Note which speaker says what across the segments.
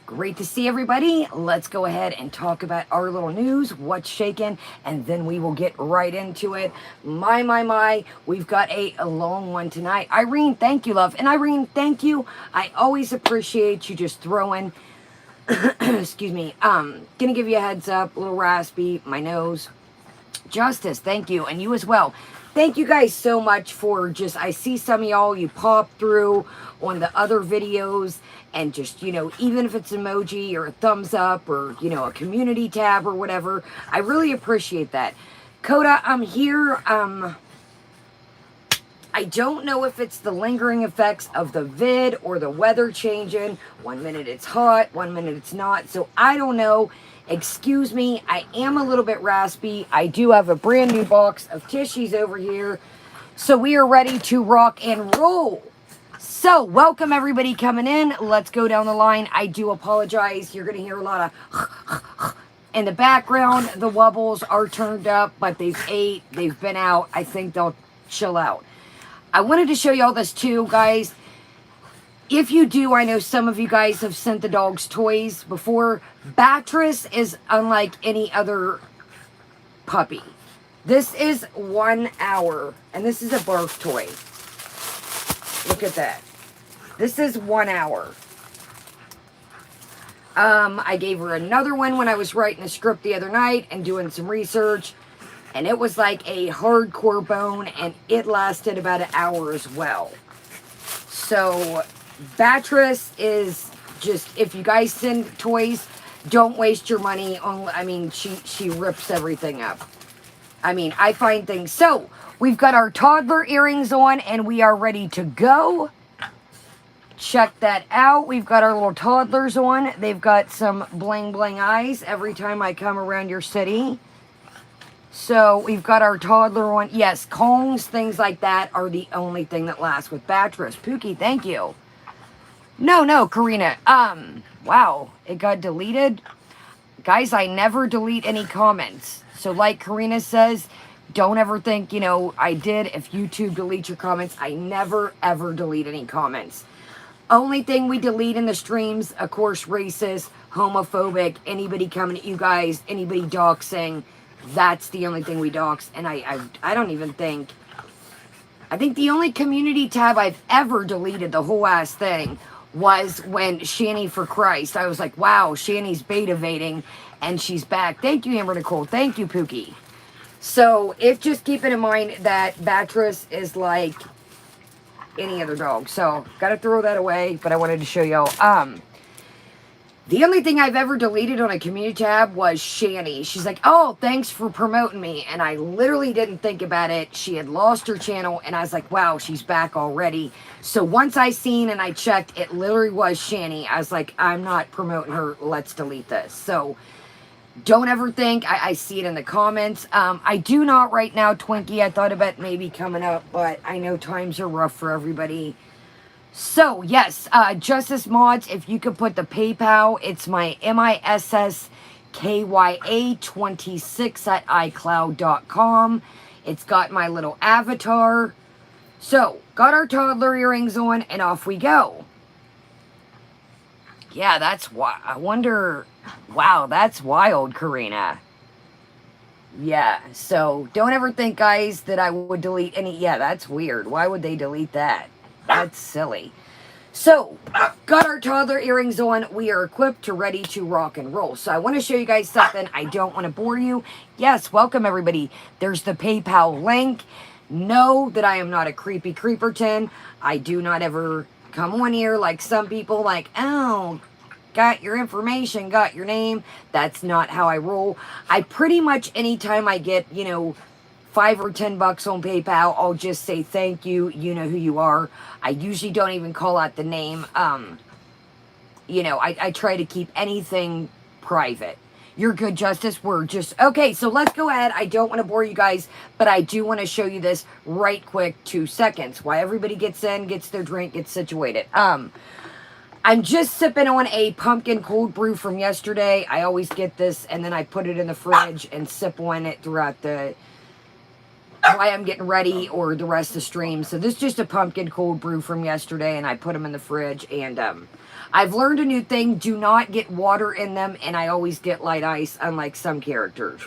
Speaker 1: Great to see everybody. Let's go ahead and talk about our little news, what's shaking, and then we will get right into it. My, we've got a long one tonight. Irene, thank you, love. And Irene, thank you. I always appreciate you just throwing, excuse me, gonna give you a heads up, a little raspy, my nose. Justice, thank you, and you as well. Thank you guys so much for just, I see some of y'all, you pop through on the other videos and just, even if it's emoji or a thumbs up or, a community tab or whatever, I really appreciate that. Coda, I'm here. I don't know if it's the lingering effects of the vid or the weather changing. 1 minute it's hot, 1 minute it's not. So I don't know. Excuse me. I am a little bit raspy. I do have a brand new box of tissues over here. So we are ready to rock and roll. So welcome everybody coming in. Let's go down the line. I do apologize. You're going to hear a lot of in the background. The wubbles are turned up, but they've ate. They've been out. I think they'll chill out. I wanted to show you all this too, guys. If you do, I know some of you guys have sent the dogs toys before. Batress is unlike any other puppy. This is 1 hour, and this is a birth toy. Look at that. This is 1 hour. I gave her another one when I was writing a script the other night and doing some research. And it was like a hardcore bone, and it lasted about an hour as well. So, Batress is just, if you guys send toys, don't waste your money on, she rips everything up. I find things. So, we've got our toddler earrings on, and we are ready to go. Check that out. We've got our little toddlers on. They've got some bling bling eyes every time I come around your city. So, we've got our toddler on. Yes, cones, things like that are the only thing that lasts with Batress. Pookie, thank you. No, Karina. Wow, it got deleted. Guys, I never delete any comments. So, like Karina says, don't ever think, I did. If YouTube deletes your comments, I never, ever delete any comments. Only thing we delete in the streams, of course, racist, homophobic, anybody coming at you guys, anybody doxing. That's the only thing we dox, and I don't even think, I think the only community tab I've ever deleted the whole ass thing was when Shanny for Christ. I was like, wow, Shanny's bait evading, and she's back. Thank you, Amber Nicole. Thank you, Pookie. So, just keeping in mind that Batress is like any other dog. So, gotta throw that away, but I wanted to show y'all. The only thing I've ever deleted on a community tab was Shanny. She's like, oh, thanks for promoting me. And I literally didn't think about it. She had lost her channel, and I was like, wow, she's back already. So once I seen and I checked, it literally was Shanny. I was like, I'm not promoting her. Let's delete this. So don't ever think. I see it in the comments. I do not right now, Twinkie. I thought about maybe coming up, but I know times are rough for everybody. So, yes, Justice Mods, if you could put the PayPal, it's my MISSKYA26 at iCloud.com. It's got my little avatar. So, got our toddler earrings on, and off we go. Yeah, that's why. I wonder, wow, that's wild, Karina. Yeah, so don't ever think, guys, that I would delete any. Yeah, that's weird. Why would they delete that? That's silly. So, got our toddler earrings on. We are equipped to ready to rock and roll. So, I want to show you guys something. I don't want to bore you. Yes, welcome everybody. There's the PayPal link. Know that I am not a creepy creeperton. I do not ever come on here like some people like, oh, got your information, got your name. That's not how I roll. I pretty much, anytime I get, $5 or $10 on PayPal, I'll just say thank you. You know who you are. I usually don't even call out the name. I try to keep anything private. You're good, Justice. We're just, okay, so let's go ahead. I don't want to bore you guys, but I do want to show you this right quick, 2 seconds. While everybody gets in, gets their drink, gets situated. I'm just sipping on a pumpkin cold brew from yesterday. I always get this, and then I put it in the fridge and sip on it throughout the why I'm getting ready or the rest of the stream. So this is just a pumpkin cold brew from yesterday, and I put them in the fridge. And I've learned a new thing: do not get water in them, and I always get light ice, unlike some characters.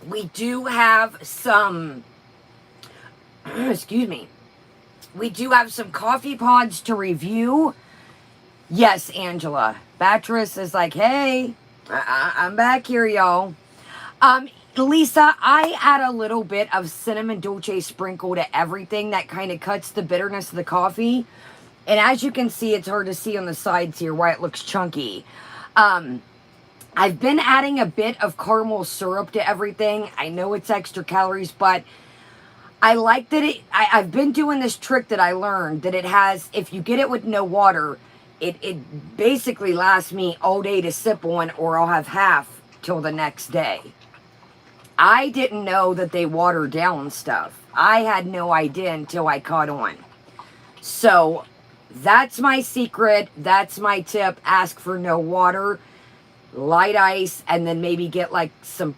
Speaker 1: We do have some, excuse me, we do have some coffee pods to review. Yes, Angela. Beatrice is like, hey, I'm back here, y'all. Lisa, I add a little bit of cinnamon dolce sprinkle to everything. That kind of cuts the bitterness of the coffee. And as you can see, it's hard to see on the sides here why it looks chunky. I've been adding a bit of caramel syrup to everything. I know it's extra calories, but I like that I've been doing this trick that I learned that it has, if you get it with no water, it basically lasts me all day to sip on, or I'll have half till the next day. I didn't know that they water down stuff. I had no idea until I caught on. So that's my secret. That's my tip. Ask for no water, light ice, and then maybe get like some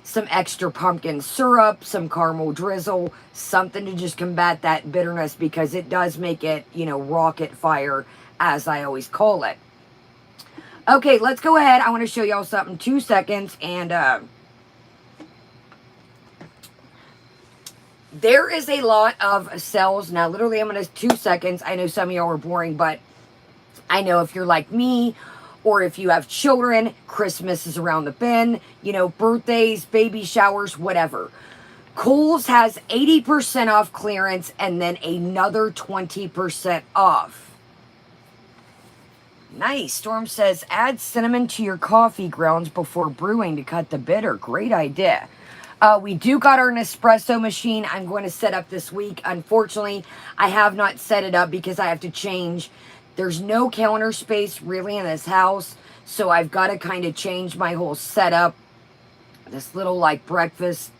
Speaker 1: some extra pumpkin syrup, some caramel drizzle, something to just combat that bitterness, because it does make it, rocket fire, as I always call it. Okay, let's go ahead. I want to show y'all something. 2 seconds. And there is a lot of sales. Now, literally, I'm going to 2 seconds. I know some of y'all are boring, but I know if you're like me, or if you have children, Christmas is around the bend, birthdays, baby showers, whatever. Kohl's has 80% off clearance and then another 20% off. Nice. Storm says, add cinnamon to your coffee grounds before brewing to cut the bitter. Great idea. We do got our Nespresso machine I'm going to set up this week. Unfortunately, I have not set it up because I have to change. There's no counter space really in this house, so I've got to kind of change my whole setup. This little breakfast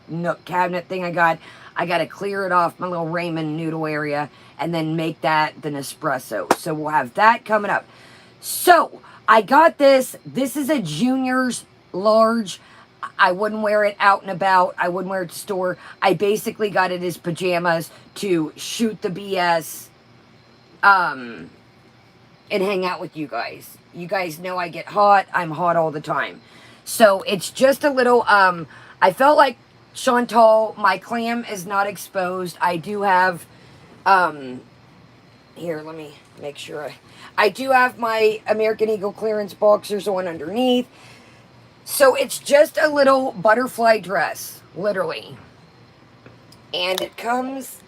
Speaker 1: nook cabinet thing I got to clear it off my little ramen noodle area and then make that the Nespresso. So we'll have that coming up. So I got this. This is a junior's large. I wouldn't wear it out and about. I wouldn't wear it to store. I basically got it as pajamas to shoot the BS. And hang out with you guys. You guys know I get hot. I'm hot all the time. So it's just a little, I felt like, Chantal, my clam is not exposed. I do have, here, let me make sure. I do have my American Eagle clearance boxers on underneath. So it's just a little butterfly dress, literally. And it comes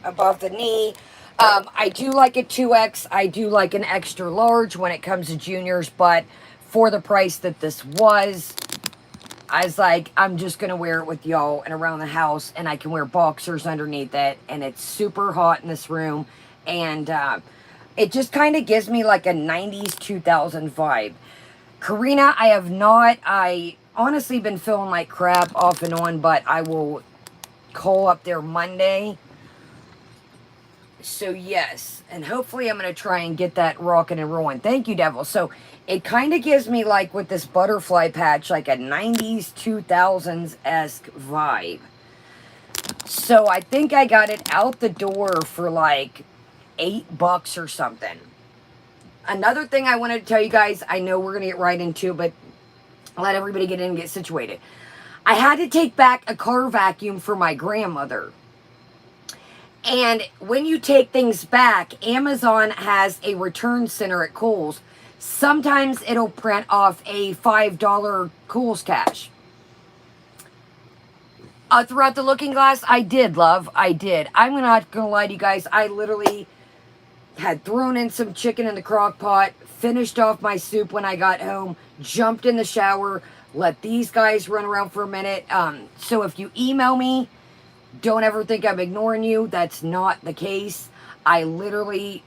Speaker 1: above the knee. I do like a 2X. I do like an extra large when it comes to juniors, but for the price that this was, I was like, I'm just going to wear it with y'all and around the house, and I can wear boxers underneath it, and it's super hot in this room, and it just kind of gives me like a 90s 2000 vibe. Karina, I honestly been feeling like crap off and on, but I will call up there Monday. So yes, and hopefully I'm going to try and get that rocking and rolling. Thank you, Devil. So it kind of gives me, like, with this butterfly patch, like a 90s, 2000s-esque vibe. So I think I got it out the door for like $8 or something. Another thing I wanted to tell you guys, I know we're going to get right into, but let everybody get in and get situated. I had to take back a car vacuum for my grandmother. And when you take things back, Amazon has a return center at Kohl's. Sometimes it'll print off a $5 Kohl's cash. Throughout the looking glass, I did, love. I did. I'm not going to lie to you guys. I literally had thrown in some chicken in the crock pot, finished off my soup when I got home, jumped in the shower, let these guys run around for a minute. So if you email me, don't ever think I'm ignoring you. That's not the case. I literally,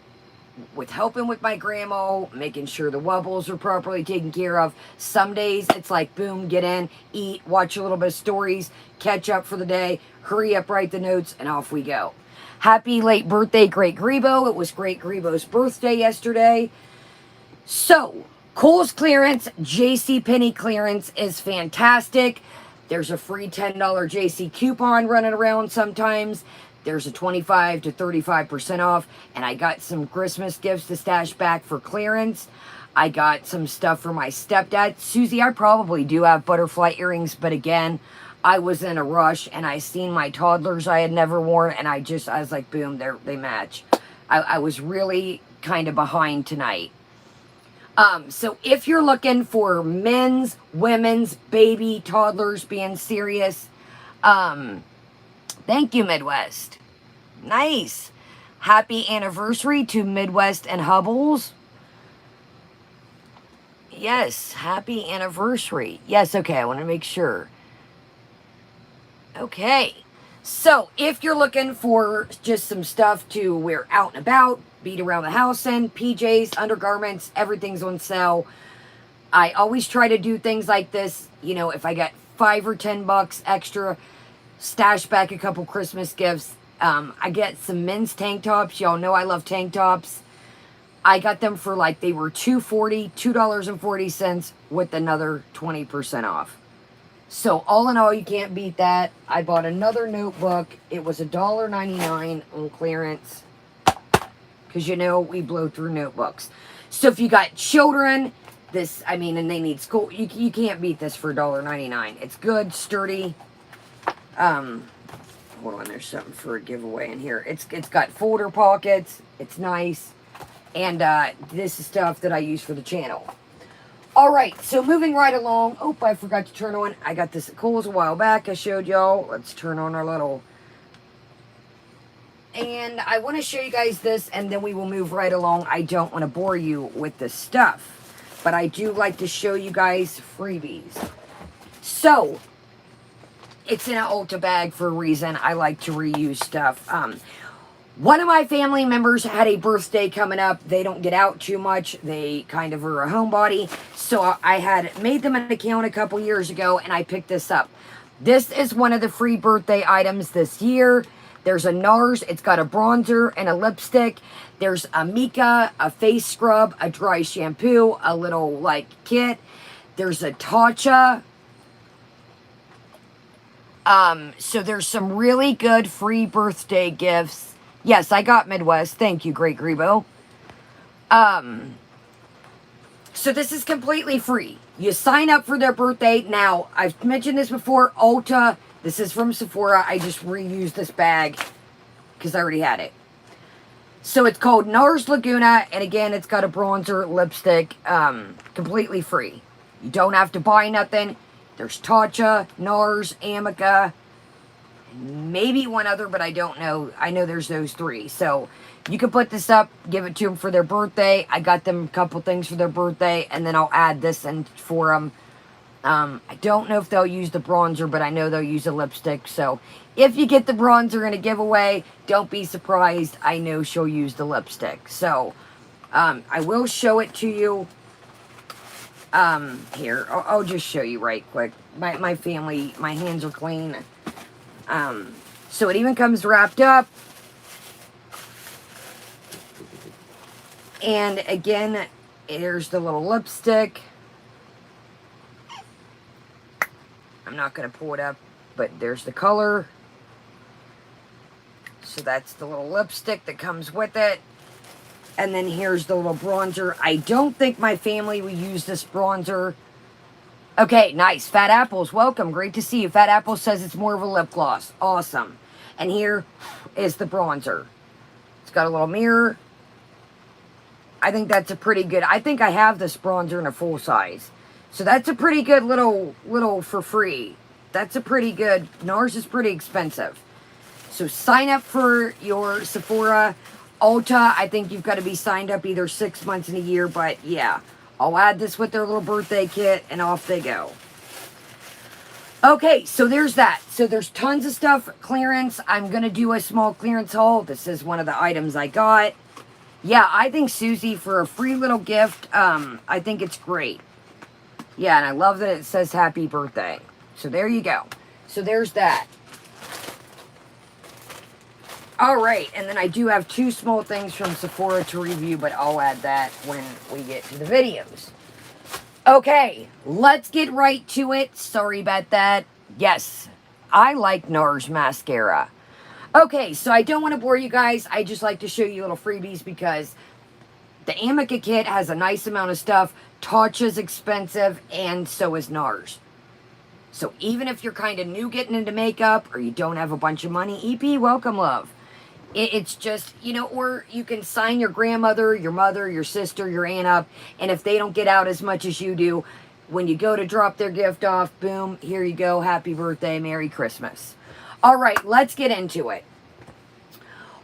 Speaker 1: with helping with my grandma, making sure the wubbles are properly taken care of. Some days it's like, boom, get in, eat, watch a little bit of stories, catch up for the day, hurry up, write the notes, and off we go. Happy late birthday, Great Grebo. It was Great Grebo's birthday yesterday. So, Kohl's clearance, JCPenney clearance is fantastic. There's a free $10 JC coupon running around sometimes. There's a 25 to 35% off. And I got some Christmas gifts to stash back for clearance. I got some stuff for my stepdad. Susie, I probably do have butterfly earrings, but again, I was in a rush and I seen my toddlers I had never worn, and I was like, boom, they match. I was really kind of behind tonight. So if you're looking for men's, women's, baby, toddlers, being serious, thank you, Midwest. Nice. Happy anniversary to Midwest and Hubbles. Yes, happy anniversary. Yes, okay, I want to make sure. Okay, so if you're looking for just some stuff to wear out and about, beat around the house in, PJs, undergarments, everything's on sale. I always try to do things like this. You know, if I got $5 or $10 extra, stash back a couple Christmas gifts. I get some men's tank tops. Y'all know I love tank tops. I got them for like, they were $2.40 with another 20% off. So all in all, you can't beat that. I bought another notebook. It was $1.99 on clearance. Because, you know, we blow through notebooks. So if you got children, and they need school, you can't beat this for $1.99. It's good, sturdy. Hold on, there's something for a giveaway in here. It's got folder pockets. It's nice. And this is stuff that I use for the channel. All right, so moving right along. Oh, I forgot to turn on. I got this at Kohl's a while back. I showed y'all. Let's turn on our little... And I want to show you guys this, and then we will move right along. I don't want to bore you with this stuff, but I do like to show you guys freebies. So, it's in an Ulta bag for a reason. I like to reuse stuff. One of my family members had a birthday coming up. They don't get out too much. They kind of are a homebody. So I had made them an account a couple years ago, and I picked this up. This is one of the free birthday items this year. There's a NARS. It's got a bronzer and a lipstick. There's a Mika, a face scrub, a dry shampoo, a little, like, kit. There's a Tatcha. So there's some really good free birthday gifts. Yes, I got Midwest. Thank you, Great Grebo. So this is completely free. You sign up for their birthday. Now, I've mentioned this before. Ulta. This is from Sephora. I just reused this bag because I already had it. So it's called NARS Laguna. And again, it's got a bronzer, lipstick. Completely free. You don't have to buy nothing. There's Tatcha, NARS, Amica, maybe one other, but I don't know. I know there's those three. So you can put this up, give it to them for their birthday. I got them a couple things for their birthday, and then I'll add this in for them. I don't know if they'll use the bronzer, but I know they'll use a lipstick. So if you get the bronzer in a giveaway, don't be surprised. I know she'll use the lipstick. So I will show it to you. Here, I'll just show you right quick. My family, my hands are clean. So it even comes wrapped up. And again, here's the little lipstick. I'm not going to pull it up, but there's the color. So that's the little lipstick that comes with it. And then here's the little bronzer. I don't think my family will use this bronzer. Okay, nice. Fat Apples, welcome. Great to see you. Fat Apple says it's more of a lip gloss. Awesome. And here is the bronzer. It's got a little mirror. I think that's a pretty good... I think I have this bronzer in a full size. So that's a pretty good little for free. That's a pretty good... NARS is pretty expensive. So sign up for your Sephora. Ulta, I think you've got to be signed up either 6 months and a year, but yeah. I'll add this with their little birthday kit, and off they go. Okay, so there's that. So there's tons of stuff, clearance. I'm going to do a small clearance haul. This is one of the items I got. Yeah, I think Susie, for a free little gift, I think it's great. Yeah, and I love that it says happy birthday. So there you go. So there's that. All right, and then I do have 2 small things from Sephora to review, but I'll add that when we get to the videos. Okay, let's get right to it. Sorry about that. Yes, I like NARS mascara. Okay, so I don't want to bore you guys. I just like to show you little freebies because the Amica kit has a nice amount of stuff. Tatcha's expensive, and so is NARS. So even if you're kind of new getting into makeup or you don't have a bunch of money, EP, welcome, love. It's just, you know, or you can sign your grandmother, your mother, your sister, your aunt up, and if they don't get out as much as you do, when you go to drop their gift off, boom, here you go, happy birthday, Merry Christmas. All right, let's get into it.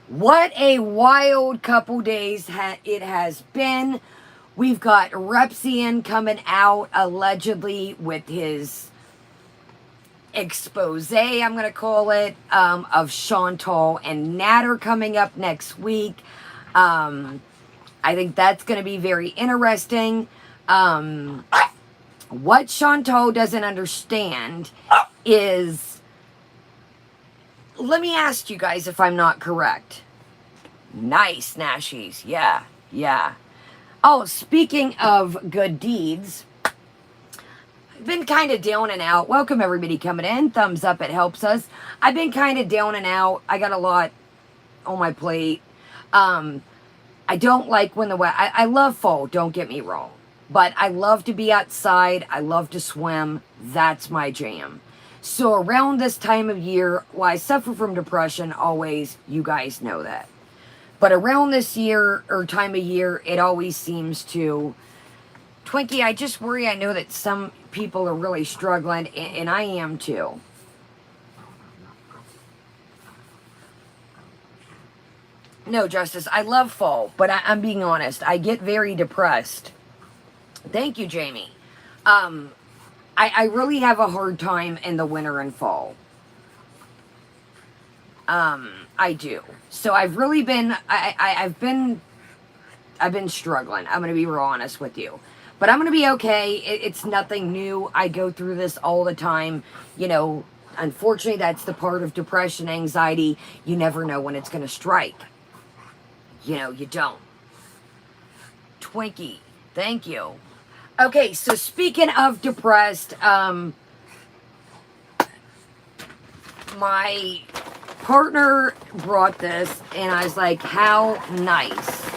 Speaker 1: What a wild couple days it has been. We've got Repzian coming out allegedly with his expose, I'm going to call it, of Chantal and Natter coming up next week. I think that's going to be very interesting. What Chantal doesn't understand is, let me ask you guys if I'm not correct. Nice, Nashies. Yeah, yeah. Oh, speaking of good deeds, I've been kind of down and out. Welcome everybody coming in. Thumbs up, it helps us. I've been kind of down and out. I got a lot on my plate. I don't like when the weather... I love fall, don't get me wrong. But I love to be outside. I love to swim. That's my jam. So around this time of year, well, I suffer from depression always. You guys know that. But around this year or time of year, it always seems to... Twinkie, I just worry. I know that some people are really struggling, and I am too. No, Justice, I love fall, but I'm being honest. I get very depressed. Thank you, Jamie. I really have a hard time in the winter and fall. I do. So I've really been, I've been struggling. I'm going to be real honest with you. But I'm going to be okay. It's nothing new. I go through this all the time. You know, unfortunately, that's the part of depression, anxiety. You never know when it's going to strike. You know, you don't. Twinkie, thank you. Okay, so speaking of depressed, my partner brought this, and I was like, how nice.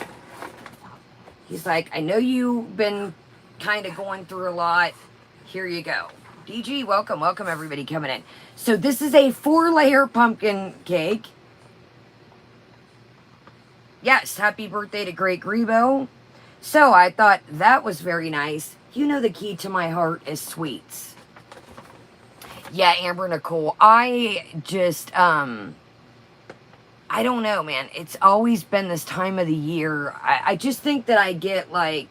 Speaker 1: He's like, I know you've been kind of going through a lot. Here you go. DG, welcome. Welcome, everybody coming in. So this is a 4-layer pumpkin cake. Yes, happy birthday to Great Grebo. So I thought that was very nice. You know the key to my heart is sweets. Yeah, Amber Nicole. I just, I don't know, man. It's always been this time of the year. I just think that I get like,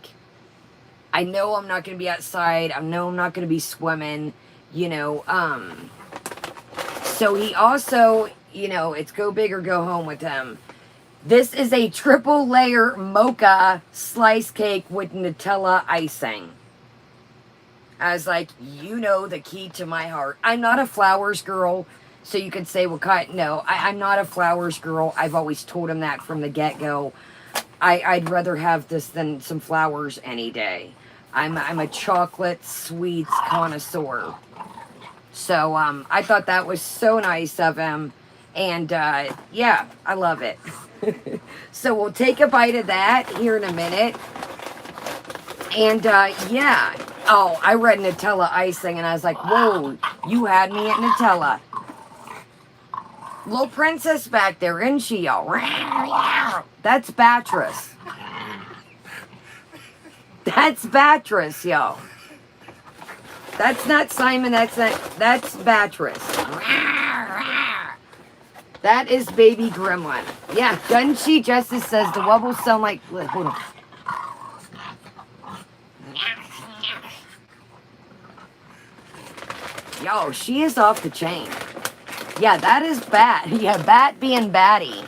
Speaker 1: I know I'm not going to be outside. I know I'm not going to be swimming, you know. So he also, you know, it's go big or go home with him. This is a 3-layer mocha slice cake with Nutella icing. I was like, you know the key to my heart. I'm not a flowers girl. So you could say, well, no, I'm not a flowers girl. I've always told him that from the get-go. I'd rather have this than some flowers any day. I'm a chocolate sweets connoisseur. So I thought that was so nice of him. And yeah, I love it. So we'll take a bite of that here in a minute. And yeah. Oh, I read Nutella icing and I was like, whoa, you had me at Nutella. Little princess back there, isn't she, y'all? That's Beatrice. That's Beatrice, y'all. That's not Simon, that's Beatrice. That is baby gremlin. Yeah, doesn't she? Justice says the wobbles sound like... Hold on. Yo, she is off the chain. Yeah, that is Bat. Yeah, Bat being batty.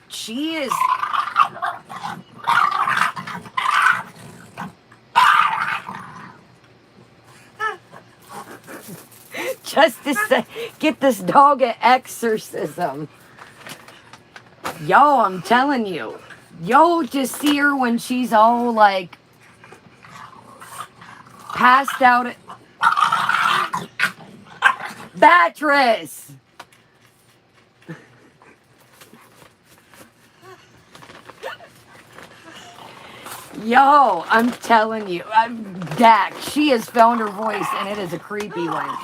Speaker 1: She is... just to say, get this dog an exorcism. Y'all, I'm telling you. Y'all just see her when she's all like passed out. Beatrice! Yo, I'm telling you, Dak, she has found her voice, and it is a creepy one.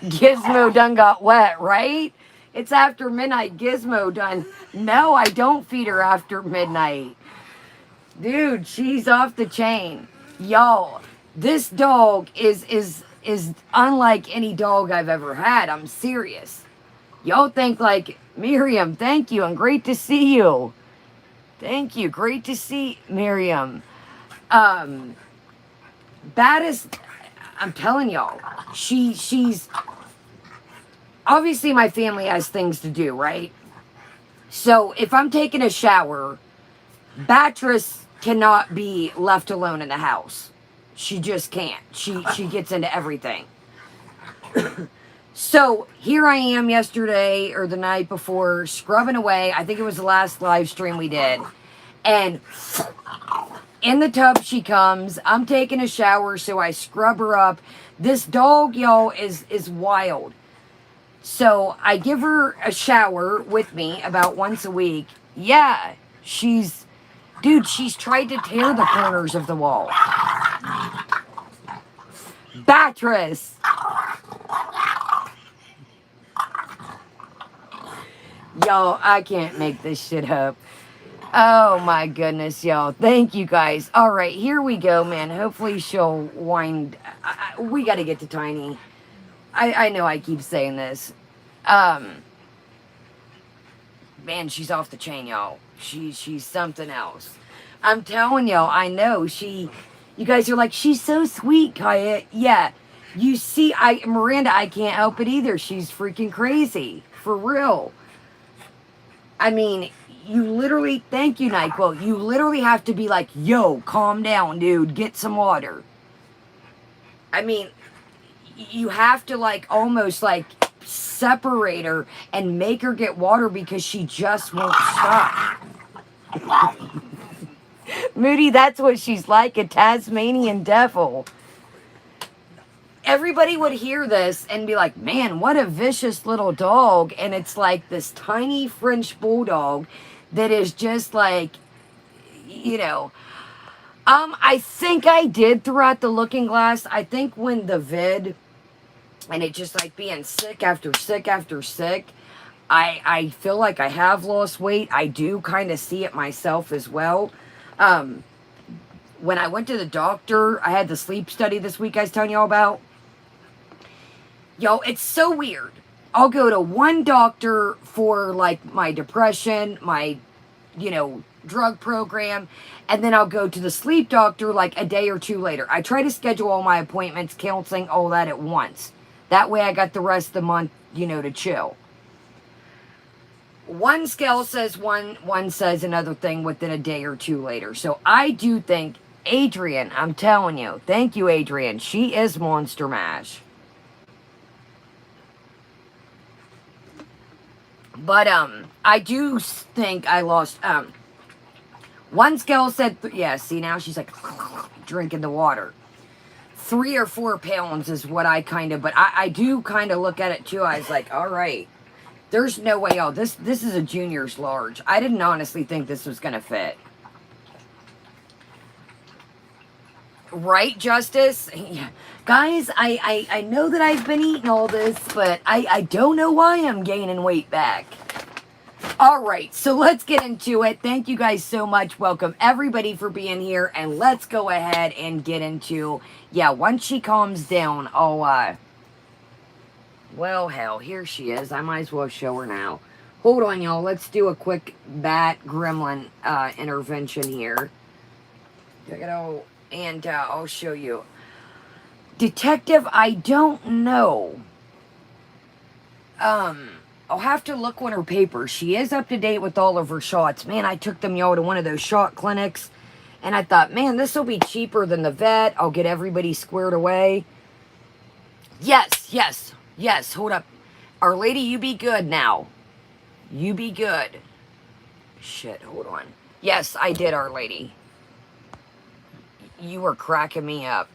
Speaker 1: Gizmo done got wet, right? It's after midnight. Gizmo done. No, I don't feed her after midnight. Dude, she's off the chain. Yo, this dog is unlike any dog I've ever had. I'm serious. Y'all think like, Miriam, thank you, and great to see you. Thank you. Great to see Miriam. Baddest, I'm telling y'all, she's obviously my family has things to do, right? So if I'm taking a shower, Beatrice cannot be left alone in the house. She just can't. She gets into everything. So here I am yesterday or the night before scrubbing away. I think it was the last live stream we did. And in the tub she comes. I'm taking a shower, so I scrub her up. This dog, y'all, is wild. So I give her a shower with me about once a week. Yeah, she's tried to tear the corners of the wall. Beatrice! Y'all, I can't make this shit up. Oh my goodness, y'all. Thank you guys. All right, here we go, man. Hopefully she'll wind. We got to get to Tiny. I know I keep saying this. Man, she's off the chain, y'all. She's something else. I'm telling y'all, I know. You guys are like, she's so sweet, Kaya. Yeah. You see, Miranda, I can't help it either. She's freaking crazy. For real. I mean, you literally, thank you, NyQuil. You literally have to be like, yo, calm down, dude. Get some water. I mean, you have to like almost like separate her and make her get water because she just won't stop. Moody, that's what she's like, a Tasmanian devil. Everybody would hear this and be like, man, what a vicious little dog. And it's like this tiny French bulldog that is just like, you know. I think I did throughout the looking glass. I think when the vid and it just like being sick after sick after sick, I feel like I have lost weight. I do kind of see it myself as well. When I went to the doctor, I had the sleep study this week I was telling y'all about. Yo, it's so weird. I'll go to one doctor for like my depression, my, drug program, and then I'll go to the sleep doctor like a day or two later. I try to schedule all my appointments, counseling, all that at once. That way I got the rest of the month, to chill. One scale says one says another thing within a day or two later. So I do think, Adrian, I'm telling you, thank you, Adrian. She is Monster Mash. But, I do think I lost, one scale said, yeah, see, now she's like drinking the water. 3 or 4 pounds is what I but I do kind of look at it too. I was like, all right, there's no way, this is a junior's large. I didn't honestly think this was going to fit. Right, Justice? Yeah. Guys, I know that I've been eating all this, but I don't know why I'm gaining weight back. All right, so let's get into it. Thank you guys so much. Welcome everybody for being here, and let's go ahead and get into, once she calms down, well, hell, here she is. I might as well show her now. Hold on, y'all. Let's do a quick bat gremlin intervention here. Check it out. And I'll show you. Detective, I don't know. I'll have to look on her papers. She is up to date with all of her shots. Man, I took them, y'all, to one of those shot clinics. And I thought, man, this will be cheaper than the vet. I'll get everybody squared away. Yes, yes, yes. Hold up. Our Lady, you be good now. You be good. Shit, hold on. Yes, I did, Our Lady. You were cracking me up.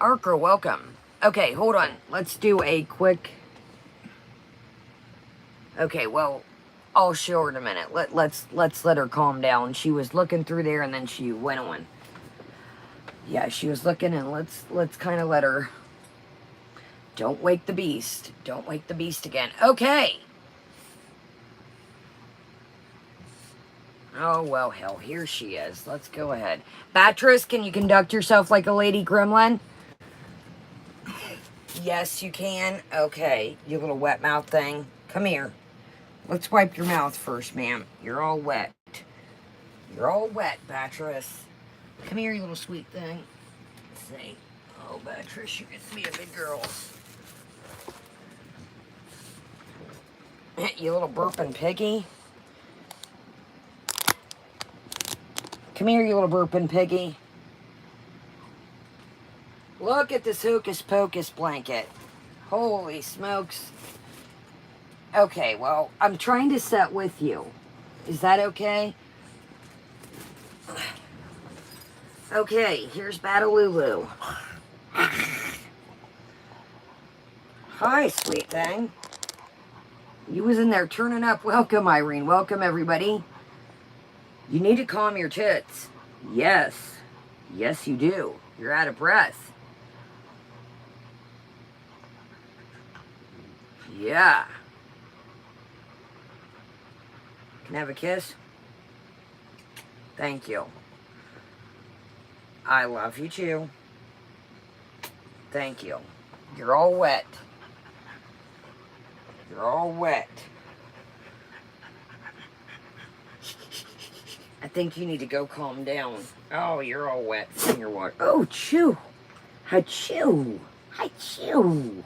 Speaker 1: Arker, welcome. Okay, hold on. Let's do a quick... Okay, well, I'll show her in a minute. Let's let her calm down. She was looking through there and then she went on. Yeah, she was looking, and let's kind of let her... Don't wake the beast. Don't wake the beast again. Okay. Oh, well, hell, here she is. Let's go ahead. Beatrice, can you conduct yourself like a lady gremlin? Yes, you can. Okay, you little wet mouth thing. Come here. Let's wipe your mouth first, ma'am. You're all wet. You're all wet, Beatrice. Come here, you little sweet thing. Let's see. Oh, Beatrice, you get to be a big girl. You little burping piggy. Come here, you little burping piggy. Look at this hocus pocus blanket. Holy smokes. Okay, well, I'm trying to set with you. Is that okay? Okay, here's Batalulu. Hi, sweet thing. You was in there turning up. Welcome, Irene. Welcome, everybody. You need to calm your tits. Yes. Yes, you do. You're out of breath. Yeah. Can I have a kiss? Thank you. I love you too. Thank you. You're all wet. You're all wet. I think you need to go calm down. Oh, you're all wet from your water. Oh, chew. Achoo. Achoo.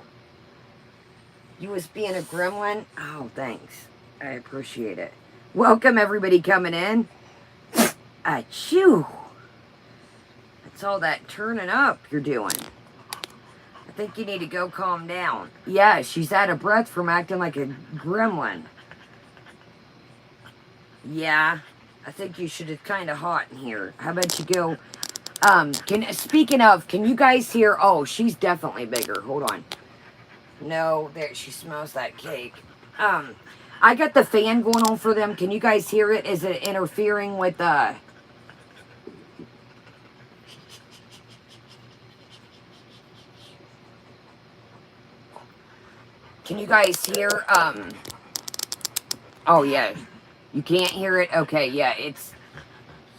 Speaker 1: You was being a gremlin? Oh, thanks. I appreciate it. Welcome, everybody coming in. Achoo. That's all that turning up you're doing. I think you need to go calm down. Yeah, she's out of breath from acting like a gremlin. Yeah, I think you should. It's kind of hot in here. How about you go... Speaking of, can you guys hear... Oh, she's definitely bigger. Hold on. No, there, she smells that cake. I got the fan going on for them. Can you guys hear it? Is it interfering with, Can you guys hear, Oh, yeah. You can't hear it? Okay, yeah,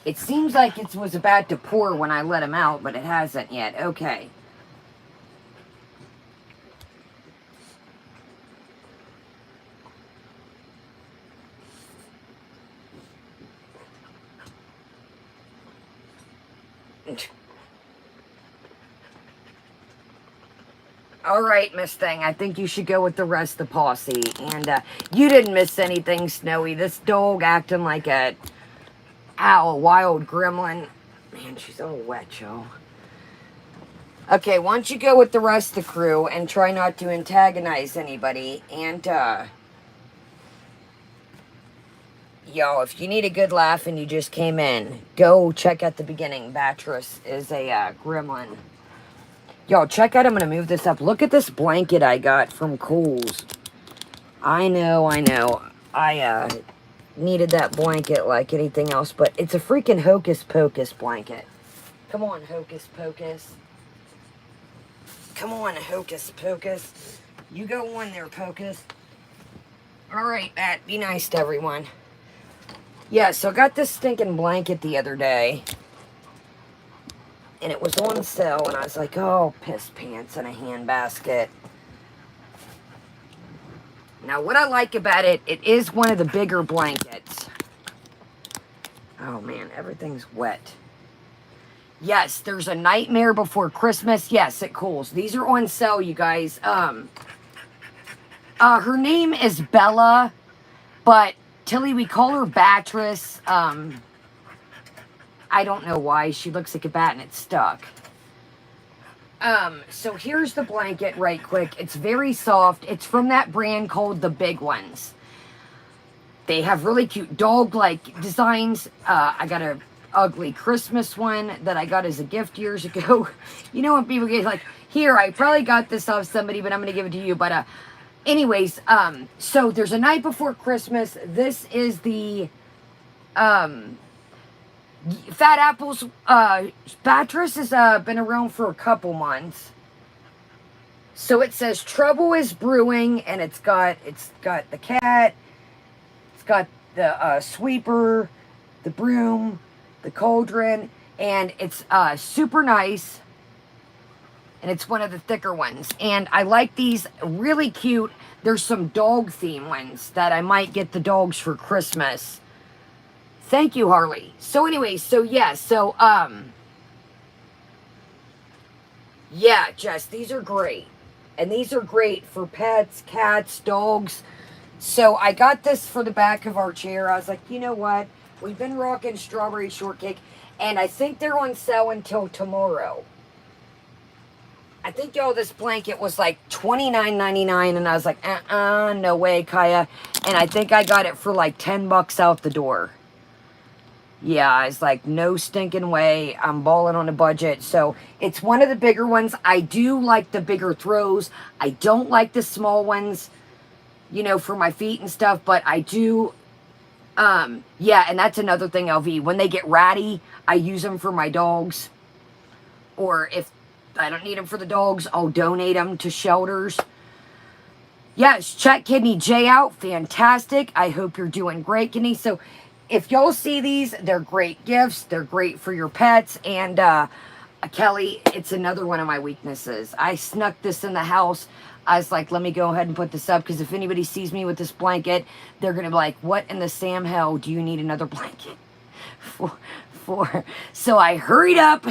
Speaker 1: it seems like it was about to pour when I let him out, but it hasn't yet. Okay. All right, Miss Thing, I think you should go with the rest of the posse. And you didn't miss anything, Snowy. This dog acting like a wild gremlin. Man, she's all wet, y'all. Okay, why don't you go with the rest of the crew and try not to antagonize anybody. And, y'all, if you need a good laugh and you just came in, go check out the beginning. Beatrice is a gremlin. Y'all, check out, I'm going to move this up. Look at this blanket I got from Kohl's. I know. I needed that blanket like anything else, but it's a freaking Hocus Pocus blanket. Come on, Hocus Pocus. Come on, Hocus Pocus. You go on there, Pocus. All right, Matt, be nice to everyone. Yeah, so I got this stinking blanket the other day. And it was on sale, and I was like, oh, piss pants in a handbasket. Now, what I like about it, it is one of the bigger blankets. Oh, man, everything's wet. Yes, there's a Nightmare Before Christmas. Yes, at Kohl's. These are on sale, you guys. Her name is Bella, but Tilly, we call her Batress. I don't know why. She looks like a bat and it's stuck. So here's the blanket right quick. It's very soft. It's from that brand called The Big Ones. They have really cute dog-like designs. I got a ugly Christmas one that I got as a gift years ago. You know when people get like, here, I probably got this off somebody, but I'm going to give it to you. But anyways, so there's a night before Christmas. This is the Fat Apples. Batress has been around for a couple months. So it says trouble is brewing, and it's got the cat, it's got the sweeper, the broom, the cauldron, and it's super nice. And it's one of the thicker ones. And I like these, really cute. There's some dog theme ones that I might get the dogs for Christmas. Thank you, Harley. So anyway, yeah, Jess, these are great. And these are great for pets, cats, dogs. So I got this for the back of our chair. I was like, you know what? We've been rocking strawberry shortcake, and I think they're on sale until tomorrow. I think, y'all, this blanket was like $29.99, and I was like, no way, Kaya. And I think I got it for like $10 out the door. Yeah, I was like, no stinking way. I'm balling on a budget. So it's one of the bigger ones. I do like the bigger throws. I don't like the small ones, you know, for my feet and stuff. But I do, yeah, and that's another thing, LV. When they get ratty, I use them for my dogs. Or if I don't need them for the dogs, I'll donate them to shelters. Yes, check Kidney J out. Fantastic. I hope you're doing great, Kidney. So if y'all see these, they're great gifts. They're great for your pets. And Kelly, it's another one of my weaknesses. I snuck this in the house. I was like, let me go ahead and put this up, because if anybody sees me with this blanket, they're going to be like, what in the Sam hell do you need another blanket for? So I hurried up,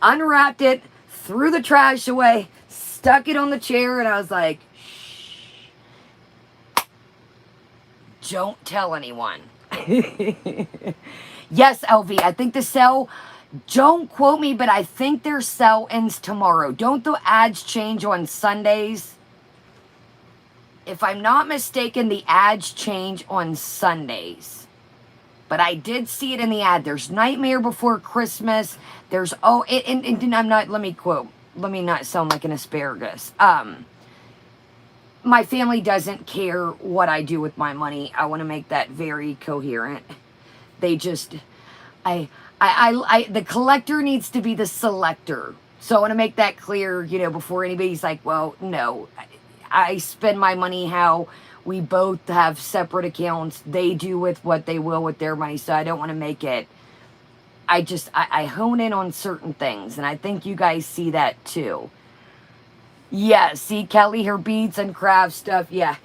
Speaker 1: unwrapped it, threw the trash away, stuck it on the chair, and I was like, shh, don't tell anyone. Yes, LV, I think the sale, don't quote me, but I think their sale ends tomorrow. Don't the ads change on Sundays? If I'm not mistaken, the ads change on Sundays. But I did see it in the ad. There's Nightmare Before Christmas. There's, and I'm not, let me not sound like an asparagus. My family doesn't care what I do with my money. I want to make that very coherent. They just, the collector needs to be the selector. So I want to make that clear, you know, before anybody's like, well, no, I spend my money how we both have separate accounts. They do with what they will with their money. So I don't want to make it, I hone in on certain things. And I think you guys see that too. Yeah, see, Kelly, her beads and craft stuff, yeah.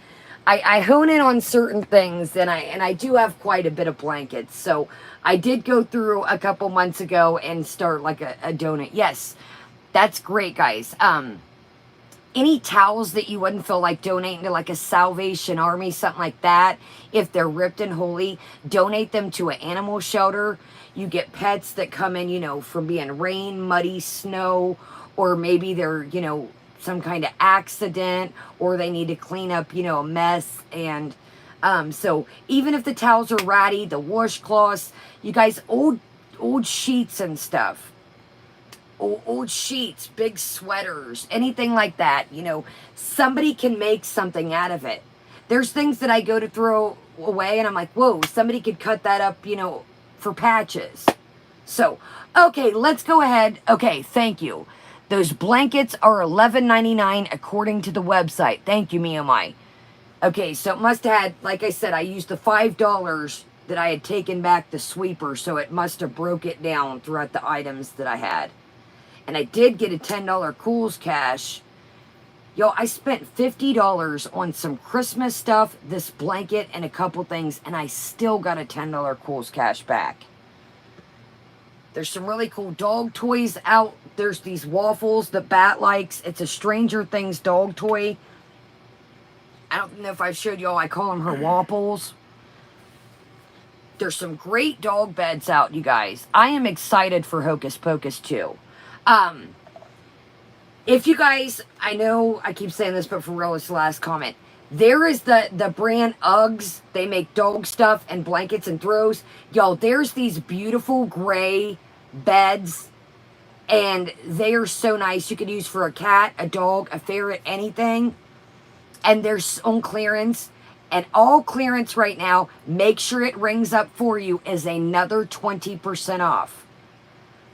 Speaker 1: I hone in on certain things, and I do have quite a bit of blankets. So I did go through a couple months ago and start like a donut. Yes, that's great, guys. Any towels that you wouldn't feel like donating to like a Salvation Army, something like that, if they're ripped and holy, donate them to an animal shelter. You get pets that come in, you know, from being rain, muddy, snow, or maybe they're, you know, some kind of accident, or they need to clean up, you know, a mess. And so even if the towels are ratty, the washcloths, you guys, old sheets and stuff, old sheets, big sweaters, anything like that, you know, somebody can make something out of it. There's things that I go to throw away and I'm like, whoa, somebody could cut that up, you know, for patches. So, okay, let's go ahead. Okay, thank you. Those blankets are $11.99 according to the website. Thank you, Miyamai. Okay, so it must have had, like I said, I used the $5 that I had taken back the sweeper, so it must have broke it down throughout the items that I had. And I did get a $10 Kohl's cash. Yo, I spent $50 on some Christmas stuff, this blanket, and a couple things, and I still got a $10 Kohl's cash back. There's some really cool dog toys out. There's these waffles that Bat likes. It's a Stranger Things dog toy. I don't know if I showed y'all. I call them her waffles. There's some great dog beds out, you guys. I am excited for Hocus Pocus 2. If you guys, I know I keep saying this, but for real, it's the last comment. There is the brand Uggs. They make dog stuff and blankets and throws. Y'all, there's these beautiful gray beds. And they are so nice. You could use for a cat, a dog, a ferret, anything. And they're on clearance. And all clearance right now, make sure it rings up for you, is another 20% off.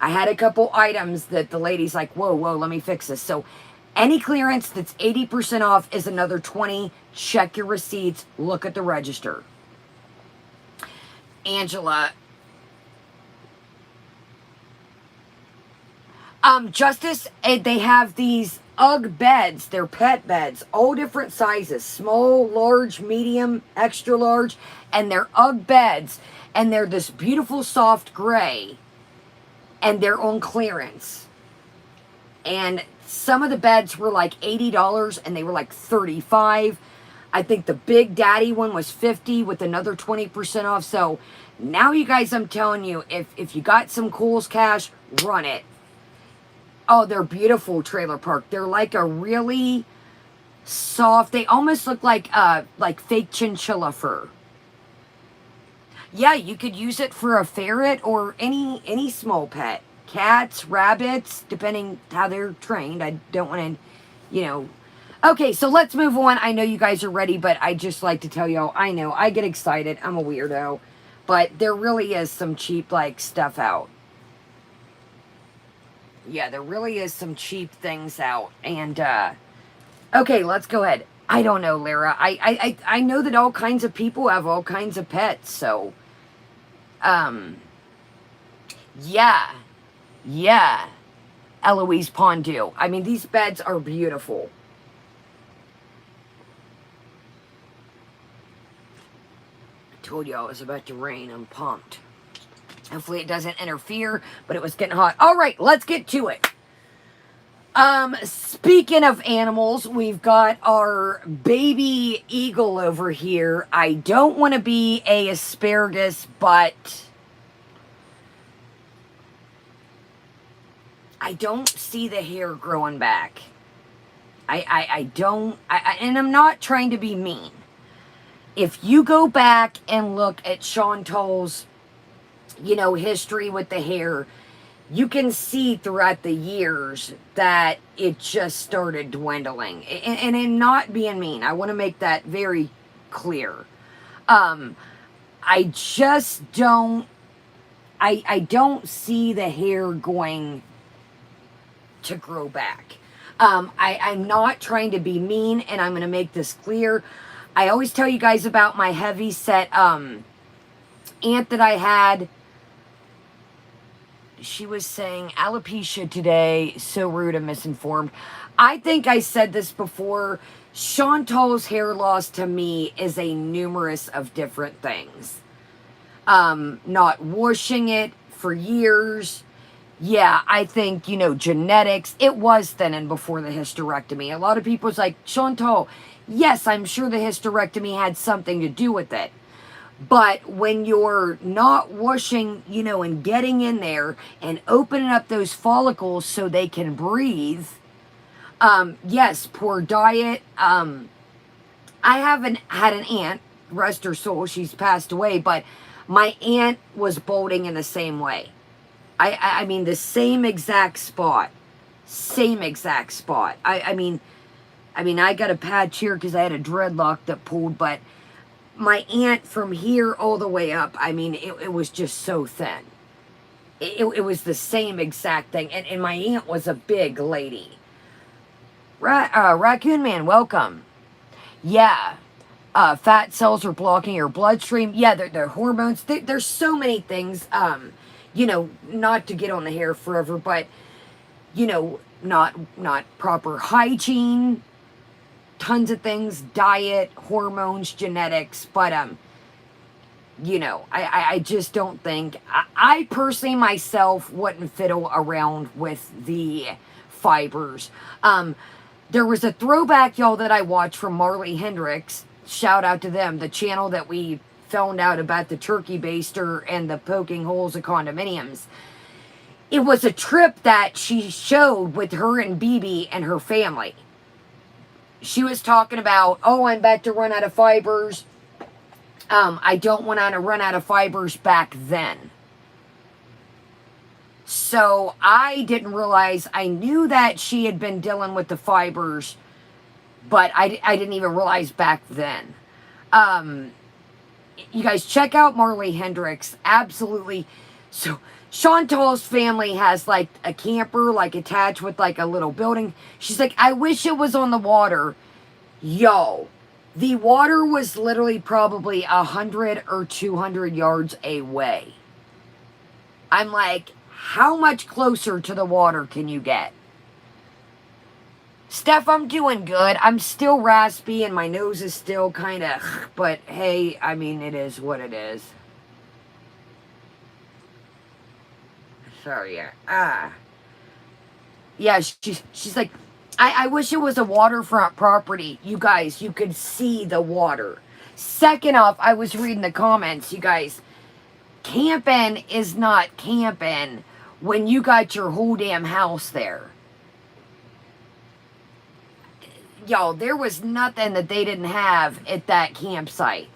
Speaker 1: I had a couple items that the lady's like, whoa, let me fix this. So any clearance that's 80% off is another 20. Check your receipts. Look at the register. Angela. Justice, they have these Ugg beds. They're pet beds, all different sizes, small, large, medium, extra large, and they're Ugg beds, and they're this beautiful soft gray, and they're on clearance. And some of the beds were like $80, and they were like $35. I think the Big Daddy one was $50 with another 20% off. So now, you guys, I'm telling you, if you got some Kohl's cash, run it. Oh, they're beautiful, Trailer Park. They're like a really soft, they almost look like fake chinchilla fur. Yeah, you could use it for a ferret or any small pet. Cats, rabbits, depending how they're trained. I don't want to, Okay, so let's move on. I know you guys are ready, but I just like to tell y'all, I know, I get excited. I'm a weirdo. But there really is some cheap, stuff out. Yeah, there really is some cheap things out. And, okay, let's go ahead. I don't know, Lara. I know that all kinds of people have all kinds of pets, so, yeah. Eloise Pondu. I mean, these beds are beautiful. I told y'all it was about to rain. I'm pumped. Hopefully it doesn't interfere, but it was getting hot. All right, let's get to it. Speaking of animals, we've got our baby eagle over here. I don't want to be a asparagus, but I don't see the hair growing back. I don't, and I'm not trying to be mean. If you go back and look at Chantal's history with the hair, you can see throughout the years that it just started dwindling. And not being mean, I want to make that very clear. I just don't, I don't see the hair going to grow back. I'm not trying to be mean, and I'm going to make this clear. I always tell you guys about my heavy set aunt that I had. She was saying alopecia today, so rude and misinformed. I think I said this before. Chantal's hair loss to me is a numerous of different things. Not washing it for years. Yeah, I think, genetics. It was thinning before the hysterectomy. A lot of people's like, Chantal, yes, I'm sure the hysterectomy had something to do with it. But when you're not washing, and getting in there and opening up those follicles so they can breathe, yes, poor diet. I haven't had an aunt, rest her soul, she's passed away, but my aunt was balding in the same way. I mean, the same exact spot. I mean, I got a patch here because I had a dreadlock that pulled, but my aunt from here all the way up, I mean, it was just so thin. It was the same exact thing. And my aunt was a big lady. Raccoon Man, welcome. Yeah. Fat cells are blocking your bloodstream. Yeah, they're hormones. There's so many things, not to get on the hair forever, but, not proper hygiene. Tons of things, diet, hormones, genetics, but, I just don't think, I personally myself wouldn't fiddle around with the fibers. There was a throwback, y'all, that I watched from Marley Hendricks. Shout out to them, the channel that we found out about the turkey baster and the poking holes of condominiums. It was a trip that she showed with her and BB and her family. She was talking about, oh, I'm about to run out of fibers. I don't want to run out of fibers back then. So I didn't realize, I knew that she had been dealing with the fibers, but I didn't even realize back then. You guys check out Marley Hendricks. Absolutely. So Chantal's family has like a camper, like attached with like a little building. She's like, I wish it was on the water. Yo, the water was literally probably 100 or 200 yards away. I'm like, how much closer to the water can you get? Steph, I'm doing good. I'm still raspy and my nose is still kind of, but hey, I mean, it is what it is. Sorry, yeah, she's like, I wish it was a waterfront property. You guys, you could see the water. Second off, I was reading the comments, you guys. Camping is not camping when you got your whole damn house there. Y'all, there was nothing that they didn't have at that campsite.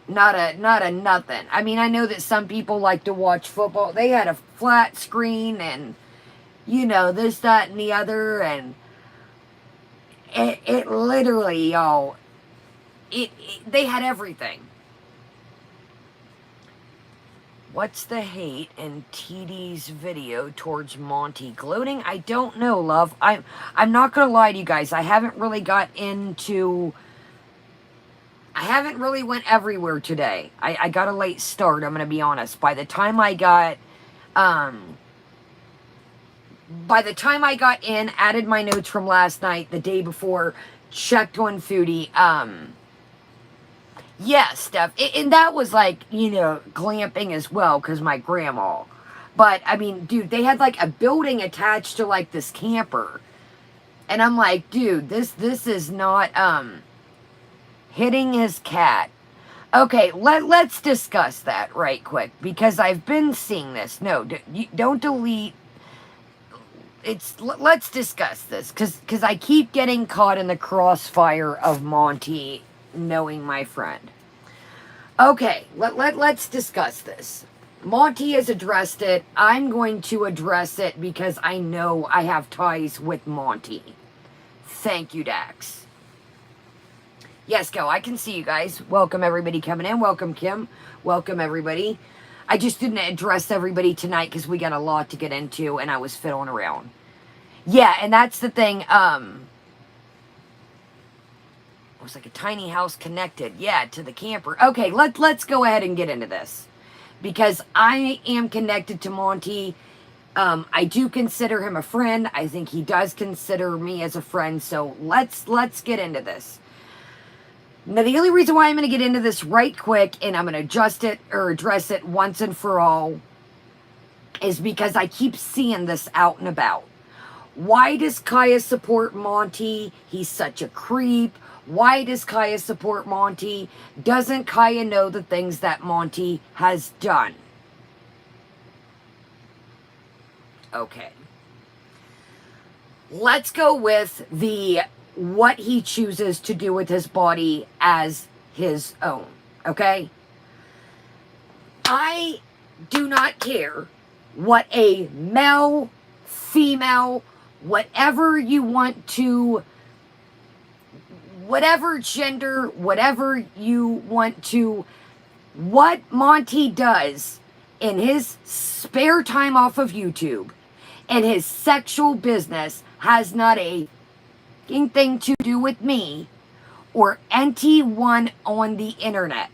Speaker 1: Not a nothing. I mean, I know that some people like to watch football. They had a flat screen and, you know, this, that, and the other. And it literally, y'all, they had everything. What's the hate in TD's video towards Monty? Gloating? I don't know, love. I'm not going to lie to you guys. I haven't really went everywhere today. I got a late start, I'm going to be honest. By the time I got in, added my notes from last night, the day before, checked on Foodie, yeah, Steph, and that was like, you know, glamping as well, because my grandma. But, I mean, dude, they had like a building attached to like this camper. And I'm like, dude, this is not, hitting his cat. Okay, let's discuss that right quick, because I've been seeing this. No, don't delete. Let's discuss this, because I keep getting caught in the crossfire of Monty knowing my friend. Okay, let's discuss this. Monty has addressed it. I'm going to address it because I know I have ties with Monty. Thank you, Dax. Yes, go. I can see you guys. Welcome everybody coming in. Welcome, Kim. Welcome everybody. I just didn't address everybody tonight because we got a lot to get into and I was fiddling around. Yeah, and that's the thing. It was like a tiny house connected, yeah, to the camper. Okay, let's go ahead and get into this. Because I am connected to Monty. I do consider him a friend. I think he does consider me as a friend. So let's get into this. Now, the only reason why I'm going to get into this right quick, and I'm going to adjust it or address it once and for all, is because I keep seeing this out and about. Why does Kaya support Monty? He's such a creep. Why does Kaya support Monty? Doesn't Kaya know the things that Monty has done? Okay. Let's go with what he chooses to do with his body as his own. Okay? I do not care what a male, female, whatever you want to, whatever gender, whatever you want to, what Monty does in his spare time off of YouTube and his sexual business has not a thing to do with me or anyone on the internet.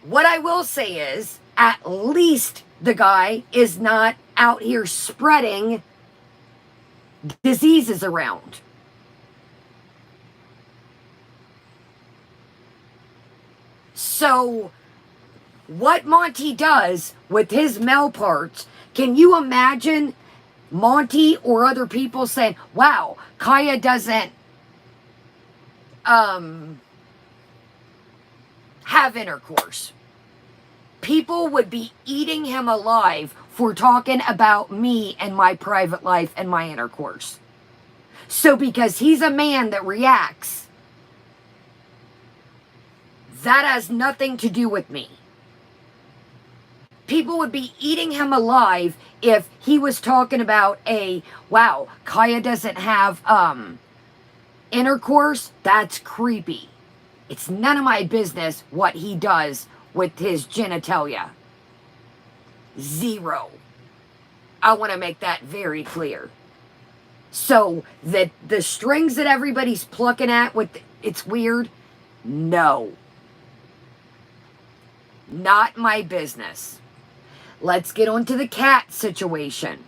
Speaker 1: What I will say is, at least the guy is not out here spreading diseases around. So, what Monty does with his male parts, can you imagine Monty or other people saying, wow, Kaya doesn't, have intercourse. People would be eating him alive for talking about me and my private life and my intercourse. So because he's a man that reacts, that has nothing to do with me. People would be eating him alive if he was talking about wow, Kaya doesn't have intercourse. That's creepy. It's none of my business what he does with his genitalia. Zero. I want to make that very clear. So the strings that everybody's plucking at with it's weird. No. Not my business. Let's get on to the cat situation.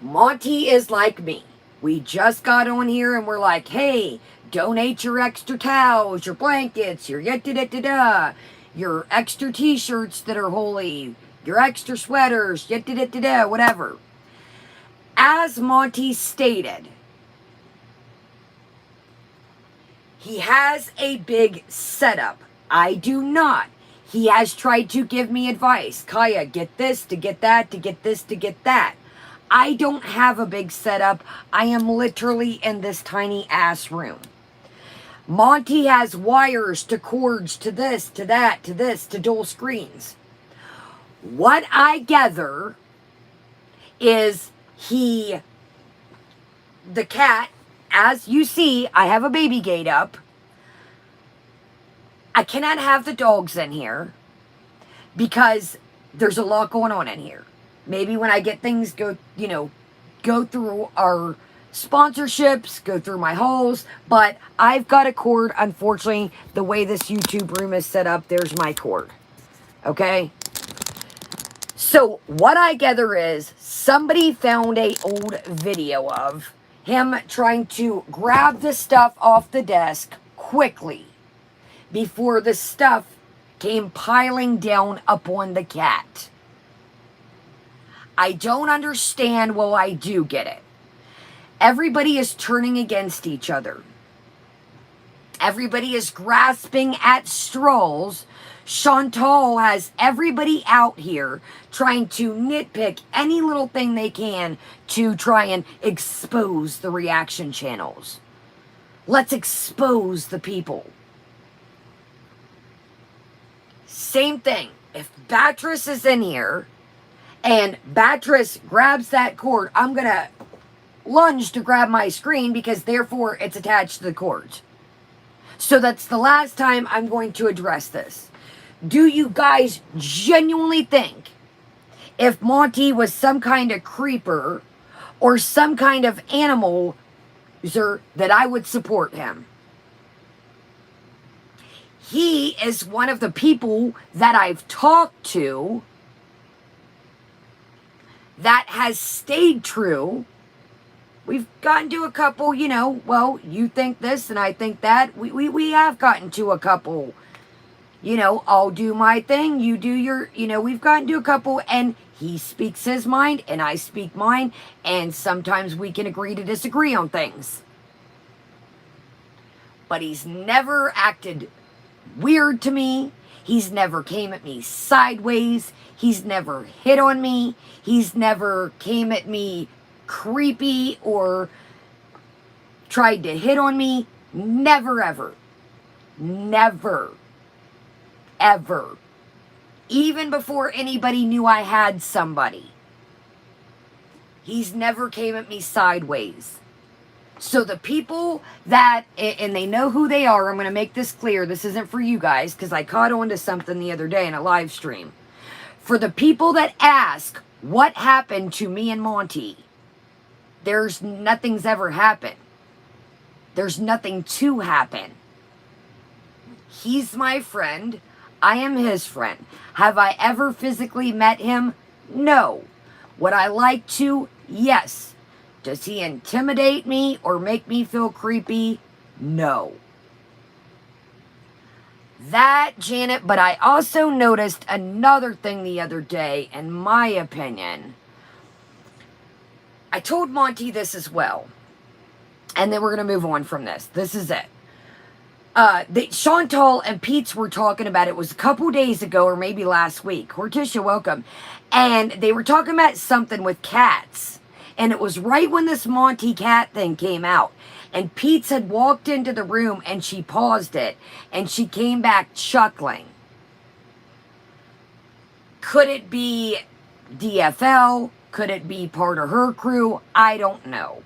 Speaker 1: Monty is like me. We just got on here and we're like, hey, donate your extra towels, your blankets, your yada-da-da-da, your extra t-shirts that are holy, your extra sweaters, yada-da-da-da, whatever. As Monty stated, he has a big setup. I do not. He has tried to give me advice. Kaya, get this, to get that, to get this, to get that. I don't have a big setup. I am literally in this tiny ass room. Monty has wires to cords to this, to that, to this, to dual screens. What I gather is the cat, as you see, I have a baby gate up. I cannot have the dogs in here because there's a lot going on in here. Maybe when I get things go through our sponsorships, go through my hauls, but I've got a cord. Unfortunately, the way this YouTube room is set up, there's my cord. Okay? So what I gather is somebody found an old video of him trying to grab the stuff off the desk quickly before the stuff came piling down upon the cat. I don't understand. Well, I do get it. Everybody is turning against each other. Everybody is grasping at straws. Chantal has everybody out here trying to nitpick any little thing they can to try and expose the reaction channels. Let's expose the people. Same thing. If Beatrice is in here and Beatrice grabs that cord, I'm going to lunge to grab my screen because therefore it's attached to the cord. So that's the last time I'm going to address this. Do you guys genuinely think if Monty was some kind of creeper or some kind of animal that I would support him? He is one of the people that I've talked to that has stayed true. We've gotten to a couple, well, you think this and I think that. We have gotten to a couple, I'll do my thing, you do your, we've gotten to a couple, and he speaks his mind and I speak mine, and sometimes we can agree to disagree on things. But he's never acted weird to me. He's never came at me sideways. He's never hit on me. He's never came at me creepy or tried to hit on me. Never, ever. Never, ever. Even before anybody knew I had somebody. He's never came at me sideways. So the people that, and they know who they are, I'm going to make this clear. This isn't for you guys because I caught on to something the other day in a live stream. For the people that ask what happened to me and Monty, nothing's ever happened. There's nothing to happen. He's my friend. I am his friend. Have I ever physically met him? No. Would I like to? Yes. Does he intimidate me or make me feel creepy? No. That, Janet, but I also noticed another thing the other day, in my opinion. I told Monty this as well. And then we're going to move on from this. This is it. Chantal and Pete's were talking about it. Was a couple days ago or maybe last week. Horticia, welcome. And they were talking about something with cats. And it was right when this Monty cat thing came out. And Pete's had walked into the room and she paused it. And she came back chuckling. Could it be DFL? Could it be part of her crew? I don't know.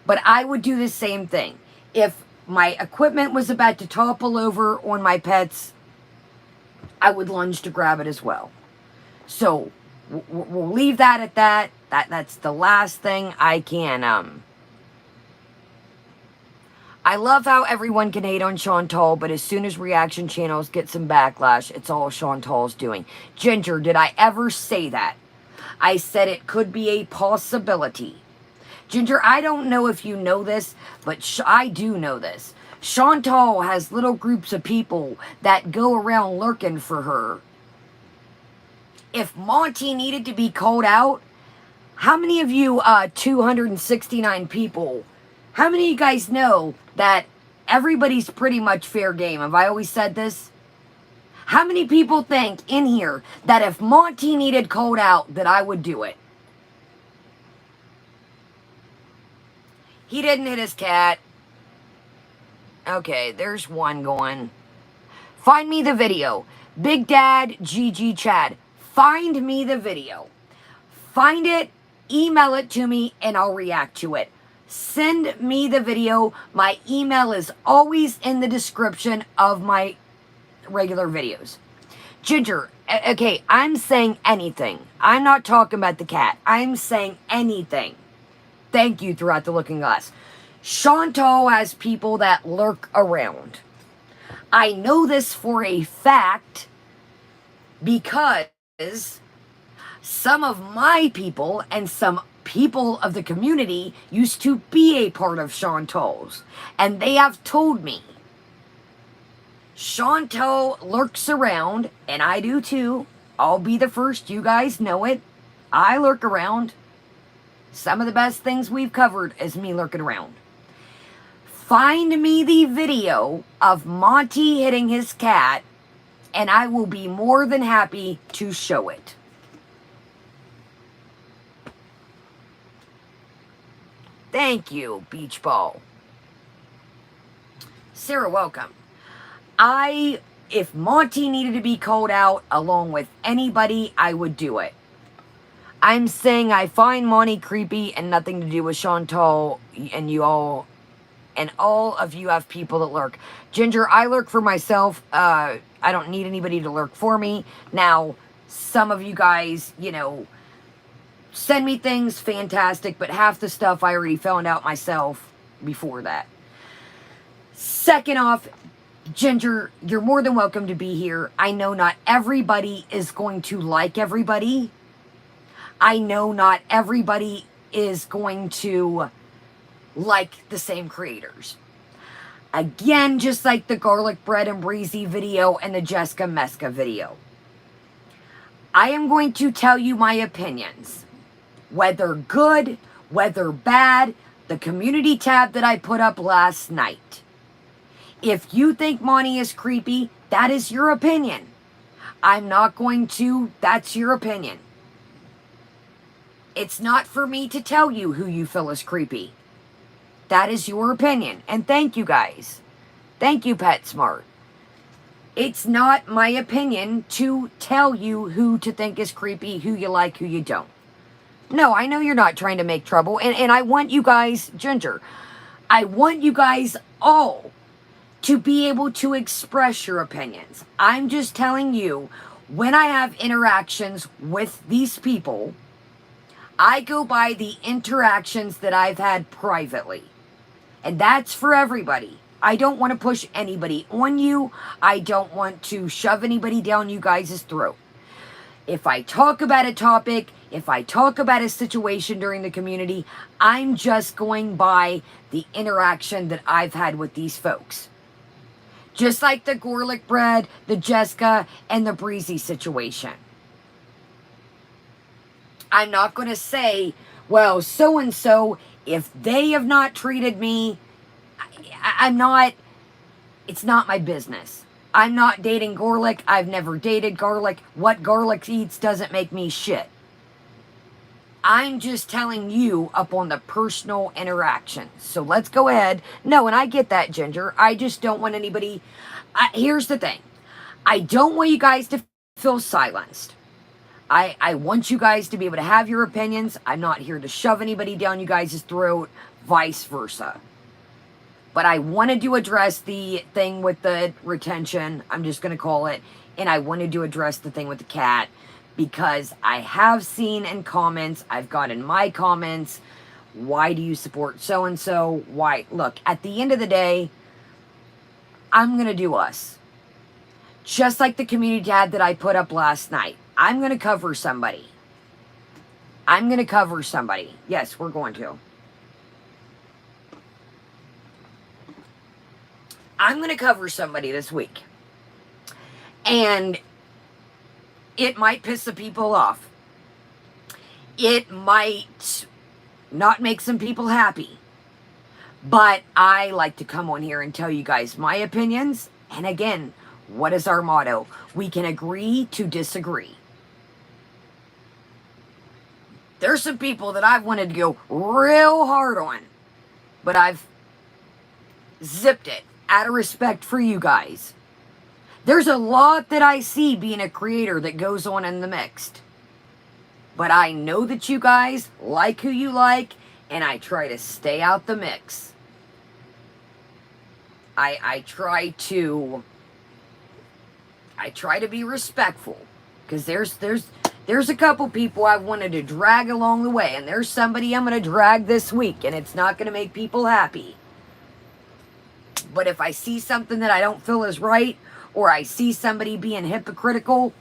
Speaker 1: But I would do the same thing. If my equipment was about to topple over on my pets, I would lunge to grab it as well. So we'll leave that at that. That's the last thing I can. I love how everyone can hate on Chantal, but as soon as reaction channels get some backlash, it's all Chantal's doing. Ginger, did I ever say that? I said it could be a possibility. Ginger, I don't know if you know this, but I do know this. Chantal has little groups of people that go around lurking for her. If Monty needed to be called out, how many of you 269 people, how many of you guys know that everybody's pretty much fair game? Have I always said this? How many people think in here that if Monty needed called out that I would do it? He didn't hit his cat. Okay, there's one going. Find me the video. Big Dad GG Chad. Find me the video. Find it, email it to me, and I'll react to it. Send me the video. My email is always in the description of my regular videos. Ginger, okay, I'm saying anything. I'm not talking about the cat. I'm saying anything. Thank you throughout the looking glass. Chantal has people that lurk around. I know this for a fact because some of my people and some people of the community used to be a part of Chantal's. And they have told me Chantal lurks around, and I do too. I'll be the first. You guys know it. I lurk around. Some of the best things we've covered is me lurking around. Find me the video of Monty hitting his cat, and I will be more than happy to show it. Thank you, Beach Ball. Sarah, welcome. If Monty needed to be called out along with anybody, I would do it. I'm saying I find Monty creepy and nothing to do with Chantal, and you all, and all of you have people that lurk. Ginger, I lurk for myself. I don't need anybody to lurk for me. Now, some of you guys, you know, send me things, fantastic, but half the stuff I already found out myself before that. Second off, Ginger, you're more than welcome to be here. I know not everybody is going to like everybody. I know not everybody is going to like the same creators. Again, just like the garlic bread and breezy video and the Jessica Mesca video. I am going to tell you my opinions. Whether good, whether bad, the community tab that I put up last night. If you think Monty is creepy, that is your opinion. I'm not going to, that's your opinion. It's not for me to tell you who you feel is creepy. That is your opinion. And thank you guys. Thank you, PetSmart. It's not my opinion to tell you who to think is creepy, who you like, who you don't. No, I know you're not trying to make trouble. And I want you guys, Ginger, I want you guys all to be able to express your opinions. I'm just telling you, when I have interactions with these people, I go by the interactions that I've had privately. And that's for everybody. I don't want to push anybody on you. I don't want to shove anybody down you guys' throat. If I talk about a topic, if I talk about a situation during the community, I'm just going by the interaction that I've had with these folks. Just like the garlic bread, the Jessica, and the breezy situation. I'm not going to say, well, so-and-so, if they have not treated me, I'm not It's not my business. I'm not dating garlic. I've never dated garlic. What garlic eats doesn't make me shit. I'm just telling you up on the personal interaction. So let's go ahead. No, and I get that, Ginger. I just don't want anybody. Here's the thing. I don't want you guys to feel silenced. I want you guys to be able to have your opinions. I'm not here to shove anybody down you guys' throat, vice versa. But I wanted to address the thing with the retention, I'm just going to call it, and I wanted to address the thing with the cat, because I have seen in comments, I've got in my comments, why do you support so-and-so? Why? Look, at the end of the day, I'm going to do us. Just like the community tab that I put up last night. I'm going to cover somebody. I'm going to cover somebody. Yes, we're going to. I'm going to cover somebody this week. And it might piss some people off. It might not make some people happy. But I like to come on here and tell you guys my opinions. And again, what is our motto? We can agree to disagree. There's some people that I've wanted to go real hard on. But I've zipped it out of respect for you guys. There's a lot that I see being a creator that goes on in the mixed. But I know that you guys like who you like, and I try to stay out the mix. I try to be respectful, because there's a couple people I've wanted to drag along the way, and there's somebody I'm going to drag this week, and it's not going to make people happy. But if I see something that I don't feel is right, or I see somebody being hypocritical,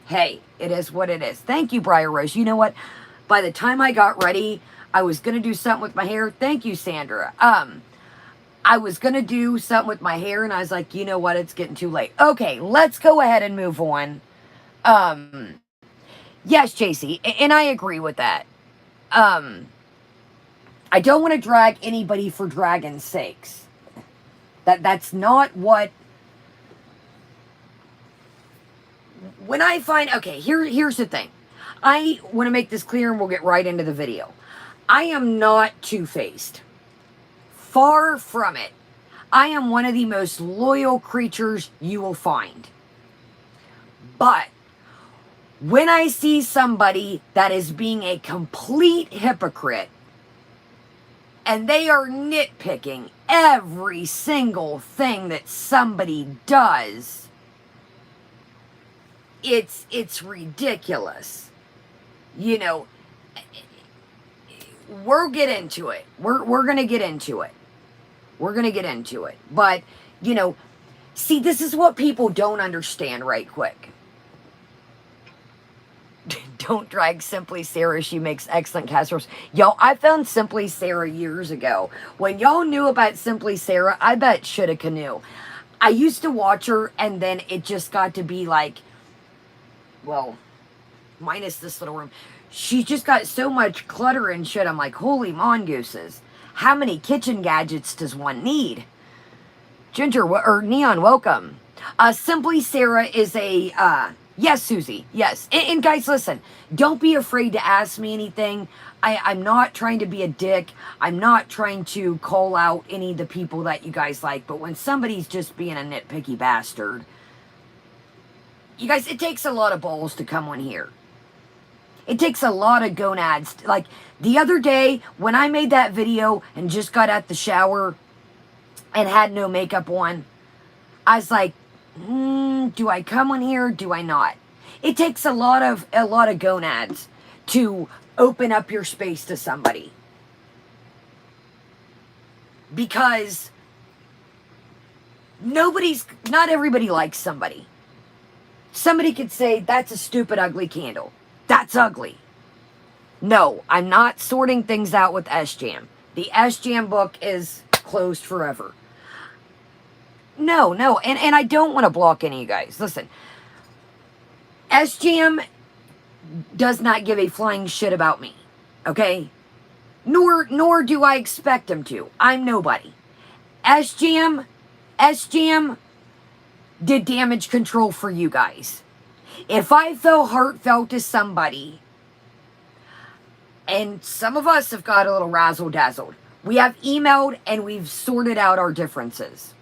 Speaker 1: hey, it is what it is. Thank you, Briar Rose. You know what? By the time I got ready, I was going to do something with my hair. Thank you, Sandra. I was going to do something with my hair, and I was like, you know what? It's getting too late. Okay, let's go ahead and move on. Yes, JC, and I agree with that. I don't want to drag anybody for dragging's sakes. That's not what... When I find... Okay, here's the thing. I want to make this clear, and we'll get right into the video. I am not two-faced. Far from it. I am one of the most loyal creatures you will find. But when I see somebody that is being a complete hypocrite, and they are nitpicking every single thing that somebody does, it's ridiculous. You know, we'll get into it. We're going to get into it. We're going to get into it. But, you know, see, this is what people don't understand right quick. Don't drag Simply Sarah. She makes excellent casseroles. Yo, I found Simply Sarah years ago. When y'all knew about Simply Sarah, I bet shoulda canoe. I used to watch her, and then it just got to be like, well, minus this little room. She just got so much clutter and shit. I'm like, holy mongooses. How many kitchen gadgets does one need? Ginger, or Neon, welcome. Simply Sarah is a, yes, Susie, yes. And guys, listen, don't be afraid to ask me anything. I'm not trying to be a dick. I'm not trying to call out any of the people that you guys like. But when somebody's just being a nitpicky bastard, you guys, it takes a lot of balls to come on here. It takes a lot of gonads. Like, the other day, when I made that video and just got out the shower and had no makeup on, I was like, do I come on here or do I not? It takes a lot of gonads to open up your space to somebody. Because not everybody likes somebody. Somebody could say, that's a stupid, ugly candle. That's ugly. No, I'm not sorting things out with SJam. The SJam book is closed forever. No, and I don't want to block any of you guys. Listen, SJam does not give a flying shit about me, okay? Nor do I expect him to. I'm nobody. SJam SJam did damage control for you guys. If I felt heartfelt to somebody, and some of us have got a little razzle-dazzled, we have emailed and we've sorted out our differences.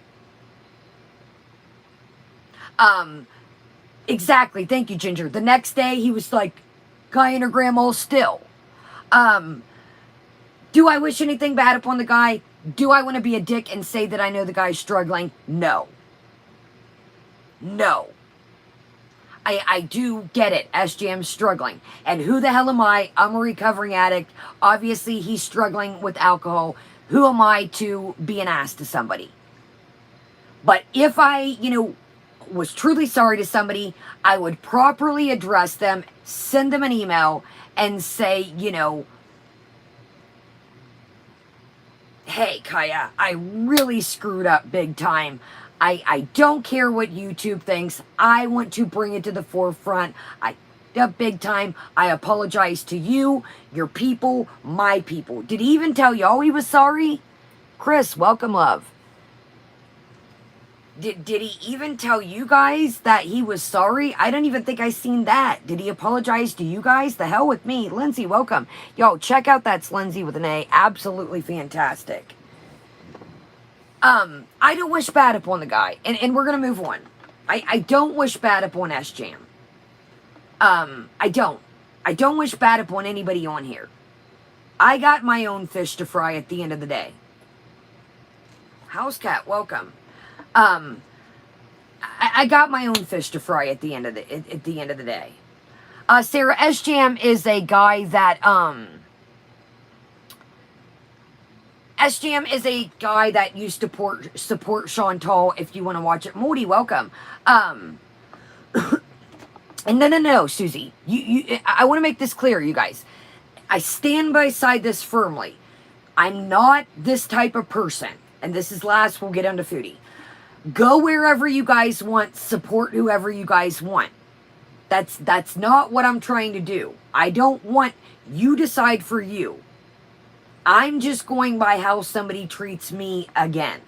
Speaker 1: Exactly. Thank you, Ginger. The next day, he was like, guy and her grandma still. Do I wish anything bad upon the guy? Do I want to be a dick and say that I know the guy's struggling? No. No. I do get it. SJM's struggling. And who the hell am I? I'm a recovering addict. Obviously, he's struggling with alcohol. Who am I to be an ass to somebody? But if I, was truly sorry to somebody, I would properly address them, send them an email, and say, hey, Kaya, I really screwed up big time. I don't care what YouTube thinks. I want to bring it to the forefront. I up big time. I apologize to you, your people, my people. Did he even tell y'all he was sorry? Chris, welcome, love. Did he even tell you guys that he was sorry? I don't even think I seen that. Did he apologize to you guys? The hell with me. Lindsay, welcome. Yo, check out That's Lindsay with an A. Absolutely fantastic. I don't wish bad upon the guy. And we're going to move on. I don't wish bad upon SJam. I don't. I don't wish bad upon anybody on here. I got my own fish to fry at the end of the day. House Cat, welcome. I got my own fish to fry at the end of the day. Sarah, SJam is a guy that SJam is a guy that used to support Chantal. If you want to watch it, Moldy, welcome. And no, Susie, I want to make this clear, you guys. I stand beside this firmly. I'm not this type of person, and this is last. We'll get into Foodie. Go wherever you guys want, support whoever you guys want. That's not what I'm trying to do. I don't want you decide for you. I'm just going by how somebody treats me again.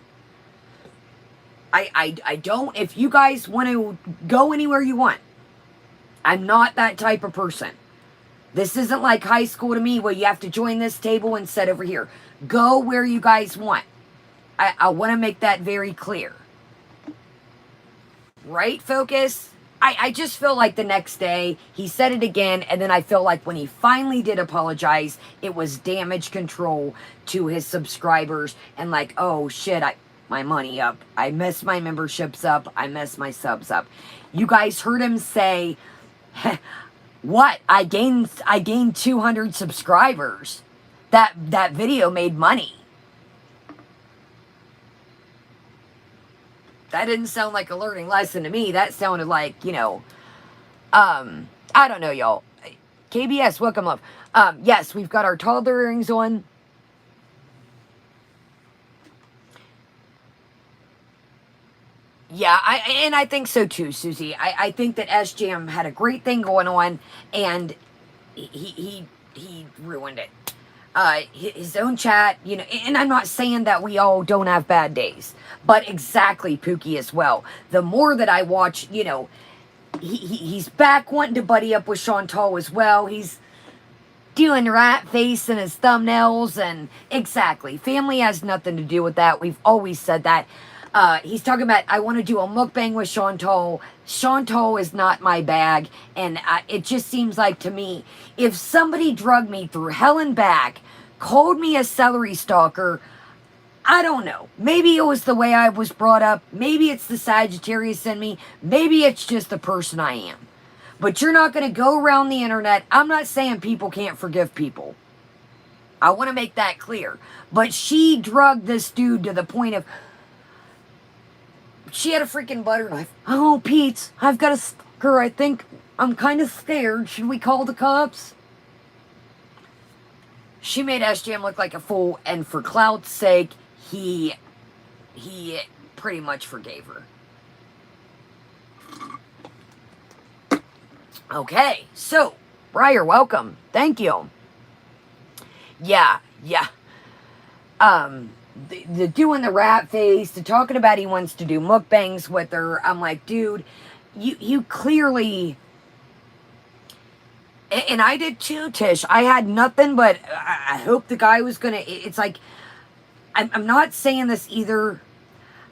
Speaker 1: I don't, if you guys want to go anywhere you want, I'm not that type of person. This isn't like high school to me where you have to join this table and sit over here. Go where you guys want. I want to make that very clear. Right, Focus? I just feel like the next day, he said it again, and then I feel like when he finally did apologize, it was damage control to his subscribers, and like, oh shit, my money up. I messed my memberships up. I messed my subs up. You guys heard him say, what? I gained 200 subscribers. That video made money. That didn't sound like a learning lesson to me. That sounded like, I don't know, y'all. KBS, welcome, love. Yes, we've got our toddler earrings on. Yeah, I think so too, Susie. I think that SJam had a great thing going on, and he ruined it. His own chat, and I'm not saying that we all don't have bad days, but exactly, Pookie, as well. The more that I watch, he's back wanting to buddy up with Chantal as well. He's doing the rat face in his thumbnails, and exactly, family has nothing to do with that. We've always said that. He's talking about, I want to do a mukbang with Chantal. Chantal is not my bag, and it just seems like to me, if somebody drugged me through hell and back, called me a celery stalker, I don't know. Maybe it was the way I was brought up. Maybe it's the Sagittarius in me. Maybe it's just the person I am. But you're not going to go around the internet. I'm not saying people can't forgive people. I want to make that clear. But she drugged this dude to the point of, she had a freaking butter knife. Oh, Pete, I've got a stalker. I think I'm kind of scared. Should we call the cops? She made SJM look like a fool, and for clout's sake, he pretty much forgave her. Okay, so, Briar, welcome. Thank you. Yeah. the doing the rat face, the talking about he wants to do mukbangs with her. I'm like, dude, you clearly, and I did too, Tish. I had nothing but I hope the guy was gonna. It's like I'm not saying this either.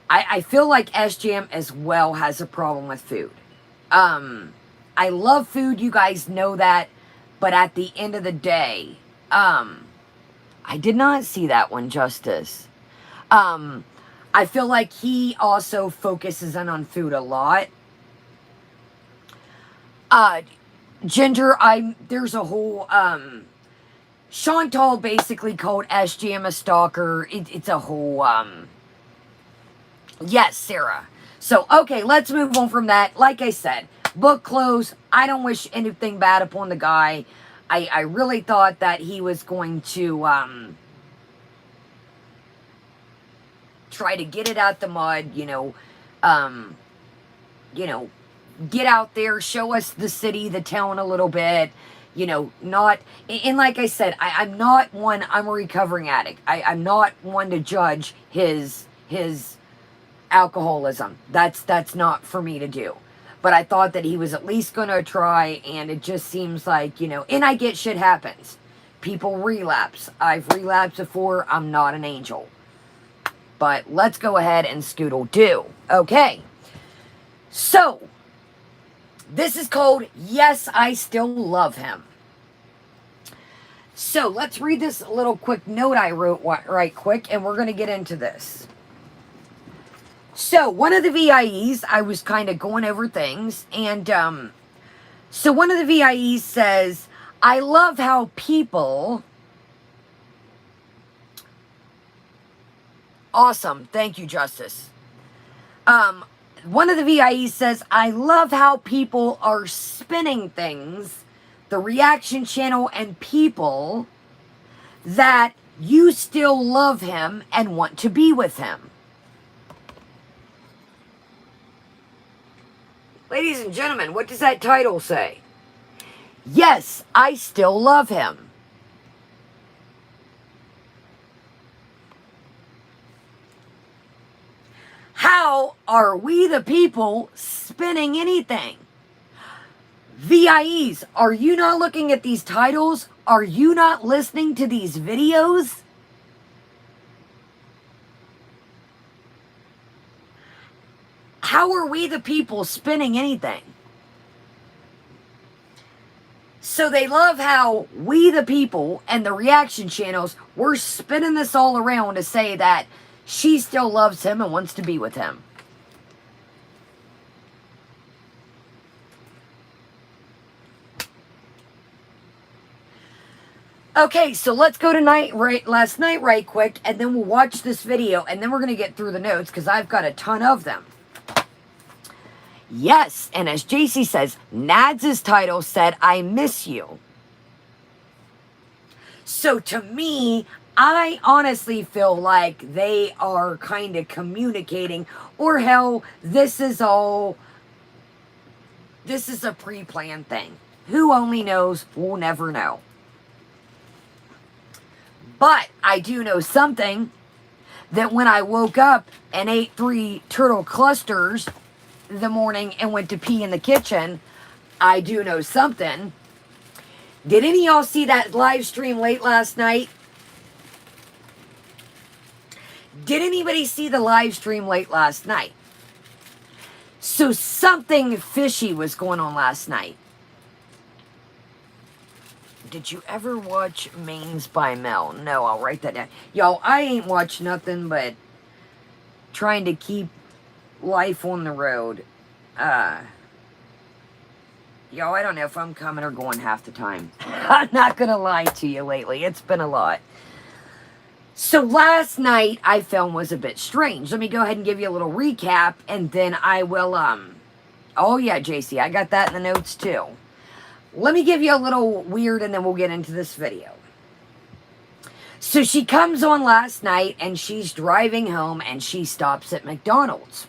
Speaker 1: I feel like SJM as well has a problem with food. I love food, you guys know that, but at the end of the day, I did not see that one, Justice. I feel like he also focuses in on food a lot. Ginger, there's a whole, Chantal basically called SGM a stalker. It's a whole, yes, Sarah. So, okay, let's move on from that. Like I said, book closed. I don't wish anything bad upon the guy. I really thought that he was going to, try to get it out the mud, get out there, show us the city, the town a little bit, not, and like I said, I'm not one, I'm a recovering addict. I'm not one to judge his alcoholism. That's not for me to do. But I thought that he was at least going to try, and it just seems like, and I get shit happens. People relapse. I've relapsed before. I'm not an angel. But let's go ahead and scoodle do. Okay. So, this is called Yes, I Still Love Him. So, let's read this little quick note I wrote right quick, and we're going to get into this. So, one of the VIEs, I was kind of going over things, and so one of the VIEs says, I love how people... Awesome. Thank you, Justice. One of the VIEs says, I love how people are spinning things, the reaction channel and people, that you still love him and want to be with him. Ladies and gentlemen, what does that title say? Yes, I still love him. How are we the people spinning anything? VIEs, are you not looking at these titles? Are you not listening to these videos? How are we the people spinning anything? So they love how we the people and the reaction channels, we're spinning this all around to say that she still loves him and wants to be with him. Okay, so let's go to last night right quick, and then we'll watch this video, and then we're going to get through the notes, because I've got a ton of them. Yes, and as JC says, Nads' title said, I miss you. So to me, I honestly feel like they are kind of communicating, or hell, this is a pre-planned thing. Who only knows? We'll never know. But I do know something, that when I woke up and ate 3 turtle clusters the morning and went to pee in the kitchen, I do know something. Did any of y'all see that live stream late last night? Did anybody see the live stream late last night? So something fishy was going on last night. Did you ever watch Mains by Mel? No, I'll write that down. Y'all, I ain't watched nothing but trying to keep life on the road. Y'all, I don't know if I'm coming or going half the time. I'm not going to lie to you lately. It's been a lot. So last night, I felt was a bit strange. Let me go ahead and give you a little recap, and then I will, oh yeah, JC, I got that in the notes too. Let me give you a little weird, and then we'll get into this video. So she comes on last night, and she's driving home, and she stops at McDonald's.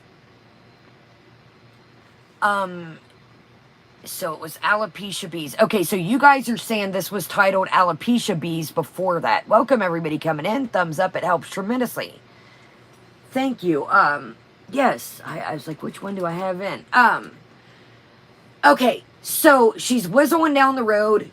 Speaker 1: So it was Alopecia Bees. Okay, so you guys are saying this was titled Alopecia Bees before that. Welcome, everybody coming in. Thumbs up. It helps tremendously. thank you. Yes, I was like, which one do I have in? Okay, so she's whizzling down the road.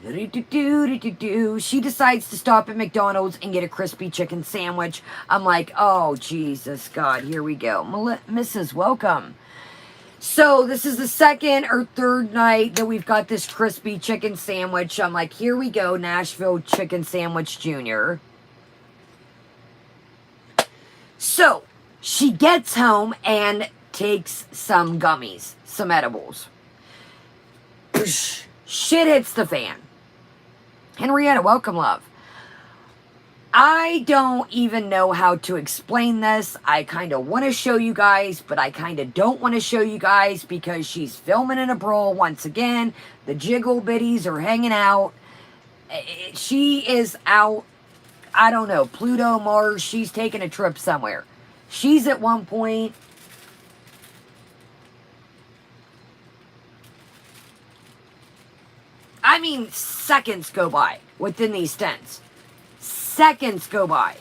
Speaker 1: She decides to stop at McDonald's and get a crispy chicken sandwich. I'm like, oh, Jesus, God, here we go. Mrs., welcome. So this is the second or third night that we've got this crispy chicken sandwich. I'm like, here we go, Nashville Chicken Sandwich Jr. So she gets home and takes some gummies, some edibles. Shit hits the fan. Henrietta, welcome, love. I don't even know how to explain this. I kind of want to show you guys, but I kind of don't want to show you guys because she's filming in a brawl once again. The jiggle bitties are hanging out. She is out, I don't know, Pluto, Mars. She's taking a trip somewhere. She's at one point... I mean, seconds go by within these tents. Seconds go by.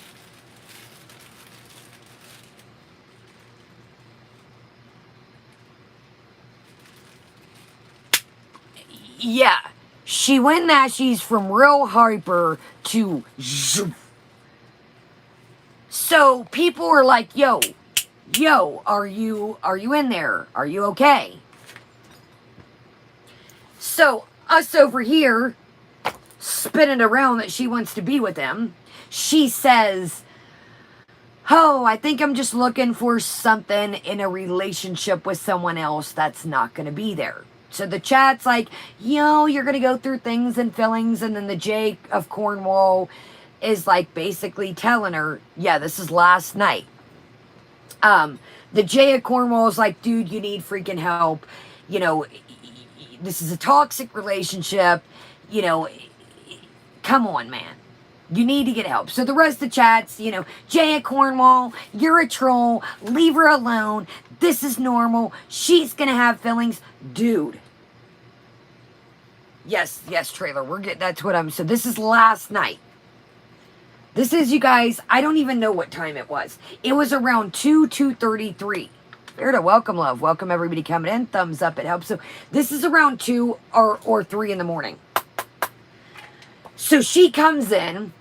Speaker 1: Yeah. She went Nashies from real hyper to zoom. So people were like, yo, are you in there? Are you okay? So us over here, spinning around that she wants to be with him, she says, oh, I think I'm just looking for something in a relationship with someone else that's not going to be there. So the chat's like, yo, you're going to go through things and feelings. And then the Jake of Cornwall is like basically telling her, yeah, this is last night. The Jay of Cornwall is like, dude, you need freaking help. You know, this is a toxic relationship. You know, come on, man. You need to get help. So the rest of the chats, you know, Jay at Cornwall, you're a troll. Leave her alone. This is normal. She's going to have feelings. Dude. Yes, trailer. We're getting, that's what I'm, so this is last night. This is, you guys, I don't even know what time it was. It was around 2:33. Verda, welcome, love. Welcome, everybody coming in. Thumbs up, it helps. So this is around 2 or 3 in the morning. So she comes in.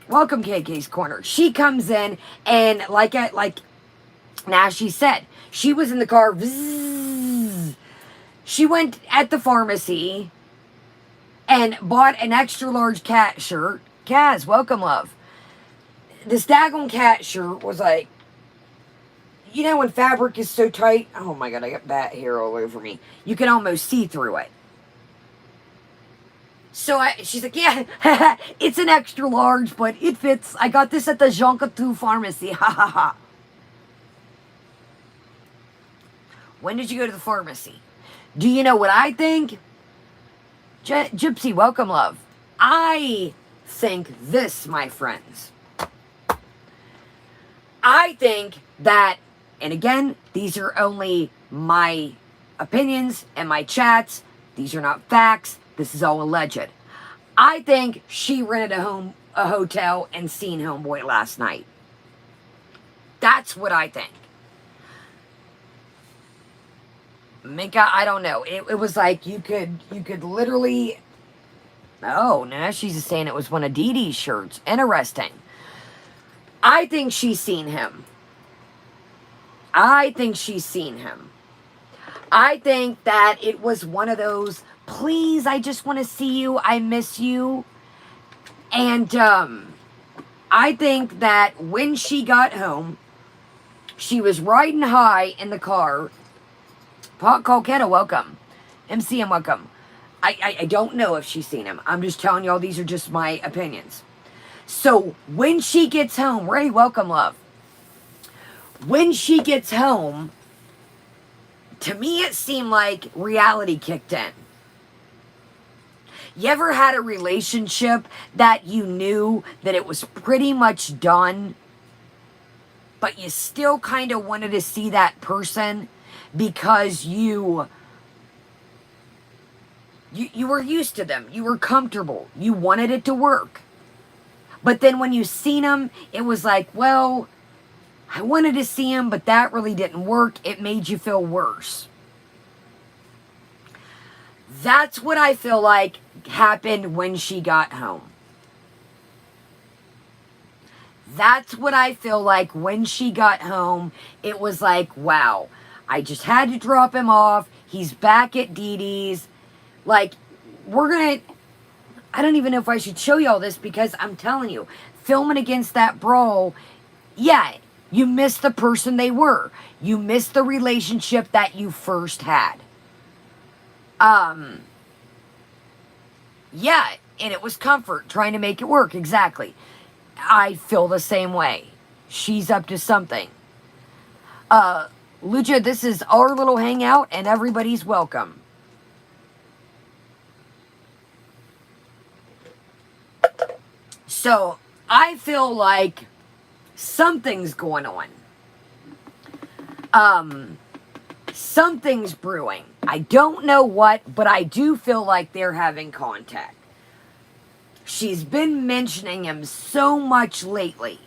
Speaker 1: Welcome, KK's Corner. She comes in, and like Nashi said, she was in the car. Bzzz. She went at the pharmacy and bought an extra large cat shirt. Kaz, welcome, love. This daggone cat shirt was like, you know when fabric is so tight? Oh my God, I got bat hair all over me. You can almost see through it. So she's like, yeah, it's an extra large, but it fits. I got this at the Joncatou pharmacy. Ha ha ha. When did you go to the pharmacy? Do you know what I think? Gypsy, welcome, love. I think this, my friends. I think that, and again, these are only my opinions and my chats. These are not facts. This is all alleged. I think she rented a hotel and seen homeboy last night. That's what I think. Mika, I don't know. It was like you could literally. Oh, now she's saying it was one of Dee Dee's shirts. Interesting. I think she's seen him. I think that it was one of those, please, I just want to see you. I miss you. And I think that when she got home, she was riding high in the car. Pot Colquetta, welcome. MCM, welcome. I don't know if she's seen him. I'm just telling y'all, these are just my opinions. So when she gets home, Ray, welcome, love. When she gets home, to me it seemed like reality kicked in. You ever had a relationship that you knew that it was pretty much done, but you still kind of wanted to see that person because you were used to them. You were comfortable. You wanted it to work. But then when you seen them, it was like, well, I wanted to see him, but that really didn't work. It made you feel worse. That's what I feel like happened when she got home. That's what I feel like when she got home. It was like, wow, I just had to drop him off. He's back at Dee Dee's. Like, I don't even know if I should show you all this because I'm telling you, filming against that brawl, yeah, you miss the person they were. You miss the relationship that you first had. Yeah, and it was comfort, trying to make it work, exactly. I feel the same way. She's up to something. Lucha, this is our little hangout, and everybody's welcome. So, I feel like something's going on. Something's brewing. I don't know what, but I do feel like they're having contact. She's been mentioning him so much lately.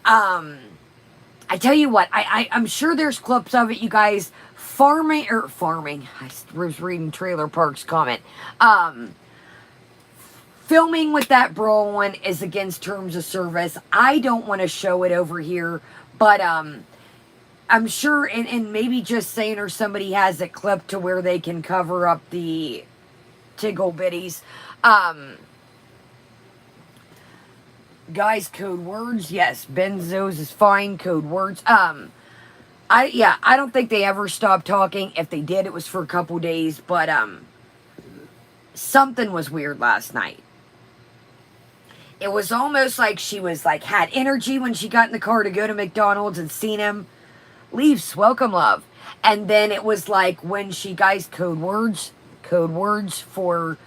Speaker 1: I tell you what, I'm sure there's clips of it, you guys. Farming. I was reading Trailer Park's comment. Filming with that brawl one is against terms of service. I don't want to show it over here, but I'm sure, and maybe just saying or somebody has it clipped to where they can cover up the tiggle bitties. Guys, code words. Yes, benzos is fine. Code words. I don't think they ever stopped talking. If they did, it was for a couple days, but something was weird last night. It was almost like she was like had energy when she got in the car to go to McDonald's and seen him. Leaves, welcome, love. And then it was like when she, guys, code words for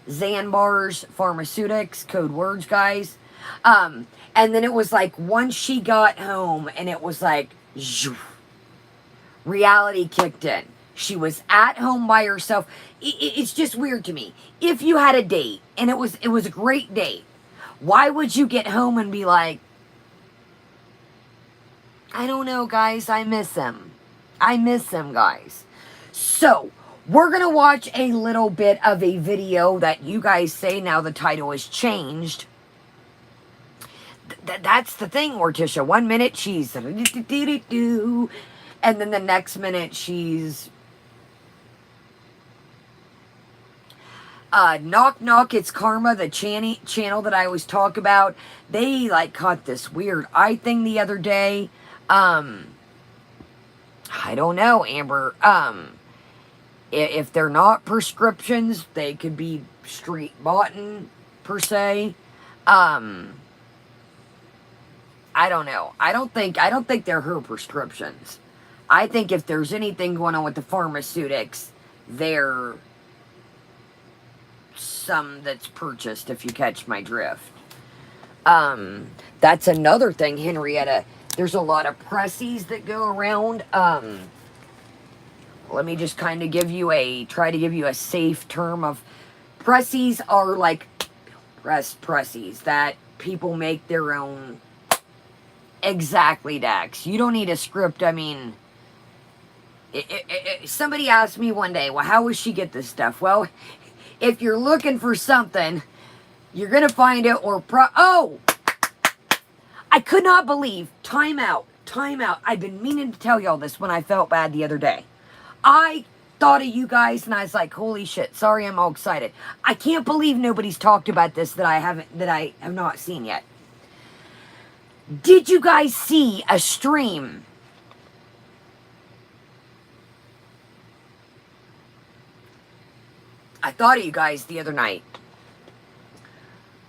Speaker 1: Xan bars, pharmaceutics, code words, guys. And then it was like once she got home and it was like, reality kicked in. She was at home by herself. It's just weird to me. If you had a date and it was a great date, why would you get home and be like, I don't know, guys, I miss him. I miss him, guys. So, we're going to watch a little bit of a video that you guys say now the title has changed. That's the thing, Morticia. 1 minute she's and then the next minute she's Knock Knock, It's Karma, the channel that I always talk about. They like caught this weird eye thing the other day. I don't know, Amber. If they're not prescriptions, they could be street bought per se. I don't know. I don't think they're her prescriptions. I think if there's anything going on with the pharmaceutics, they're some that's purchased, if you catch my drift. That's another thing, Henrietta. There's a lot of pressies that go around. Let me just kind of try to give you a safe term of pressies are like pressies that people make their own. Exactly, Dax. You don't need a script. I mean, somebody asked me one day, well, how would she get this stuff? Well, if you're looking for something, you're going to find it oh! I could not believe, time out. I've been meaning to tell y'all this when I felt bad the other day. I thought of you guys and I was like, holy shit, sorry I'm all excited. I can't believe nobody's talked about this that I have not seen yet. Did you guys see a stream? I thought of you guys the other night.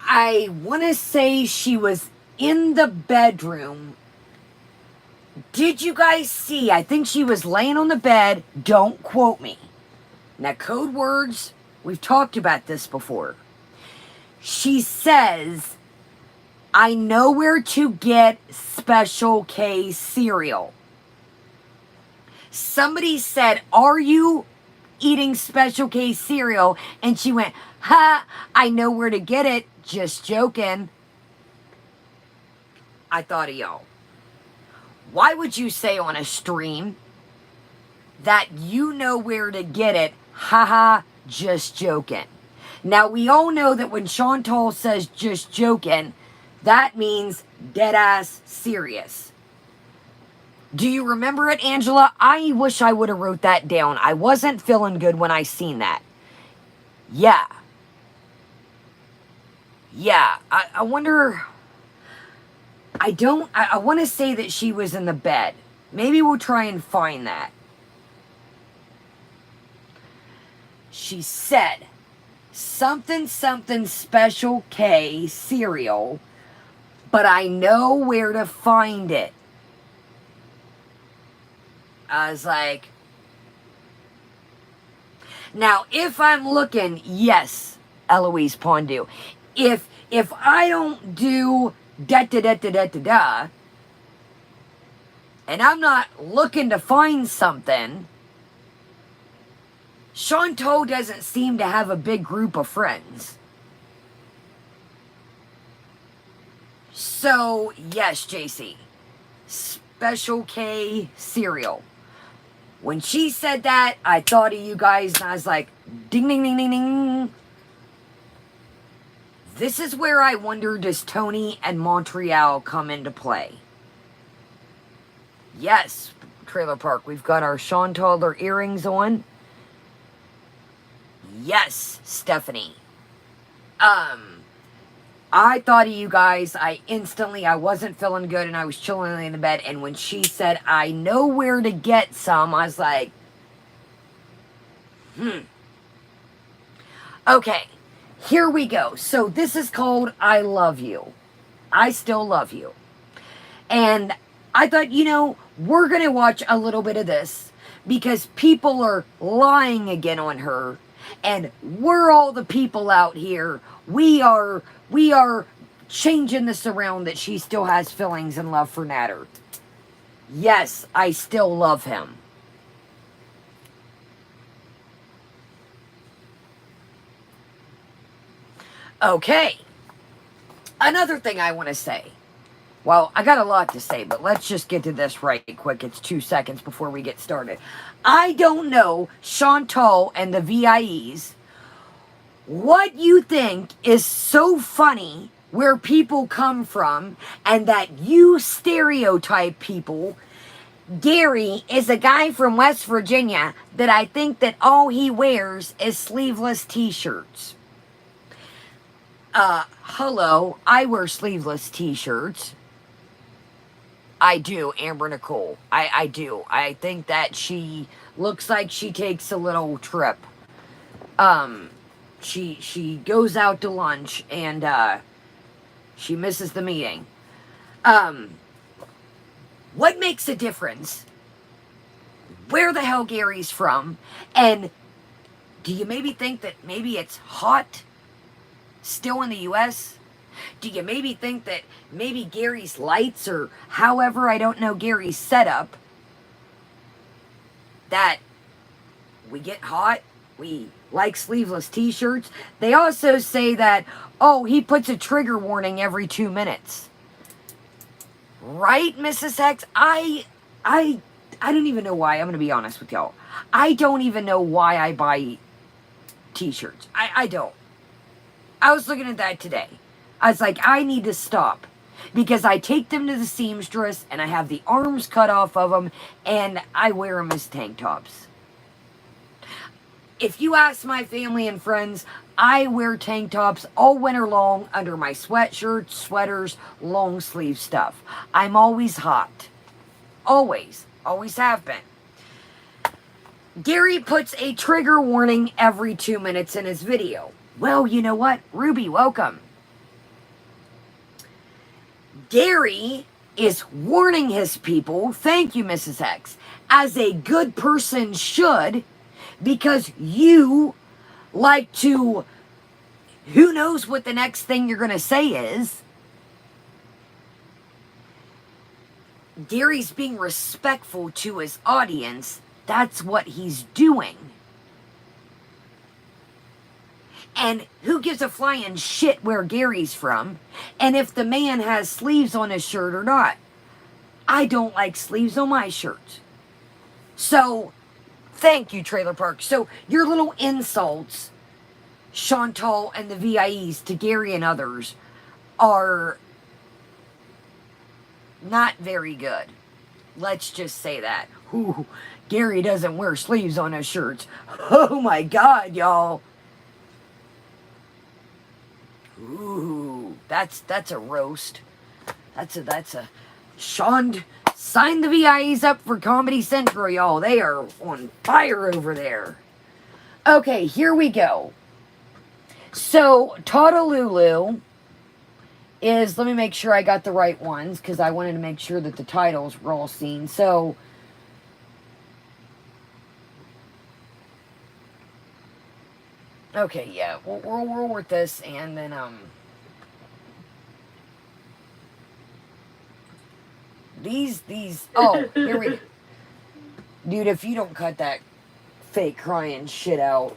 Speaker 1: I want to say she was in the bedroom. Did you guys see? I think she was laying on the bed. Don't quote me. Now, code words, we've talked about this before. She says, I know where to get Special K cereal. Somebody said, are you eating Special K cereal? And she went, ha, I know where to get it. Just joking. I thought of y'all. Why would you say on a stream that you know where to get it? Haha, just joking. Now, we all know that when Chantal says just joking, that means dead ass serious. Do you remember it, Angela? I wish I would have wrote that down. I wasn't feeling good when I seen that. Yeah. Yeah. I wonder... I want to say that she was in the bed. Maybe we'll try and find that. She said, something special K cereal, but I know where to find it. I was like, now if I'm looking, yes, Eloise Pondu, if I don't do da, and I'm not looking to find something, Chantal doesn't seem to have a big group of friends. So, yes, JC. Special K cereal. When she said that, I thought of you guys, and I was like, ding, ding, ding, ding, ding. This is where I wonder, does Tony and Montreal come into play? Yes, Trailer Park, we've got our Chantal earrings on. Yes, Stephanie. I thought of you guys. I wasn't feeling good, and I was chilling in the bed, and when she said, I know where to get some, I was like, Okay, here we go. So this is called I Love You. I Still Love You. And I thought, we're going to watch a little bit of this, because people are lying again on her. And we're all the people out here. We are changing this around that she still has feelings and love for Natter. Yes, I still love him. Okay. Another thing I want to say. Well, I got a lot to say, but let's just get to this right quick. It's 2 seconds before we get started. I don't know, Chantal and the VIEs, what you think is so funny where people come from and that you stereotype people. Gary is a guy from West Virginia that I think that all he wears is sleeveless t-shirts. Hello, I wear sleeveless t-shirts. I do, Amber Nicole. I do. I think that she looks like she takes a little trip. She goes out to lunch and she misses the meeting. What makes a difference? Where the hell Gary's from? And do you maybe think that maybe it's hot still in the U.S.? Do you maybe think that maybe Gary's lights, or however, I don't know Gary's setup, that we get hot, we like sleeveless t-shirts? They also say that, oh, he puts a trigger warning every 2 minutes. Right, Mrs. Hex? I don't even know why. I'm going to be honest with y'all. I don't even know why I buy t-shirts. I don't. I was looking at that today. I was like, I need to stop, because I take them to the seamstress and I have the arms cut off of them and I wear them as tank tops. If you ask my family and friends, I wear tank tops all winter long under my sweatshirts, sweaters, long sleeve stuff. I'm always hot. Always. Always have been. Gary puts a trigger warning every 2 minutes in his video. Well, you know what? Ruby, welcome. Gary is warning his people, thank you, Mrs. X, as a good person should, because you like to, who knows what the next thing you're going to say is. Gary's being respectful to his audience. That's what he's doing. And who gives a flying shit where Gary's from? And if the man has sleeves on his shirt or not? I don't like sleeves on my shirt. So, thank you, Trailer Park. So, your little insults, Chantal and the VIEs, to Gary and others, are not very good. Let's just say that. Ooh, Gary doesn't wear sleeves on his shirts. Oh my God, y'all. Ooh, that's a roast. That's a Sean, sign the VIEs up for Comedy Central, y'all. They are on fire over there. Okay, here we go. So, Tadalulu is, let me make sure I got the right ones, because I wanted to make sure that the titles were all seen. So, okay, yeah, we'll work this, and then, these, oh, here we go. Dude, if you don't cut that fake crying shit out.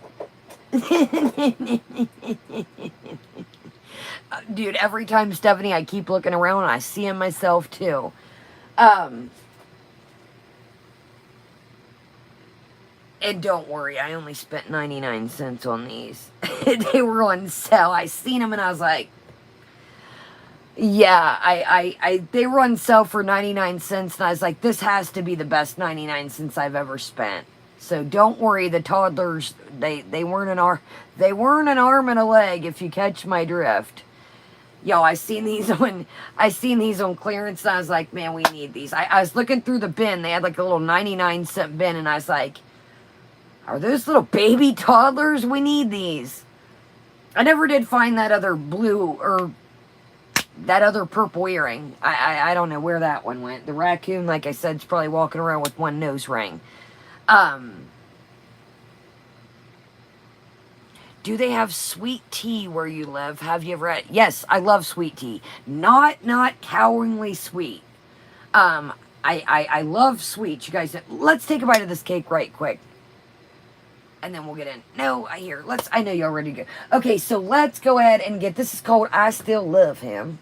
Speaker 1: Dude, every time, Stephanie, I keep looking around and I see him myself too. And don't worry, I only spent 99 cents on these. They were on sale. I seen them and I was like, yeah, they were on sale for 99 cents and I was like, this has to be the best 99 cents I've ever spent. So don't worry, the toddlers, they weren't an arm and a leg, if you catch my drift. Yo, I seen these on clearance and I was like, man, we need these. I was looking through the bin. They had like a little 99-cent bin and I was like, are those little baby toddlers? We need these. I never did find that other blue or that other purple earring. I don't know where that one went. The raccoon, like I said, is probably walking around with one nose ring. Do they have sweet tea where you live? Have you ever had? Yes, I love sweet tea. Not coweringly sweet. I love sweets. You guys, let's take a bite of this cake right quick. And then we'll get in. No, I know you're ready to go. Okay, so let's go ahead and get, this is called I Still Love Him.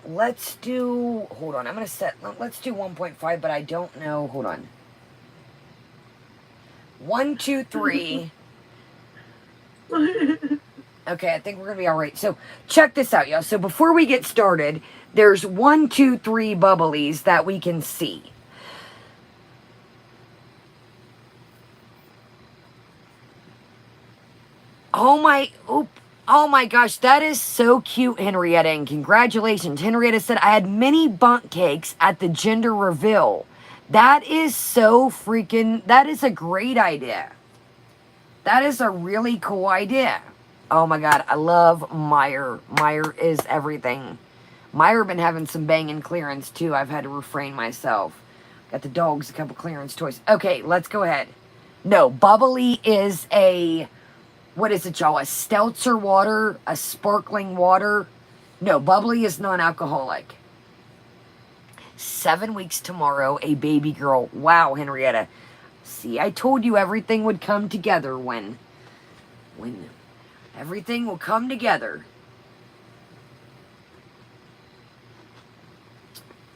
Speaker 1: Let's do, hold on, let's do 1.5, but I don't know, hold on. 1, 2, 3. Okay, I think we're going to be all right. So, check this out, y'all. So, before we get started, there's 1, 2, 3 bubblies that we can see. Oh my gosh, that is so cute, Henrietta, and congratulations. Henrietta said, I had mini bunk cakes at the gender reveal. That is so freaking, that is a great idea. That is a really cool idea. Oh my God, I love Meyer. Meyer is everything. Meyer been having some banging clearance too. I've had to refrain myself. Got the dogs a couple clearance toys. Okay, let's go ahead. No, bubbly is a, what is it, y'all? A seltzer water? A sparkling water? No, bubbly is non-alcoholic. 7 weeks tomorrow, a baby girl. Wow, Henrietta. See, I told you everything would come together when everything will come together.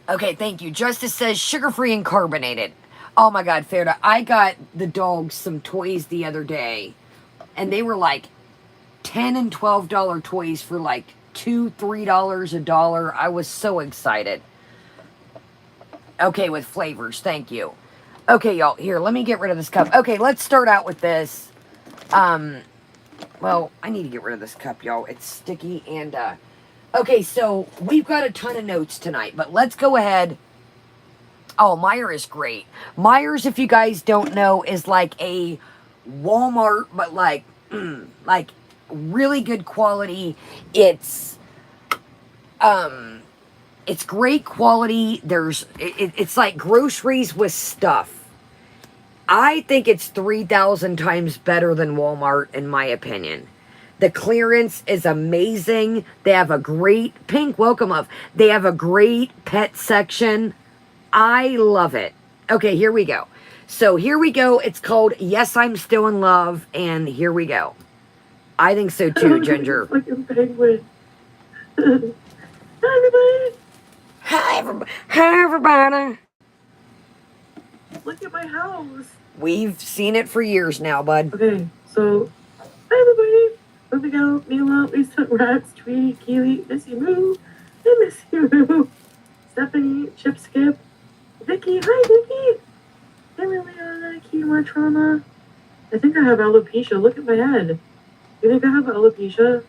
Speaker 1: Okay, thank you. Justice says sugar-free and carbonated. Oh my God, Ferda, I got the dogs some toys the other day. And they were like $10 and $12 toys for like $2, $3, $1. I was so excited. Okay, with flavors. Thank you. Okay, y'all. Here, let me get rid of this cup. Okay, let's start out with this. Well, I need to get rid of this cup, y'all. It's sticky and, okay, so we've got a ton of notes tonight, but let's go ahead. Oh, Meijer is great. Meijer's, if you guys don't know, is like a Walmart, but like really good quality. It's great quality. It's like groceries with stuff. I think it's 3,000 times better than Walmart, in my opinion. The clearance is amazing. They have a great, Pink, welcome up. They have a great pet section. I love it. Okay, here we go. So here we go. It's called Yes, I'm Still in Love, and here we go. I think so too, Ginger.
Speaker 2: Fucking penguin. Hi, everybody.
Speaker 1: Hi, everybody. Hi, everybody.
Speaker 2: Look at my house.
Speaker 1: We've seen it for years now, bud.
Speaker 2: Okay, so, hi, everybody. Moving out, Mila, Lisa, Rex, Tweety, Keely, Missy Moo, and Missy Moo. Stephanie, Chip Skip, Vicky, hi, Vicky. Hey, Liliana, Quinoa Trauma. I think I have alopecia. Look at my head. You think I have alopecia?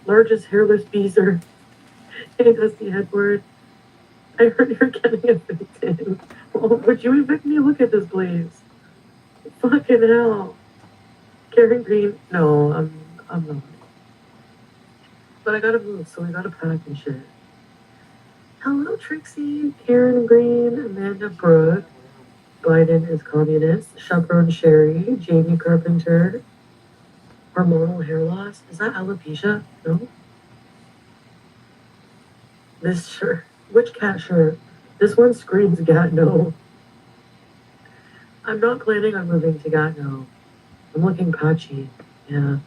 Speaker 2: Largest hairless beezer. Hey, Dusty Headboard. I heard you're getting evicted. Oh, would you evict me? Look at this place. Fucking hell. Karen Green. No, I'm not. But I gotta move, so I gotta pack and shit. Hello, Trixie, Karen Green, Amanda Brooke. Biden is communist. Chaperone Sherry, Jamie Carpenter. Hormonal hair loss. Is that alopecia? No. This shirt. Which cat shirt? This one screams Gatineau. I'm not planning on moving to Gatineau. I'm looking patchy. Yeah.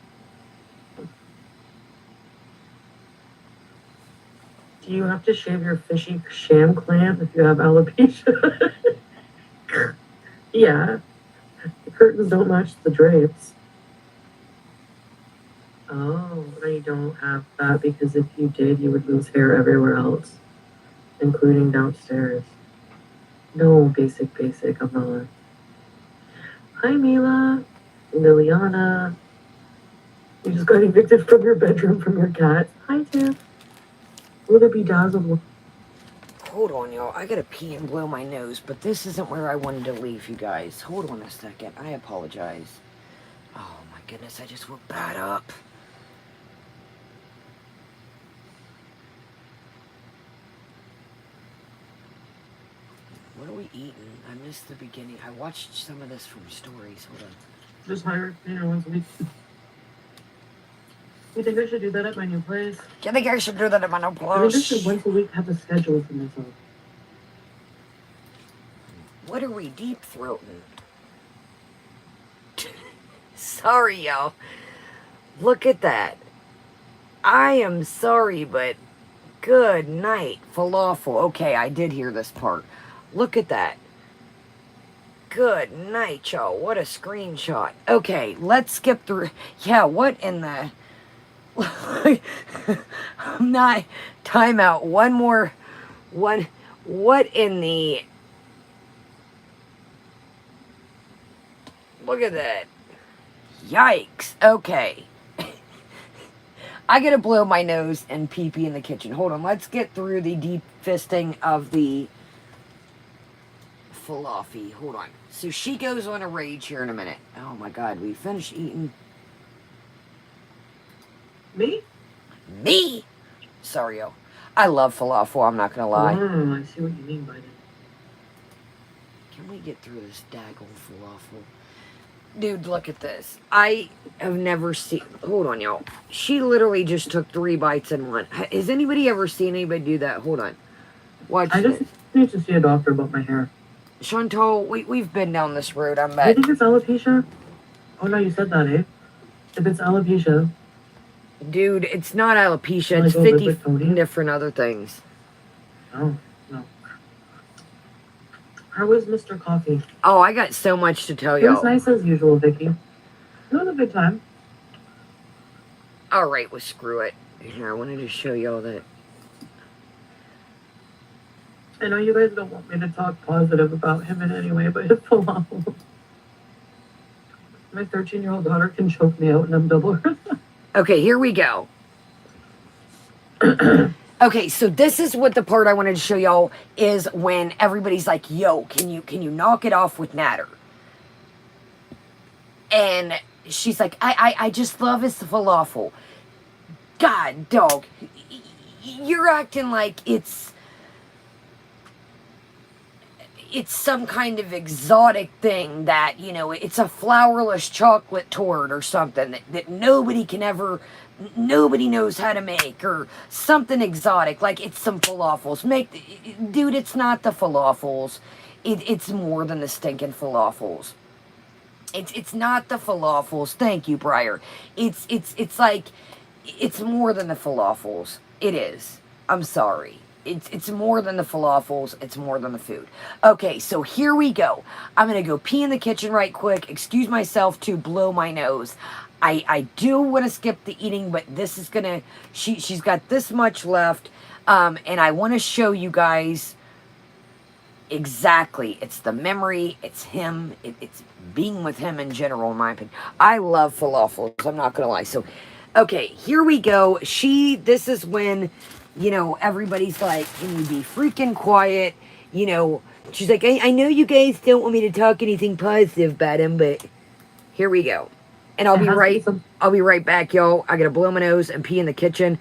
Speaker 2: Do you have to shave your fishy sham clam if you have alopecia? Yeah. The curtains don't match the drapes. Oh, no, you don't have that because if you did, you would lose hair everywhere else, including downstairs. No, basic, I'm not. Hi, Mila. Liliana. You just got evicted from your bedroom from your cat. Hi, Tiff. Will it be dazzled?
Speaker 1: Hold on, y'all. I gotta pee and blow my nose, but this isn't where I wanted to leave you guys. Hold on a second. I apologize. Oh my goodness, I just woke that up. What are we eating? I missed the beginning. I watched some of this from stories. Hold on.
Speaker 2: Just hire dinner once a week. You think I should do that at my new place?
Speaker 1: Do you think I should do that at my new
Speaker 2: I think I
Speaker 1: place?
Speaker 2: should once a week have a schedule for myself.
Speaker 1: What are we deep throating? Sorry, y'all. Look at that. I am sorry, but good night, falafel. Okay, I did hear this part. Look at that. Good night, y'all. What a screenshot. Okay, let's skip through. Yeah, what in the... I'm not... Time out. One more... What in the... Look at that. Yikes. Okay. I gotta blow my nose and pee-pee in the kitchen. Hold on, let's get through the deep fisting of the falafel. Hold on. So she goes on a rage here in a minute. Oh my god, we finished eating.
Speaker 2: Me?
Speaker 1: Me? Sorry, yo. I love falafel, I'm not gonna lie.
Speaker 2: Oh, I see what you mean by that.
Speaker 1: Can we get through this daggone falafel? Dude, look at this. I have never seen... Hold on, y'all. She literally just took 3 bites in one. Has anybody ever seen anybody do that? Hold on. Watch
Speaker 2: I just need to see a doctor about my hair.
Speaker 1: Chantal, we've been down this road, I
Speaker 2: Do
Speaker 1: bet.
Speaker 2: you think it's alopecia? Oh, no, you said that, eh? If it's alopecia...
Speaker 1: Dude, it's not alopecia.
Speaker 2: Like
Speaker 1: It's
Speaker 2: over
Speaker 1: 50
Speaker 2: with Foodie?
Speaker 1: different other things.
Speaker 2: Oh, no. How was Mr. Coffee?
Speaker 1: Oh, I got so much to tell
Speaker 2: It was
Speaker 1: y'all.
Speaker 2: nice as usual, Vicky. It was a good time.
Speaker 1: Alright, well, screw it. Here, I wanted to show y'all that.
Speaker 2: I know you guys don't want me to talk positive about him in any way, but his falafel. My 13-year-old daughter can choke me out and I'm double.
Speaker 1: Okay, here we go. Okay, so this is what the part I wanted to show y'all is when everybody's like, yo, can you knock it off with Natter? And she's like, I just love his falafel. God, dog. You're acting like it's some kind of exotic thing that, you know, it's a flourless chocolate torte or something that nobody can ever, nobody knows how to make, or something exotic, like it's some falafels. Dude, it's not the falafels. It's more than the stinking falafels. It's not the falafels. Thank you, Briar. It's like it's more than the falafels. It is. I'm sorry. It's more than the falafels. It's more than the food. Okay, so here we go. I'm gonna go pee in the kitchen right quick. Excuse myself to blow my nose. I do want to skip the eating, but this is gonna. She's got this much left, and I want to show you guys exactly. It's the memory. It's him. It's being with him in general, in my opinion. I love falafels. I'm not gonna lie. So, okay, here we go. This is when, everybody's like, "Can you be freaking quiet?" You know, she's like, I know you guys don't want me to talk anything positive about him, but here we go. And I'll be right back, y'all. I gotta blow my nose and pee in the kitchen,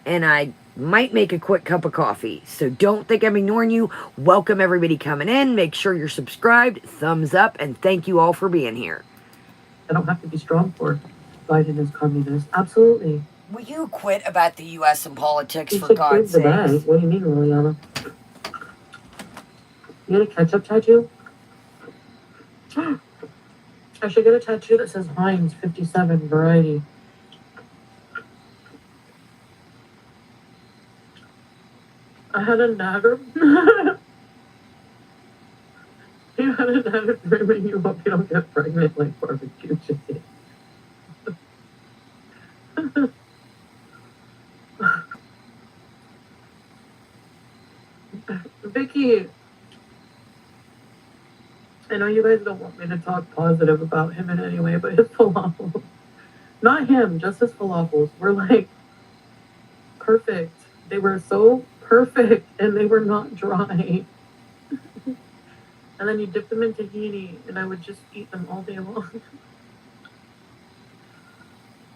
Speaker 1: and I might make a quick cup of coffee. So don't think I'm ignoring you. Welcome everybody coming in. Make sure you're subscribed, thumbs up, and thank you all for being here.
Speaker 2: I don't have to be strong for Biden is communist. Absolutely.
Speaker 1: Will you quit about the U.S. and politics,
Speaker 2: You
Speaker 1: for
Speaker 2: should
Speaker 1: God's
Speaker 2: prove the bag.
Speaker 1: sakes?
Speaker 2: What do you mean, Liliana? You get a ketchup tattoo? I should get a tattoo that says Heinz 57 variety. I had a natter. You had a natter dreaming you hope you don't get pregnant like barbecue chicken. Vicky, I know you guys don't want me to talk positive about him in any way, but his falafels, not him, just his falafels, were like perfect. They were so perfect and they were not dry. And then you dip them in tahini and I would just eat them all day long.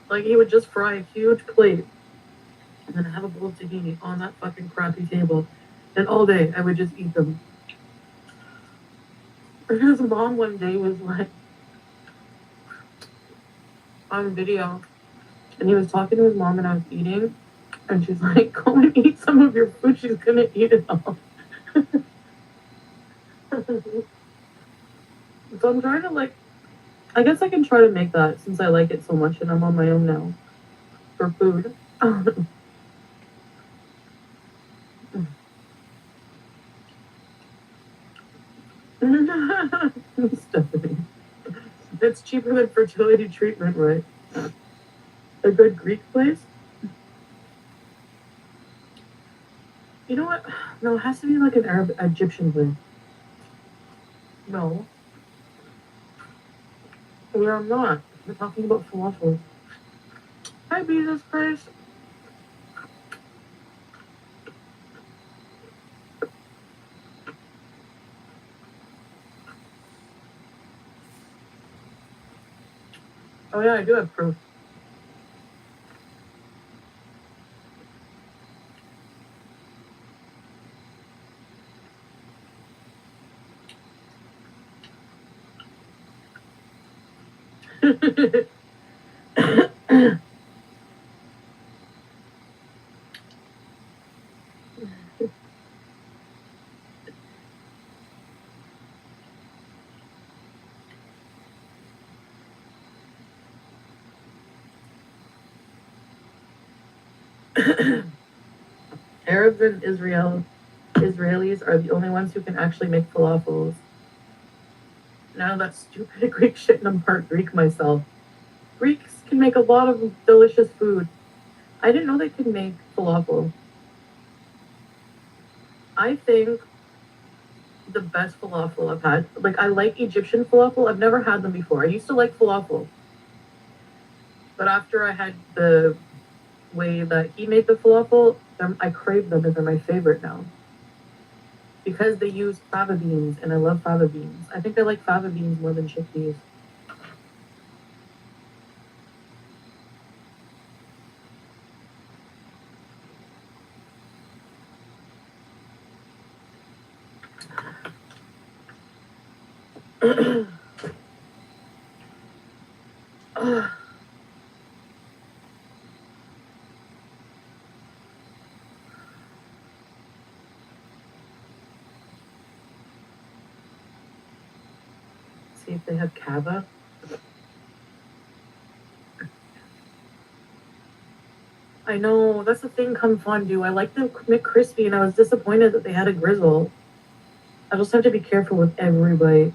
Speaker 2: Like he would just fry a huge plate and then have a bowl of tahini on that fucking crappy table. And all day I would just eat them. And his mom one day was like on video and he was talking to his mom and I was eating and she's like, go and eat some of your food, she's gonna eat it all. So I'm trying to I guess I can try to make that since I like it so much and I'm on my own now for food. Stephanie. It's cheaper than fertility treatment, right? A good Greek place? You know what? No, it has to be like an Arab Egyptian place. No. We are not. We're talking about falafels. Hi, Jesus Christ. Oh yeah, I do have proof. Arabs and Israelis are the only ones who can actually make falafels. Now that's stupid Greek shit, and I'm part Greek myself. Greeks can make a lot of delicious food. I didn't know they could make falafel. I think the best falafel I've had, I like Egyptian falafel. I've never had them before. I used to like falafel. But after I had the way that he made the falafel, I crave them and they're my favorite now. Because they use fava beans and I love fava beans. I think I like fava beans more than chickpeas. See if they have cava. I know, that's the thing, come fondue. I like the McCrispy, and I was disappointed that they had a grizzle. I just have to be careful with every bite.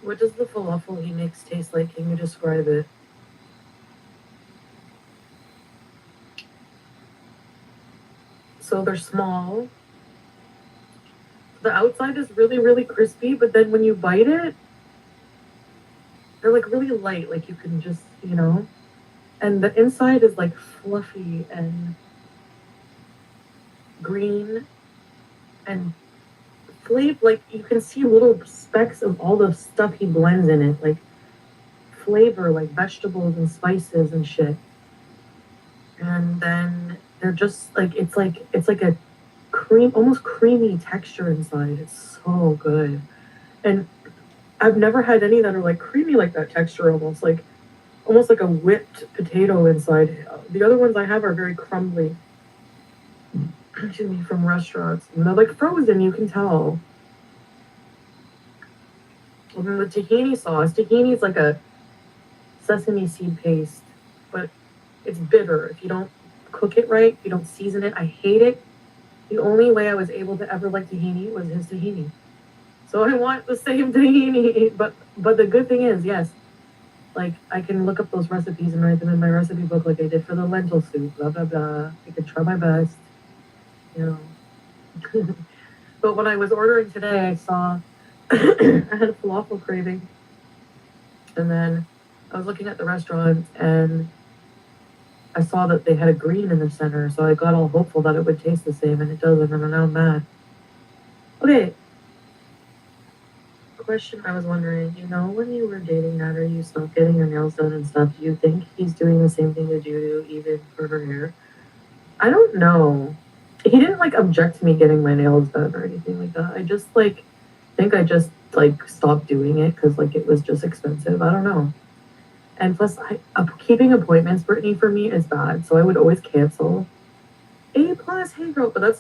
Speaker 2: What does the falafel he makes taste like? Can you describe it? So they're small. The outside is really, really crispy, but then when you bite it, they're like really light, like you can just, and the inside is like fluffy and green and flavor, like you can see little specks of all the stuff he blends in it, like flavor, like vegetables and spices and shit. And then they're just like it's like a cream, almost creamy texture inside. It's so good. And I've never had any that are like creamy like that texture, almost like a whipped potato inside. The other ones I have are very crumbly. Excuse me, from restaurants. And they're like frozen, you can tell. And then the tahini sauce. Tahini is like a sesame seed paste, but it's bitter. If you don't cook it right, if you don't season it, I hate it. The only way I was able to ever like tahini was his tahini. So I want the same tahini. But the good thing is, yes, like I can look up those recipes and write them in my recipe book like I did for the lentil soup, blah, blah, blah. I can try my best, But when I was ordering today, I saw I had a falafel craving. And then I was looking at the restaurant and I saw that they had a green in the center, so I got all hopeful that it would taste the same, and it doesn't, and now I'm mad. Okay. Question I was wondering, when you were dating Nat, you stopped getting your nails done and stuff, do you think he's doing the same thing that you do, even for her hair? I don't know. He didn't, object to me getting my nails done or anything like that. I just, think I just, stopped doing it because, it was just expensive. I don't know. And plus, keeping appointments, Brittany, for me is bad. So I would always cancel. A+, hey girl. But that's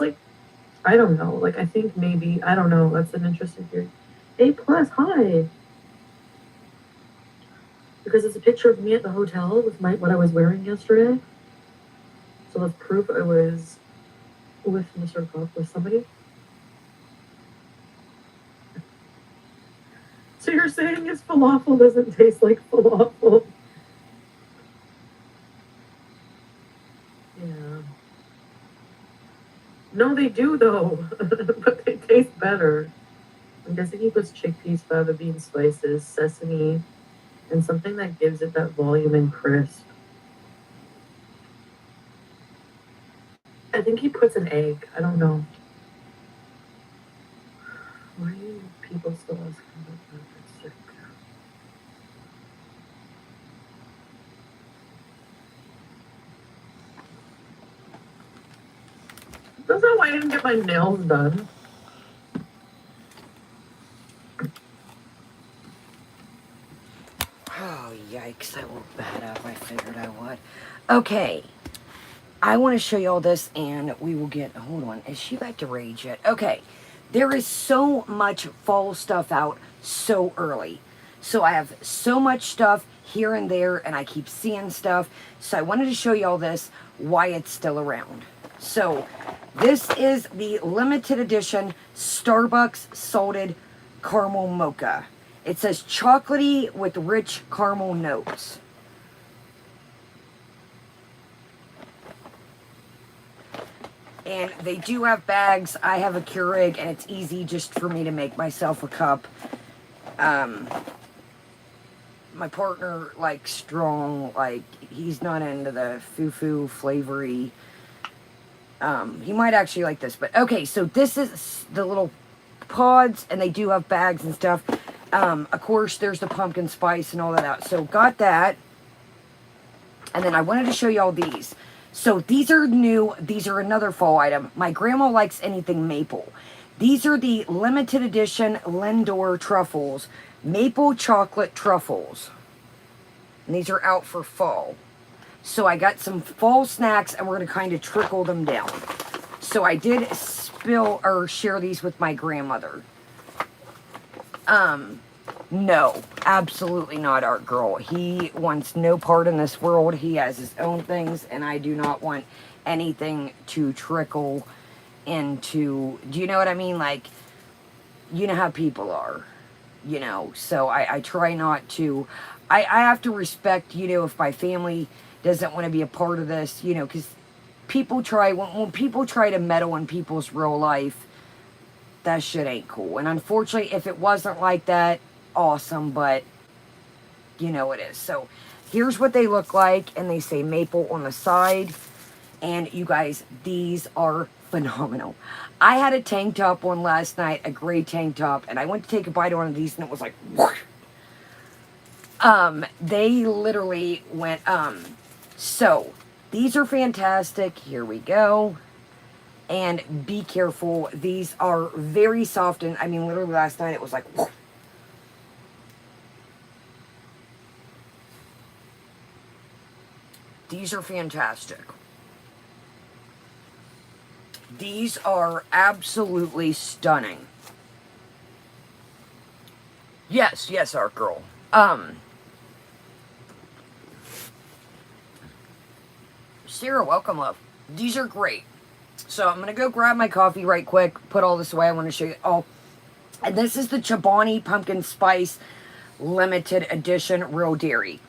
Speaker 2: I don't know. I think maybe, I don't know. That's an interesting theory. A+, hi. Because it's a picture of me at the hotel with what I was wearing yesterday. So that's proof I was with Mr. Cobb, with somebody. So you're saying his falafel doesn't taste like falafel? Yeah. No, they do though, but they taste better. I'm guessing he puts chickpeas, fava bean spices, sesame, and something that gives it that volume and crisp. I think he puts an egg. I don't know. Why are you people still asking about that? That's sick. That's not why I didn't get my nails done.
Speaker 1: Oh, yikes. I woke that up. I figured I would. Okay. I want to show you all this, and we will get... Hold on. Is she about to rage yet? Okay. There is so much fall stuff out so early. So I have so much stuff here and there, and I keep seeing stuff. So I wanted to show you all this, why it's still around. So this is the limited edition Starbucks salted caramel mocha. It says chocolatey with rich caramel notes. And they do have bags. I have a Keurig, and it's easy just for me to make myself a cup. My partner likes strong, he's not into the foo-foo flavory. He might actually like this, but okay, so this is the little pods, and they do have bags and stuff. Of course, there's the pumpkin spice and all of that. So got that. And then I wanted to show you all these. So these are new. These are another fall item. My grandma likes anything maple. These are the limited edition Lindor truffles. Maple chocolate truffles. And these are out for fall. So I got some fall snacks, and we're going to kind of trickle them down. So I did share these with my grandmother. No, absolutely not, Art Girl. He wants no part in this world. He has his own things, and I do not want anything to trickle into, do you know what I mean? Like, you know how people are, you know, so I try not to, I have to respect, you know, if my family doesn't want to be a part of this, you know, because people try, when people try to meddle in people's real life, that shit ain't cool. And unfortunately, if it wasn't like that, awesome, but you know it is. So here's what they look like, and they say maple on the side. And you guys, these are phenomenal. I had a tank top on last night, a gray tank top, and I went to take a bite of one of these, and it was like, whoosh. They literally went, so these are fantastic. Here we go. And be careful. These are very soft, and I mean, literally last night it was like, whoosh. These are fantastic. These are absolutely stunning. Yes, yes, Art Girl. Sarah, welcome, love. These are great. So I'm going to go grab my coffee right quick, put all this away. I want to show you all. And this is the Chobani Pumpkin Spice Limited Edition Real Dairy.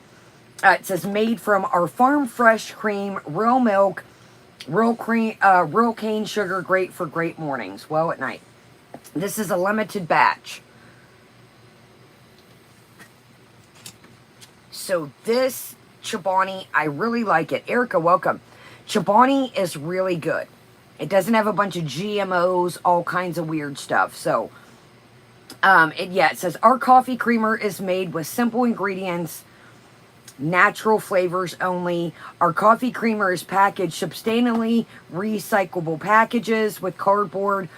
Speaker 1: It says made from our farm fresh cream, real milk, real cream, real cane sugar, great for great mornings. Well, at night. This is a limited batch. So this Chobani, I really like it. Erica, welcome. Chobani is really good. It doesn't have a bunch of GMOs, all kinds of weird stuff. So, it says our coffee creamer is made with simple ingredients, natural flavors only. Our coffee creamer is packaged sustainably recyclable packages with cardboard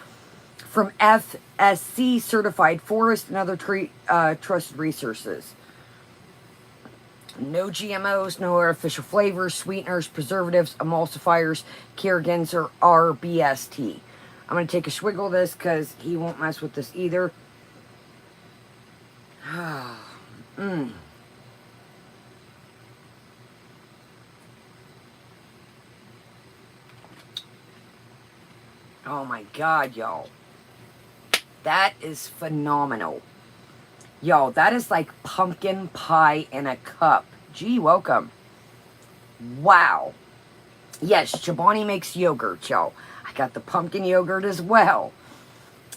Speaker 1: from FSC certified forest and other trusted resources. No GMOs, no artificial flavors, sweeteners, preservatives, emulsifiers, Kerrigan's, or RBST. I'm going to take a swiggle of this because he won't mess with this either. Oh my God, y'all. That is phenomenal. Y'all, that is like pumpkin pie in a cup. Gee, welcome. Wow. Yes, Chobani makes yogurt, y'all. I got the pumpkin yogurt as well.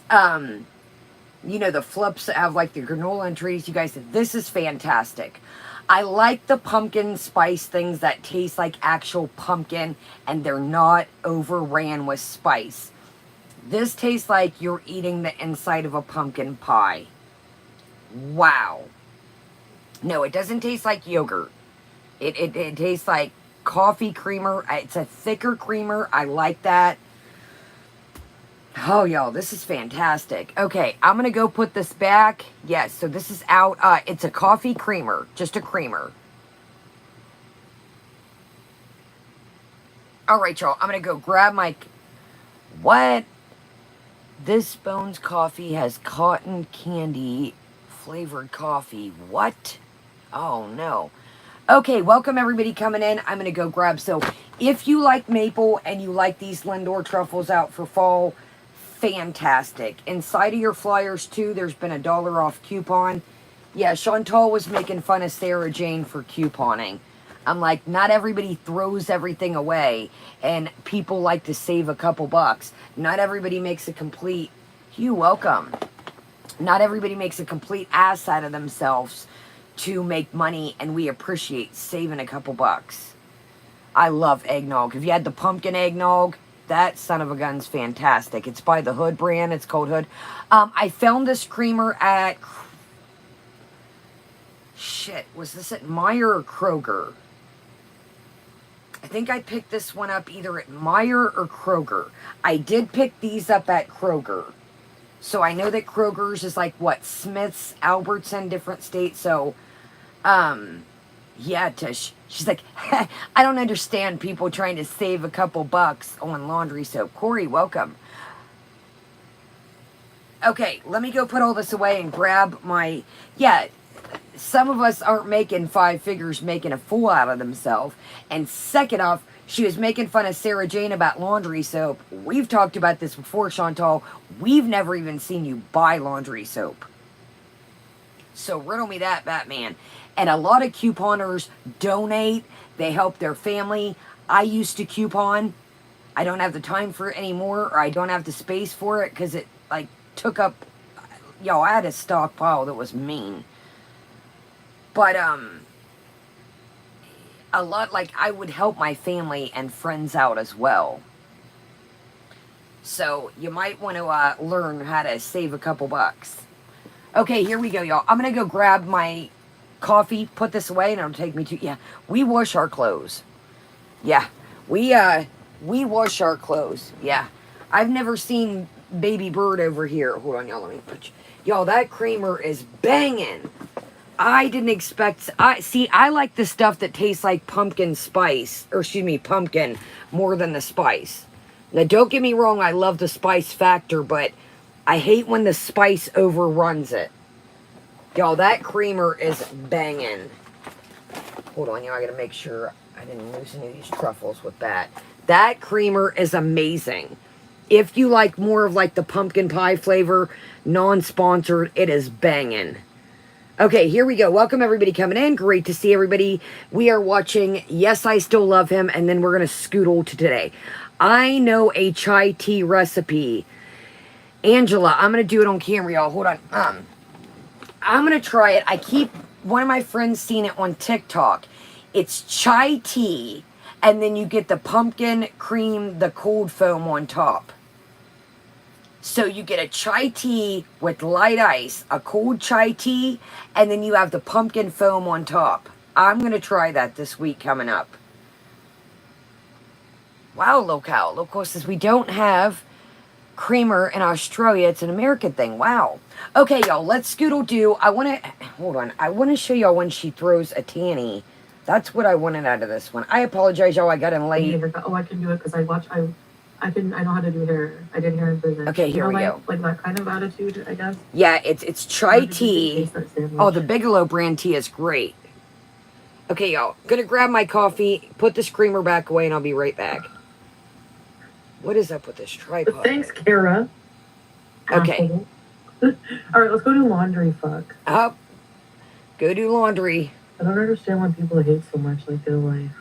Speaker 1: You know, the flips that have like the granola and trees. You guys, this is fantastic. I like the pumpkin spice things that taste like actual pumpkin and they're not overran with spice. This tastes like you're eating the inside of a pumpkin pie. Wow. No, it doesn't taste like yogurt. It tastes like coffee creamer. It's a thicker creamer. I like that. Oh, y'all, this is fantastic. Okay, I'm going to go put this back. Yes, so this is out. It's a coffee creamer. Just a creamer. All right, y'all. I'm going to go grab my... What? This Bones coffee has cotton candy flavored coffee. What? Oh, no. Okay, welcome everybody coming in. I'm going to go grab. So, if you like maple and you like these Lindor truffles out for fall, fantastic. Inside of your flyers, too, there's been a $1 off coupon. Yeah, Chantal was making fun of Sarah Jane for couponing. I'm like, not everybody throws everything away, and people like to save a couple bucks. Not everybody makes a complete... Hugh, welcome. Not everybody makes a complete ass out of themselves to make money, and we appreciate saving a couple bucks. I love eggnog. If you had the pumpkin eggnog, that son of a gun's fantastic. It's by the Hood brand. It's called Hood. I found this creamer at... Shit, was this at Meijer or Kroger? I think I picked this one up either at Meijer or Kroger. I did pick these up at Kroger. So I know that Kroger's is like, what, Smith's, Albertson, different states. So, yeah, Tish. She's like, I don't understand people trying to save a couple bucks on laundry soap. Corey, welcome. Okay, let me go put all this away and grab my... Yeah, some of us aren't making 5 figures making a fool out of themselves. And second off, she was making fun of Sarah Jane about laundry soap. We've talked about this before, Chantal. We've never even seen you buy laundry soap. So riddle me that, Batman. And a lot of couponers donate. They help their family. I used to coupon. I don't have the time for it anymore, or I don't have the space for it because it, like, took up... Yo, I had a stockpile that was mean. But, a lot, like, I would help my family and friends out as well. So, you might want to learn how to save a couple bucks. Okay, here we go, y'all. I'm going to go grab my coffee, put this away, and it'll take me to... Yeah, we wash our clothes. Yeah, we wash our clothes. Yeah. I've never seen Baby Bird over here. Hold on, y'all. Let me put you... Y'all, that creamer is banging. I didn't expect... I like the stuff that tastes like pumpkin spice. Or, excuse me, pumpkin more than the spice. Now, don't get me wrong. I love the spice factor, but I hate when the spice overruns it. Y'all, that creamer is banging. Hold on, y'all. I gotta make sure I didn't lose any of these truffles with that. That creamer is amazing. If you like more of like the pumpkin pie flavor, non-sponsored, it is banging. Okay, here we go. Welcome everybody coming in. Great to see everybody. We are watching Yes, I Still Love Him, and then we're going to scoodle to today. I know a chai tea recipe. Angela, I'm going to do it on camera, y'all. Hold on. I'm going to try it. One of my friends seen it on TikTok. It's chai tea, and then you get the pumpkin cream, the cold foam on top. So you get a chai tea with light ice, a cold chai tea, and then you have the pumpkin foam on top. I'm going to try that this week coming up. Wow, locale. Of course, since we don't have creamer in Australia, it's an American thing. Wow. Okay, y'all, let's scoodle do. Hold on. I want to show y'all when she throws a tanny. That's what I wanted out of this one. I apologize, y'all. I got in late.
Speaker 2: Oh, I can do it because I know how to do hair. I did hair in prison.
Speaker 1: Okay, here we go.
Speaker 2: Like that kind of attitude, I guess.
Speaker 1: Yeah, it's chai tea. Oh, the Bigelow brand tea is great. Okay, y'all. Gonna grab my coffee, put this creamer back away, and I'll be right back. What is up with this tripod?
Speaker 2: But thanks, Kara.
Speaker 1: Okay.
Speaker 2: All right, let's go do laundry, fuck.
Speaker 1: Up. Go do laundry.
Speaker 2: I don't understand why people hate so much like their life.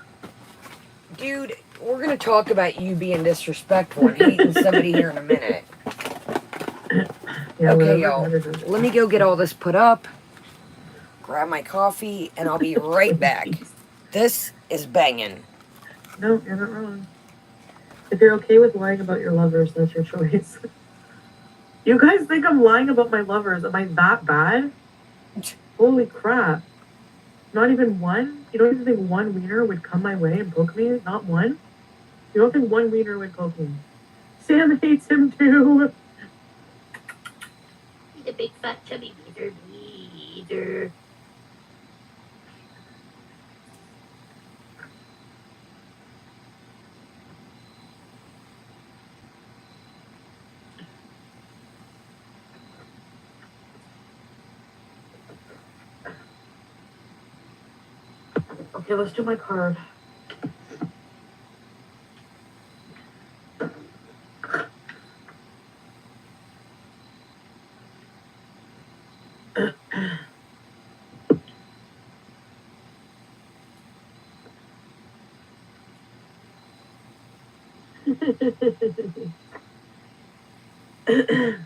Speaker 1: Dude, we're going to talk about you being disrespectful and hating somebody here in a minute.
Speaker 2: Yeah,
Speaker 1: okay, y'all. Let me go get all this put up, grab my coffee, and I'll be right back. This is banging.
Speaker 2: No, you're not wrong. If you're okay with lying about your lovers, that's your choice. You guys think I'm lying about my lovers? Am I that bad? Holy crap. Not even one? You don't even think one wiener would come my way and poke me? Not one? You don't think one wiener would poke me? Sam hates him too. He's a big fat chubby beater. Okay, let's do my card.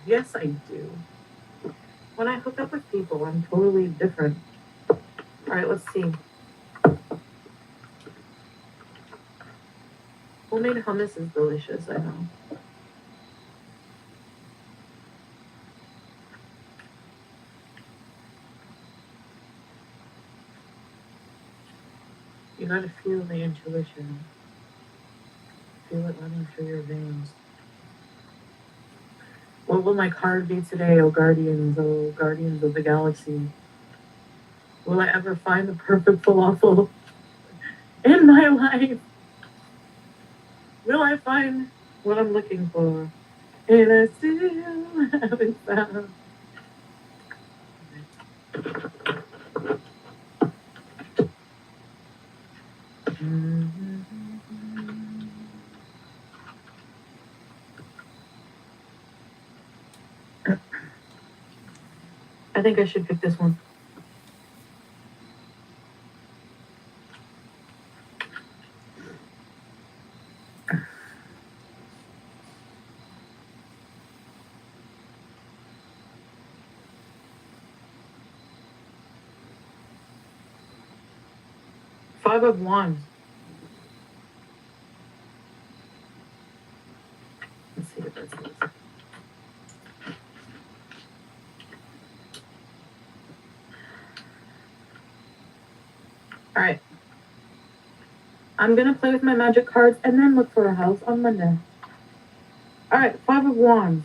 Speaker 2: Yes, I do. When I hook up with people, I'm totally different. All right, let's see. Homemade hummus is delicious, I know. You gotta feel the intuition. Feel it running through your veins. What will my card be today, oh guardians of the galaxy? Will I ever find the perfect falafel in my life? Will I find what I'm looking for? and I still haven't found. I think I should pick this one. Five of Wands. Let's see what that says. All right. I'm going to play with my magic cards and then look for a house on Monday. All right, Five of Wands.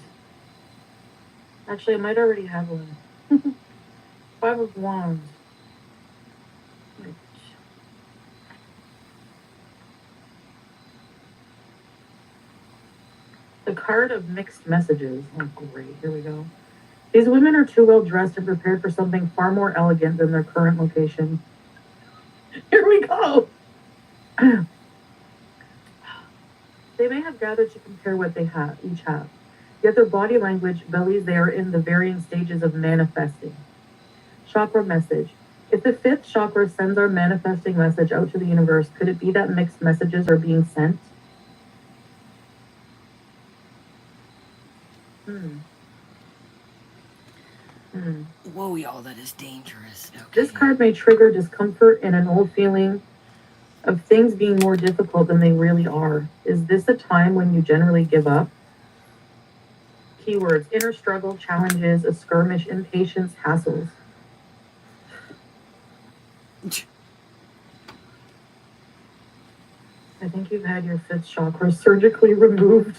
Speaker 2: Actually, I might already have one. Five of Wands. The card of mixed messages. Oh, great. Here we go. These women are too well dressed and prepared for something far more elegant than their current location. Here we go. They may have gathered to compare what they each have. Yet their body language bellies they are in the varying stages of manifesting. Chakra message. If the fifth chakra sends our manifesting message out to the universe, could it be that mixed messages are being sent?
Speaker 1: Whoa, y'all, that is dangerous. Okay.
Speaker 2: This card may trigger discomfort and an old feeling of things being more difficult than they really are. Is this a time when you generally give up? Keywords: inner struggle, challenges, a skirmish, impatience, hassles. I think you've had your fifth chakra surgically removed.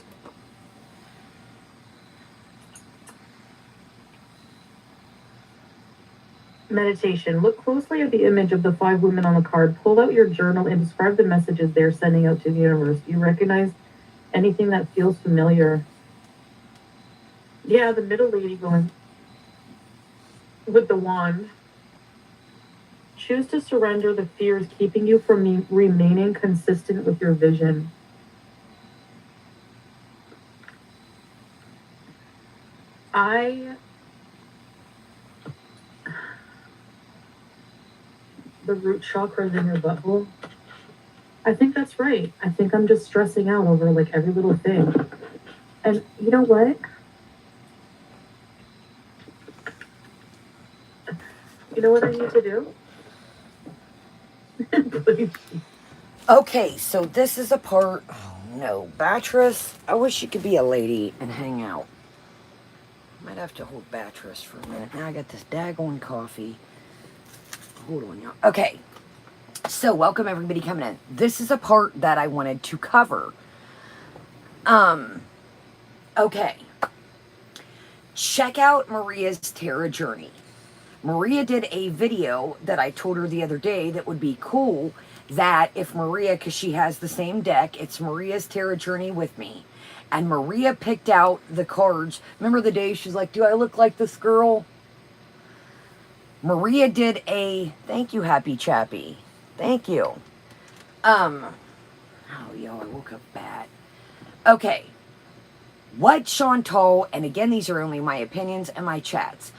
Speaker 2: Meditation. Look closely at the image of the five women on the card. Pull out your journal and describe the messages they're sending out to the universe. Do you recognize anything that feels familiar? Yeah, the middle lady going with the wand. Choose to surrender the fears keeping you from remaining consistent with your vision. The root chakra is in your butthole. I think that's right. I think I'm just stressing out over like every little thing. And you know what? You know what I need to do? Please.
Speaker 1: Okay, so this is a part. Oh no, Beatrice. I wish you could be a lady and hang out. Might have to hold Beatrice for a minute. Now I got this daggone coffee. Hold on, y'all. Okay, so welcome everybody coming in. This is a part that I wanted to cover. Okay. Check out Maria's Tarot Journey. Maria did a video that I told her the other day that would be cool, that if Maria, because she has the same deck, it's Maria's Tarot Journey with me. And Maria picked out the cards. Remember the day she's like, do I look like this girl? Maria did a, thank you, Happy Chappy. Thank you. Oh, yo, I woke up bad. Okay. What Chantal, and again, these are only my opinions and my chats.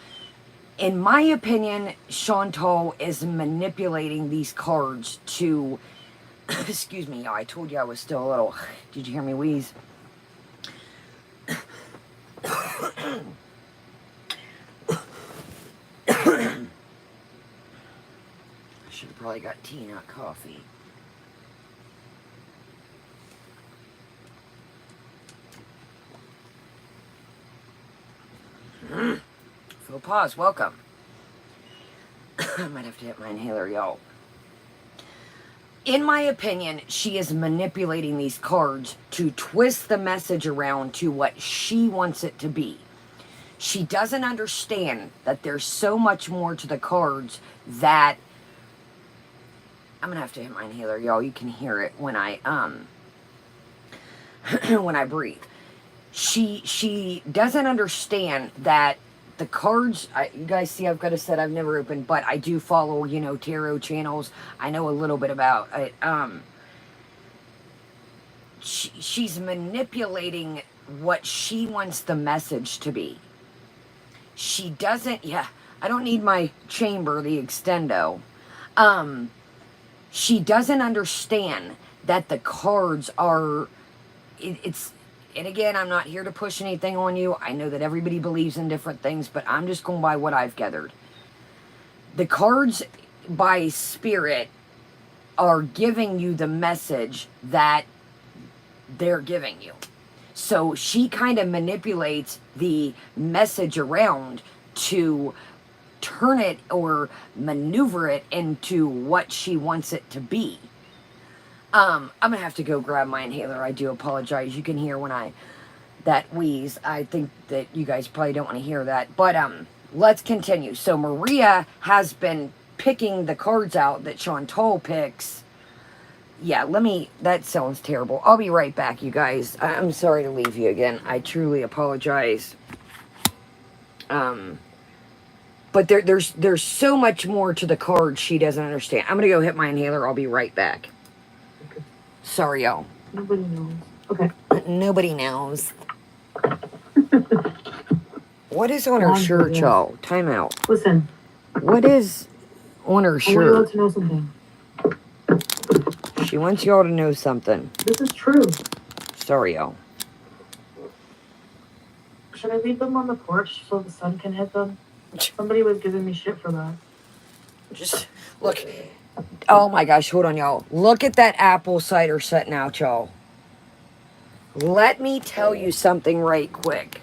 Speaker 1: In my opinion, Chantal is manipulating these cards to, excuse me, I told you I was still a little, did you hear me wheeze? I should have probably got tea, not coffee. Full pause, welcome. I might have to hit my inhaler, y'all. In my opinion, she is manipulating these cards to twist the message around to what she wants it to be. She doesn't understand that there's so much more to the cards that... I'm going to have to hit my inhaler, y'all. You can hear it when I, when I breathe. She doesn't understand that the cards. You guys see, I've got a set I've never opened, but I do follow, tarot channels. I know a little bit about it. She's manipulating what she wants the message to be. She doesn't. Yeah, I don't need my chamber, the extendo. She doesn't understand that the cards are. It's. And again, I'm not here to push anything on you. I know that everybody believes in different things, but I'm just going by what I've gathered. The cards by spirit are giving you the message that they're giving you. So she kind of manipulates the message around to turn it or maneuver it into what she wants it to be. I'm gonna have to go grab my inhaler. I do apologize. You can hear when that wheeze. I think that you guys probably don't want to hear that. But let's continue. So Maria has been picking the cards out that Chantal picks. Yeah, that sounds terrible. I'll be right back, you guys. I'm sorry to leave you again. I truly apologize. But there's so much more to the cards she doesn't understand. I'm gonna go hit my inhaler. I'll be right back.
Speaker 2: Okay.
Speaker 1: Sorry, y'all.
Speaker 2: Nobody knows. Okay.
Speaker 1: Nobody knows. What is on her shirt, y'all? Time out.
Speaker 2: Listen.
Speaker 1: What is on her shirt?
Speaker 2: I want you all to know something.
Speaker 1: She wants y'all to know something.
Speaker 2: This is true.
Speaker 1: Sorry, y'all.
Speaker 2: Should I leave them on the porch so the sun can hit them? Somebody was giving me shit for that.
Speaker 1: Just look. Oh my gosh, hold on, y'all. Look at that apple cider setting out, y'all. Let me tell you something right quick.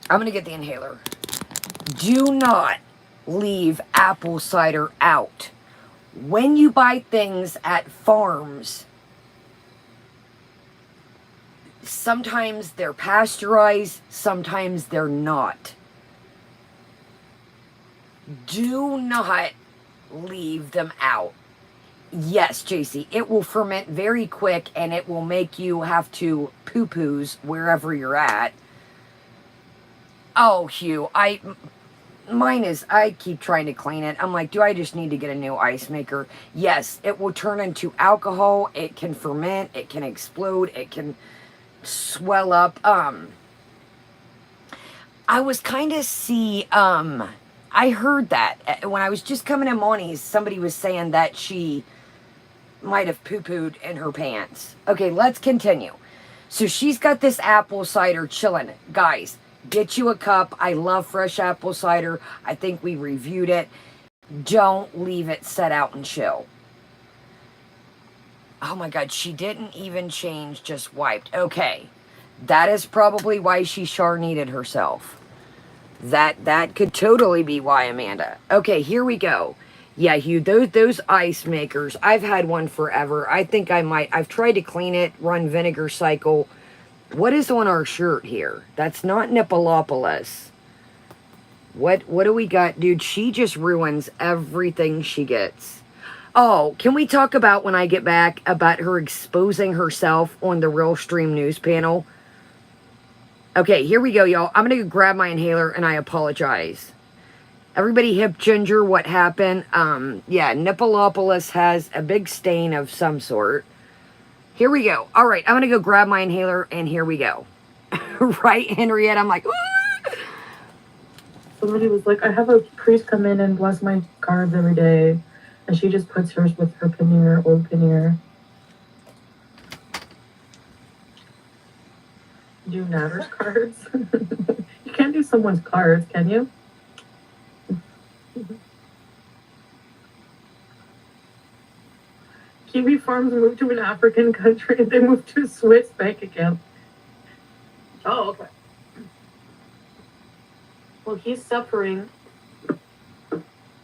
Speaker 1: I'm going to get the inhaler. Do not leave apple cider out. When you buy things at farms, sometimes they're pasteurized, sometimes they're not. Do not leave them out. Yes, JC, it will ferment very quick and it will make you have to poo-poos wherever you're at. Oh, Hugh, I keep trying to clean it. I'm like, do I just need to get a new ice maker? Yes, it will turn into alcohol. It can ferment. It can explode. It can swell up. I was kind of I heard that when I was just coming in Monty's, somebody was saying that she might have poo-pooed in her pants. Okay, let's continue. So she's got this apple cider chilling. Guys, get you a cup. I love fresh apple cider. I think we reviewed it. Don't leave it set out and chill. Oh my God, she didn't even change, just wiped. Okay, that is probably why she needed herself. That could totally be why, Amanda. Okay, here we go. Yeah, Hugh, those ice makers, I've had one forever. I think I've tried to clean it, run vinegar cycle. What is on our shirt here? That's not Nippolopolis. What do we got? Dude, she just ruins everything she gets. Oh, can we talk about when I get back about her exposing herself on the Real Stream News panel? Okay, here we go, y'all. I'm going to grab my inhaler and I apologize. Everybody hip ginger, what happened? Yeah, Nippolopolis has a big stain of some sort. Here we go. All right, I'm going to go grab my inhaler, and here we go. Right, Henriette? I'm like, ooh.
Speaker 2: Somebody was like, I have a priest come in and bless my cards every day. And she just puts hers with her pannier, old pannier. Do Natter's cards? You can't do someone's cards, can you? Kiwi farms moved to an African country and they moved to a Swiss bank account. Oh, okay. Well, he's suffering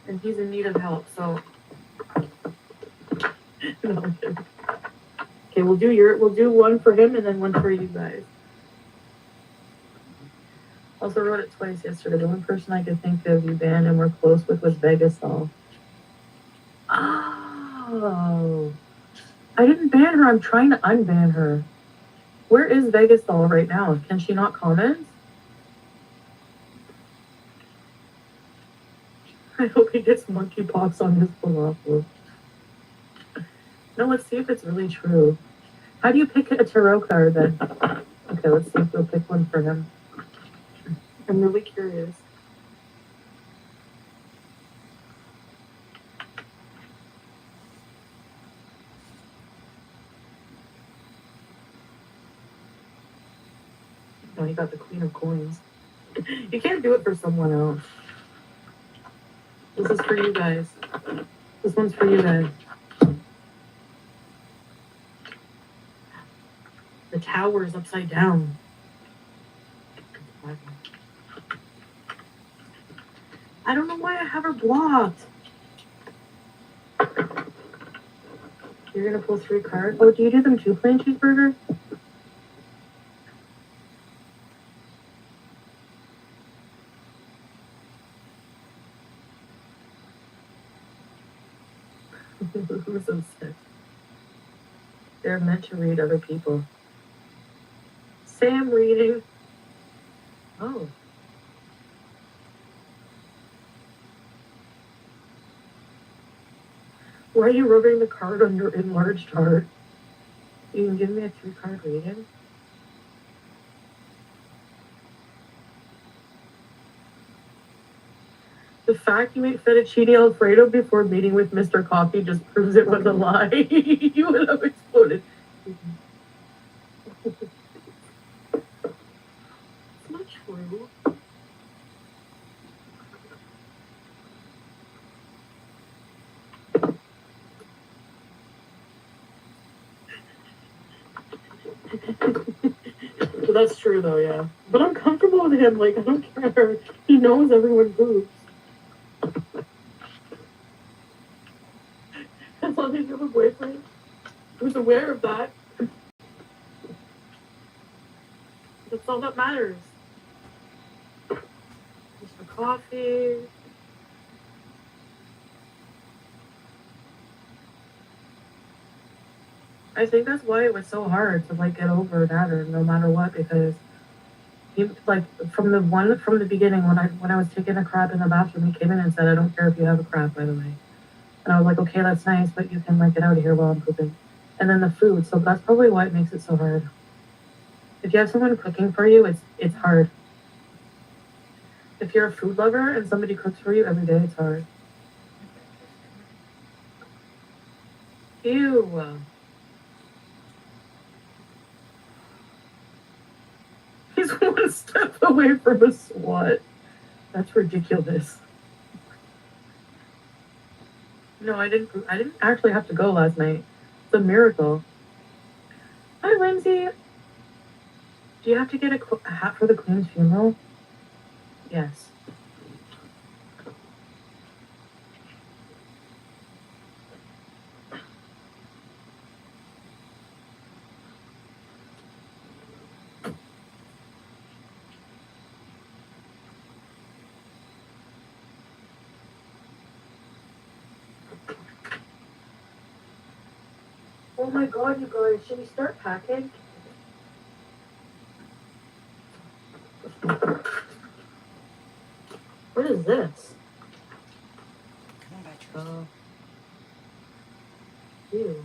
Speaker 2: and he's in need of help, so. No, okay, we'll do one for him and then one for you guys. Also wrote it twice yesterday. The only person I could think of you banned and were close with was Vegasol. Oh. I didn't ban her. I'm trying to unban her. Where is Vegas doll right now? Can she not comment? I hope he gets monkeypox on his falafel. No, let's see if it's really true. How do you pick a tarot card then? Okay, let's see if we'll pick one for him. I'm really curious. Oh, you got the Queen of Coins. You can't do it for someone else. This is for you guys. This one's for you guys. The tower is upside down. I don't know why I have her blocked. You're gonna pull 3 cards? Oh, do you do them 2 plain cheeseburgers? Who's so sick? They're meant to read other people. Sam reading. Oh. Why are you rubbing the card on your enlarged heart? You can give me a 3-card reading? The fact you ate fettuccine Alfredo before meeting with Mr. Coffee just proves it was a lie. You would have exploded. It's not true. But that's true though, yeah. But I'm comfortable with him, like I don't care. He knows everyone poops. As long as you have a boyfriend who's aware of that. That's all that matters. Mr. Coffee. I think that's why it was so hard to like get over that or no matter what, because he like from the beginning when I was taking a crap in the bathroom, he came in and said, I don't care if you have a crap, by the way. And I was like, okay, that's nice, but you can like get out of here while I'm pooping. And then the food, so that's probably why it makes it so hard. If you have someone cooking for you, it's hard. If you're a food lover and somebody cooks for you every day, it's hard. Ew. He's one step away from a SWAT. That's ridiculous. No, I didn't actually have to go last night. It's a miracle. Hi, Lindsay. Do you have to get a hat for the Queen's funeral? Yes. Oh my god, you guys, should we start packing? What is this? Ew.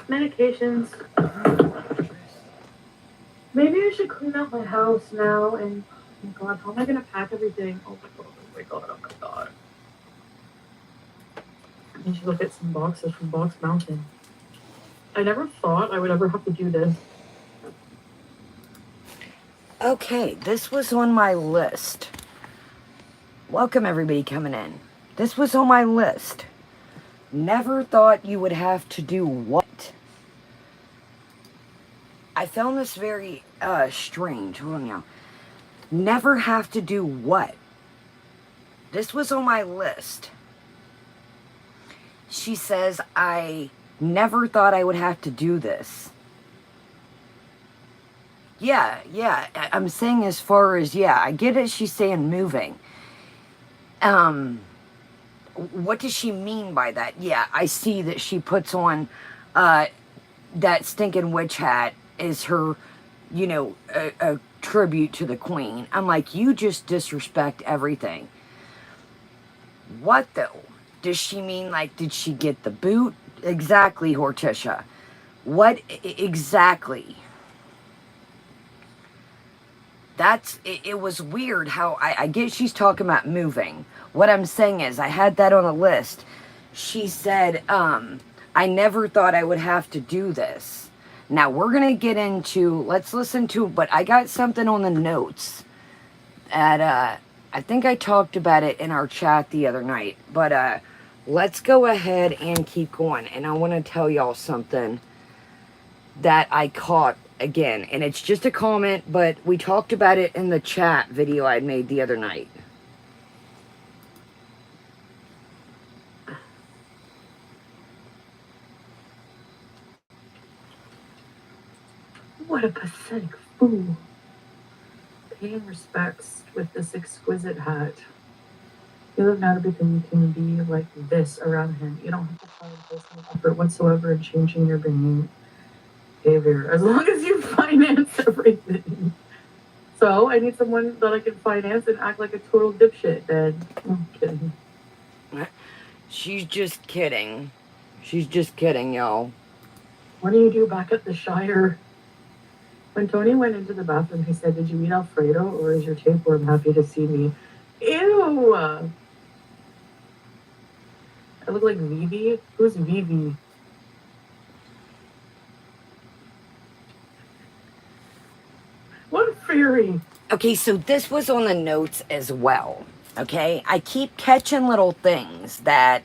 Speaker 2: Medications. Maybe I should clean out my house now and oh my god, how am I gonna pack everything? Oh my god, oh my god, oh my god. I need to go get some boxes from Box Mountain. I never thought I would ever have to do this.
Speaker 1: Okay, this was on my list. Welcome everybody coming in. This was on my list. Never thought you would have to do what? I found this very strange. Hold on now. Never have to do what? This was on my list. She says, I never thought I would have to do this. Yeah, I'm saying as far as, yeah, I get it, she's saying moving. What does she mean by that? Yeah, I see that she puts on that stinking witch hat is her, a tribute to the queen. I'm like, you just disrespect everything. What though? Does she mean, like, did she get the boot? Exactly, Horticia. What exactly? It was weird how I get she's talking about moving. What I'm saying is, I had that on a list. She said, I never thought I would have to do this. Now we're going to get into, let's listen to, but I got something on the notes at, I think I talked about it in our chat the other night, but, let's go ahead and keep going. And I want to tell y'all something that I caught again. And it's just a comment, but we talked about it in the chat video I made the other night.
Speaker 2: What a pathetic fool. Paying respects with this exquisite hat. You have not because you can be like this around him. You don't have to try and place any effort whatsoever in changing your behavior, as long as you finance everything. So I need someone that I can finance and act like a total dipshit. Then I'm kidding.
Speaker 1: She's just kidding. She's just kidding, y'all.
Speaker 2: What do you do back at the Shire? When Tony went into the bathroom, he said, "Did you eat Alfredo, or is your tapeworm happy to see me?" Ew! I look like Vivi. Who's Vivi? What fairy?
Speaker 1: Okay, so this was on the notes as well. Okay, I keep catching little things that,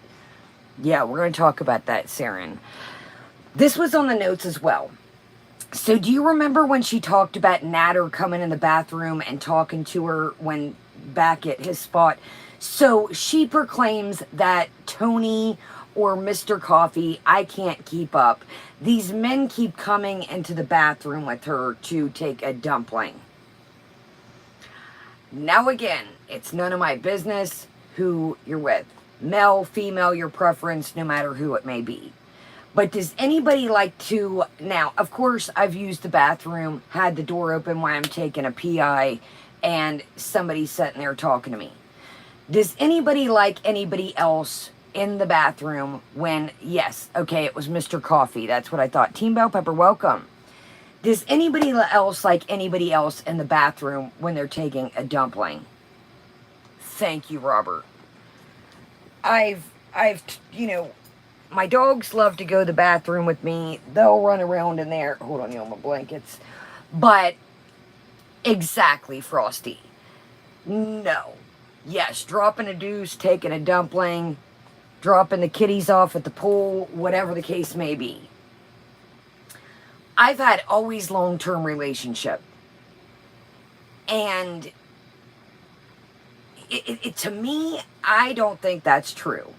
Speaker 1: yeah, we're going to talk about that, Saren. This was on the notes as well. So do you remember when she talked about Natter coming in the bathroom and talking to her when back at his spot? So she proclaims that Tony or Mr. Coffee, I can't keep up. These men keep coming into the bathroom with her to take a dumpling. Now again, it's none of my business who you're with. Male, female, your preference, no matter who it may be. But does anybody like to... Now, of course, I've used the bathroom, had the door open while I'm taking a PI, and somebody's sitting there talking to me. Does anybody like anybody else in the bathroom when... Yes, okay, it was Mr. Coffee. That's what I thought. Team Bell Pepper, welcome. Does anybody else like anybody else in the bathroom when they're taking a dumpling? Thank you, Robert. I've, my dogs love to go to the bathroom with me. They'll run around in there. Hold on, my blankets. But, exactly, Frosty. No. Yes, dropping a deuce, taking a dumpling, dropping the kitties off at the pool, whatever the case may be. I've had always long-term relationship. And to me, I don't think that's true.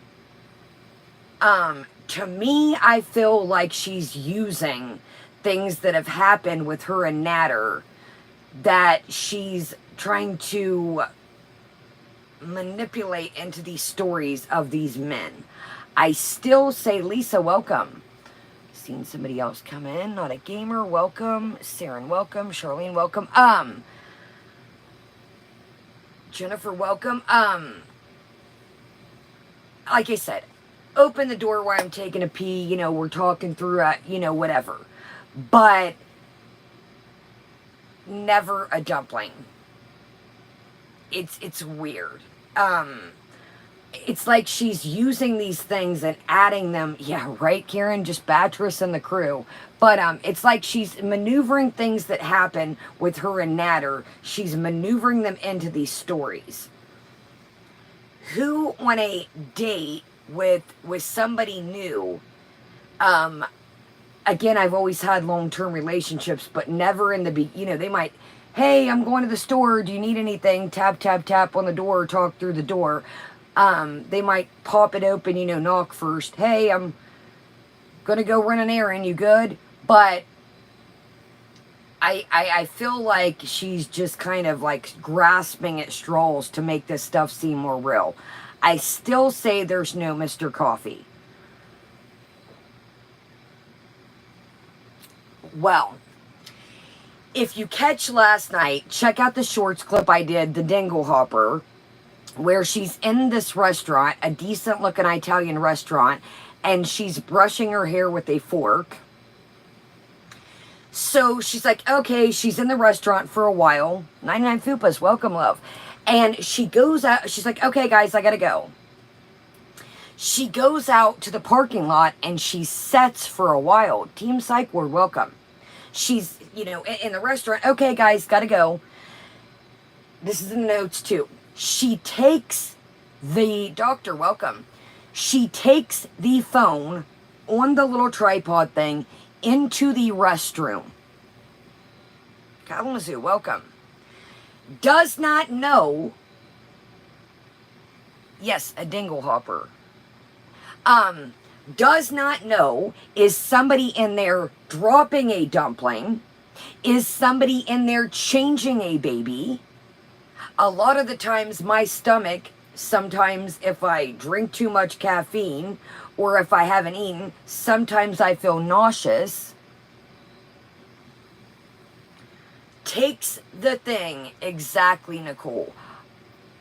Speaker 1: To me, I feel like she's using things that have happened with her and Natter that she's trying to manipulate into these stories of these men. I still say, Lisa, welcome. Seen somebody else come in, not a gamer, welcome. Saren, welcome. Charlene, welcome. Jennifer, welcome. Like I said, open the door while I'm taking a pee, we're talking through, whatever. But never a dumpling. It's weird. It's like she's using these things and adding them. Yeah, right, Karen? Just Batrice and the crew. But it's like she's maneuvering things that happen with her and Natter. She's maneuvering them into these stories. Who on a date with somebody new, again, I've always had long-term relationships, but never in the they might, hey, I'm going to the store, do you need anything? Tap, tap, tap on the door, talk through the door. They might pop it open, knock first. Hey, I'm gonna go run an errand, you good? But I feel like she's just kind of like grasping at straws to make this stuff seem more real. I still say there's no Mr. Coffee. Well, if you catch last night, check out the shorts clip I did, the Dingle Hopper, where she's in this restaurant, a decent looking Italian restaurant, and she's brushing her hair with a fork. So she's like, okay, she's in the restaurant for a while. 99 Fupas, welcome, love. And she goes out, she's like, okay, guys, I gotta go. She goes out to the parking lot and she sets for a while. Team Psych Ward, welcome. She's, in the restaurant, okay, guys, gotta go. This is in the notes too. She takes the doctor, welcome. She takes the phone on the little tripod thing into the restroom. Kalamazoo, welcome. Does not know. Yes, a dingle hopper. Does not know, is somebody in there dropping a dumpling? Is somebody in there changing a baby? A lot of the times my stomach, sometimes if I drink too much caffeine or if I haven't eaten, sometimes I feel nauseous. Takes the thing exactly, Nicole.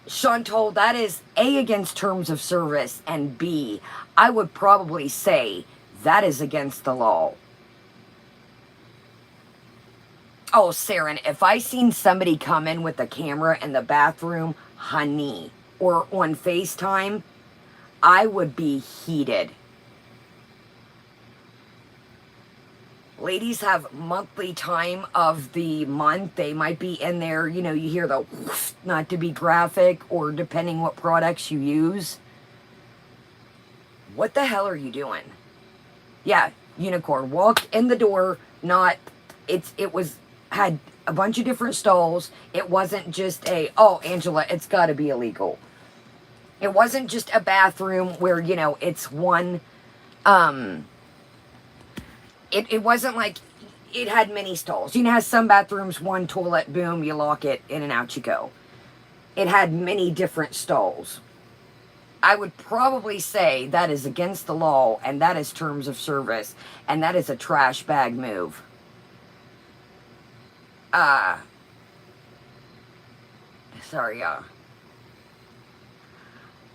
Speaker 1: Chantal, that is A, against terms of service, and B, I would probably say that is against the law. Oh, Saren, if I seen somebody come in with a camera in the bathroom, honey, or on FaceTime, I would be heated. Ladies have monthly time of the month. They might be in there, you hear the whoosh, not to be graphic, or depending what products you use. What the hell are you doing? Yeah, unicorn. Walk in the door, had a bunch of different stalls. It wasn't just oh, Angela, it's got to be illegal. It wasn't just a bathroom where, it's one, It wasn't like it had many stalls. It has some bathrooms, one toilet, boom, you lock it, in and out you go. It had many different stalls. I would probably say that is against the law, and that is terms of service, and that is a trash bag move. Sorry,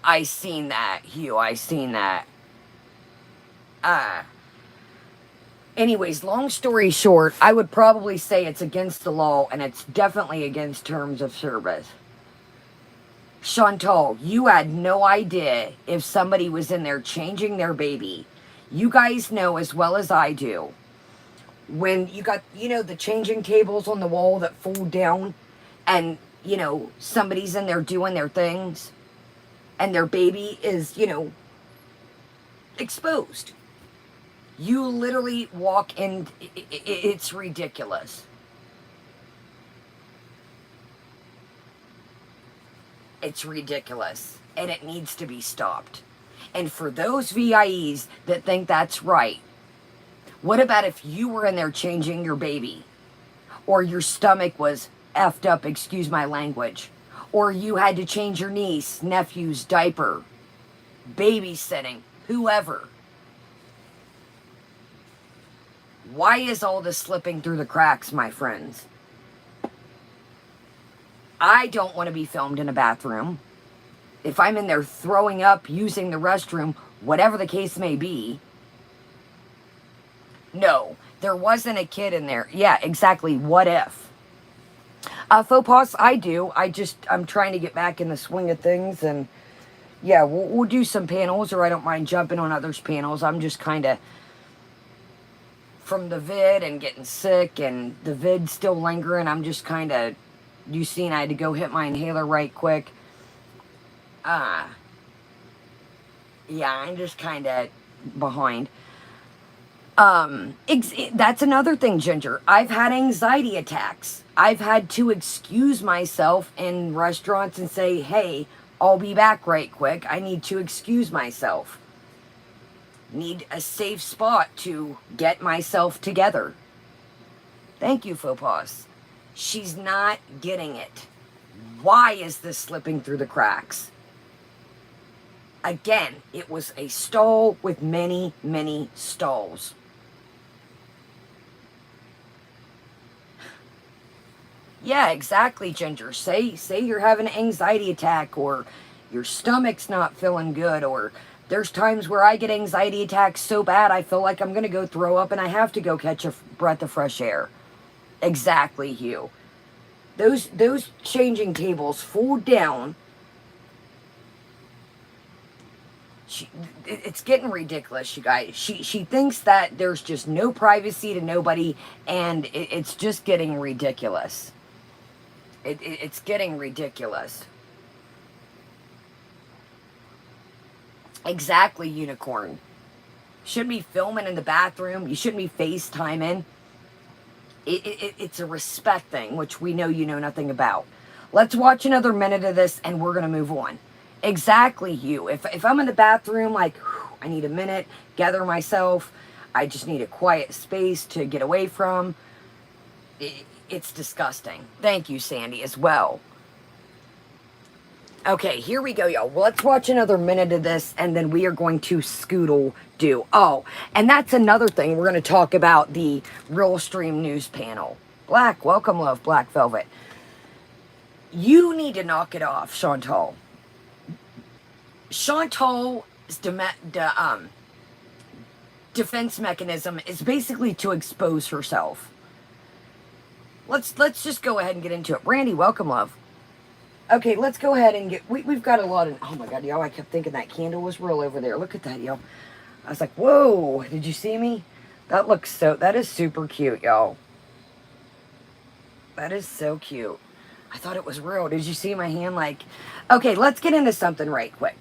Speaker 1: I seen that, Hugh, I seen that. Anyways, long story short, I would probably say it's against the law, and it's definitely against terms of service. Chantal, you had no idea if somebody was in there changing their baby. You guys know as well as I do, when you got, the changing tables on the wall that fold down, and, somebody's in there doing their things, and their baby is, exposed. You literally walk in, it's ridiculous. It's ridiculous, and it needs to be stopped. And for those VIEs that think that's right, what about if you were in there changing your baby, or your stomach was effed up, excuse my language, or you had to change your niece, nephew's diaper, babysitting, whoever? Why is all this slipping through the cracks, my friends? I don't want to be filmed in a bathroom. If I'm in there throwing up, using the restroom, whatever the case may be. No, there wasn't a kid in there. Yeah, exactly. What if? Faux pas, I do. I'm trying to get back in the swing of things, and yeah, we'll do some panels, or I don't mind jumping on others' panels. I'm just kind of from the vid and getting sick, and the vid still lingering. I'm just kind of, you seen, I had to go hit my inhaler right quick. Yeah, I'm just kind of behind. That's another thing, Ginger. I've had anxiety attacks. I've had to excuse myself in restaurants and say, hey, I'll be back right quick. I need to excuse myself. Need a safe spot to get myself together. Thank you, faux pas. She's not getting it. Why is this slipping through the cracks? Again, it was a stall with many, many stalls. Yeah, exactly, Ginger. Say you're having an anxiety attack, or your stomach's not feeling good, or there's times where I get anxiety attacks so bad I feel like I'm gonna go throw up and I have to go catch a breath of fresh air. Exactly, Hugh. Those changing tables fold down. She, it's getting ridiculous, you guys. She thinks that there's just no privacy to nobody, and it's just getting ridiculous. It's getting ridiculous. Exactly, unicorn. Shouldn't be filming in the bathroom. You shouldn't be FaceTiming. It's a respect thing, which we know you know nothing about. Let's watch another minute of this and we're going to move on. Exactly, you. If I'm in the bathroom, like, whew, I need a minute, gather myself, I just need a quiet space to get away from. It's disgusting. Thank you, Sandy, as well. Okay, here we go, y'all. Well, let's watch another minute of this, and then we are going to scoodle do. Oh, and that's another thing. We're going to talk about the Real Stream News panel. Black, welcome, love, Black Velvet. You need to knock it off, Chantal. Chantal's defense mechanism is basically to expose herself. Let's just go ahead and get into it. Randy, welcome, love. Okay, let's go ahead and get... We've got a lot of... Oh, my God, y'all, I kept thinking that candle was real over there. Look at that, y'all. I was like, whoa, did you see me? That looks so... That is super cute, y'all. That is so cute. I thought it was real. Did you see my hand? Like... Okay, let's get into something right quick.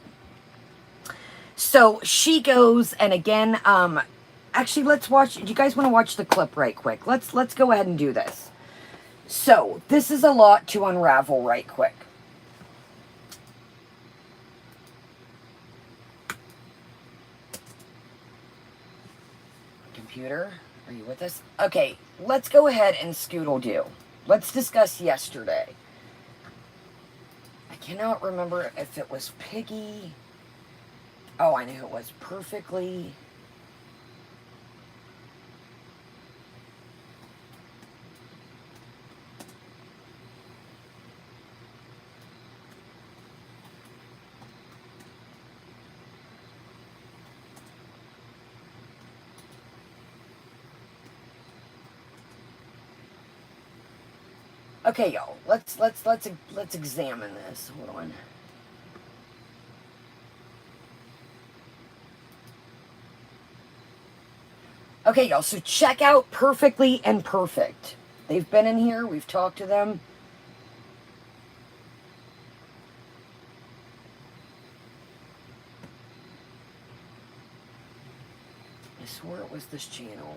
Speaker 1: So, she goes, and again, actually, let's watch... Do you guys want to watch the clip right quick? Let's go ahead and do this. So, this is a lot to unravel right quick. Computer, are you with us? Okay, let's go ahead and scoodle do. Let's discuss yesterday. I cannot remember if it was Piggy. Oh, I knew it was perfectly. Okay, y'all. Let's examine this. Hold on. Okay, y'all. So check out Perfectly and Perfect. They've been in here. We've talked to them. I swore it was this channel.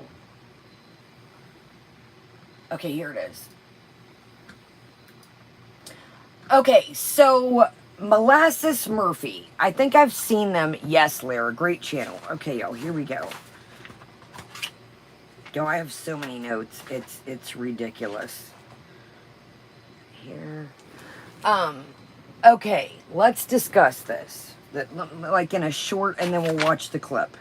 Speaker 1: Okay, here it is. Okay, so Molasses Murphy. I think I've seen them. Yes, Lara. Great channel. Okay, y'all. Here we go. Yo, I have so many notes. It's ridiculous. Here. Okay. Let's discuss this. Like in a short, and then we'll watch the clip.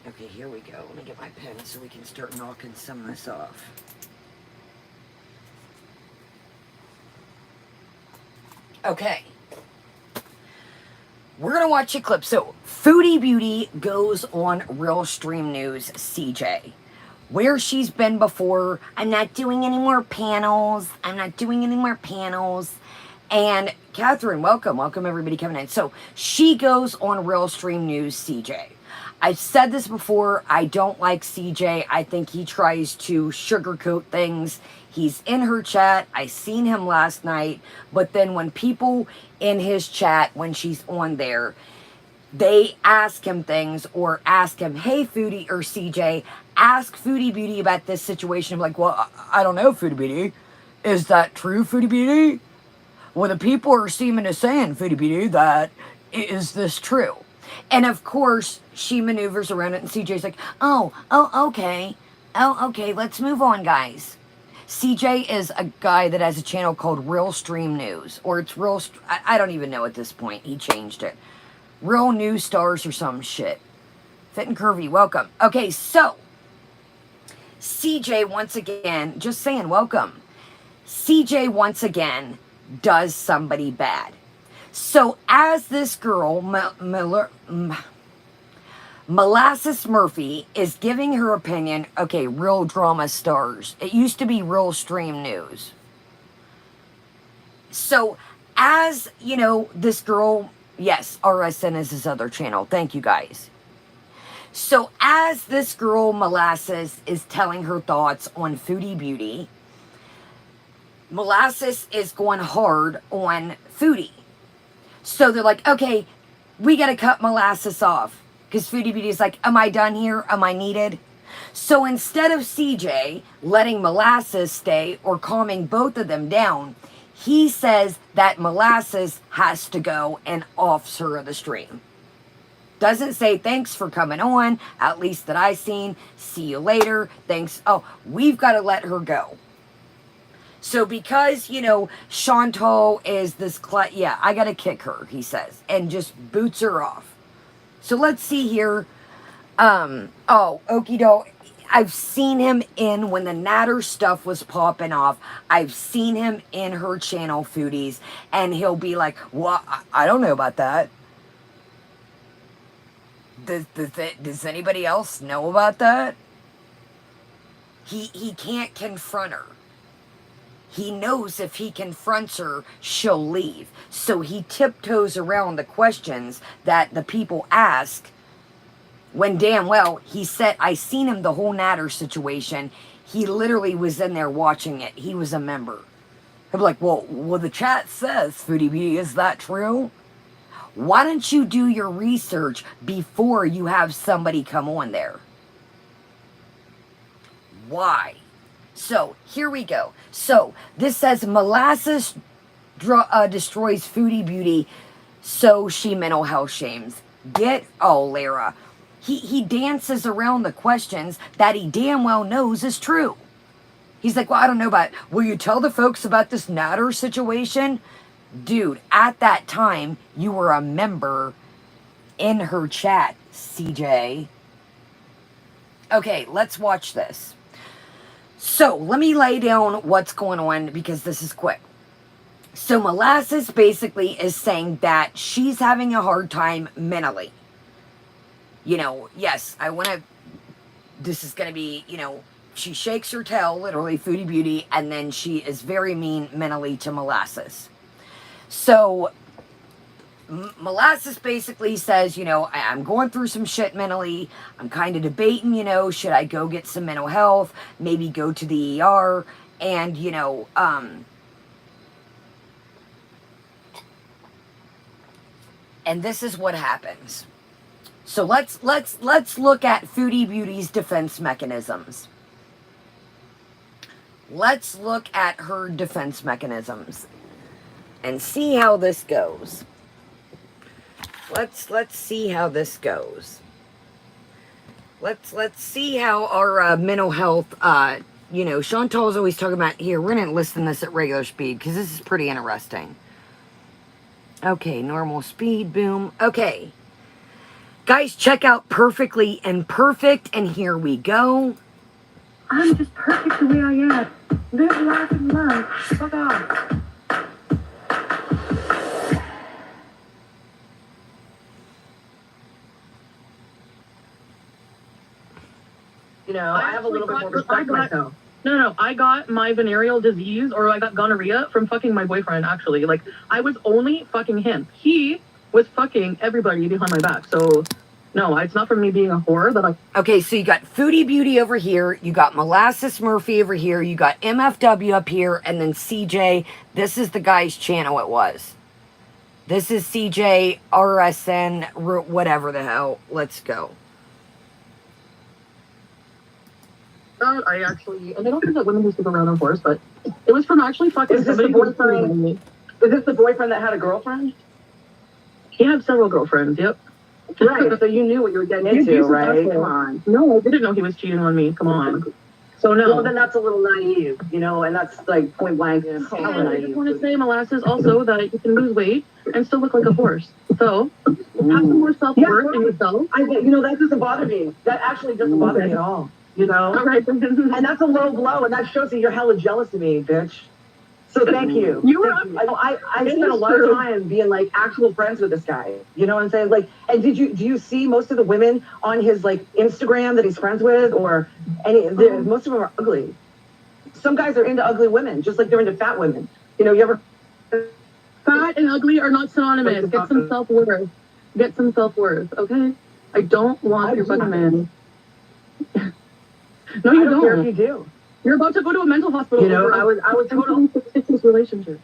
Speaker 1: Okay, here we go. Let me get my pen so we can start knocking some of this off. Okay. We're going to watch a clip. So, Foodie Beauty goes on Real Stream News CJ. Where she's been before. I'm not doing any more panels. And Catherine, welcome. Welcome everybody coming in. So, she goes on Real Stream News CJ. I've said this before. I don't like CJ. I think he tries to sugarcoat things. He's in her chat. I seen him last night. But then when people in his chat, when she's on there, they ask him things or ask him, hey, Foodie or CJ, ask Foodie Beauty about this situation. I'm like, well, I don't know, Foodie Beauty. Is that true, Foodie Beauty? Well, the people are seeming to saying, Foodie Beauty, that is this true? And of course, she maneuvers around it, and CJ's like, oh, okay. Oh, okay, let's move on, guys. CJ is a guy that has a channel called Real Stream News, or it's Real, I don't even know at this point. He changed it. Real News Stars or some shit. Fit and Curvy, welcome. Okay, so, CJ once again, just saying, welcome. CJ once again does somebody bad. So as this girl, Molasses Murphy, is giving her opinion, okay, Real Drama Stars. It used to be Real Stream News. So as, you know, this girl, yes, RSN is his other channel. Thank you guys. So as this girl, Molasses, is telling her thoughts on Foodie Beauty, Molasses is going hard on Foodie. So they're like, okay, we got to cut Molasses off. Because Foodie Beauty is like, am I done here? Am I needed? So instead of CJ letting Molasses stay or calming both of them down, he says that Molasses has to go and offs her of the stream. Doesn't say thanks for coming on, at least that I seen. See you later. Thanks. Oh, we've got to let her go. So because, you know, Chantal is this, yeah, I got to kick her, he says, and just boots her off. So let's see here. Oh, okie doke. I've seen him in, when the Natter stuff was popping off, I've seen him in her channel, Foodies, and he'll be like, well, I don't know about that. Does anybody else know about that? He can't confront her. He knows if he confronts her, she'll leave. So he tiptoes around the questions that the people ask, when damn well he said, I seen him the whole Natter situation. He literally was in there watching it. He was a member. He'll be like, well, the chat says, Foodie Beauty, is that true? Why don't you do your research before you have somebody come on there? Why? So, here we go. So, this says, Molasses destroys Foodie Beauty, so she mental health shames. Lara. He dances around the questions that he damn well knows is true. He's like, well, I don't know about it. Will you tell the folks about this Natter situation? Dude, at that time, you were a member in her chat, CJ. Okay, let's watch this. So, let me lay down what's going on because this is quick. So, Molasses basically is saying that she's having a hard time mentally. You know, yes, this is going to be, you know, she shakes her tail, literally, Foodie Beauty, and then she is very mean mentally to Molasses. So, Molasses basically says, you know, I'm going through some shit mentally. I'm kind of debating, you know, should I go get some mental health? Maybe go to the ER? And, you know, and this is what happens. So let's look at Foodie Beauty's defense mechanisms. Let's look at her defense mechanisms and see how this goes. Let's see how this goes. Let's see how our mental health, you know, Chantal's always talking about, here, we're going to listen to this at regular speed because this is pretty interesting. Okay, normal speed, boom. Okay. Guys, check out Perfectly Imperfect, and here we go.
Speaker 2: I'm just perfect the way I am. Live, laugh, and love. Fuck off. You know, I have a little bit more respect for myself.
Speaker 3: No, I got my venereal disease, or I got gonorrhea from fucking my boyfriend, actually. Like, I was only fucking him. He was fucking everybody behind my back. So, no, it's not from me being a whore that I...
Speaker 1: Okay, so you got Foodie Beauty over here, you got Molasses Murphy over here, you got MFW up here, and then CJ. This is the guy's channel it was. This is CJ, RSN, whatever the hell. Let's go.
Speaker 3: I actually, and I don't think that women used to go around on horse, but it was from actually fucking
Speaker 2: Is this the boyfriend? Is this the boyfriend that had a girlfriend?
Speaker 3: He had several girlfriends, yep.
Speaker 2: Right, so you knew what you were getting into, right? Come on.
Speaker 3: No, I didn't know he was cheating on me. Come on. So no.
Speaker 2: Well, then that's a little naive, you know, and that's like point blank.
Speaker 3: And I just want to say, Molasses, also that you can lose weight and still look like a horse. So have some more self-worth in yourself.
Speaker 2: You know, that doesn't bother me. That actually doesn't bother me at all. you know?
Speaker 3: All right.
Speaker 2: And that's a low blow, and that shows that you're hella jealous of me, bitch. So thank you.
Speaker 3: You were
Speaker 2: Thank you. I spent a lot of time being like actual friends with this guy. You know what I'm saying? Like, and do you see most of the women on his like Instagram that he's friends with, or most of them are ugly. Some guys are into ugly women, just like they're into fat women. You know, you ever
Speaker 3: Fat and ugly are not synonymous. Get some self-worth. Get some self-worth, okay? I don't want your fucking man. No, you
Speaker 2: I don't care if
Speaker 3: don't.
Speaker 2: you do.
Speaker 3: You're about to go to a mental hospital.
Speaker 2: You know, I was totally
Speaker 3: fix this relationship.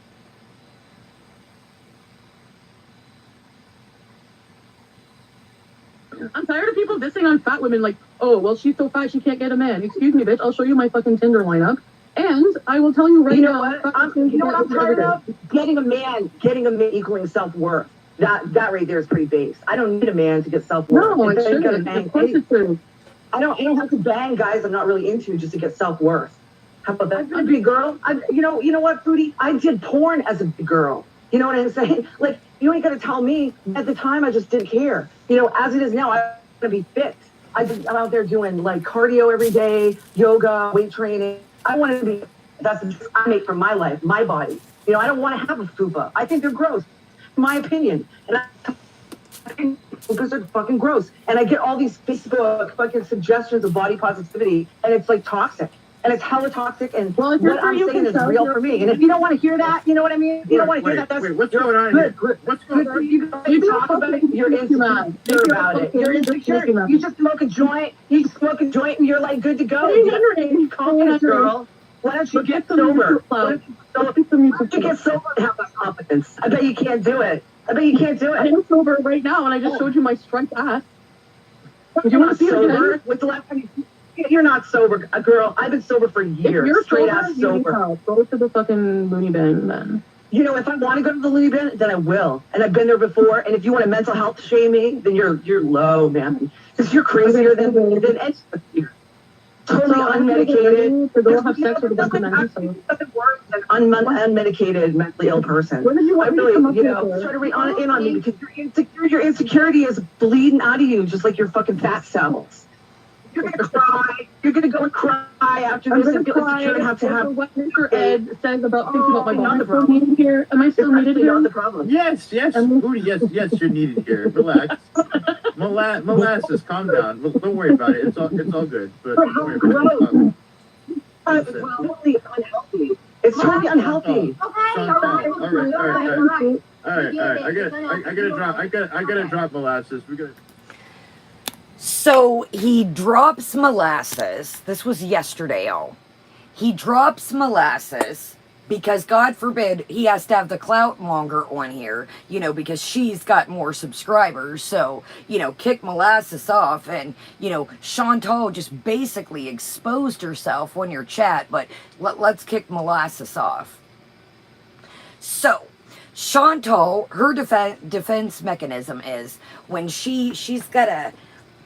Speaker 3: I'm tired of people dissing on fat women like, oh, well, she's so fat she can't get a man. Excuse me, bitch. I'll show you my fucking Tinder lineup. And I will tell you right
Speaker 2: you know
Speaker 3: now.
Speaker 2: what? You know what I'm tired of? Getting a man equaling self-worth. That right there is pretty base. I don't need a man to get self-worth.
Speaker 3: No, it shouldn't. Of course it should.
Speaker 2: I don't have to bang guys I'm not really into just to get self-worth. How about that? I'm a big girl. You know what, Foodie? I did porn as a big girl. You know what I'm saying? Like, you ain't gonna tell me. At the time, I just didn't care. You know, as it is now, I want to be fit. I'm out there doing like cardio every day, yoga, weight training. I want to be. That's the choice I make for my life, my body. You know, I don't want to have a fupa. I think they're gross, in my opinion. And I think fupas are fucking gross. And I get all these Facebook fucking suggestions of body positivity, and it's like toxic. And it's hella toxic, and what I'm saying is real for me. And if you don't want to hear that, you know what I mean? You don't want to hear that. That's
Speaker 4: what's going on here? What's going on?
Speaker 2: You talk about it, you're insecure about it. You're insecure. You just smoke a joint, and you're like good to go. You confidence, girl. Why don't you get sober? Why don't you get sober and have that confidence? I bet you can't do it. I
Speaker 3: am sober right now, and I just showed you my striped ass.
Speaker 2: Do you want to see sober? With the last time you're not sober, girl. I've been sober for years. If you're straight ass sober.
Speaker 3: Go to the fucking loony bin then.
Speaker 2: You know, if I want to go to the loony bin, then I will. And I've been there before. And if you want to mental health shame me, then you're low, man. Because you're crazier than any totally unmedicated.
Speaker 3: To go have sex with a bunch of men.
Speaker 2: Nothing worse than unmedicated, mentally ill person.
Speaker 3: When did you want me to come up
Speaker 2: try to read on in on me because your insecurity is bleeding out of you, just like your fucking fat cells. You're gonna cry. You're gonna go and cry after this and feel insecure and have to have
Speaker 3: what Mr. Ed says about thinking about my body. Am I still needed here? Am I still needed here?
Speaker 4: Not the problem. Yes, Foodie, yes, you're needed here. Relax. Molasses, calm down. Don't worry about it. It's all good. But don't worry about it.
Speaker 2: It's totally unhealthy. It's totally unhealthy.
Speaker 4: All right. I gotta drop molasses. We gotta.
Speaker 1: So he drops molasses. This was yesterday, He drops molasses because, God forbid, he has to have the clout longer on here, you know, because she's got more subscribers. So, you know, kick molasses off. And, you know, Chantal just basically exposed herself on your chat. But let's kick molasses off. So, Chantal, her defense mechanism is when she's got a...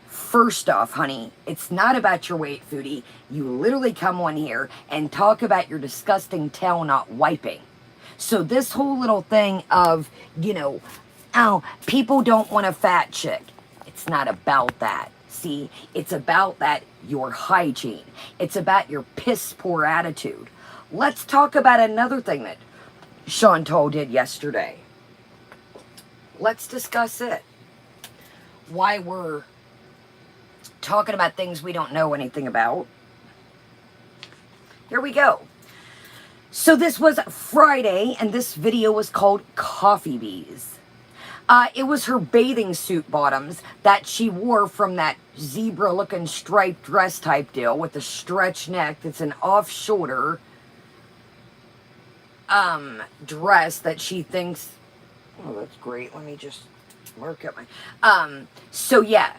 Speaker 1: First off, honey, it's not about your weight, Foodie. You literally come on here and talk about your disgusting tail not wiping. So this whole little thing of, you know, oh, people don't want a fat chick. It's not about that. See, it's about that your hygiene. It's about your piss poor attitude. Let's talk about another thing that Chantal did yesterday. Let's discuss it. Why we're talking about things we don't know anything about. Here we go. So this was Friday, and this video was called Coffee Bees. It was her bathing suit bottoms that she wore from that zebra-looking striped dress type deal with the stretch neck. That's an off-shoulder dress that she thinks... Oh, that's great. Let me just mark up my... So, yeah.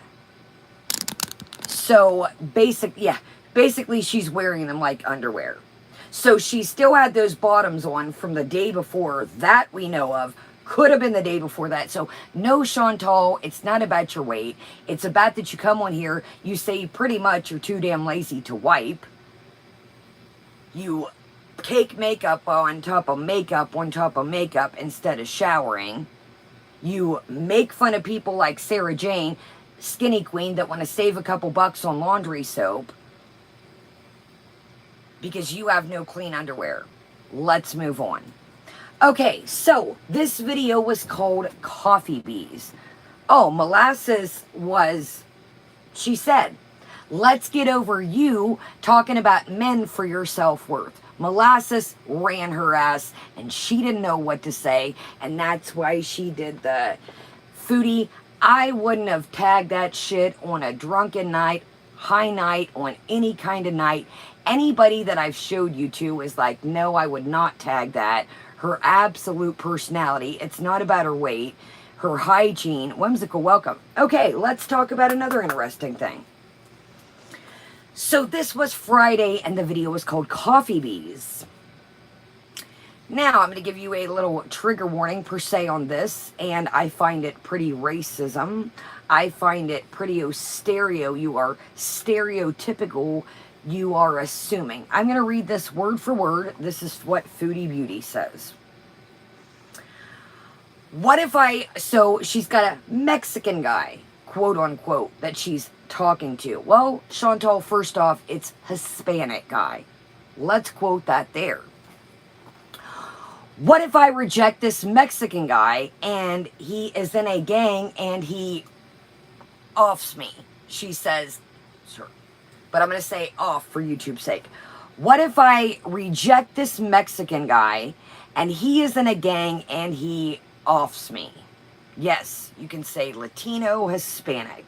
Speaker 1: So, basically she's wearing them like underwear. So she still had those bottoms on from the day before that we know of. Could have been the day before that. So, no, Chantal, it's not about your weight. It's about that you come on here, you say pretty much you're too damn lazy to wipe. You cake makeup on top of makeup on top of makeup instead of showering. You make fun of people like Sarah Jane, Skinny Queen, that want to save a couple bucks on laundry soap. because you have no clean underwear. Let's move on. Okay, so this video was called Coffee Bees. Oh, Molasses was, she said, let's get over you talking about men for your self-worth. Molasses ran her ass and she didn't know what to say, and that's why she did the Foodie. I wouldn't have tagged that shit on a drunken night, high night, on any kind of night. Anybody that I've showed you to is like, no, I would not tag that. Her absolute personality, it's not about her weight, her hygiene. Whimsical welcome. Okay, let's talk about another interesting thing. So this was Friday and the video was called Coffee Bees. Now, I'm going to give you a little trigger warning per se on this, and I find it pretty racism. I find it pretty stereo. You are stereotypical. You are assuming. I'm going to read this word for word. This is what Foodie Beauty says. What if so she's got a Mexican guy, quote unquote, that she's talking to. Well, Chantal, first off, it's Hispanic guy. Let's quote that there. What if I reject this Mexican guy and he is in a gang and he offs me? She says, sure. But I'm going to say off for YouTube's sake. What if I reject this Mexican guy and he is in a gang and he offs me? Yes, you can say Latino, Hispanic.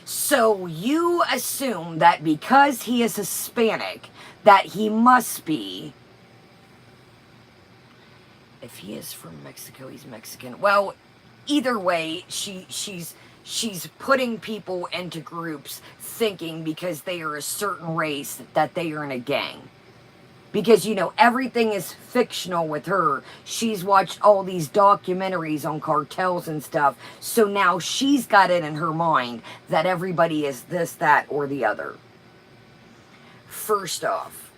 Speaker 1: So you assume that because he is Hispanic, that he must be, if he is from Mexico, he's Mexican. Well, either way, she's putting people into groups thinking because they are a certain race that they are in a gang. Because, you know, everything is fictional with her. She's watched all these documentaries on cartels and stuff. So now she's got it in her mind that everybody is this, that, or the other. First off,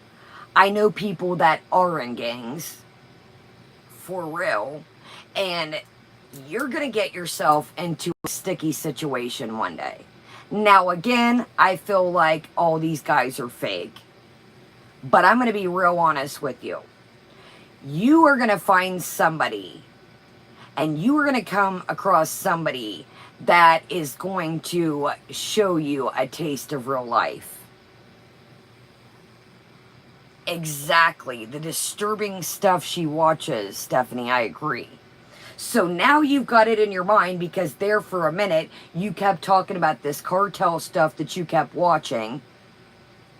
Speaker 1: I know people that are in gangs. For real. And you're going to get yourself into a sticky situation one day. Now, again, I feel like all these guys are fake. But I'm going to be real honest with you. You are going to find somebody, and you are going to come across somebody that is going to show you a taste of real life. Exactly. The disturbing stuff she watches, Stephanie, I agree. So now you've got it in your mind because there for a minute, you kept talking about this cartel stuff that you kept watching.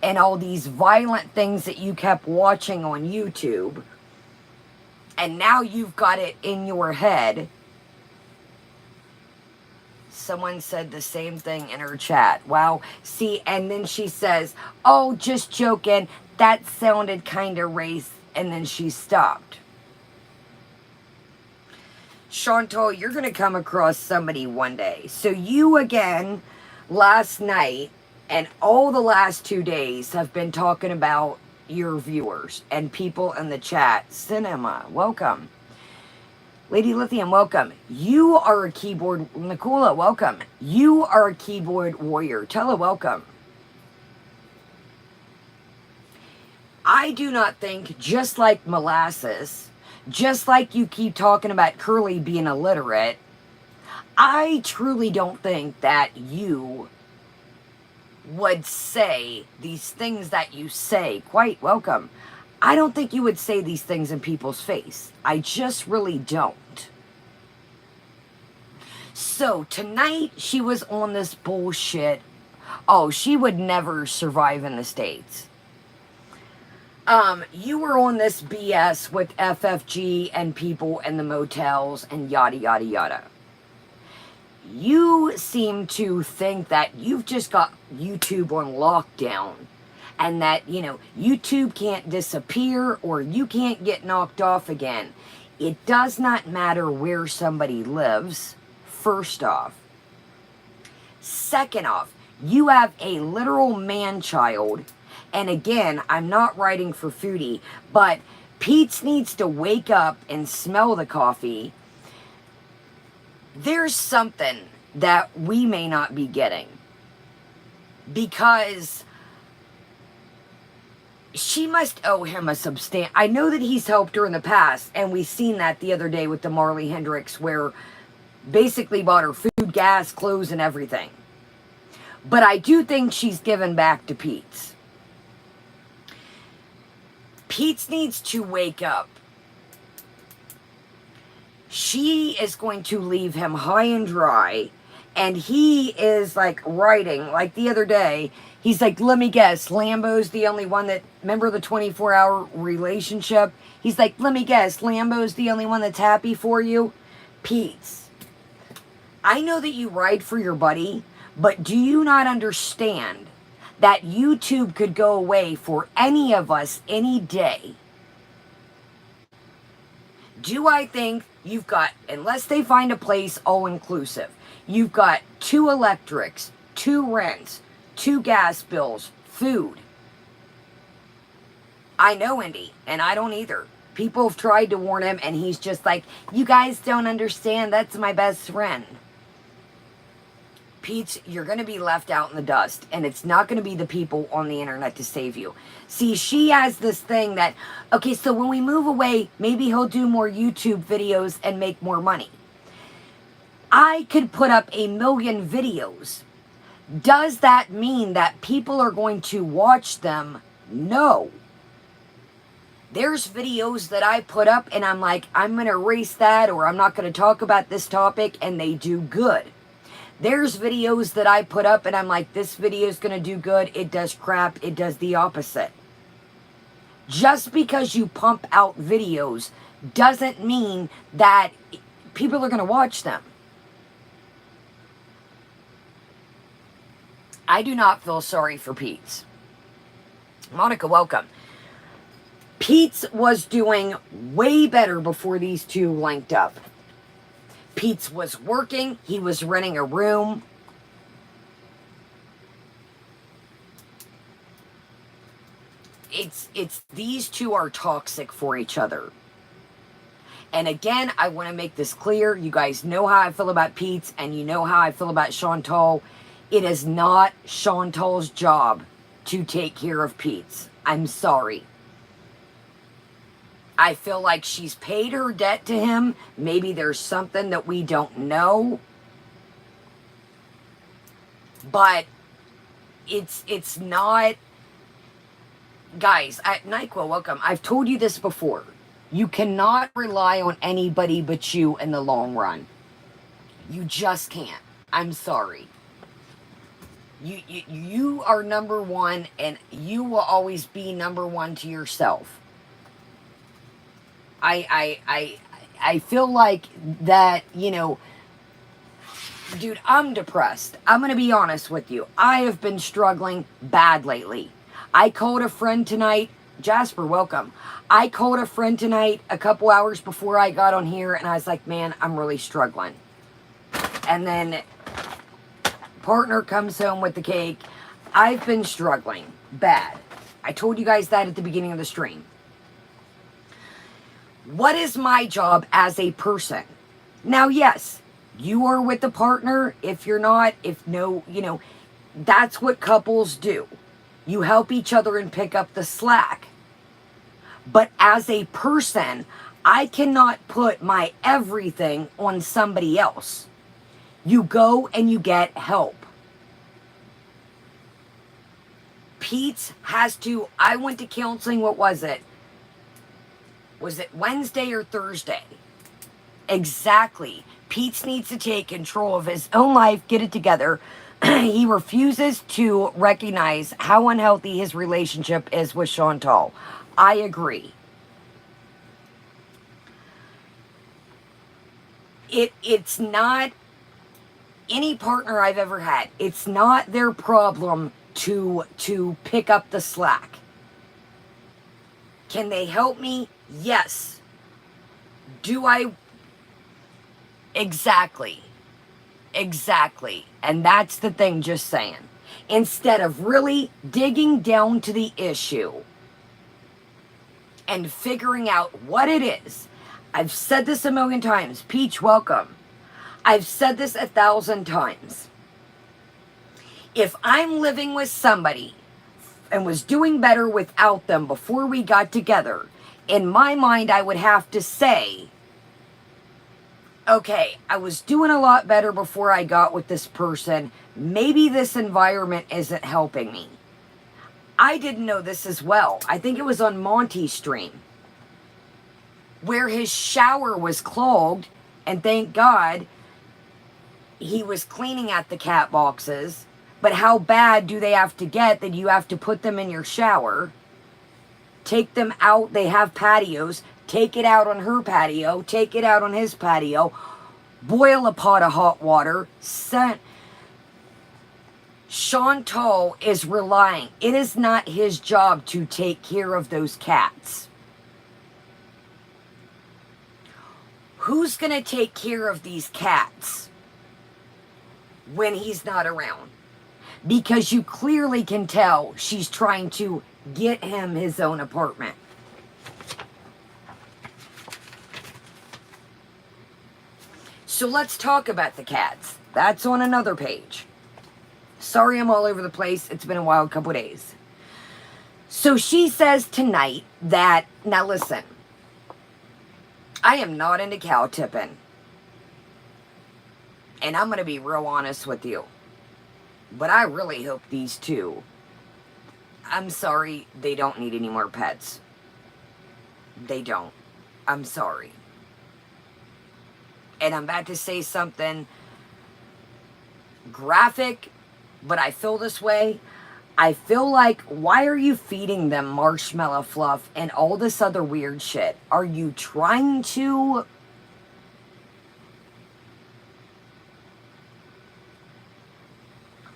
Speaker 1: And all these violent things that you kept watching on YouTube. And now you've got it in your head. Someone said the same thing in her chat. Wow. See, and then she says, oh, just joking. That sounded kind of race. And then she stopped. Chantal, you're going to come across somebody one day. So you, again, last night, and all the last 2 days have been talking about your viewers and people in the chat. Cinema, welcome. Lady Lithium, welcome. You are a keyboard... Nicola, welcome. You are a keyboard warrior. Tella, welcome. I do not think, just like Molasses, just like you keep talking about Curly being illiterate, I truly don't think that you would say these things that you say. Quite welcome. I don't think you would say these things in people's face. I just really don't. So tonight she was on this bullshit. Oh, she would never survive in the States. You were on this BS with FFG and people in the motels and yada yada yada. You seem to think that you've just got YouTube on lockdown and that, you know, YouTube can't disappear or you can't get knocked off again. It does not matter where somebody lives, first off. Second off, you have a literal man-child. And again, I'm not writing for Foodie, but Pete's needs to wake up and smell the coffee. there's something that we may not be getting, because she must owe him a substantial. I know that he's helped her in the past, and we seen that the other day with the Marley Hendricks, where basically bought her food, gas, clothes, and everything. But I do think she's given back to Pete's. Pete's needs to wake up. She is going to leave him high and dry, and he is like writing, like the other day, he's like, let me guess, Lambo's the only one that, remember the 24-hour relationship? He's like, let me guess, Lambo's the only one that's happy for you? Pete's, I know that you ride for your buddy, but do you not understand that YouTube could go away for any of us any day? Do I think you've got, unless they find a place all-inclusive, you've got 2 electrics, 2 rents, 2 gas bills, food. I know Indy, and I don't either. People have tried to warn him, and he's just like, you guys don't understand, that's my best friend. Pete, you're going to be left out in the dust, and it's not going to be the people on the internet to save you. See, she has this thing that, okay, so when we move away, maybe he'll do more YouTube videos and make more money. I could put up 1 million videos. Does that mean that people are going to watch them? No. There's videos that I put up, and I'm like, I'm going to erase that, or I'm not going to talk about this topic, and they do good. There's videos that I put up and I'm like, this video is going to do good. It does crap. It does the opposite. Just because you pump out videos doesn't mean that people are going to watch them. I do not feel sorry for Pete's. Monica, welcome. Pete's was doing way better before these two linked up. Pete's was working. He was renting a room. It's these two are toxic for each other. And again, I want to make this clear. You guys know how I feel about Pete's, and you know how I feel about Chantal. It is not Chantal's job to take care of Pete's. I'm sorry. I feel like she's paid her debt to him. Maybe there's something that we don't know. But it's not... Guys, NyQuil, welcome. I've told you this before. You cannot rely on anybody but you in the long run. You just can't. I'm sorry. You are number one, and you will always be number one to yourself. I feel like that, you know, dude, I'm depressed. I'm going to be honest with you. I have been struggling bad lately. I called a friend tonight. Jasper, welcome. I called a friend tonight a couple hours before I got on here, and I was like, man, I'm really struggling. And then partner comes home with the cake. I've been struggling bad. I told you guys that at the beginning of the stream. What is my job as a person? Now, yes, you are with the partner. If you're not, if no, you know, that's what couples do. You help each other and pick up the slack. But as a person, I cannot put my everything on somebody else. You go and you get help. Pete has to, I went to counseling, what was it? Was it Wednesday or Thursday? Exactly. Pete needs to take control of his own life, get it together. He refuses to recognize how unhealthy his relationship is with Chantal. I agree. It's not any partner I've ever had. It's not their problem to pick up the slack. Can they help me? Yes. Do I? Exactly. Exactly. And that's the thing, just saying. Instead of really digging down to the issue and figuring out what it is. I've said this a million times. Peach, welcome. I've said this 1,000 times. If I'm living with somebody and was doing better without them before we got together, in my mind, I would have to say, okay, I was doing a lot better before I got with this person. Maybe this environment isn't helping me. I didn't know this as well. I think it was on Monty's stream where his shower was clogged, and thank God he was cleaning at the cat boxes. But how bad do they have to get that you have to put them in your shower, take them out? They have patios. Take it out on her patio, take it out on his patio, boil a pot of hot water. Chantal is relying. It is not his job to take care of those cats. Who's going to take care of these cats when he's not around? Because you clearly can tell she's trying to get him his own apartment. So let's talk about the cats. That's on another page. Sorry I'm all over the place. It's been a wild couple days. So she says tonight that, now listen, I am not into cow tipping. And I'm going to be real honest with you. But I really hope these two, I'm sorry, they don't need any more pets. They don't. I'm sorry. And I'm about to say something graphic, but I feel this way. I feel like, why are you feeding them marshmallow fluff and all this other weird shit? Are you trying to...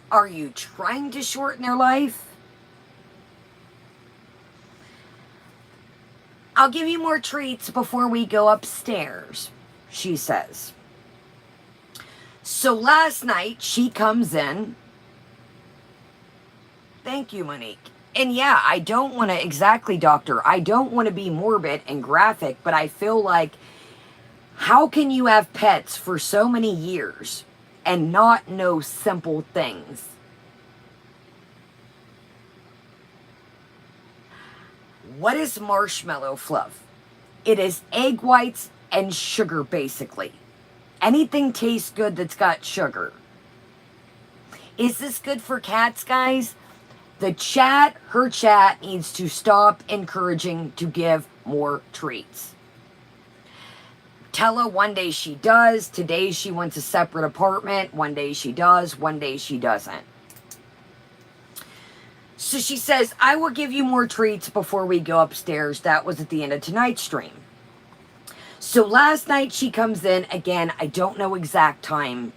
Speaker 1: Are you trying to shorten their life? I'll give you more treats before we go upstairs, she says. So last night, she comes in. Thank you, Monique. And yeah, I don't want to, exactly, doctor, I don't want to be morbid and graphic, but I feel like, how can you have pets for so many years and not know simple things? What is marshmallow fluff? It is egg whites and sugar, basically. Anything tastes good that's got sugar. Is this good for cats, guys? The chat, her chat, needs to stop encouraging to give more treats. Tella, one day she does. Today she wants a separate apartment. One day she does. One day she doesn't. So she says, I will give you more treats before we go upstairs. That was at the end of tonight's stream. So last night she comes in. Again, I don't know exact time.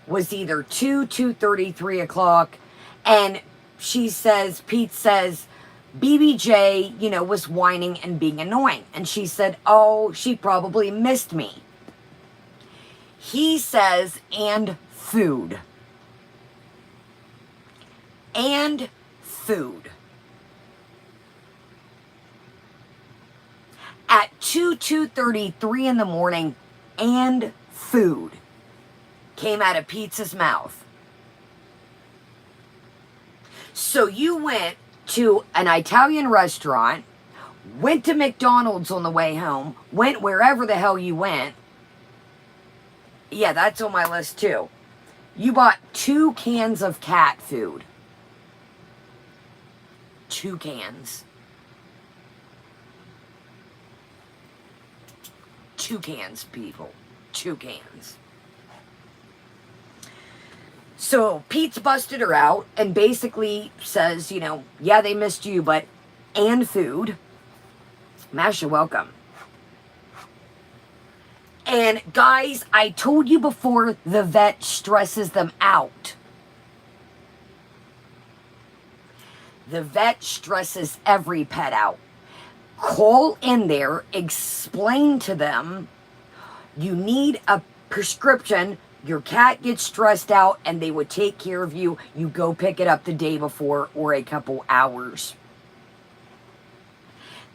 Speaker 1: Was either 2:30, 3 o'clock. And she says, Pete says, BBJ, was whining and being annoying. And she said, oh, she probably missed me. He says, and food. And food. At 2:33 in the morning, and food came out of Pete's mouth. So you went to an Italian restaurant, went to McDonald's on the way home, went wherever the hell you went. Yeah, that's on my list too. You bought 2 cans of cat food. 2 cans. 2 cans, people. 2 cans. So Pete's busted her out and basically says, yeah, they missed you, but, and food. Masha, welcome. And guys, I told you before, the vet stresses them out. The vet stresses every pet out. Call in there, explain to them, you need a prescription. Your cat gets stressed out and they would take care of you. You go pick it up the day before or a couple hours.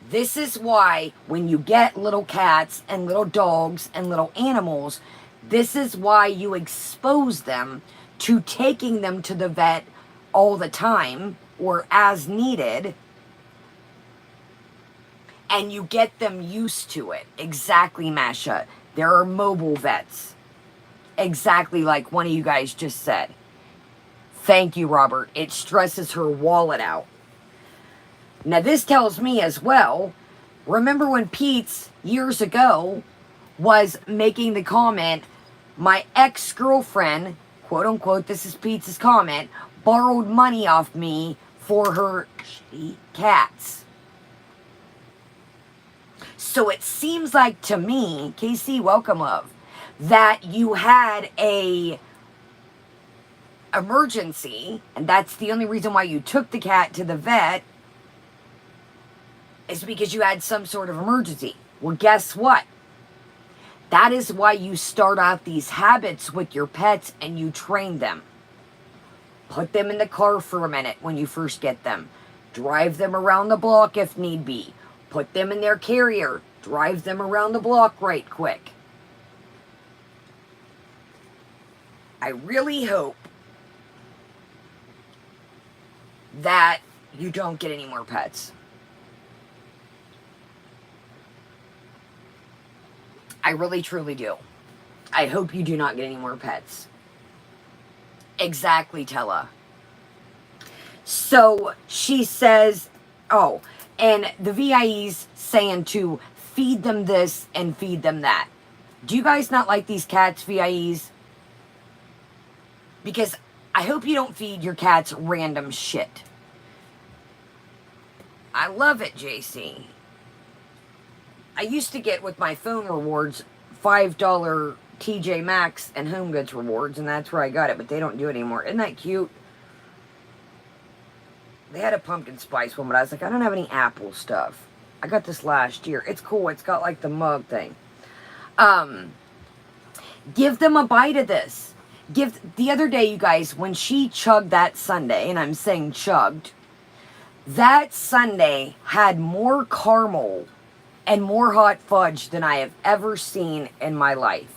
Speaker 1: This is why when you get little cats and little dogs and little animals, This is why you expose them to taking them to the vet all the time or as needed, and you get them used to it. Exactly, Masha. There are mobile vets. Exactly like one of you guys just said. Thank you, Robert. It stresses her wallet out. Now, this tells me as well, remember when Pete's years ago was making the comment, my ex-girlfriend, quote unquote, this is Pete's comment, borrowed money off me for her shitty cats. So it seems like to me, KC, welcome love, that you had a emergency, and that's the only reason why you took the cat to the vet, is because you had some sort of emergency. Well, guess what? That is why you start out these habits with your pets and you train them. Put them in the car for a minute when you first get them. Drive them around the block if need be. Put them in their carrier. Drive them around the block right quick. I really hope that you don't get any more pets. I really, truly do. I hope you do not get any more pets. Exactly, Tella. So she says, oh, and the VIE's saying to feed them this and feed them that. Do you guys not like these cats, VIEs? Because I hope you don't feed your cats random shit. I love it, JC. I used to get with my phone rewards $5 TJ Maxx and Home Goods rewards, and that's where I got it, but they don't do it anymore. Isn't that cute? They had a pumpkin spice one, but I was like, I don't have any apple stuff. I got this last year. It's cool. It's got like the mug thing. Give them a bite of this. The other day, you guys, when she chugged that sundae, and I'm saying chugged, that sundae had more caramel and more hot fudge than I have ever seen in my life.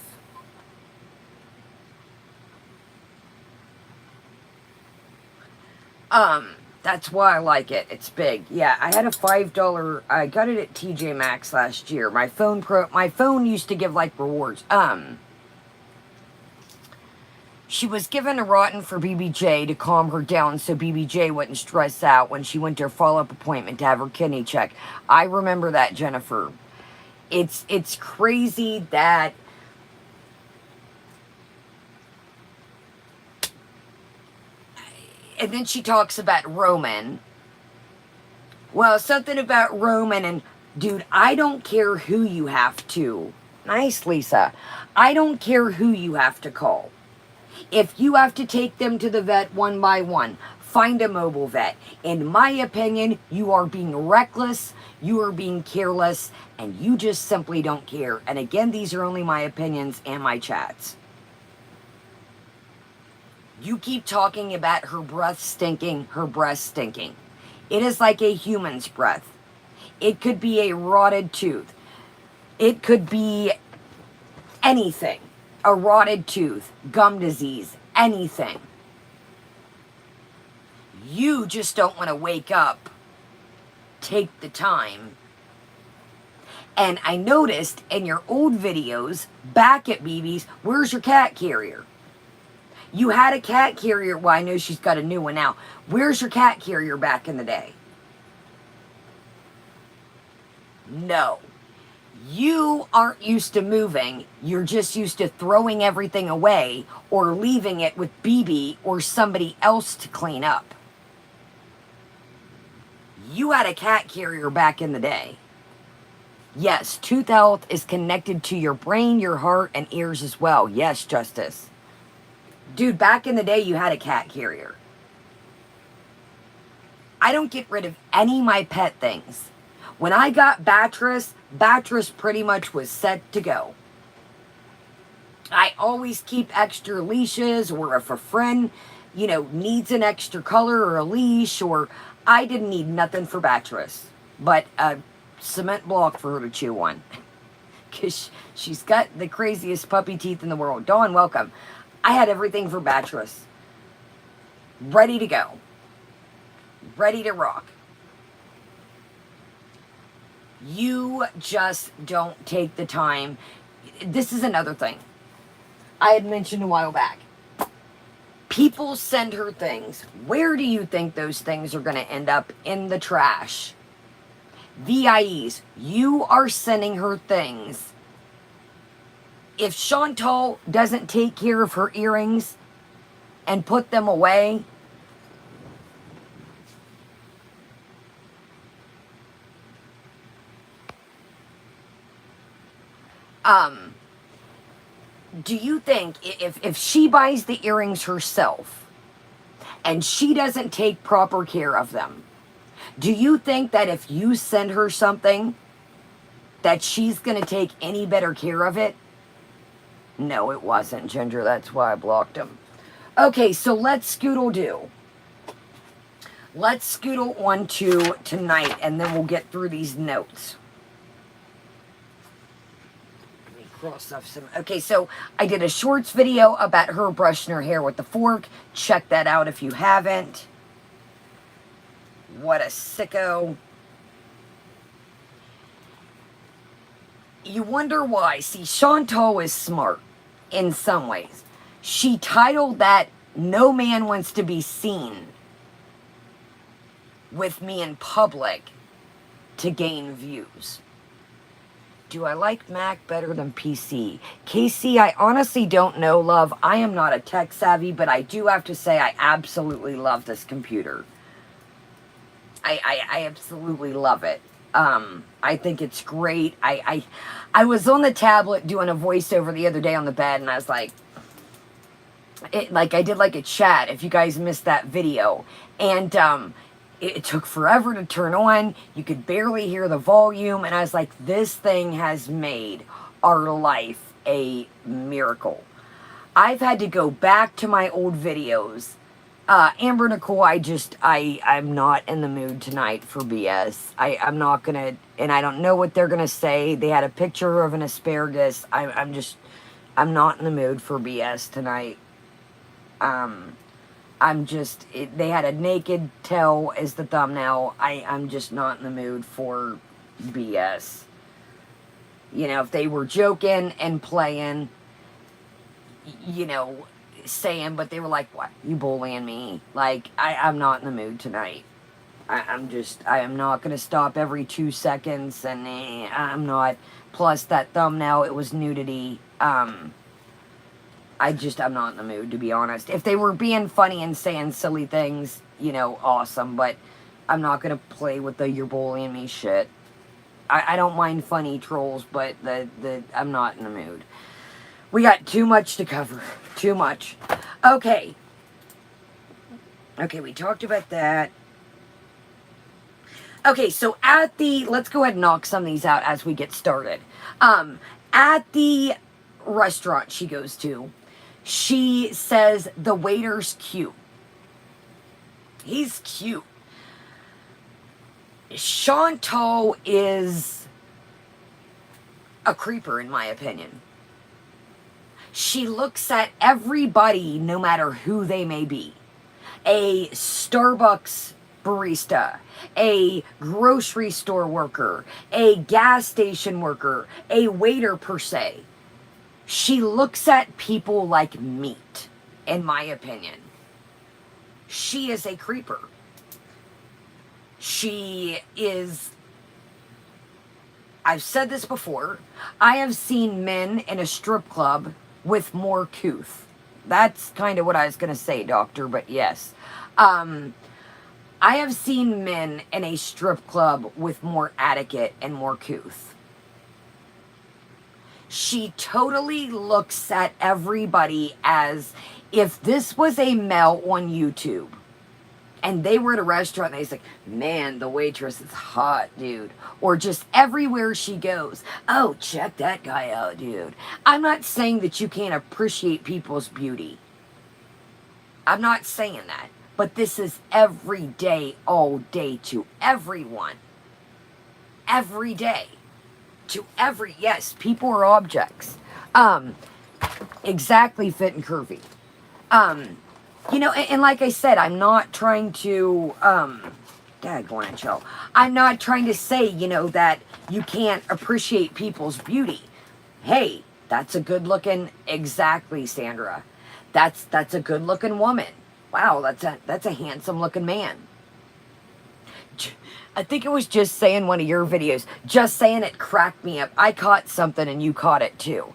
Speaker 1: That's why I like it. It's big. Yeah, I had a $5. I got it at TJ Maxx last year. My phone used to give like rewards. She was given a rotten for BBJ to calm her down so BBJ wouldn't stress out when she went to her follow-up appointment to have her kidney checked. I remember that, Jennifer. It's crazy that and then she talks about Roman. Well, something about Roman and dude, I don't care who you have to. Nice, Lisa. I don't care who you have to call. If you have to take them to the vet one by one, find a mobile vet. In my opinion, you are being reckless, you are being careless, and you just simply don't care. And again, these are only my opinions and my chats. You keep talking about her breath stinking, her breath stinking. It is like a human's breath. It could be a rotted tooth. It could be anything. A rotted tooth, gum disease, anything. You just don't want to wake up, take the time. And I noticed in your old videos, back at BB's, where's your cat carrier? You had a cat carrier. Well, I know she's got a new one now. Where's your cat carrier back in the day? No. You aren't used to moving. You're just used to throwing everything away or leaving it with BB or somebody else to clean up. You had a cat carrier back in the day. Yes, tooth health is connected to your brain, your heart, and ears as well. Yes, Justice. Dude, back in the day, you had a cat carrier. I don't get rid of any of my pet things. When I got Batress pretty much was set to go. I always keep extra leashes, or if a friend, needs an extra color or a leash, or I didn't need nothing for Batress but a cement block for her to chew on. because she's got the craziest puppy teeth in the world. Dawn, welcome. I had everything for Bacheloress. Ready to go. Ready to rock. You just don't take the time. This is another thing I had mentioned a while back. People send her things. Where do you think those things are going to end up? In the trash. VIEs, you are sending her things. If Chantal doesn't take care of her earrings and put them away, do you think if she buys the earrings herself and she doesn't take proper care of them, do you think that if you send her something that she's going to take any better care of it? No, it wasn't, Ginger. That's why I blocked him. Okay, so let's scoodle-doo. Let's scoodle on to tonight, and then we'll get through these notes. Let me cross off some. Okay, so I did a shorts video about her brushing her hair with the fork. Check that out if you haven't. What a sicko. You wonder why. See, Chantal is smart in some ways. She titled that "No Man Wants to Be Seen with Me in Public" to gain views. Do I like Mac better than PC? Casey, I honestly don't know, love. I am not a tech savvy, but I do have to say I absolutely love this computer. I absolutely love it. I think it's great. I was on the tablet doing a voiceover the other day on the bed, and I was like, I did like a chat, if you guys missed that video. And it took forever to turn on. You could barely hear the volume. And I was like, this thing has made our life a miracle. I've had to go back to my old videos. Amber Nicole, I'm not in the mood tonight for BS. I'm not gonna, and I don't know what they're gonna say. They had a picture of an asparagus. I'm not in the mood for BS tonight. They had a naked tail as the thumbnail. I'm just not in the mood for BS. You know, if they were joking and playing, you know, saying, but they were like, what, you bullying me? Like, I'm not in the mood tonight. I am not going to stop every 2 seconds, and I'm not. Plus, that thumbnail, it was nudity. I'm not in the mood, to be honest. If they were being funny and saying silly things, you know, awesome, but I'm not going to play with the you're bullying me shit. I don't mind funny trolls, but I'm not in the mood. We got too much to cover. Too much. Okay. Okay, we talked about that. Okay, so let's go ahead and knock some of these out as we get started. At the restaurant she goes to, she says the waiter's cute. He's cute. Chantal is a creeper, in my opinion. She looks at everybody, no matter who they may be. A Starbucks barista, a grocery store worker, a gas station worker, a waiter per se. She looks at people like meat, in my opinion. She is a creeper. She is... I've said this before. I have seen men in a strip club with more couth. That's kind of what I was going to say, doctor, but yes. I have seen men in a strip club with more etiquette and more couth. She totally looks at everybody as if this was a male on YouTube and they were at a restaurant and they're like, man, the waitress is hot, dude. Or just everywhere she goes, oh, check that guy out, dude. I'm not saying that you can't appreciate people's beauty. I'm not saying that. But this is every day, all day to everyone. Every day. To every, yes, people are objects. Exactly, fit and curvy. You know, and like I said, I'm not trying to, daggone it, Joe. I'm not trying to say, you know, that you can't appreciate people's beauty. Hey, that's a good looking, exactly, Sandra. That's a good looking woman. Wow, that's a handsome looking man. I think it was Just Saying, one of your videos. Just Saying, it cracked me up. I caught something and you caught it too.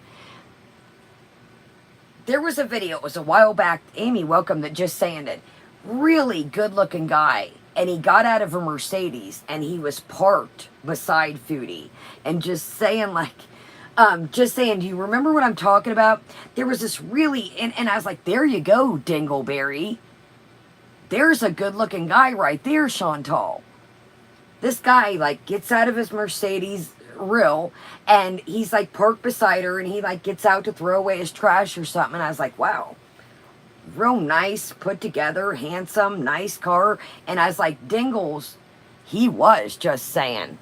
Speaker 1: There was a video, it was a while back, Amy, welcome, that Just Saying it. Really good looking guy. And he got out of a Mercedes and he was parked beside Foodie. And Just Saying, like, Just Saying, do you remember what I'm talking about? There was this really, and I was like, there you go, Dingleberry. There's a good looking guy right there, Chantal. This guy, like, gets out of his Mercedes real, and he's, like, parked beside her, and he, like, gets out to throw away his trash or something, and I was like, wow. Real nice, put together, handsome, nice car, and I was like, Dingles, he was Just Saying.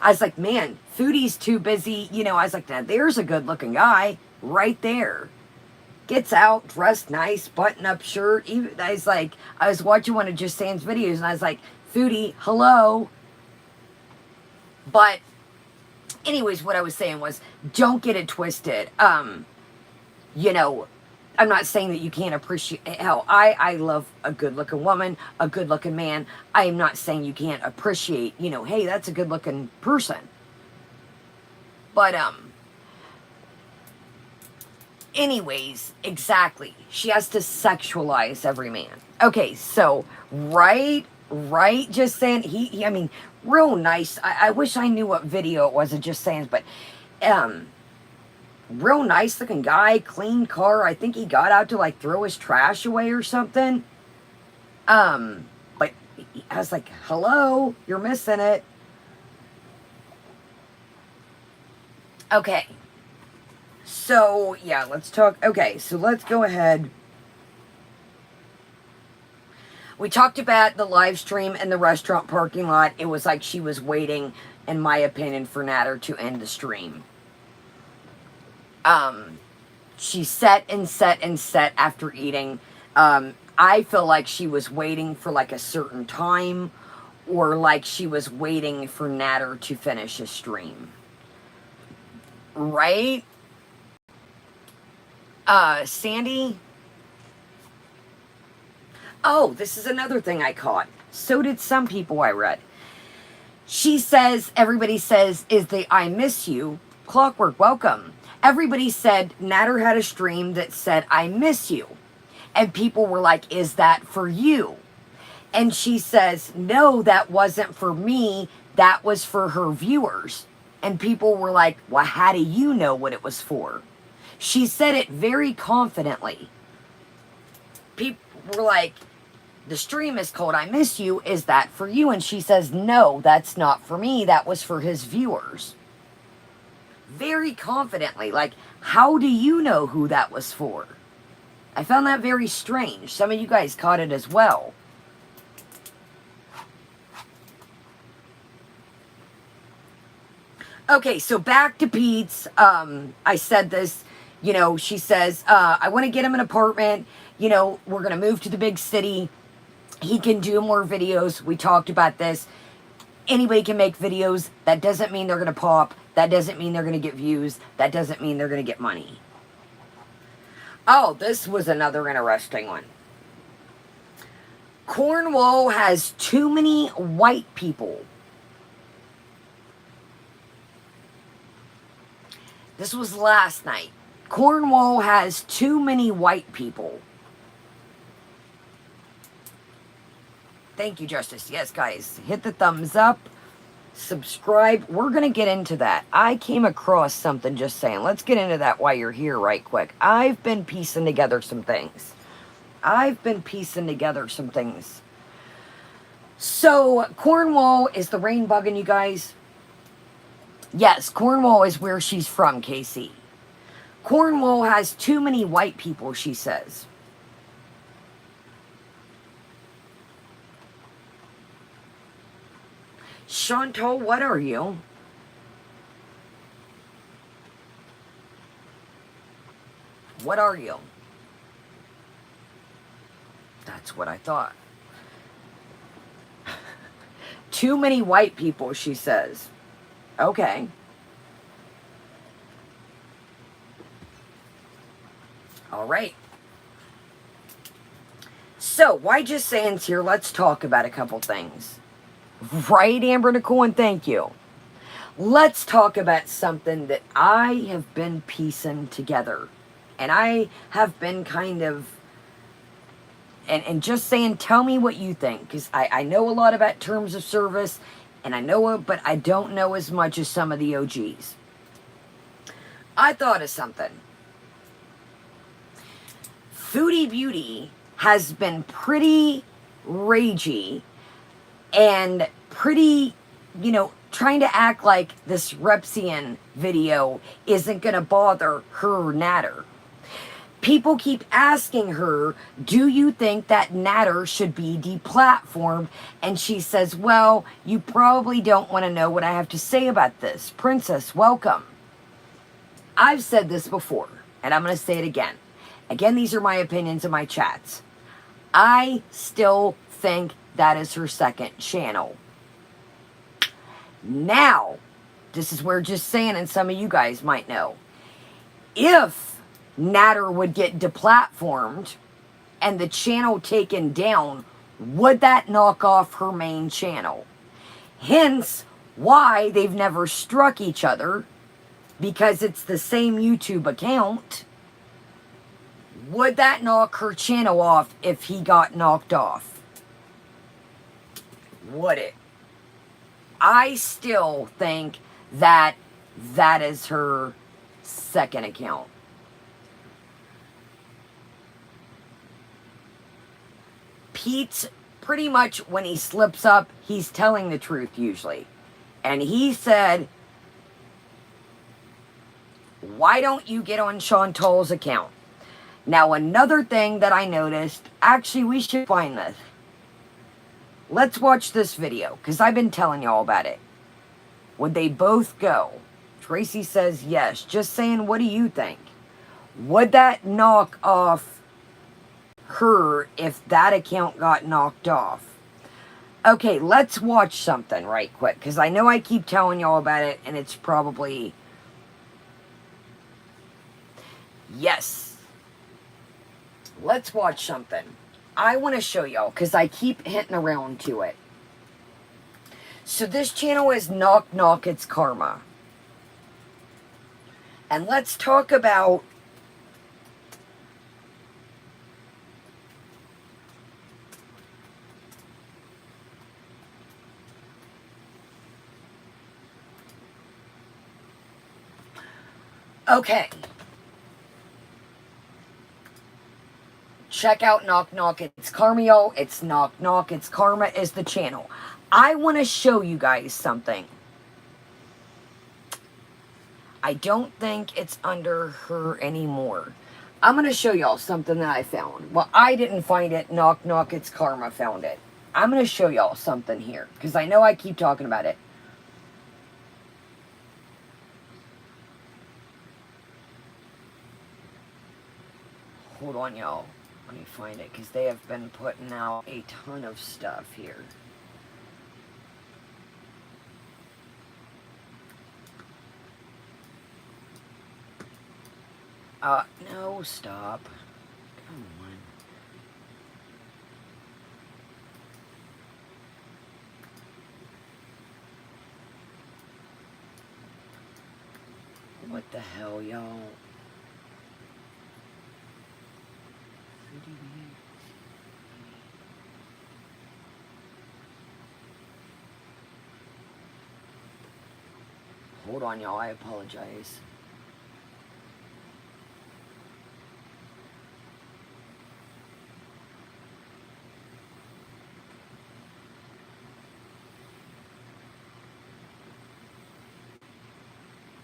Speaker 1: I was like, man, Foodie's too busy, you know, I was like, now, there's a good-looking guy right there. Gets out, dressed nice, button-up shirt, even, I was like, I was watching one of Just Saying's videos, and I was like, Foodie, hello. But anyways, what I was saying was, don't get it twisted. You know, I'm not saying that you can't appreciate, hell, I love a good-looking woman, a good-looking man. I am not saying you can't appreciate, you know, hey, that's a good-looking person. But, anyways, exactly. She has to sexualize every man. Okay, so, right, Just Saying, he I mean, real nice. I wish I knew what video it was of Just Saying, but, real nice looking guy, clean car. I think he got out to, like, throw his trash away or something. But I was like, hello, you're missing it. Okay. So, yeah, let's talk. Okay, so let's go ahead. We talked about the live stream in the restaurant parking lot. It was like she was waiting, in my opinion, for Natter to end the stream. She set after eating. I feel like she was waiting for like a certain time, or like she was waiting for Natter to finish a stream. Right? Sandy? Oh, this is another thing I caught. So did some people I read. She says, everybody says, is the I miss you. Clockwork, welcome. Everybody said Natter had a stream that said, I miss you. And people were like, is that for you? And she says, no, that wasn't for me. That was for her viewers. And people were like, well, how do you know what it was for? She said it very confidently. People were like, the stream is called I Miss You. Is that for you? And she says, no, that's not for me. That was for his viewers. Very confidently. Like, how do you know who that was for? I found that very strange. Some of you guys caught it as well. Okay, so back to Pete's. I said this, you know, she says, I want to get him an apartment. You know, we're going to move to the big city. He can do more videos. We talked about this. Anybody can make videos. That doesn't mean they're going to pop. That doesn't mean they're going to get views. That doesn't mean they're going to get money. Oh, this was another interesting one. Cornwall has too many white people. This was last night. Cornwall has too many white people. Thank you, Justice. Yes, guys. Hit the thumbs up. Subscribe. We're going to get into that. I came across something, Just saying. Let's get into that while you're here right quick. I've been piecing together some things. So, Cornwall is the rain bugging you guys? Yes, Cornwall is where she's from, Casey. Cornwall has too many white people, she says. Chantal, what are you? What are you? That's what I thought. Too many white people, she says. Okay. All right. So, why just saying's here? Let's talk about a couple things. Right, Amber Nicole, and thank you. Let's talk about something that I have been piecing together. And I have been kind of, and just saying, tell me what you think. Because I know a lot about terms of service, and I know it, but I don't know as much as some of the OGs. I thought of something. Foodie Beauty has been pretty ragey and pretty, trying to act like this Repsian video isn't going to bother her natter. People keep asking her, do you think that natter should be deplatformed? And she says, well, you probably don't want to know what I have to say about this. Princess, welcome. I've said this before, and I'm going to say it again. Again, these are my opinions in my chats. I still think that is her second channel. Now, this is where just saying, and some of you guys might know, if Natter would get deplatformed and the channel taken down, would that knock off her main channel? Hence, why they've never struck each other, because it's the same YouTube account. Would that knock her channel off if he got knocked off? Would it? I still think that that is her second account. Pete's pretty much, when he slips up, he's telling the truth usually. And he said, why don't you get on Chantal's account? Now, another thing that I noticed, actually, we should find this. Let's watch this video, because I've been telling y'all about it. Would they both go? Tracy says yes. Just saying, what do you think? Would that knock off her if that account got knocked off? Okay, let's watch something right quick, because I know I keep telling y'all about it, and it's probably... Yes. Let's watch something. I want to show y'all, because I keep hinting around to it. So this channel is Knock Knock It's Karma. And let's talk about... Okay. Check out Knock Knock It's Karma, y'all. It's Knock Knock It's Karma is the channel. I want to show you guys something. I don't think it's under her anymore. I'm going to show y'all something that I found. Well, I didn't find it. Knock Knock It's Karma found it. I'm going to show y'all something here, because I know I keep talking about it. Hold on, y'all. Let me find it, because they have been putting out a ton of stuff here. No, stop. Come on. What the hell, y'all? Hold on, y'all. I apologize.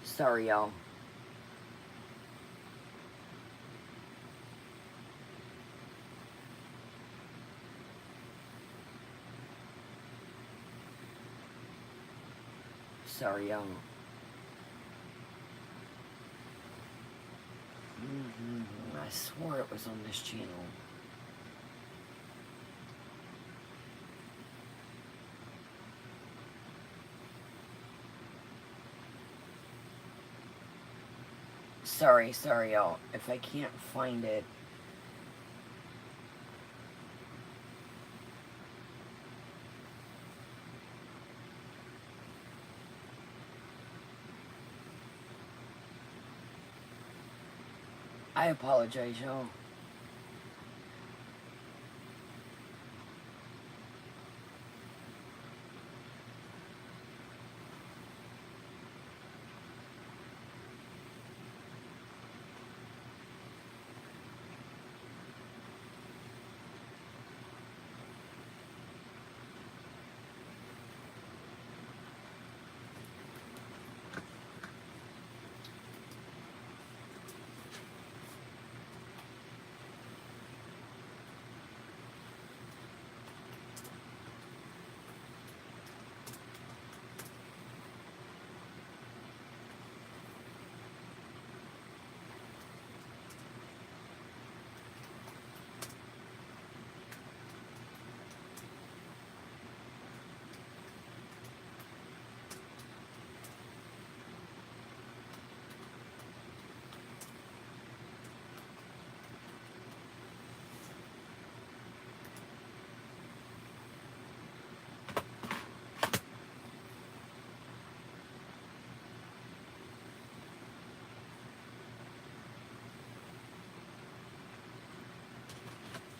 Speaker 1: Sorry, y'all. Sorry, y'all. swore it was on this channel. Sorry, y'all. If I can't find it. I apologize, y'all.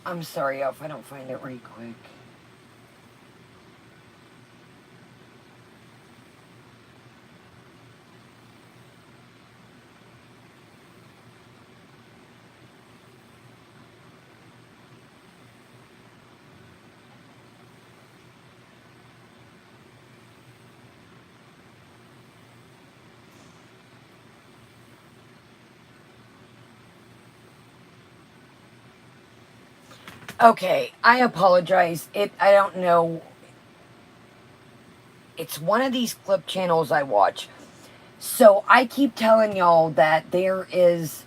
Speaker 1: I'm sorry, y'all, if I don't find it right quick. Okay, I apologize. I don't know. It's one of these clip channels I watch. So I keep telling y'all that there is,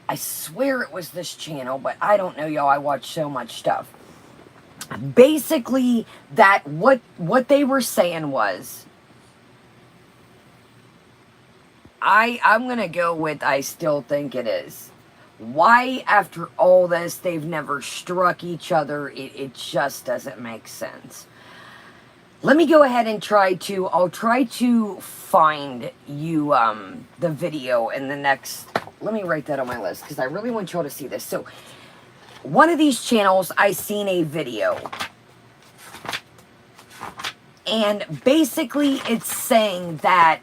Speaker 1: I swear it was this channel, but I don't know, y'all. I watch so much stuff. Basically, that what they were saying was, I'm gonna go with I still think it is. Why, after all this, they've never struck each other, it just doesn't make sense. Let me go ahead and I'll try to find you the video in the next, let me write that on my list, because I really want y'all to see this. So, one of these channels, I seen a video. And basically, it's saying that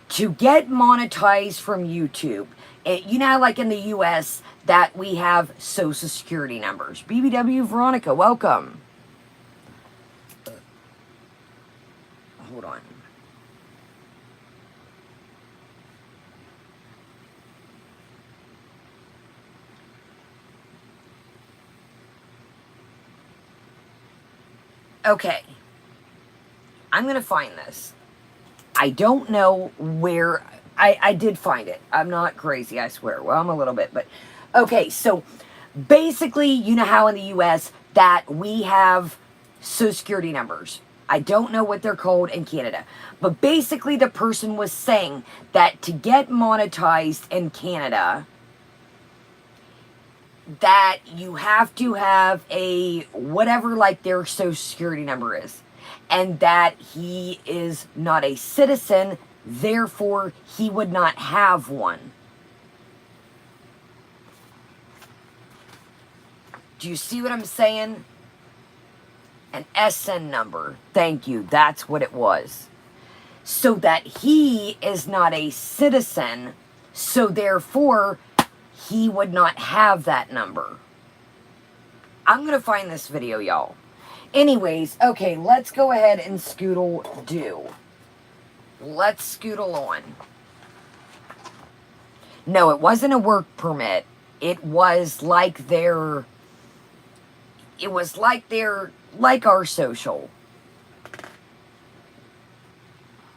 Speaker 1: to get monetized from YouTube, you know, like in the US, that we have social security numbers. BBW Veronica, welcome. Hold on. Okay. I'm going to find this. I don't know where. I did find it. I'm not crazy, I swear. Well, I'm a little bit, but okay. So basically, you know how in the US that we have social security numbers. I don't know what they're called in Canada. But basically, the person was saying that to get monetized in Canada, that you have to have a whatever, like their social security number is. And that he is not a citizen, therefore he would not have one. Do you see what I'm saying? An SN number. Thank you. That's what it was. So that he is not a citizen, so therefore he would not have that number. I'm going to find this video, y'all. Anyways, okay, let's go ahead and scoodle-doo. Let's scoodle on. No, it wasn't a work permit. It was like their... It was like their... Like our social.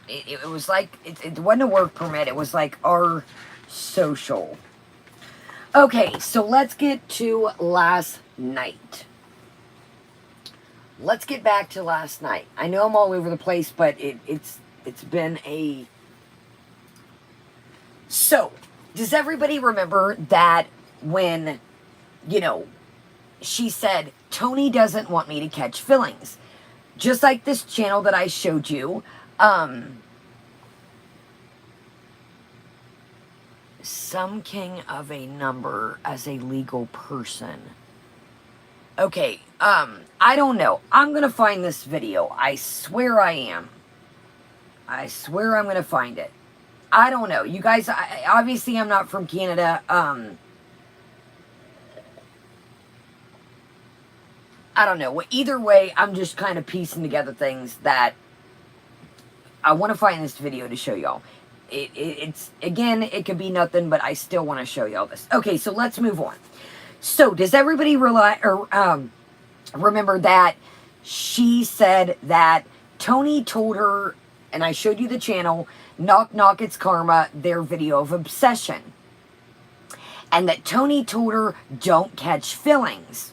Speaker 1: It was like... It wasn't a work permit. It was like our social. Okay, so let's get to last night. Let's get back to last night. I know I'm all over the place, but it's been a... So, does everybody remember that when, you know, she said, Tony doesn't want me to catch fillings? Just like this channel that I showed you, some king of a number as a legal person. Okay, I don't know. I'm gonna find this video. I swear I am. I swear I'm gonna find it. I don't know. You guys, obviously I'm not from Canada. I don't know. Well, either way, I'm just kind of piecing together things that I want to find this video to show y'all. It's, again, it could be nothing, but I still want to show y'all this. Okay, so let's move on. So, does everybody remember that she said that Tony told her, and I showed you the channel, Knock Knock It's Karma, their video of obsession. And that Tony told her, don't catch fillings.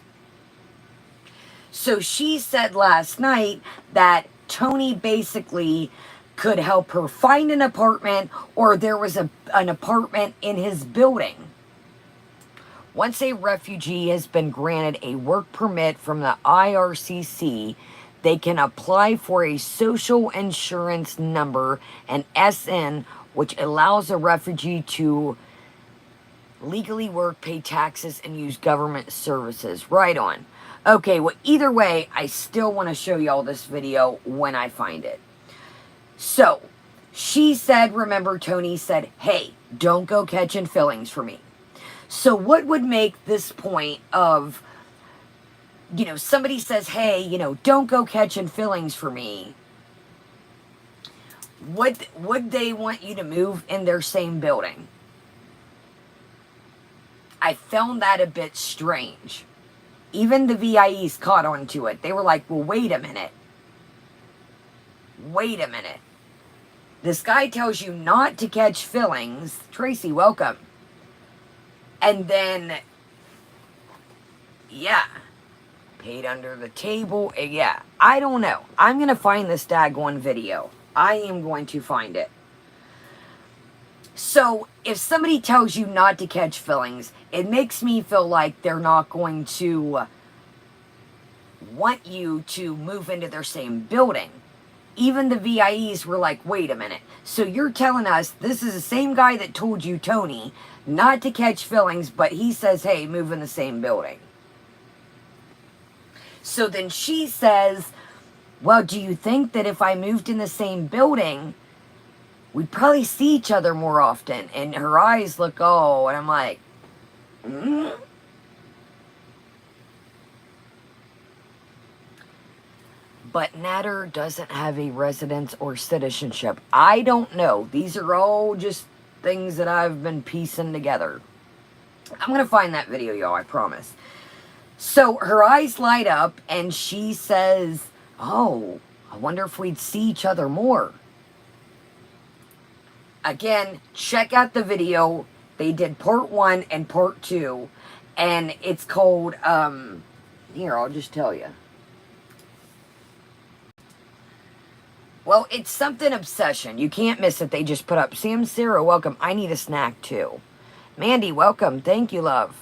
Speaker 1: So she said last night that Tony basically could help her find an apartment, or there was an apartment in his building. Once a refugee has been granted a work permit from the IRCC, they can apply for a social insurance number, an SN, which allows a refugee to legally work, pay taxes, and use government services. Right on. Okay, well, either way, I still want to show y'all this video when I find it. So, she said, remember, Tony said, hey, don't go catching fillings for me. So what would make this point of, you know, somebody says, hey, you know, don't go catching fillings for me. Would they want you to move in their same building? I found that a bit strange. Even the VIEs caught on to it. They were like, well, wait a minute. Wait a minute. This guy tells you not to catch fillings. Tracy, welcome. And then, yeah, paid under the table. Yeah, I don't know. I'm going to find this daggone video. I am going to find it. So, if somebody tells you not to catch fillings, it makes me feel like they're not going to want you to move into their same building. Even the VIEs were like, wait a minute. So you're telling us this is the same guy that told you, Tony, not to catch fillings, but he says, hey, move in the same building. So then she says, well, do you think that if I moved in the same building, we'd probably see each other more often? And her eyes look, oh, and I'm like, But Natter doesn't have a residence or citizenship. I don't know. These are all just things that I've been piecing together. I'm going to find that video, y'all, I promise. So her eyes light up and she says, oh, I wonder if we'd see each other more. Again, check out the video. They did part 1 and part 2. And it's called, here, I'll just tell you. Well, it's something obsession. You can't miss it. They just put up. Sam, Sarah, welcome. I need a snack, too. Mandy, welcome. Thank you, love.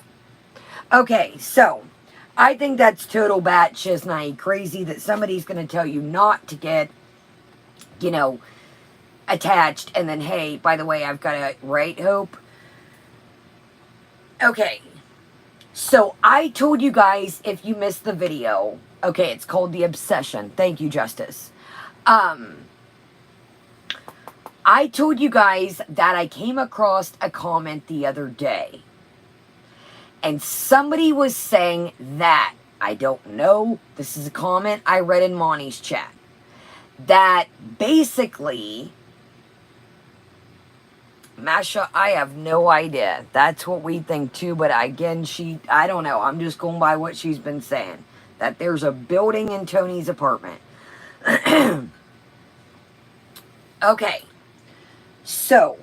Speaker 1: Okay, so, I think that's total batshit crazy that somebody's going to tell you not to get, you know, attached. And then, hey, by the way, I've got a right, Hope? Okay. So, I told you guys, if you missed the video, okay, it's called The Obsession. Thank you, Justice. I told you guys that I came across a comment the other day. And somebody was saying that, I don't know, this is a comment I read in Monty's chat, that basically, Masha, I have no idea. That's what we think too, but again, I don't know, I'm just going by what she's been saying. That there's a building in Tony's apartment. Okay, so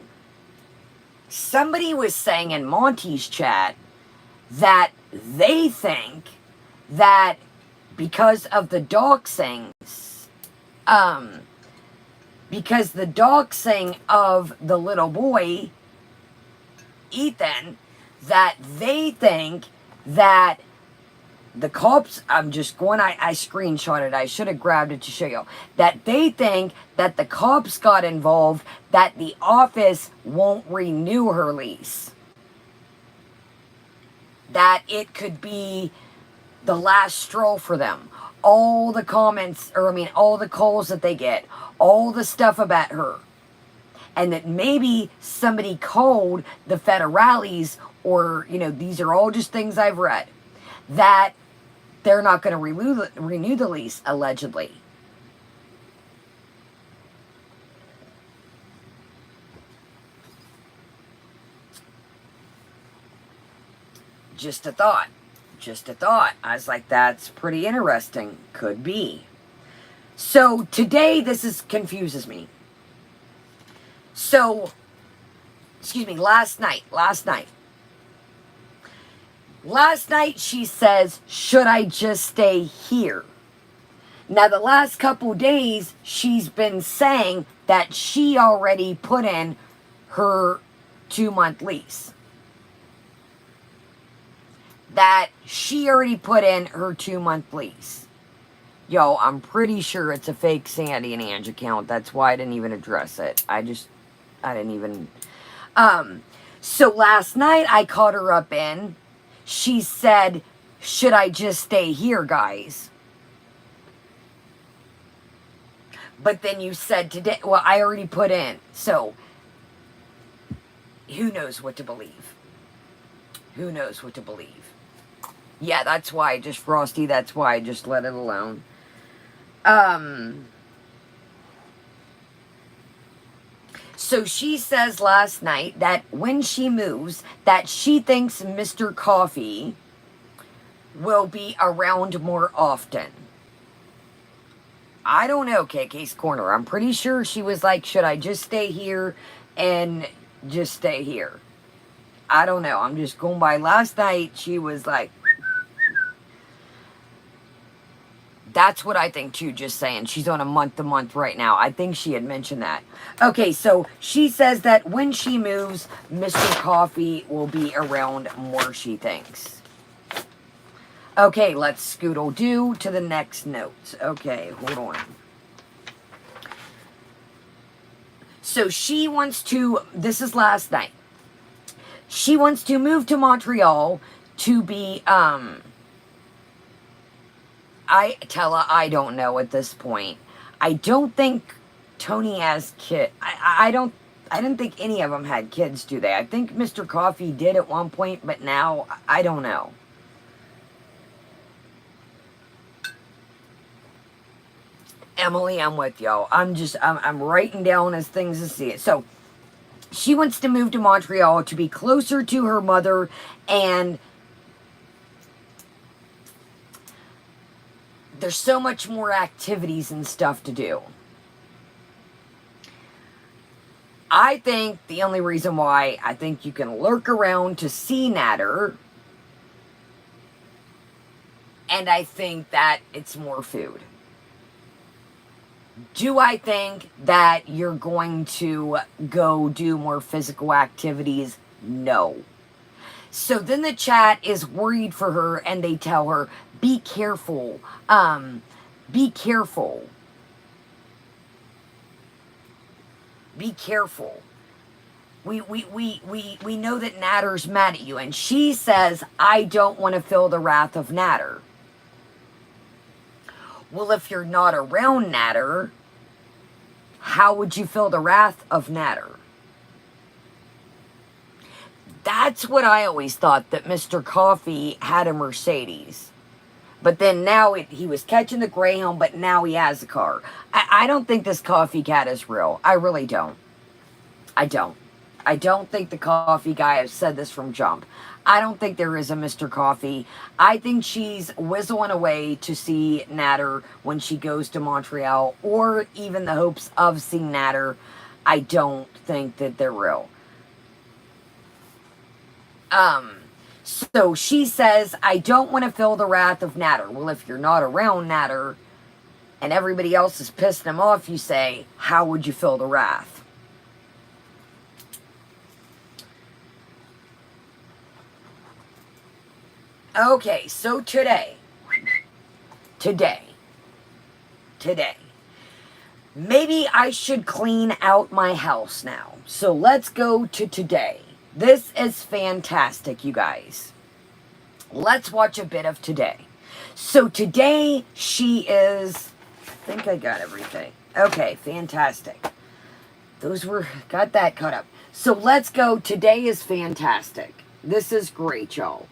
Speaker 1: somebody was saying in Monty's chat that they think that because of the doxings, because the doxing of the little boy, Ethan, that they think that the cops, I'm just going, I screenshotted, I should have grabbed it to show you, that they think that the cops got involved, that the office won't renew her lease. That it could be the last straw for them. All the comments, or I mean, all the calls that they get, all the stuff about her. And that maybe somebody called the federales, or, you know, these are all just things I've read, that they're not going to renew the lease, allegedly. Just a thought. Just a thought. I was like, that's pretty interesting. Could be. So today, this confuses me. So, excuse me, last night, she says, should I just stay here? Now, the last couple days, she's been saying that she already put in her 2-month lease. That she already put in her 2-month lease. Yo, I'm pretty sure it's a fake Sandy and Ange account. That's why I didn't even address it. I didn't even... So last night, I caught her up in. She said, should I just stay here, guys? But then you said today, well, I already put in. So, who knows what to believe? Who knows what to believe? Yeah, that's why, just Frosty, that's why I just let it alone. So she says last night that when she moves, that she thinks Mr. Coffee will be around more often. I don't know, KK's Corner. I'm pretty sure she was like, should I just stay here and just stay here? I don't know. I'm just going by last night. She was like, that's what I think too, just saying. She's on a month-to-month right now. I think she had mentioned that. Okay, so she says that when she moves, Mr. Coffee will be around more, she thinks. Okay, let's scoodle-doo to the next note. Okay, hold on. So she wants to, this is last night. She wants to move to Montreal to be, I don't know at this point. I don't think Tony has kids. I didn't think any of them had kids, do they? I think Mr. Coffee did at one point, but now, I don't know. Emily, I'm with y'all. I'm writing down as things to see it. So, she wants to move to Montreal to be closer to her mother, and there's so much more activities and stuff to do. I think the only reason why, I think you can lurk around to see Natter, and I think that it's more food. Do I think that you're going to go do more physical activities? No. So then the chat is worried for her, and they tell her, be careful. Be careful. Be careful. We know that Natter's mad at you. And she says, I don't want to feel the wrath of Natter. Well, if you're not around Natter, how would you feel the wrath of Natter? That's what I always thought, that Mr. Coffee had a Mercedes. But then now he was catching the Greyhound, but now he has a car. I don't think this coffee cat is real. I really don't. I don't. I don't think the coffee guy, I've said this from jump. I don't think there is a Mr. Coffee. I think she's whistling away to see Natter when she goes to Montreal, or even the hopes of seeing Natter. I don't think that they're real. So she says, I don't want to feel the wrath of Natter. Well, if you're not around Natter and everybody else is pissing him off, you say, how would you feel the wrath? Okay, so today, maybe I should clean out my house now. So let's go to today. This is fantastic, you guys. Let's watch a bit of today. So today she is, I think I got everything. Okay, fantastic. Got that cut up. So let's go. Today is fantastic. This is great, y'all.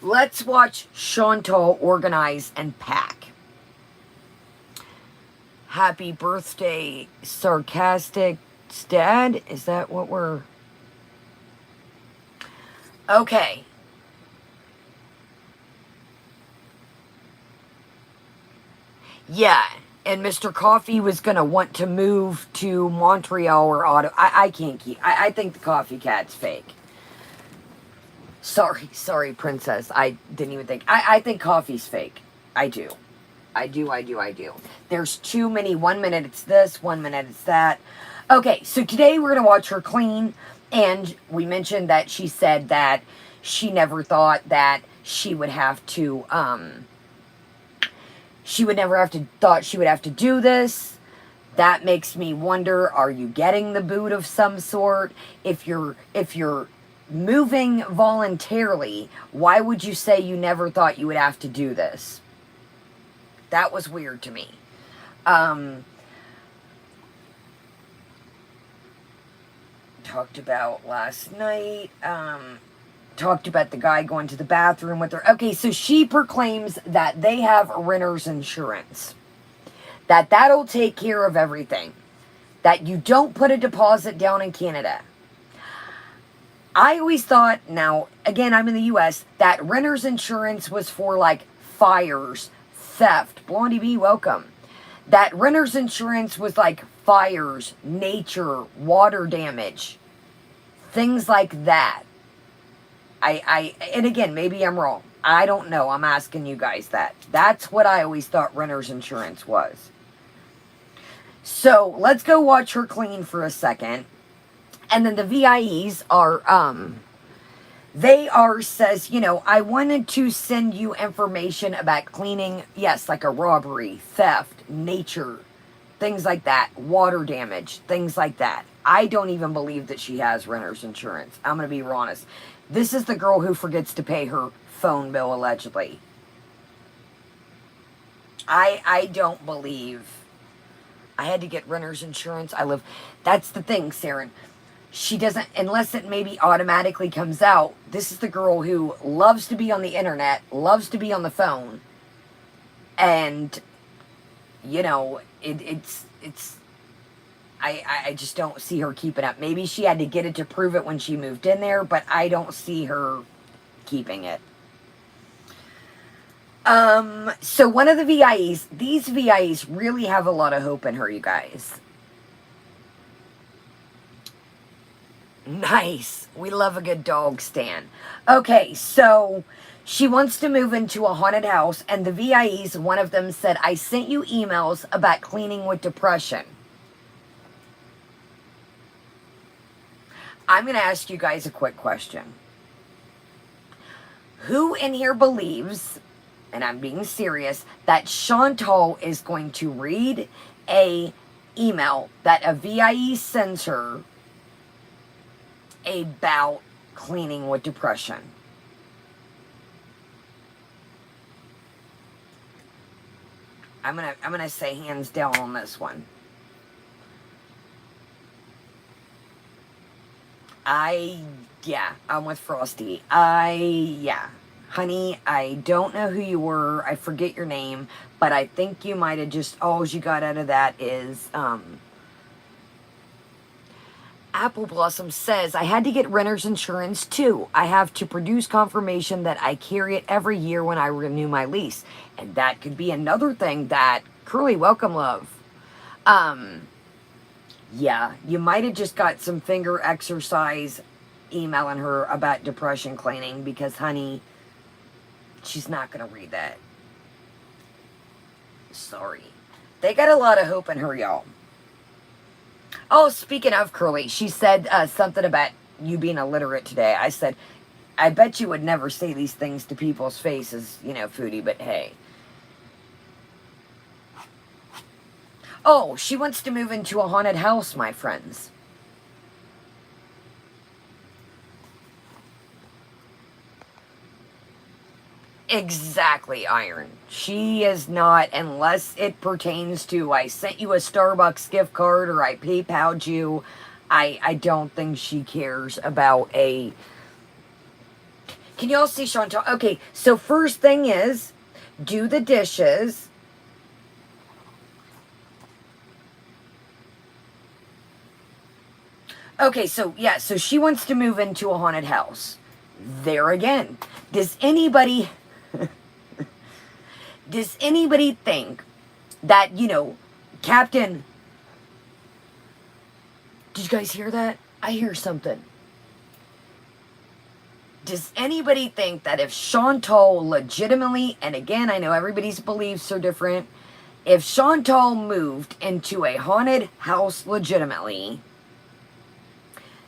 Speaker 1: Let's watch Chantal organize and pack. Happy birthday, sarcastic dad. Is that what we're... Okay. Yeah, and Mr. Coffee was going to want to move to Montreal or Ottawa. I can't keep... I think the coffee cat's fake. Sorry, princess. I didn't even think... I think coffee's fake. I do. There's too many. 1 minute it's this, 1 minute it's that. Okay, so today we're going to watch her clean. And we mentioned that she said that she never thought that she would have to... She would never have to... Thought she would have to do this. That makes me wonder, are you getting the boot of some sort? If you're moving voluntarily, why would you say you never thought you would have to do this? That was weird to me. Talked about last night. Talked about the guy going to the bathroom with her. Okay, so she proclaims that they have renter's insurance. That'll take care of everything. That you don't put a deposit down in Canada. I always thought, now, again, I'm in the U.S., that renter's insurance was for, like, fires, theft. Blondie B, welcome. That renter's insurance was, like, fires, nature, water damage, things like that. And again, maybe I'm wrong. I don't know. I'm asking you guys that. That's what I always thought renter's insurance was. So, let's go watch her clean for a second. And then the VIEs are, says, I wanted to send you information about cleaning, yes, like a robbery, theft, nature, things like that, water damage, things like that. I don't even believe that she has renter's insurance. I'm going to be honest. This is the girl who forgets to pay her phone bill, allegedly. I don't believe I had to get renter's insurance. That's the thing, Saren. She doesn't, unless it maybe automatically comes out. This is the girl who loves to be on the internet, loves to be on the phone. And, I just don't see her keeping up. Maybe she had to get it to prove it when she moved in there, but I don't see her keeping it. So one of the VIEs, these VIEs really have a lot of hope in her, you guys. Nice. We love a good dog stand. Okay, so she wants to move into a haunted house, and the VIEs, one of them said, I sent you emails about cleaning with depression. I'm going to ask you guys a quick question. Who in here believes, and I'm being serious, that Chantal is going to read a email that a VIE sends her about cleaning with depression? I'm gonna say hands down on this one. I'm with Frosty. Honey, I don't know who you were. I forget your name, but I think you might have just, all you got out of that is, Apple Blossom says, I had to get renter's insurance too. I have to produce confirmation that I carry it every year when I renew my lease. And that could be another thing that, Curly, welcome, love. Yeah, you might have just got some finger exercise emailing her about depression cleaning because, honey, she's not going to read that. Sorry. They got a lot of hope in her, y'all. Oh, speaking of Curly, she said something about you being illiterate today. I said, I bet you would never say these things to people's faces, you know, Foodie, but hey. Oh, she wants to move into a haunted house, my friends. Exactly, Iron. She is not, unless it pertains to I sent you a Starbucks gift card or I PayPal'd you. I don't think she cares about a... Can y'all see Chantal? Okay, so first thing is, do the dishes. Okay, so yeah, so she wants to move into a haunted house. There again. Does anybody think that, you know, Captain... Did you guys hear that? I hear something. Does anybody think that if Chantal legitimately, and again, I know everybody's beliefs are different, if Chantal moved into a haunted house legitimately,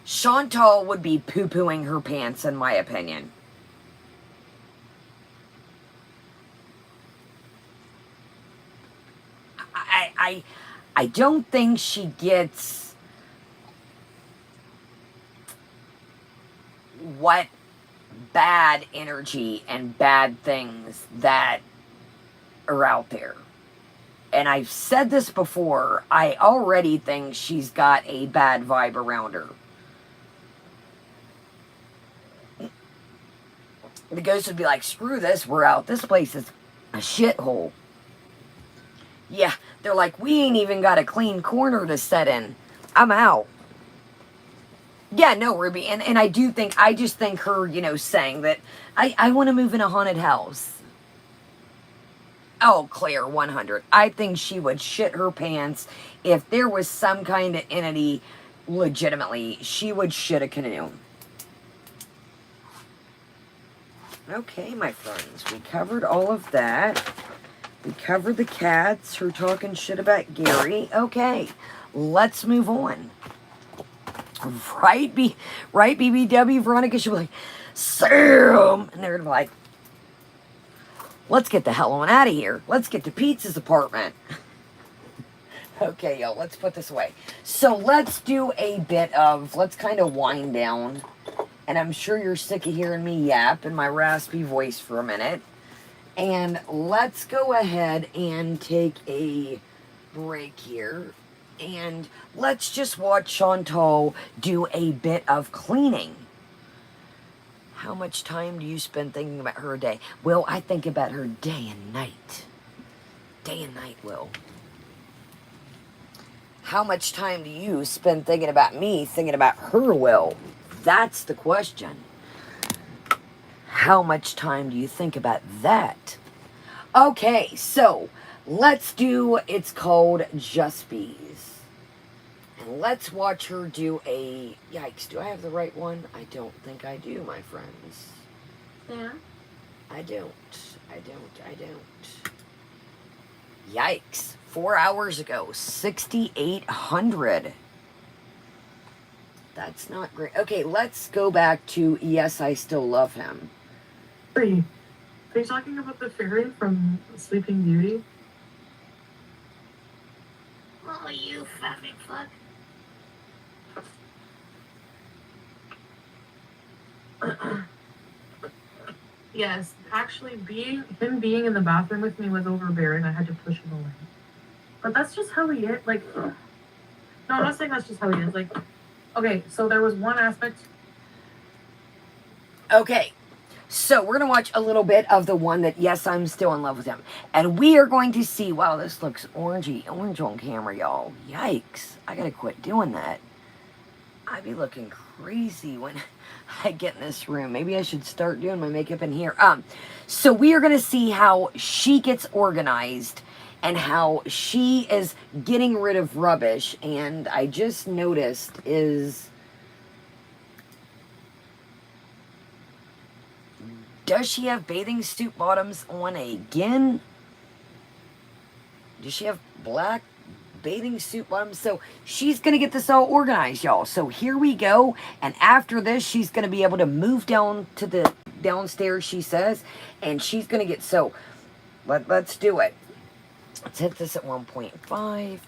Speaker 1: Chantal would be poo-pooing her pants, in my opinion. I don't think she gets what bad energy and bad things that are out there. And I've said this before, I already think she's got a bad vibe around her. The ghost would be like, screw this, we're out. This place is a shithole. Yeah, they're like, we ain't even got a clean corner to set in. I'm out. Yeah, no, Ruby. And I do think, I just think her, you know, saying that, I want to move in a haunted house. Oh, Claire, 100. I think she would shit her pants if there was some kind of entity, legitimately, she would shit a canoe. Okay, my friends, we covered all of that. We covered the cats who are talking shit about Gary. Okay, let's move on. Right, BBW, Veronica should be like, Sam! And they're like, let's get the hell on out of here. Let's get to Pizza's apartment. Okay, y'all, let's put this away. So let's do a bit of, let's kind of wind down. And I'm sure you're sick of hearing me yap in my raspy voice for a minute. And let's go ahead and take a break here. And let's just watch Chantal do a bit of cleaning. How much time do you spend thinking about her a day? Will, I think about her day and night. Day and night, Will. How much time do you spend thinking about me, thinking about her, Will? That's the question. How much time do you think about that? Okay, so let's do, it's called Just Bees. And let's watch her do a, yikes, do I have the right one? I don't think I do, my friends.
Speaker 2: Yeah.
Speaker 1: I don't. Yikes, 4 hours ago, 6,800. That's not great. Okay, let's go back to Yes, I Still Love Him.
Speaker 2: Are you talking about the fairy from Sleeping Beauty? Oh, you fucking fuck. Yes, actually, him being in the bathroom with me was overbearing. I had to push him away. But that's just how he is. Like, no, I'm not saying that's just how he is. Like, okay, so there was one aspect.
Speaker 1: Okay, so we're going to watch a little bit of the one that, yes, I'm still in love with him. And we are going to see, wow, this looks orange on camera, y'all. Yikes, I got to quit doing that. I'd be looking crazy when I get in this room. Maybe I should start doing my makeup in here. So we are going to see how she gets organized and how she is getting rid of rubbish. And I just noticed is Does she have bathing suit bottoms on again? Does she have black bathing suit bottoms? So she's going to get this all organized, y'all. So here we go. And after this, she's going to be able to move down to the downstairs, she says. And she's going to get, so let's do it. Let's hit this at 1.5.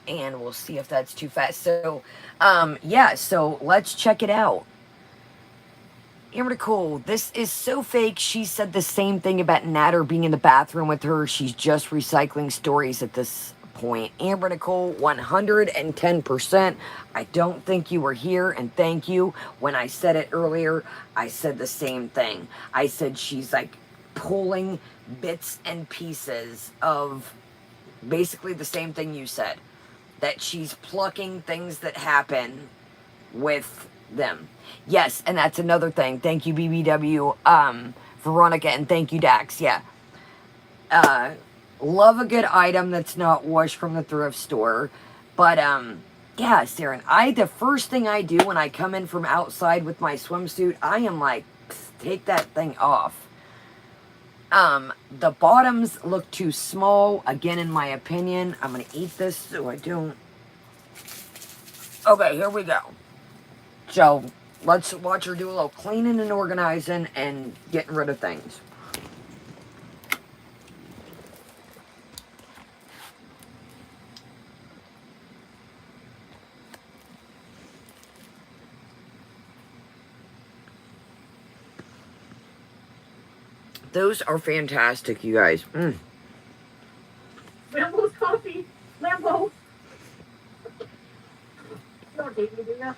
Speaker 1: And we'll see if that's too fast. So, yeah, so let's check it out. Amber Nicole, this is so fake. She said the same thing about Natter being in the bathroom with her. She's just recycling stories at this point. Amber Nicole, 110%. I don't think you were here, and thank you. When I said it earlier, I said the same thing. I said she's like pulling bits and pieces of basically the same thing you said. That she's plucking things that happen with them. Yes, and that's another thing. Thank you, BBW, Veronica, and thank you, Dax. Yeah. Love a good item that's not washed from the thrift store. But, yeah, Saren, the first thing I do when I come in from outside with my swimsuit, I am like, take that thing off. The bottoms look too small, again, in my opinion. I'm going to eat this so I don't. Okay, here we go. So, let's watch her do a little cleaning and organizing and getting rid of things. Those are fantastic, you guys.
Speaker 2: Lambo's coffee. Lambo. You don't date me, do you?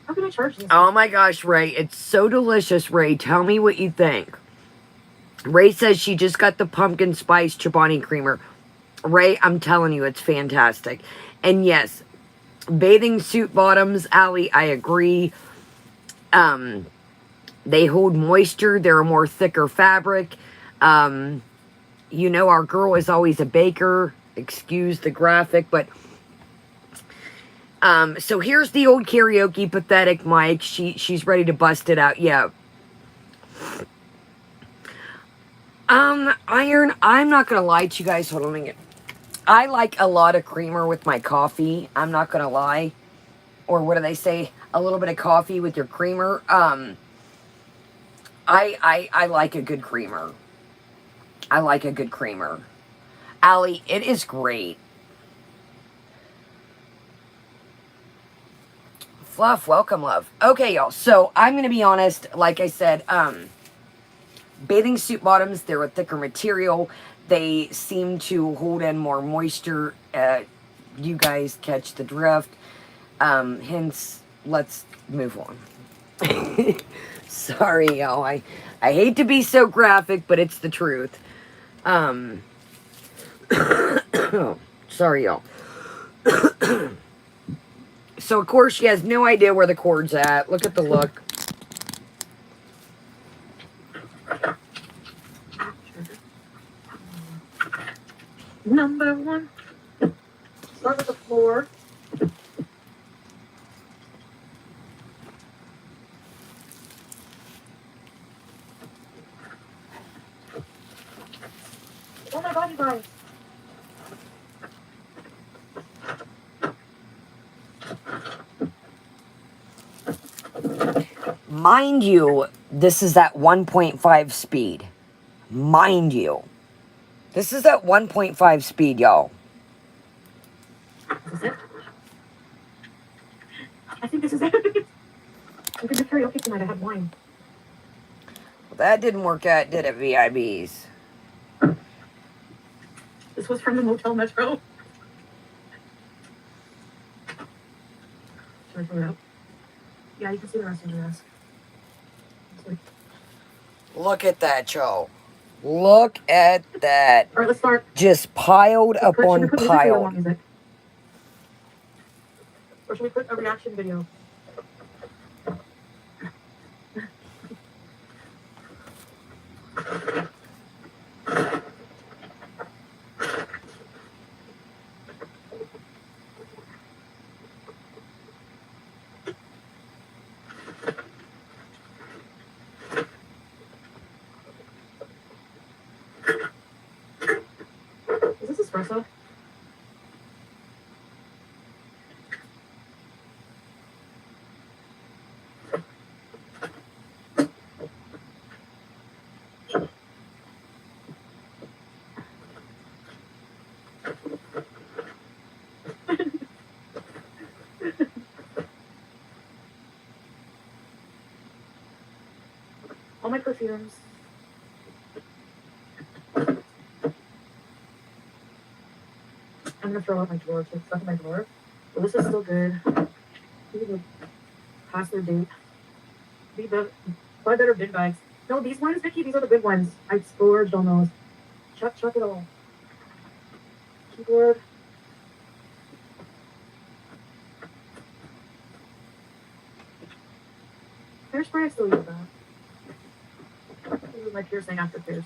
Speaker 2: How can I charge this?
Speaker 1: Oh my gosh, Ray. It's so delicious, Ray. Tell me what you think. Ray says she just got the pumpkin spice Chobani creamer. Ray, I'm telling you, it's fantastic. And yes, bathing suit bottoms, Allie, I agree. They hold moisture. They're a more thicker fabric. You know, our girl is always a baker. Excuse the graphic, but so here's the old karaoke pathetic Mike. She's ready to bust it out. Yeah. Iron, I'm not gonna lie to you guys. Hold on a minute. I like a lot of creamer with my coffee. I'm not gonna lie. Or what do they say? A little bit of coffee with your creamer. I like a good creamer. I like a good creamer. Allie, it is great. Fluff, welcome, love. Okay, y'all. So, I'm going to be honest. Like I said, bathing suit bottoms, they're a thicker material. They seem to hold in more moisture. You guys catch the drift. Hence, let's move on. Sorry, y'all. I hate to be so graphic, but it's the truth. Sorry, y'all. So, of course, she has no idea where the cord's at. Look at the look.
Speaker 2: Number one. Start with the floor. Oh my god, you guys.
Speaker 1: Mind you, this is at 1.5 speed. Mind you. This is at 1.5 speed, y'all.
Speaker 2: Is this it? I think this is it. I'm going to karaoke tonight. I had wine.
Speaker 1: Well, that didn't work out, did it, VIBs?
Speaker 2: This was from the Motel Metro. Should I throw it out? Yeah, you can see the rest of the rest.
Speaker 1: Look at that, y'all. Look at that.
Speaker 2: All right, let's start.
Speaker 1: Just piled
Speaker 2: Should we
Speaker 1: upon
Speaker 2: put music or
Speaker 1: piled.
Speaker 2: more music? Or should we put a reaction video? espresso. All my perfumes. I'm gonna throw out my drawer too. Stuff in my drawer. But this is still good. These are past their date. Buy better bin bags. No, these ones, Vicky, these are the good ones. I splurged on those. Chuck it all. Keyboard. Hairspray, I still use that. This is my piercing after pierce.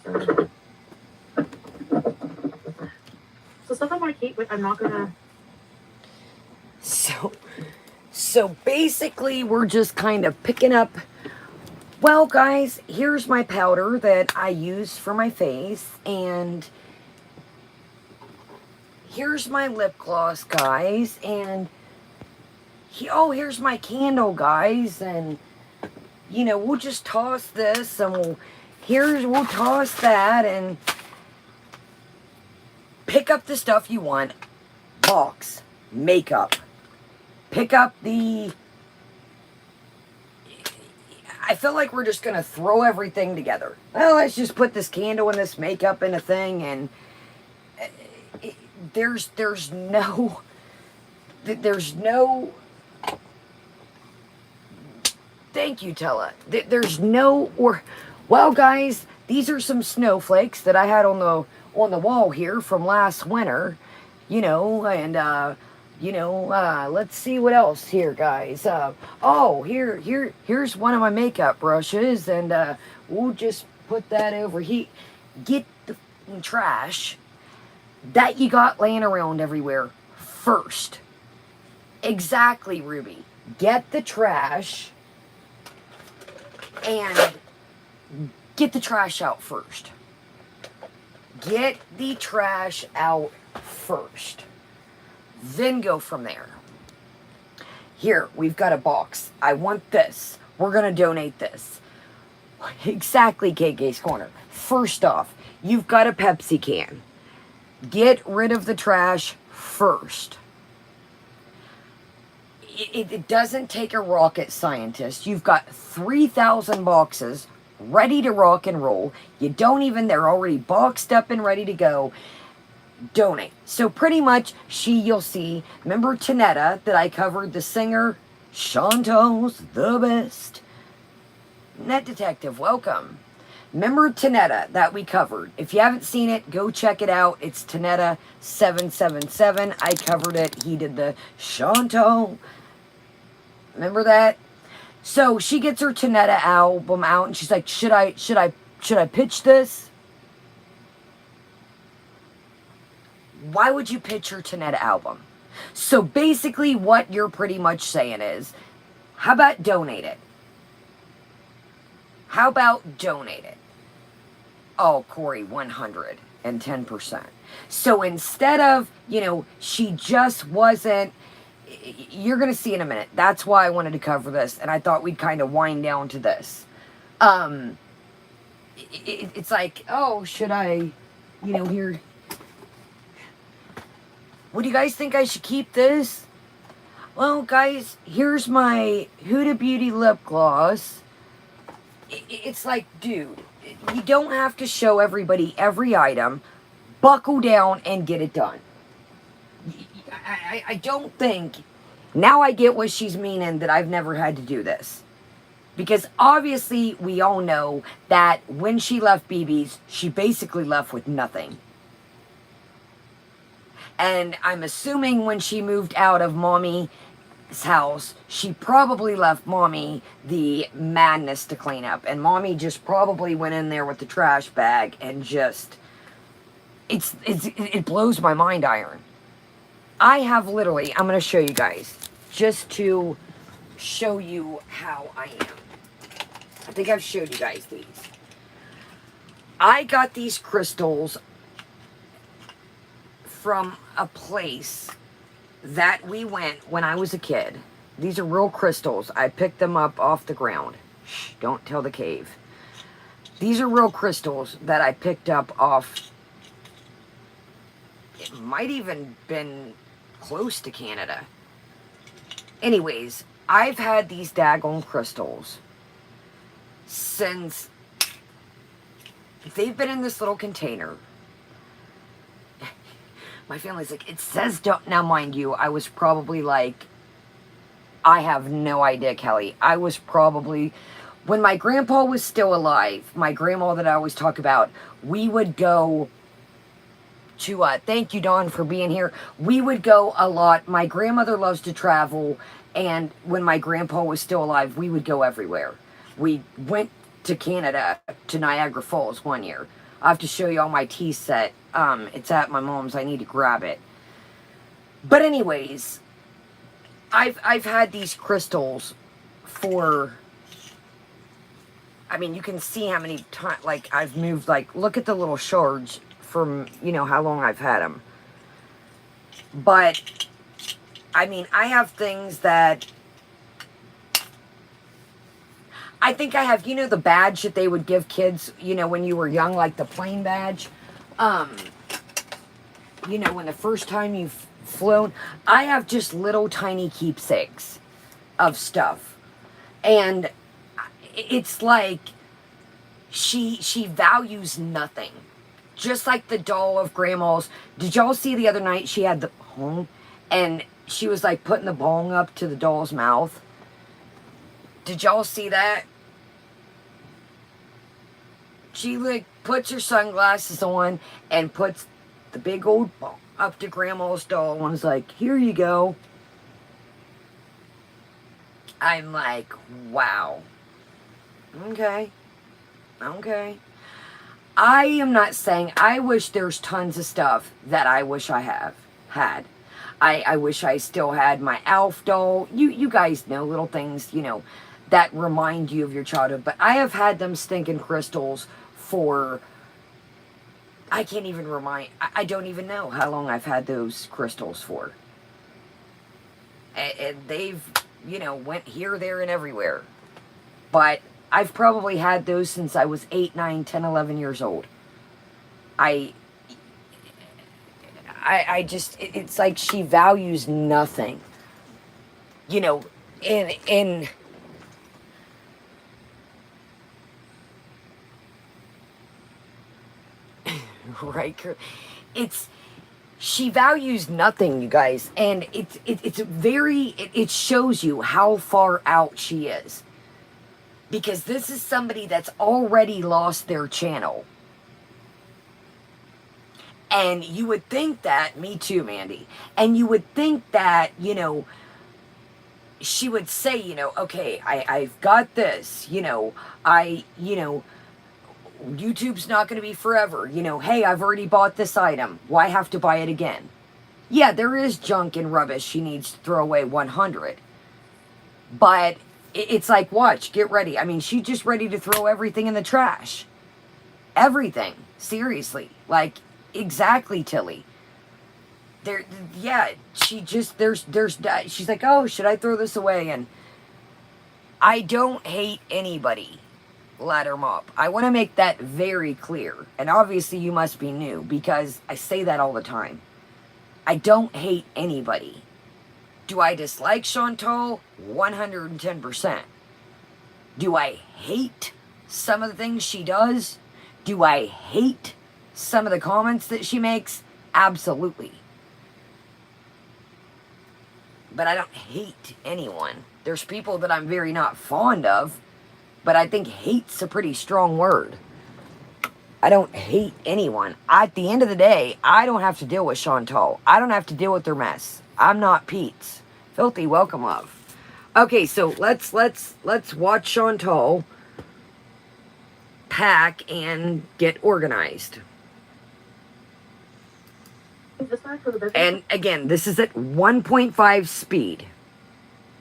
Speaker 2: So stuff I want to keep, but I'm not gonna.
Speaker 1: So basically, we're just kind of picking up. Well, guys, here's my powder that I use for my face, and here's my lip gloss, guys, and here's my candle, guys, and you know, we'll just toss this, and we'll toss that, and pick up the stuff you want. Box, makeup. Pick up I feel like we're just going to throw everything together. Well, let's just put this candle and this makeup in a thing, and there's no thank you, Tella. There's no, well, guys, these are some snowflakes that I had on the wall here from last winter, you know, and let's see what else here, guys. Here's one of my makeup brushes, and we'll just put that over here. Get the trash that you got laying around everywhere first. Exactly, Ruby. Get the trash and get the trash out first. Get the trash out first. Then go from there. Here, we've got a box. I want this. We're going to donate this. Exactly, KK's Corner. First off, you've got a Pepsi can. Get rid of the trash first. It doesn't take a rocket scientist. You've got 3,000 boxes ready to rock and roll. They're already boxed up and ready to go. Donate. So pretty much you'll see, remember Tanetta that I covered, the singer? Chantal's the best. Net Detective, welcome. Remember Tanetta that we covered? If you haven't seen it, go check it out. It's Tanetta 777. I covered it. He did the Chantal. Remember that? So she gets her Tanetta album out, and she's like, should I pitch this? Why would you pitch your Tanetta album? So basically what you're pretty much saying is, how about donate it? How about donate it? Oh, Corey, 110%. So instead of, she just wasn't, you're going to see in a minute. That's why I wanted to cover this, and I thought we'd kind of wind down to this. It's like, oh, should I, here... What do you guys think? I should keep this? Well, guys, here's my Huda Beauty lip gloss. It's like, dude, you don't have to show everybody every item. Buckle down and get it done. I don't think... Now I get what she's meaning, that I've never had to do this. Because obviously we all know that when she left BB's, she basically left with nothing. And I'm assuming when she moved out of Mommy's house, she probably left Mommy the madness to clean up. And Mommy just probably went in there with the trash bag and just... It blows my mind, Iron. I have literally... I'm going to show you guys. Just to show you how I am. I think I've showed you guys these. I got these crystals from a place that we went when I was a kid. These are real crystals. I picked them up off the ground. Shh, don't tell the cave. These are real crystals that I picked up off. It might even been close to Canada. Anyways, I've had these daggone crystals since they've been in this little container. My family's like, it says don't. Now, mind you, I was probably like, I have no idea, Kelly. I was probably, when my grandpa was still alive, my grandma that I always talk about, we would go to, thank you, Dawn, for being here. We would go a lot. My grandmother loves to travel, and when my grandpa was still alive, we would go everywhere. We went to Canada, to Niagara Falls one year. I have to show you all my tea set. It's at my mom's. I need to grab it. But anyways, I've had these crystals for, I mean, you can see how many times, like, I've moved, like, look at the little shards from, you know, how long I've had them. But, I mean, I have things that, I think I have, you know, the badge that they would give kids, you know, when you were young, like the plane badge. You know, when the first time you've flown, I have just little tiny keepsakes of stuff. And it's like she values nothing. Just like the doll of grandma's. Did y'all see the other night she had the home and she was like putting the bong up to the doll's mouth? Did y'all see that? She like puts her sunglasses on and puts the big old bong up to grandma's doll and was like, here you go. I'm like, wow. Okay. Okay. I am not saying, I wish there's tons of stuff that I wish I have had. I wish I still had my Alf doll. You guys know little things, you know, that remind you of your childhood. But I have had them stinking crystals for, I can't even remind, I don't even know how long I've had those crystals for. And they've, you know, went here, there, and everywhere. But I've probably had those since I was 8, 9, 10, 11 years old. I just, it's like she values nothing. You know, in right, it's, she values nothing, you guys, and it's very, it shows you how far out she is. Because this is somebody that's already lost their channel. And you would think that, me too, Mandy, and you would think that, you know, she would say, you know, okay, I've got this, you know, you know, YouTube's not going to be forever. You know, hey, I've already bought this item. Why have to buy it again? Yeah, there is junk and rubbish she needs to throw away 100. But it's like, watch, get ready. I mean, she's just ready to throw everything in the trash. Everything. Seriously. Like, exactly, Tilly. There, yeah, she just, she's like, oh, should I throw this away? And I don't hate anybody. Ladder mop. I want to make that very clear. And obviously you must be new because I say that all the time. I don't hate anybody. Do I dislike Chantal? 110%. Do I hate some of the things she does? Do I hate some of the comments that she makes? Absolutely. But I don't hate anyone. There's people that I'm very not fond of. But I think hate's a pretty strong word. I don't hate anyone. At the end of the day, I don't have to deal with Chantal. I don't have to deal with their mess. I'm not Pete's. Filthy, welcome, love. Okay, so let's watch Chantal pack and get organized. And again, this is at 1.5 speed.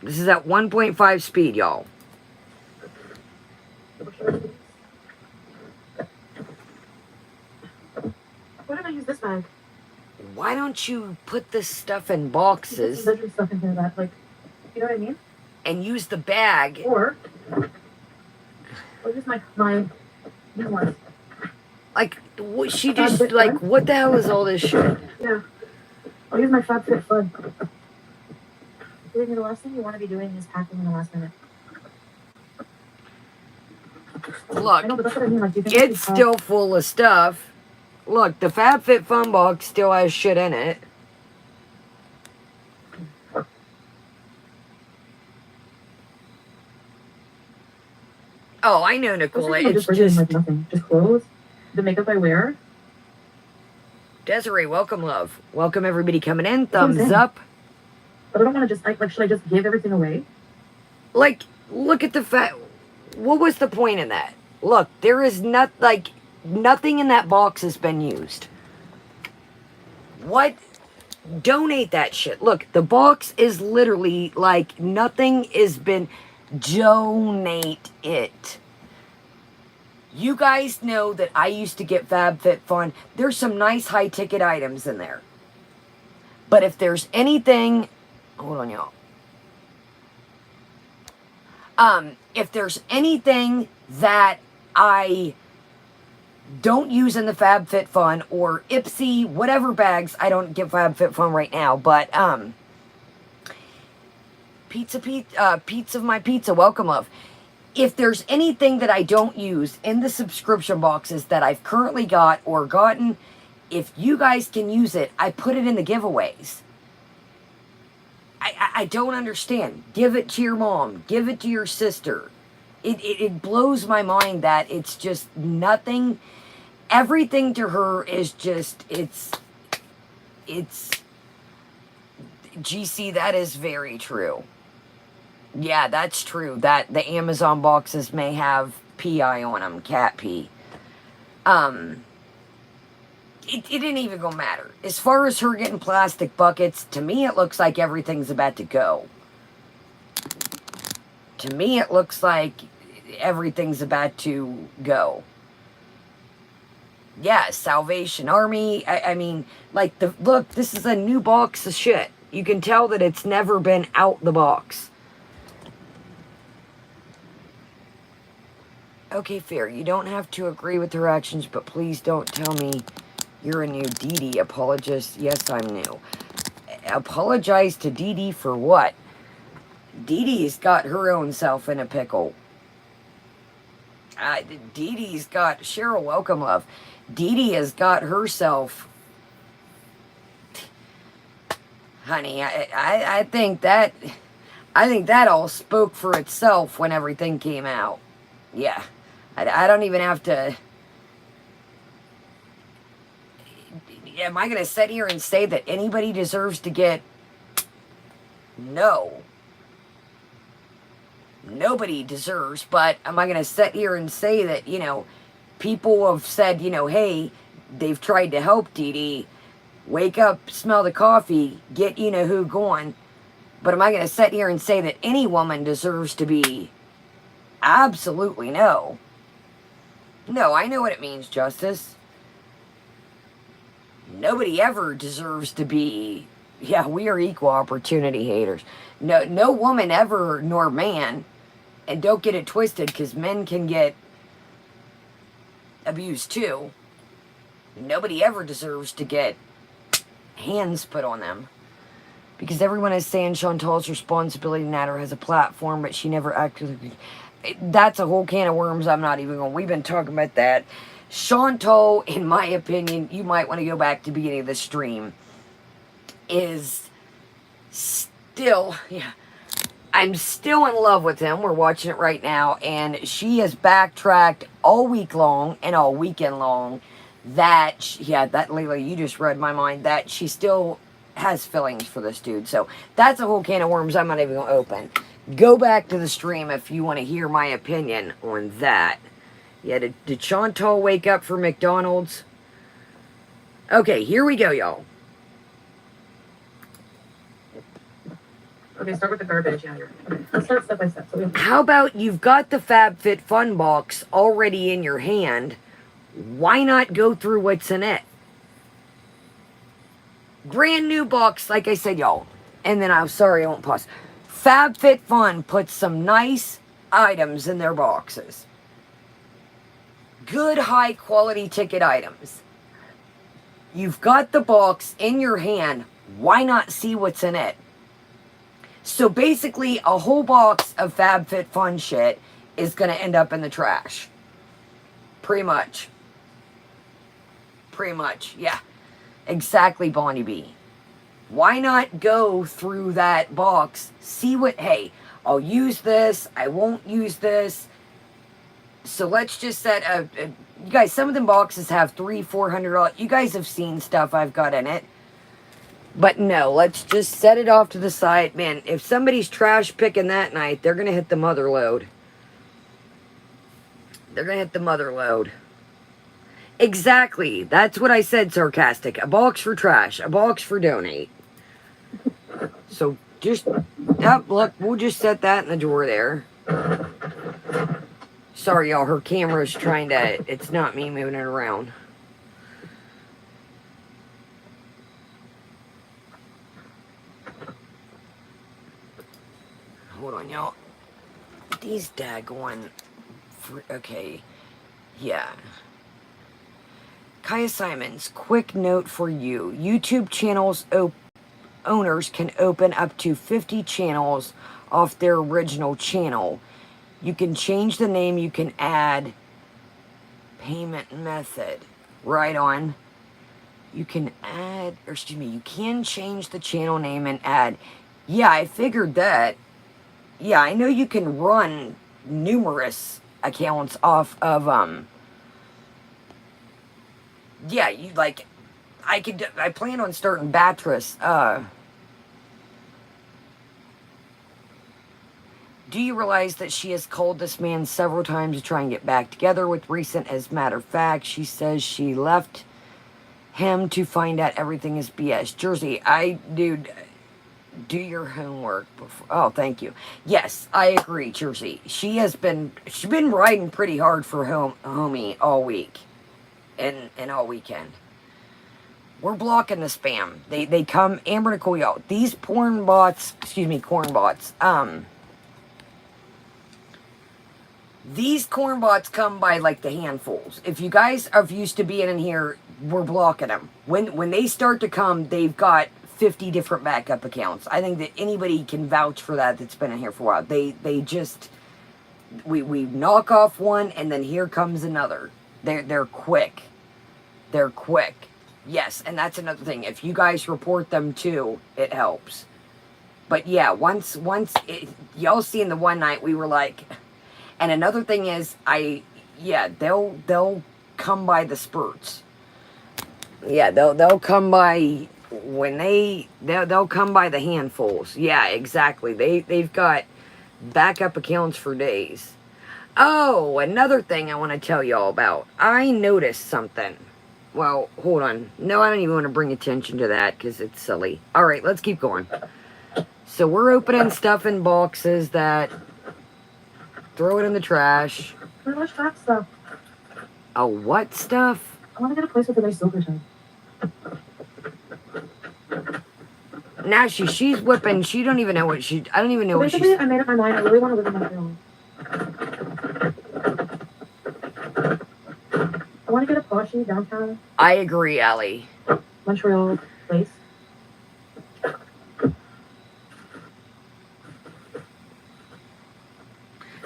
Speaker 1: This is at 1.5 speed, y'all.
Speaker 2: What did I use this bag?
Speaker 1: why don't you put this stuff in
Speaker 3: Put
Speaker 1: boxes
Speaker 3: some bedroom stuff in here that, like, you know what I mean?
Speaker 1: and use the bag?
Speaker 3: Or use my new ones.
Speaker 1: Like, she just, like, what the hell is all this shit?
Speaker 3: Yeah. I'll use my FabFitFun. The last thing you want to be doing is packing in the last minute.
Speaker 1: Look,
Speaker 3: I know, but that's what I mean. Like, do you think
Speaker 1: it's still full of stuff. Look, the FabFitFun box still has shit in it. Oh, I know, Nicole. It's just
Speaker 3: like nothing. Just clothes, the makeup I wear.
Speaker 1: Desiree, welcome, love. Welcome, everybody coming in. Thumbs up.
Speaker 3: But I don't want to just, like, should I just give everything away?
Speaker 1: Like, look at the fact. What was the point in that? Look, there is nothing in that box has been used. What? Donate that shit. Look, the box is literally like nothing has been. Donate it. You guys know that I used to get FabFitFun. There's some nice high ticket items in there. But if there's anything, hold on, y'all. If there's anything that I don't use in the FabFitFun or Ipsy, whatever bags, I don't get FabFitFun right now, but Pizza of my pizza, welcome, love. If there's anything that I don't use in the subscription boxes that I've currently got or gotten, if you guys can use it, I put it in the giveaways. I don't understand. Give it to your mom. Give it to your sister. It blows my mind that it's just nothing. Everything to her is just, it's, GC, that is very true. Yeah, that's true. That the Amazon boxes may have PI on them, cat pee. It didn't even gonna matter. As far as her getting plastic buckets, to me it looks like everything's about to go. To me it looks like everything's about to go. Yeah, Salvation Army. I mean, like, look, this is a new box of shit. You can tell that it's never been out the box. Okay, fair. You don't have to agree with her actions, but please don't tell me you're a new Dee Dee apologist. Yes, I'm new. Apologize to Dee Dee for what? Dee Dee's got her own self in a pickle. Dee Dee's got... Cheryl, welcome, love. Dee Dee has got herself... Honey, I think that... I think that all spoke for itself when everything came out. Yeah. I don't even have to... Am I going to sit here and say that anybody deserves to get... No. Nobody deserves, but am I going to sit here and say that, you know, people have said, you know, hey, they've tried to help Dee Dee, wake up, smell the coffee, get you-know-who going, but am I going to sit here and say that any woman deserves to be... Absolutely no. No, I know what it means, Justice. Nobody ever deserves to be... Yeah, we are equal opportunity haters. No woman ever, nor man, and don't get it twisted, because men can get abused too. Nobody ever deserves to get hands put on them. Because everyone is saying Chantal's responsibility Natter has a platform, but she never actually... That's a whole can of worms. I'm not even going... We've been talking about that. Chantal, in my opinion, you might want to go back to the beginning of the stream, is still... Yeah, I'm still in love with him. We're watching it right now. And she has backtracked all week long and all weekend long that... Yeah, that, Layla, you just read my mind. That she still has feelings for this dude. So that's a whole can of worms I'm not even going to open. Go back to the stream if you want to hear my opinion on that. Yeah, did Chantal wake up for McDonald's? Okay, here we go, y'all.
Speaker 3: Okay, start with the garbage. Yeah, okay. Let's start step by step. So
Speaker 1: how about you've got the FabFitFun box already in your hand? Why not go through what's in it? Brand new box, like I said, y'all. And then I'm sorry, I won't pause. FabFitFun puts some nice items in their boxes. Good, high quality ticket items. You've got the box in your hand. Why not see what's in it? So basically, a whole box of FabFitFun shit is going to end up in the trash. Pretty much. Pretty much, yeah. Exactly, Bonnie B. Why not go through that box, see what, hey, I'll use this, I won't use this. So let's just set you guys, some of them boxes have $300-$400. You guys have seen stuff I've got in it. But no, let's just set it off to the side. Man, if somebody's trash picking that night, they're going to hit the mother load. They're going to hit the mother load. Exactly. That's what I said, sarcastic. A box for trash. A box for donate. So just, look, we'll just set that in the drawer there. Sorry, y'all. Her camera's trying to, it's not me moving it around. Hold on, y'all. These daggone... Okay. Yeah. Kaya Simons, quick note for you. YouTube channels owners can open up to 50 channels off their original channel. You can change the name. You can add payment method. Right on. You can add... Or excuse me. You can change the channel name and add... Yeah, I figured that. Yeah, I know you can run numerous accounts off of, yeah, you, like, I plan on starting Batress, Do you realize that she has called this man several times to try and get back together with recent? As a matter of fact, she says she left him to find out everything is BS. Jersey, dude... Do your homework before. Oh, thank you. Yes, I agree, Jersey. She's been riding pretty hard for homie all week, and all weekend. We're blocking the spam. They come, Amber Nicole, y'all. These corn bots. These corn bots come by like the handfuls. If you guys are used to being in here, we're blocking them. When they start to come, they've got 50 different backup accounts. I think that anybody can vouch for that that's been in here for a while. They just, we knock off one and then here comes another. They're quick. They're quick. Yes, and that's another thing. If you guys report them too, it helps. But yeah, once y'all seen the one night we were like, and another thing is they'll come by the spurts. Yeah, they'll come by when they'll come by the handfuls. Yeah, exactly. They've got backup accounts for days. Oh, another thing I want to tell y'all about. I noticed something. Well, hold on. No, I don't even want to bring attention to that because it's silly. All right, let's keep going. So we're opening stuff in boxes that throw it in the trash.
Speaker 2: Pretty much that stuff.
Speaker 1: A what stuff?
Speaker 2: I want to get a place with a nice silver tone.
Speaker 1: Now she's whipping. She don't even know what she. I don't even know what she's.
Speaker 2: Basically, I made up my mind. I really want to live in Montreal. I want to get a poshy downtown.
Speaker 1: I agree, Allie.
Speaker 2: Montreal place.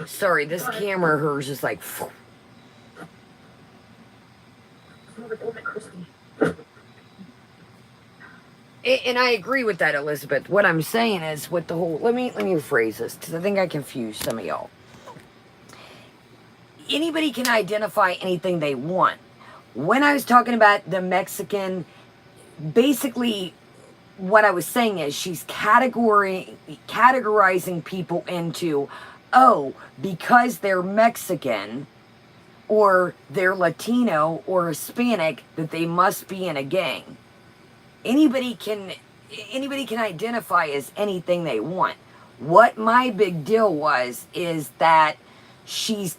Speaker 1: Sorry, this camera, hers is like.
Speaker 2: It's a little bit crispy.
Speaker 1: And I agree with that, Elizabeth. What I'm saying is with the whole... Let me rephrase this, because I think I confused some of y'all. Anybody can identify anything they want. When I was talking about the Mexican, basically what I was saying is she's categorizing people into, oh, because they're Mexican, or they're Latino, or Hispanic, that they must be in a gang. Anybody can identify as anything they want. What my big deal is that she's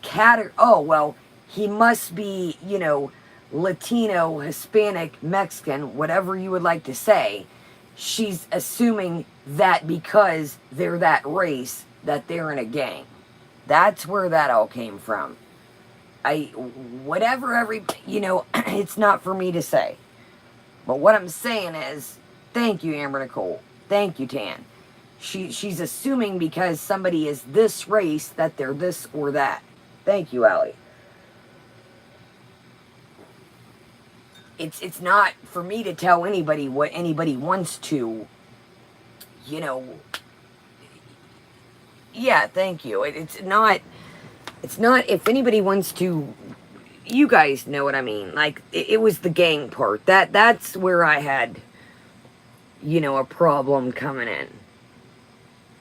Speaker 1: oh, well, he must be, Latino, Hispanic, Mexican, whatever you would like to say, she's assuming that because they're that race, that they're in a gang. That's where that all came from. It's not for me to say. But what I'm saying is, thank you, Amber Nicole. Thank you, Tan. She's assuming because somebody is this race that they're this or that. Thank you, Allie. It's not for me to tell anybody what anybody wants to, yeah, thank you. It's not if anybody wants to, you guys know what I mean. Like, it was the gang part. That's where I had, a problem coming in.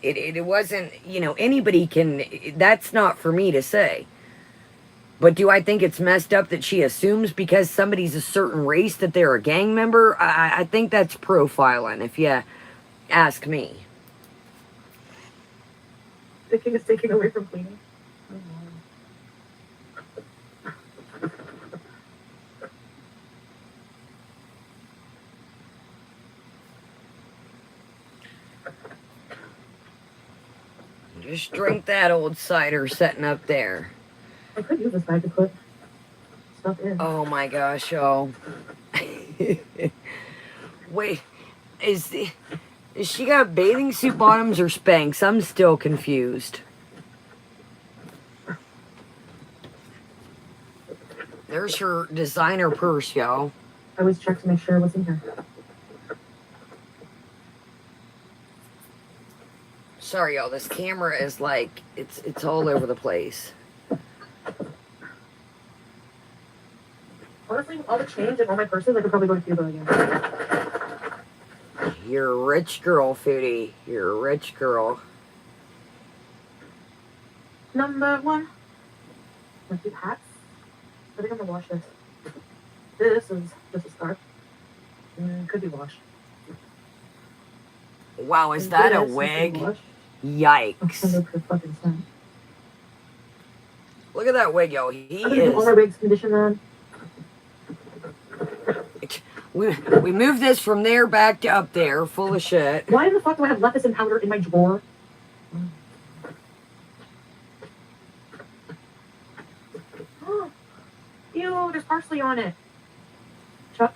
Speaker 1: It wasn't, anybody can, that's not for me to say. But do I think it's messed up that she assumes because somebody's a certain race that they're a gang member? I think that's profiling, if you ask me.
Speaker 2: Thinking is taking away from cleaning.
Speaker 1: Just drink that old cider sitting up there.
Speaker 2: I could use this bag to put stuff in.
Speaker 1: Oh my gosh, oh. Wait, is she got bathing suit bottoms or Spanx? I'm still confused. There's her designer purse, y'all.
Speaker 2: I always check to make sure what's in here.
Speaker 1: Sorry, y'all. This camera is like it's all over the place.
Speaker 2: Honestly, all the change and all my purses, I could probably go to Cuba again.
Speaker 1: You're a rich girl, Foodie. You're a rich girl.
Speaker 2: Number 1. My cute hats. I think I'm gonna wash this. This is just a scarf. Could be washed.
Speaker 1: Wow, is that a wig? Yikes. Look at that wig, yo. He is.
Speaker 2: All my wigs condition then.
Speaker 1: We moved this from there back to up there, full of shit.
Speaker 2: Why in the fuck do I have lettuce and powder in my drawer? Ew, there's parsley on it. Chuck.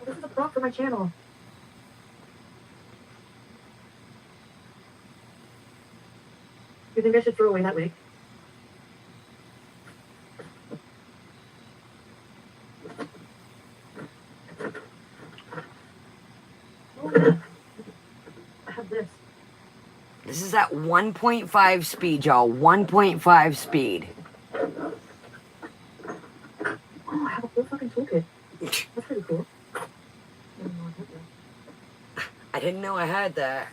Speaker 2: Oh, this is a prop for my channel. You think I should throw away that wig? Oh, yeah. I have this.
Speaker 1: This is at 1.5 speed, y'all. 1.5 speed.
Speaker 2: Oh, I have a whole fucking toolkit. That's pretty cool.
Speaker 1: I didn't know I had that.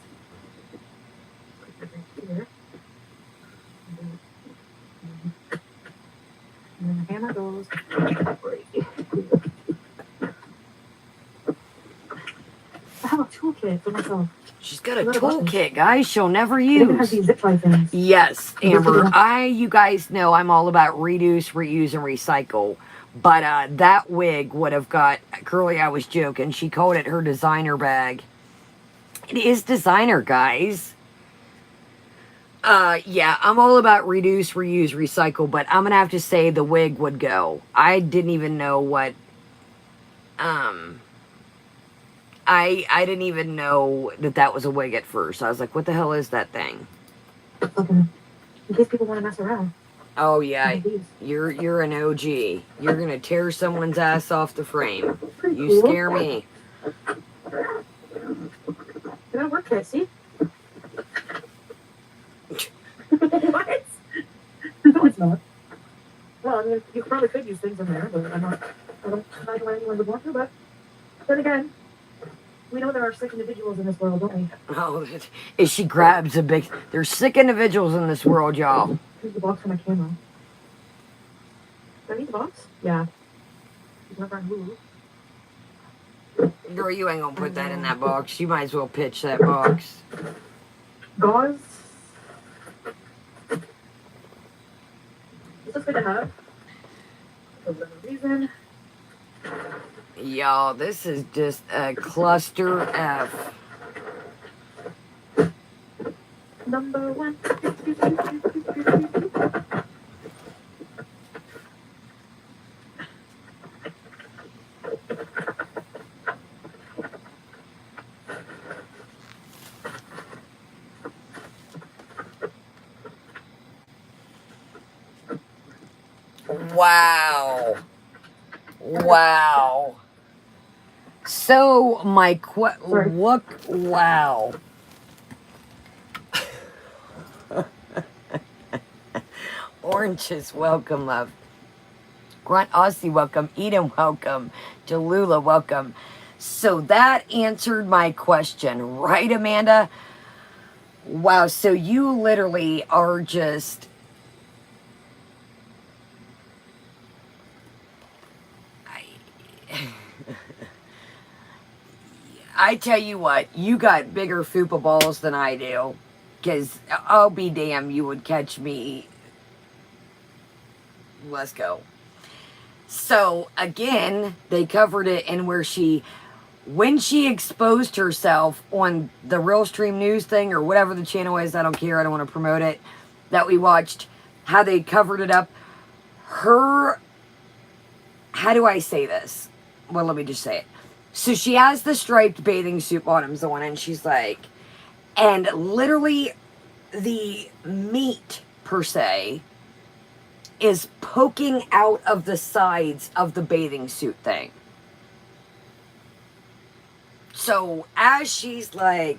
Speaker 2: Here. And the hammer goes. I have a toolkit for myself.
Speaker 1: She's got a toolkit, guys. She'll never use.
Speaker 2: It has these zip tie things.
Speaker 1: Yes, Amber. You guys know I'm all about reduce, reuse, and recycle. But that wig would have got Curly. I was joking. She called it her designer bag. It is designer, guys. Yeah, I'm all about reduce, reuse, recycle, but I'm gonna have to say the wig would go. I didn't even know what, I didn't even know that was a wig at first. I was like, what the hell is that thing?
Speaker 2: Okay. In case people want to mess around.
Speaker 1: Oh yeah, you're an OG. You're gonna tear someone's ass off the frame. You scare me.
Speaker 2: It'll work, kid, see? What? No, it's not. Well, I mean, you probably could use things in there, but I don't imagine why anyone would want to, but then again, we know there are sick individuals in this world, don't we?
Speaker 1: Oh, if she grabs a big... There's sick individuals in this world, y'all.
Speaker 2: Here's the box for my camera. Do I need the box? Yeah. It's never on Hulu.
Speaker 1: Girl, you ain't gonna put that in that box. You might as well pitch that box.
Speaker 2: Gauze. Is this good to have? for whatever reason.
Speaker 1: Y'all, this is just a cluster F.
Speaker 2: Number one.
Speaker 1: Wow. Wow. So, look, wow. Oranges, welcome, love. Grunt Aussie, welcome. Eden, welcome. Jalula, welcome. So that answered my question, right, Amanda? Wow, so you literally are just... I tell you what, you got bigger fupa balls than I do. Because I'll be damned, you would catch me. Let's go. So, again, they covered it in where when she exposed herself on the Real Stream News thing, or whatever the channel is, I don't care, I don't want to promote it, that we watched, how they covered it up. How do I say this? Well, let me just say it. So she has the striped bathing suit bottoms on, and she's like, and literally the meat, per se, is poking out of the sides of the bathing suit thing. So as she's like,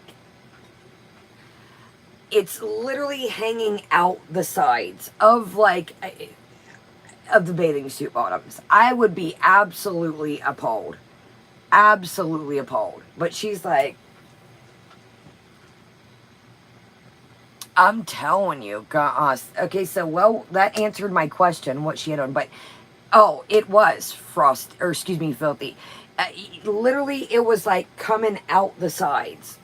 Speaker 1: it's literally hanging out the sides of of the bathing suit bottoms. I would be absolutely appalled. Absolutely appalled. But she's like, I'm telling you, gosh. Okay, so, well, that answered my question, what she had on. But, oh, it was filthy. Literally, it was like coming out the sides.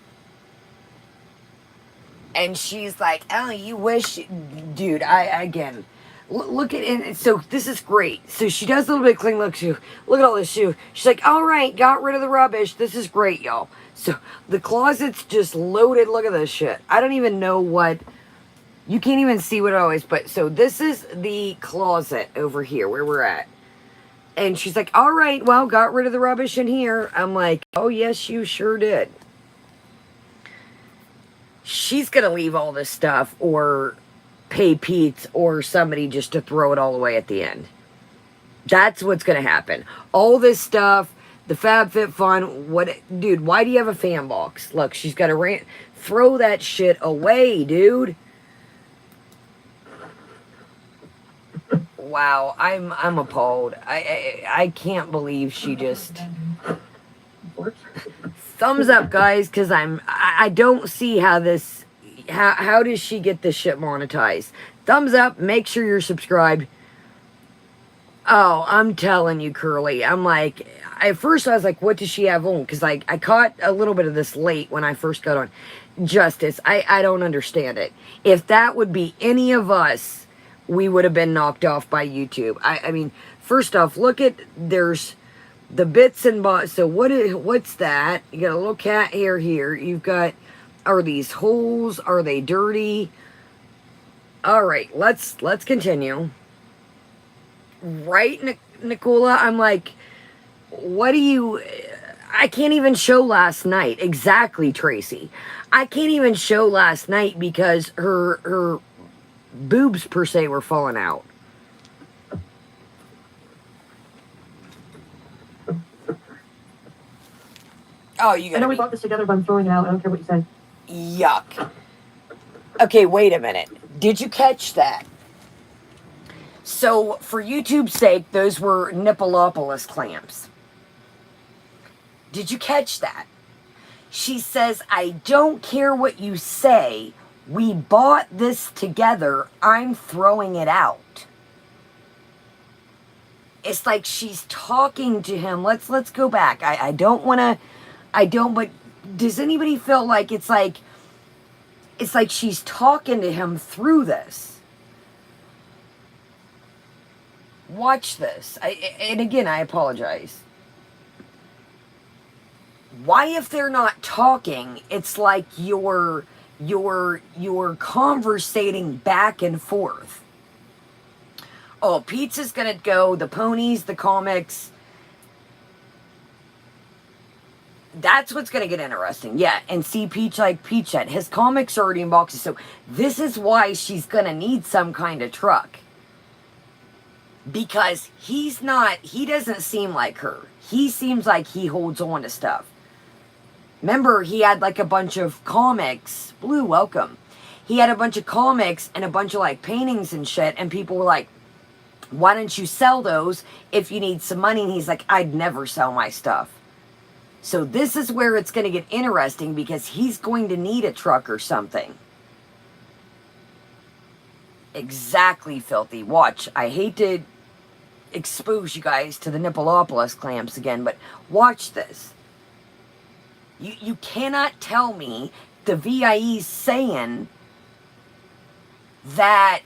Speaker 1: And she's like, oh, you wish, dude, again, look at it. So this is great. So she does a little bit of clean look shoe. Look at all this shoe. She's like, all right, got rid of the rubbish. This is great, y'all. So the closet's just loaded. Look at this shit. I don't even know what, you can't even see what it always, but so this is the closet over here where we're at. And she's like, all right, well, got rid of the rubbish in here. I'm like, oh, yes, you sure did. She's going to leave all this stuff or pay Pete or somebody just to throw it all away at the end. That's what's going to happen. All this stuff, the FabFitFun, dude, why do you have a fan box? Look, she's got to throw that shit away, dude. Wow, I'm appalled. I can't believe she just... Thumbs up, guys, because I don't see how this... How does she get this shit monetized? Thumbs up, make sure you're subscribed. Oh, I'm telling you, Curly. I'm like, at first I was like, what does she have on? Because I caught a little bit of this late when I first got on. Justice, I don't understand it. If that would be any of us, we would have been knocked off by YouTube. I mean, first off, look at, there's the bits and bobs. So what's that? You got a little cat hair here. You've got, are these holes? Are they dirty? All right, let's continue. Right, Nicola? I'm like, what do you... I can't even show last night. Exactly, Tracy. I can't even show last night because her boobs, per se, were falling out. Oh, you got.
Speaker 2: I know we bought this together, but I'm throwing it out. I don't care what you say.
Speaker 1: Yuck. Okay, wait a minute. Did you catch that? So, for YouTube's sake, those were Nippolopolis clamps. Did you catch that? She says, I don't care what you say. We bought this together. I'm throwing it out. It's like she's talking to him. Let's go back. I don't want to... but does anybody feel like it's like she's talking to him through this? Watch this. And again, I apologize. Why, if they're not talking, it's like you're conversating back and forth. Oh, pizza's gonna go, the ponies, the comics. That's what's gonna get interesting. Yeah, and see Peach like Peachette. His comics are already in boxes, so this is why she's gonna need some kind of truck. Because he doesn't seem like her. He seems like he holds on to stuff. Remember, he had like a bunch of comics. Blue, welcome. He had a bunch of comics and a bunch of like paintings and shit, and people were like, why don't you sell those if you need some money? And he's like, I'd never sell my stuff. So this is where it's going to get interesting, because he's going to need a truck or something. Exactly, Filthy. Watch. I hate to expose you guys to the Nippleopolis clamps again, but watch this. You cannot tell me the VIE's saying that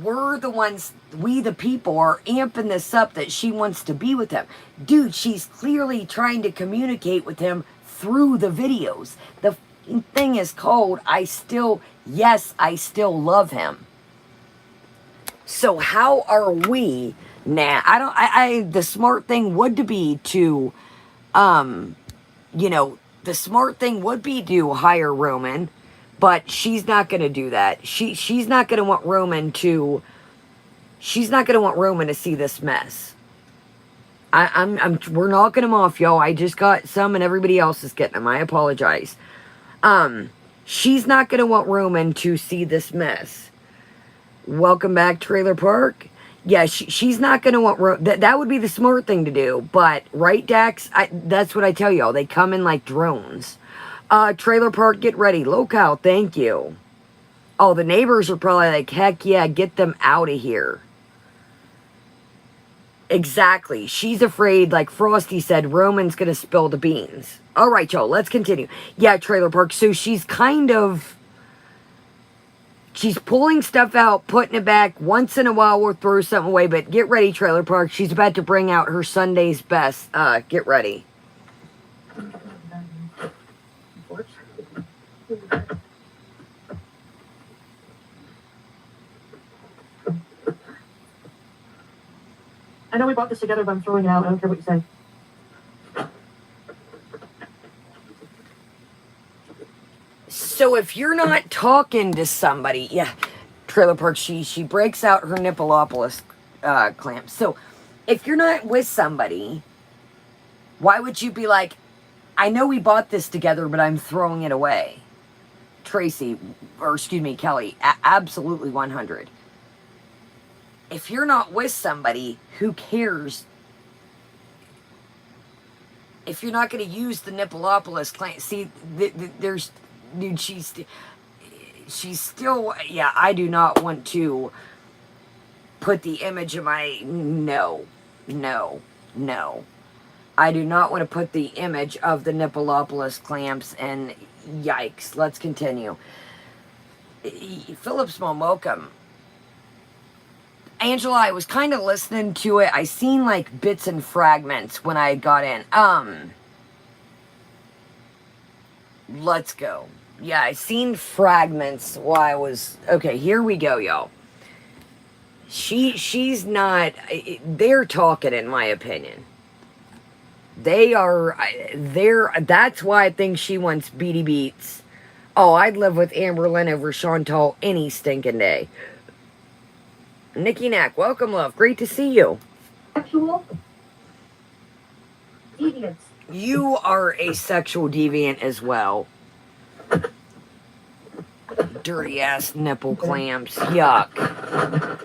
Speaker 1: we're the ones, we the people, are amping this up that she wants to be with him. Dude, she's clearly trying to communicate with him through the videos. The thing is called, I still love him. So how are we now? The smart thing would be to, the smart thing would be to hire Roman, but she's not going to do that. She's not going to want Roman to see this mess. We're knocking them off, y'all. I just got some and everybody else is getting them. I apologize. She's not going to want Roman to see this mess. Welcome back, Trailer Park. Yeah, she's not going to want... That would be the smart thing to do. But, right, Dax? That's what I tell y'all. They come in like drones. Trailer Park, get ready. Locale, thank you. Oh, the neighbors are probably like, heck yeah, get them out of here. Exactly. She's afraid, like Frosty said, Roman's going to spill the beans. All right, y'all, let's continue. Yeah, Trailer Park. So she's kind of... She's pulling stuff out, putting it back. Once in a while, we'll throw something away. But get ready, Trailer Park. She's about to bring out her Sunday's best. Get ready.
Speaker 2: I know we bought this together, but I'm throwing it out. I don't care what you say.
Speaker 1: So if you're not talking to somebody, yeah, Trailer Park, she breaks out her Nippleopolis clamp. So if you're not with somebody, why would you be like, I know we bought this together, but I'm throwing it away? Tracy, or excuse me, Kelly, absolutely 100. If you're not with somebody, who cares? If you're not going to use the Nippleopolis clamp, see, there's... Dude, she's still, yeah, I do not want to put the image of my, no. I do not want to put the image of the Nippleopolis clamps, and yikes. Let's continue. Phillips Momocum. Angela, I was kind of listening to it. I seen like bits and fragments when I got in. Let's go. Yeah, I seen fragments while I was... Okay, here we go, y'all. She's not... They're talking, in my opinion. They are... That's why I think she wants Beady Beats. Oh, I'd live with Amberlynn over Chantal any stinking day. Nikki Knack, welcome, love. Great to see you.
Speaker 2: Sexual deviance.
Speaker 1: You are a sexual deviant as well. Dirty ass nipple clamps. Yuck.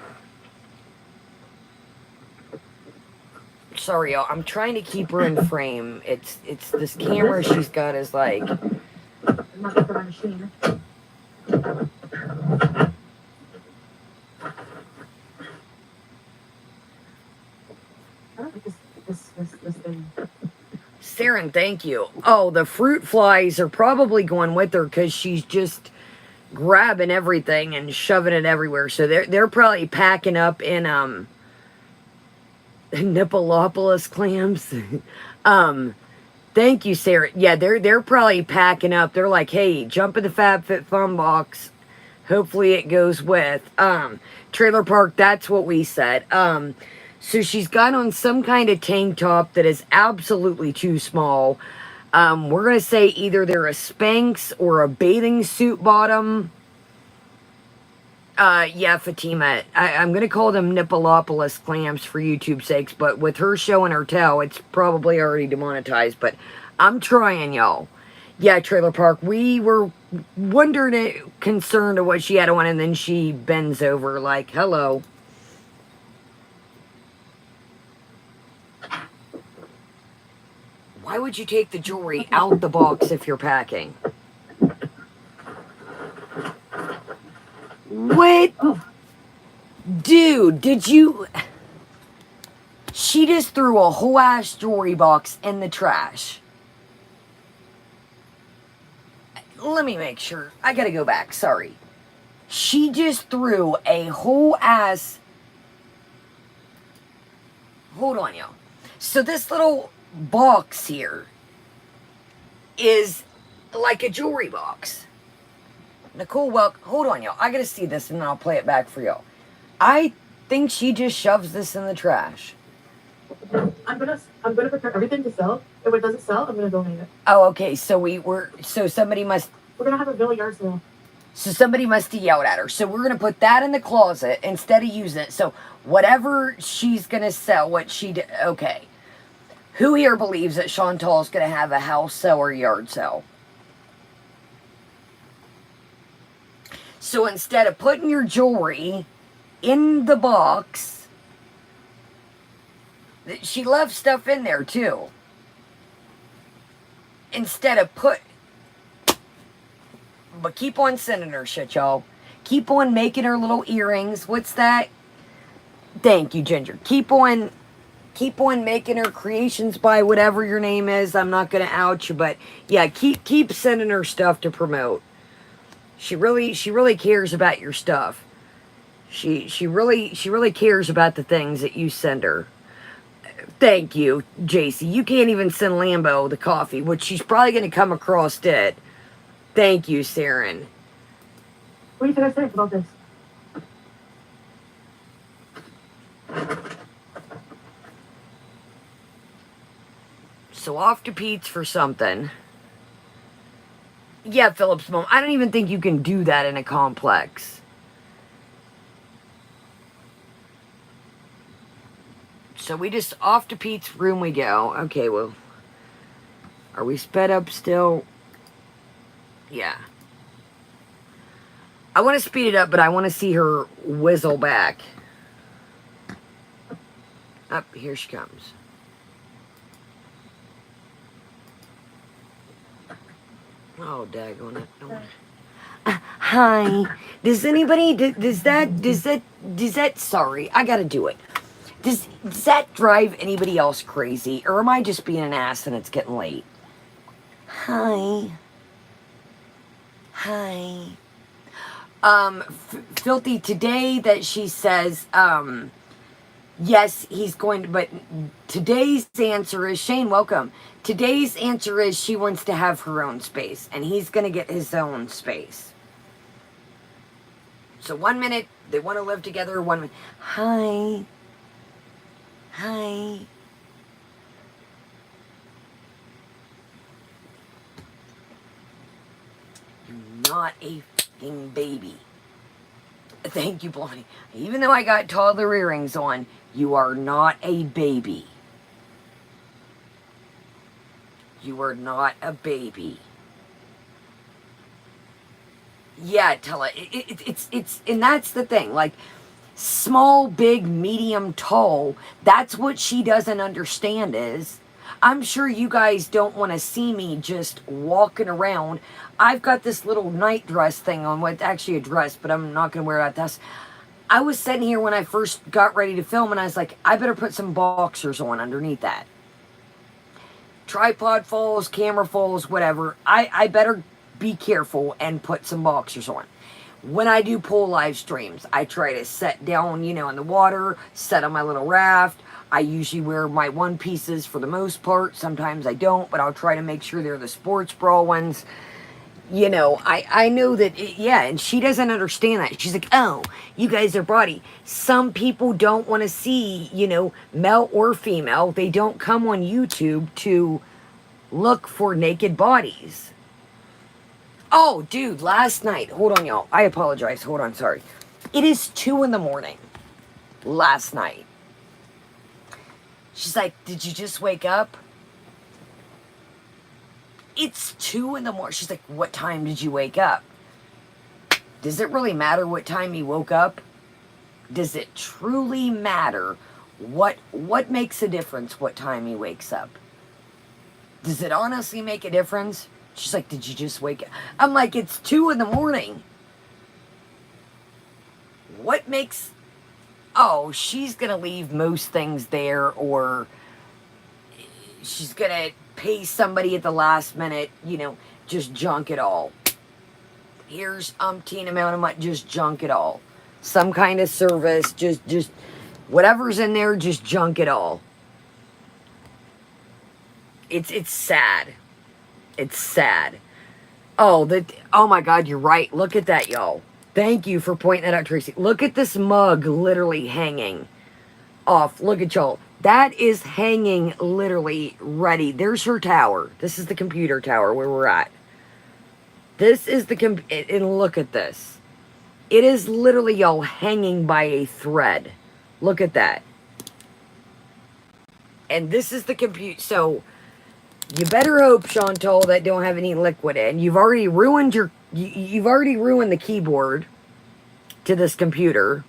Speaker 1: Sorry, y'all. I'm trying to keep her in frame. It's this camera she's got is like...
Speaker 2: I'm not going for my machine. I don't think this thing...
Speaker 1: Saren, thank you. Oh, the fruit flies are probably going with her because she's just grabbing everything and shoving it everywhere. So they're probably packing up in Nippolopolis clams. Thank you, Sarah. Yeah, they're probably packing up. They're like, hey, jump in the FabFitFun box. Hopefully it goes with. Trailer park, that's what we said. So she's got on some kind of tank top that is absolutely too small. We're gonna say either they're a Spanx or a bathing suit bottom. Yeah, Fatima. I'm gonna call them Nippolopolis clams for YouTube's sakes, but with her showing her tail, it's probably already demonetized, but I'm trying, y'all. Yeah, Trailer Park, we were wondering, concerned of what she had on, and then she bends over like, hello. Why would you take the jewelry out the box if you're packing? What? Dude, did you... She just threw a whole ass jewelry box in the trash. Let me make sure. I gotta go back, sorry. She just threw a whole ass... Hold on, y'all. So this little box here is like a jewelry box. Nicole, well, hold on, y'all. I gotta see this and then I'll play it back for y'all. I think she just shoves this in the trash.
Speaker 2: I'm gonna prepare everything to sell. If it doesn't sell, I'm gonna donate it.
Speaker 1: Oh, okay. So somebody must.
Speaker 2: We're gonna have a Villa yard sale.
Speaker 1: So somebody must have yelled at her. So we're gonna put that in the closet instead of using it. So whatever she's gonna sell, what she did. Okay. Who here believes that Chantal's gonna have a house sale or yard sale? So instead of putting your jewelry in the box, she left stuff in there too. Instead of but keep on sending her shit, y'all. Keep on making her little earrings. What's that? Thank you, Ginger. Keep on making her creations by whatever your name is. I'm not gonna out you, but yeah, keep sending her stuff to promote. She really cares about your stuff. She really cares about the things that you send her. Thank you, JC. You can't even send Lambo the coffee, which she's probably going to come across dead. Thank you, Saren.
Speaker 2: What do you think I say about this?
Speaker 1: So off to Pete's for something. Yeah, Philip's mom. I don't even think you can do that in a complex. So we just, off to Pete's room we go. Okay, well, are we sped up still? Yeah. I want to speed it up, but I want to see her whizzle back. Up, here she comes. Oh, daggone it. Hi. Does anybody, does that, sorry, I gotta do it. Does that drive anybody else crazy? Or am I just being an ass and it's getting late? Hi. Hi. Filthy, today that she says, yes, he's going to, but today's answer is, Shane, welcome. Today's answer is she wants to have her own space, and he's going to get his own space. So 1 minute, they want to live together, 1 minute. Hi. Hi. You're not a fucking baby. Thank you, Blondie. Even though I got toddler earrings on, you are not a baby. You are not a baby. Yeah, Tella, it's, and that's the thing, like, small, big, medium, tall, that's what she doesn't understand is, I'm sure you guys don't want to see me just walking around. I've got this little night dress thing on, well, it's actually a dress, but I'm not going to wear it out this. I was sitting here when I first got ready to film, and I was like, I better put some boxers on underneath that. Tripod falls, camera falls, whatever. I better be careful and put some boxers on. When I do pool live streams, I try to set down, you know, in the water, set on my little raft. I usually wear my one pieces for the most part. Sometimes I don't, but I'll try to make sure they're the sports bra ones. You know, I know that, yeah, and she doesn't understand that. She's like, oh, you guys are body. Some people don't want to see, you know, male or female. They don't come on YouTube to look for naked bodies. Oh, dude, last night. Hold on, y'all. I apologize. Hold on, sorry. It is 2 in the morning last night. She's like, did you just wake up? It's 2 in the morning. She's like, what time did you wake up? Does it really matter what time he woke up? Does it truly matter? What makes a difference what time he wakes up? Does it honestly make a difference? She's like, did you just wake up? I'm like, it's 2 in the morning. What makes... Oh, she's going to leave most things there, or she's going to pay somebody at the last minute, you know, just junk it all. Here's umpteen amount of money, just junk it all. Some kind of service, just whatever's in there, just junk it all. It's sad. It's sad. Oh, oh my God, you're right. Look at that, y'all. Thank you for pointing that out, Tracy. Look at this mug literally hanging off. Look at y'all. That is hanging literally ready. There's her tower. This is the computer tower where we're at. This is the and look at this. It is literally, y'all, hanging by a thread. Look at that. And this is the compute. So you better hope, Chantal, that don't have any liquid in. You've already ruined you've already ruined the keyboard to this computer.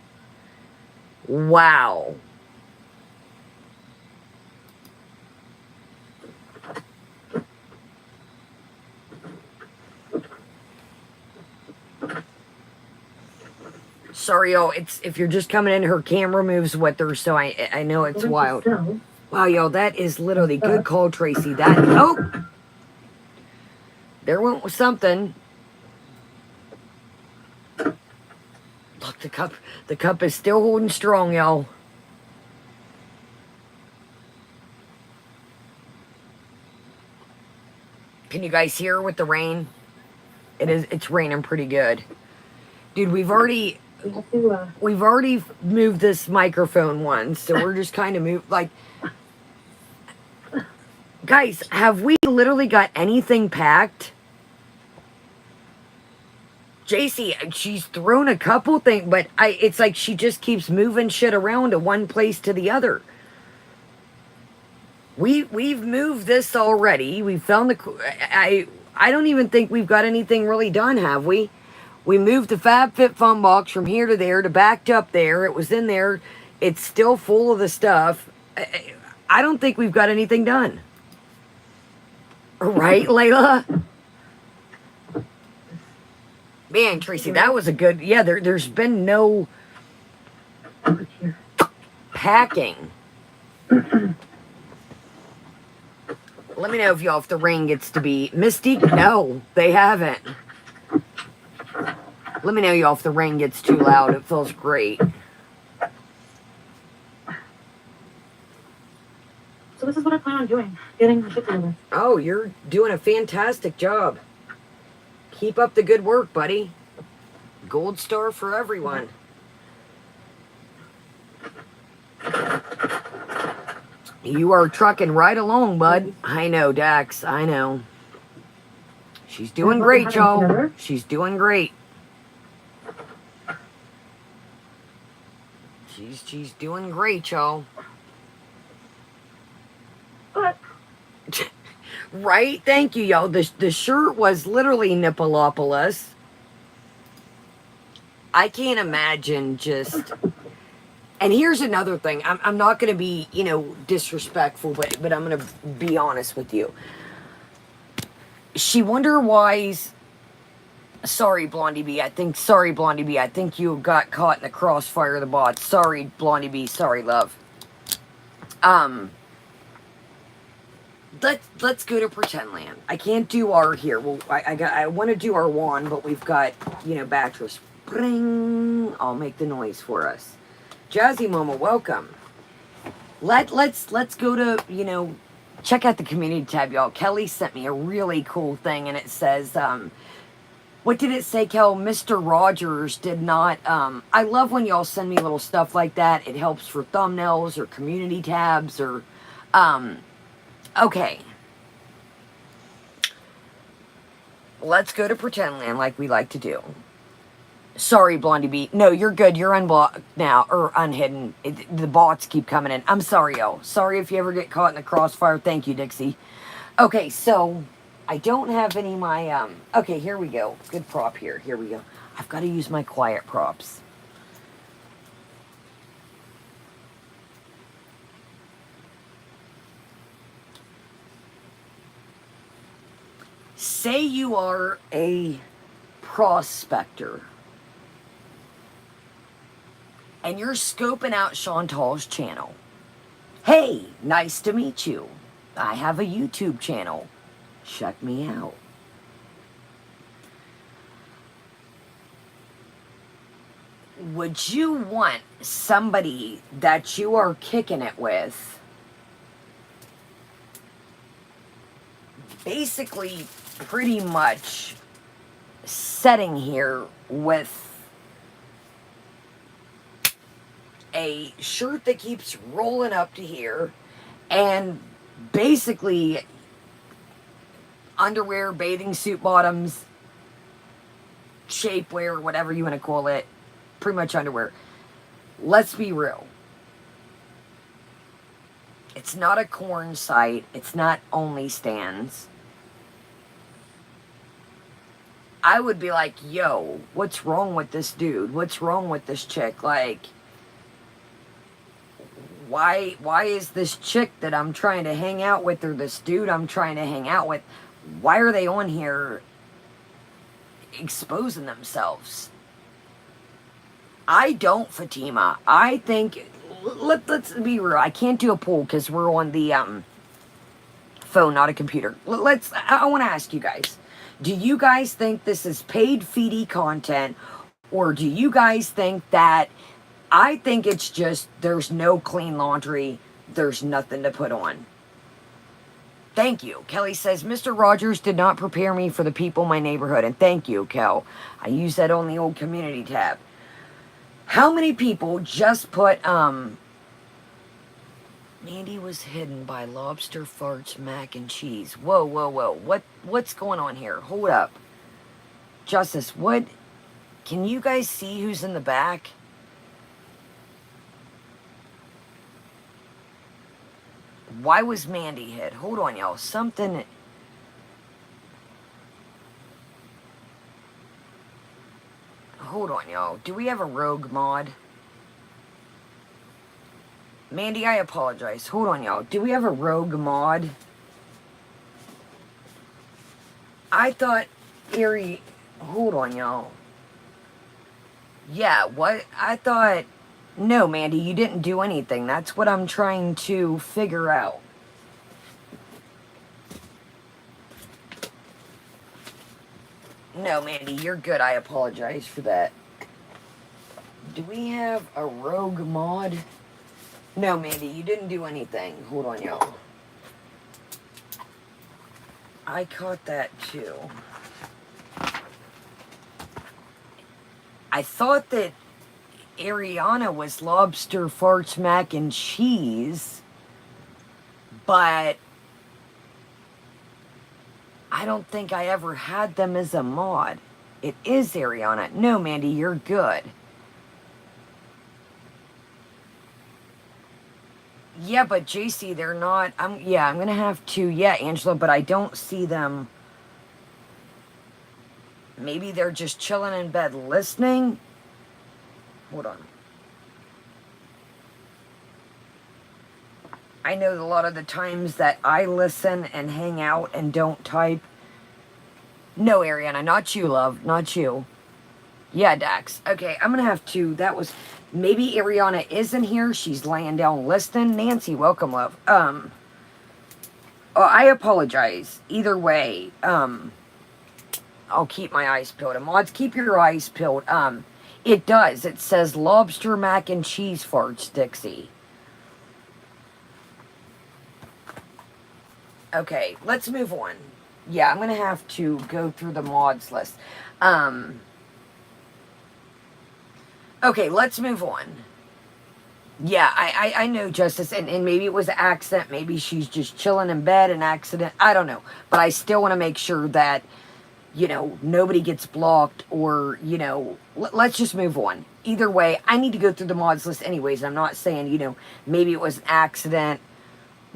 Speaker 1: Wow. Sorry, y'all. It's if you're just coming in, her camera moves with her, so I know it's wild. Wow, y'all, that is literally good call, Tracy. That there went something. Look, the cup is still holding strong, y'all. Can you guys hear with the rain? It's raining pretty good. Dude, we've already moved this microphone once, so we're just kind of moved like. Guys, have we literally got anything packed? JC, she's thrown a couple things, but it's like she just keeps moving shit around to one place to the other. We've moved this already. We found I don't even think we've got anything really done, have we? We moved the FabFitFun box from here to there to backed up there. It was in there. It's still full of the stuff. I don't think we've got anything done. Right, Layla? Man, Tracy, that was a good... Yeah, there's been no packing. Let me know if the rain gets to be... Mystique, no, they haven't. Let me know, y'all, if the rain gets too loud. It feels great.
Speaker 2: So this is what I plan on doing. Getting my shit together.
Speaker 1: Oh, you're doing a fantastic job. Keep up the good work, buddy. Gold star for everyone. You are trucking right along, bud. I know, Dax. I know. She's doing great, y'all. She's doing great. She's doing great, y'all.
Speaker 2: But
Speaker 1: right? Thank you, y'all. The shirt was literally Nippolopolis. I can't imagine just... And here's another thing. I'm not going to be, disrespectful, but I'm going to be honest with you. She wonder why's... Sorry, Blondie B. I think you got caught in the crossfire of the bots. Sorry, Blondie B. Sorry, love. Let's go to Pretend Land. I can't do R here. Well, I want to do R1, but we've got, Battress. Bring. I'll make the noise for us. Jazzy Mama, welcome. let's go to, check out the community tab, y'all. Kelly sent me a really cool thing, and it says, what did it say, Kel? Mr. Rogers did not, I love when y'all send me little stuff like that. It helps for thumbnails or community tabs or, okay. Let's go to Pretend Land like we like to do. Sorry, Blondie B. No, you're good. You're unblocked now, or unhidden. The bots keep coming in. I'm sorry, y'all. Sorry if you ever get caught in the crossfire. Thank you, Dixie. Okay, so I don't have any of my, okay, here we go. Good prop here. Here we go. I've got to use my quiet props. Say you are a prospector and you're scoping out Chantal's channel. Hey, nice to meet you. I have a YouTube channel. Check me out. Would you want somebody that you are kicking it with basically pretty much sitting here with a shirt that keeps rolling up to here and basically underwear, bathing suit bottoms, shapewear, whatever you want to call it, pretty much underwear. Let's be real. It's not a corn site. It's not OnlyStans. I would be like, yo, what's wrong with this dude? What's wrong with this chick? Like, why is this chick that I'm trying to hang out with, or this dude I'm trying to hang out with, why are they on here exposing themselves? I don't, Fatima. I think, let's be real. I can't do a poll because we're on the phone, not a computer. I want to ask you guys. Do you guys think this is paid Foodie content, or do you guys think that, I think it's just there's no clean laundry, there's nothing to put on? Thank you. Kelly says, Mr. Rogers did not prepare me for the people in my neighborhood. And thank you, Kel. I use that on the old community tab. How many people just put, Mandy was hidden by lobster farts, mac and cheese. Whoa, whoa, whoa. What's going on here? Hold up. Justice, what? Can you guys see who's in the back? Why was Mandy hit? Hold on, y'all. Something... Hold on, y'all. Do we have a rogue mod? Mandy, I apologize. Hold on, y'all. Do we have a rogue mod? I thought Erie... Hold on, y'all. Yeah, what? I thought... No, Mandy, you didn't do anything. That's what I'm trying to figure out. No, Mandy, you're good. I apologize for that. Do we have a rogue mod? No, Mandy, you didn't do anything. Hold on, y'all. I caught that too. I thought that Ariana was lobster farts, mac and cheese, but I don't think I ever had them as a mod. It is Ariana. No, Mandy, you're good. Yeah, but JC, they're not. I'm gonna have to. Yeah, Angela, but I don't see them. Maybe they're just chilling in bed listening. Hold on. I know a lot of the times that I listen and hang out and don't type. No, Ariana, not you, love. Not you. Yeah, Dax. Okay, I'm going to have to. That was... Maybe Ariana isn't here. She's laying down listening. Nancy, welcome, love. Oh, I apologize. Either way, I'll keep my eyes peeled. And mods, keep your eyes peeled. It does. It says lobster mac and cheese farts, Dixie. Okay, let's move on. Yeah, I'm going to have to go through the mods list. Okay, let's move on. Yeah, I know, Justice, and maybe it was an accident. Maybe she's just chilling in bed, an accident. I don't know. But I still want to make sure that, you know, nobody gets blocked or, you know, let's just move on. Either way, I need to go through the mods list anyways. I'm not saying, you know, maybe it was an accident.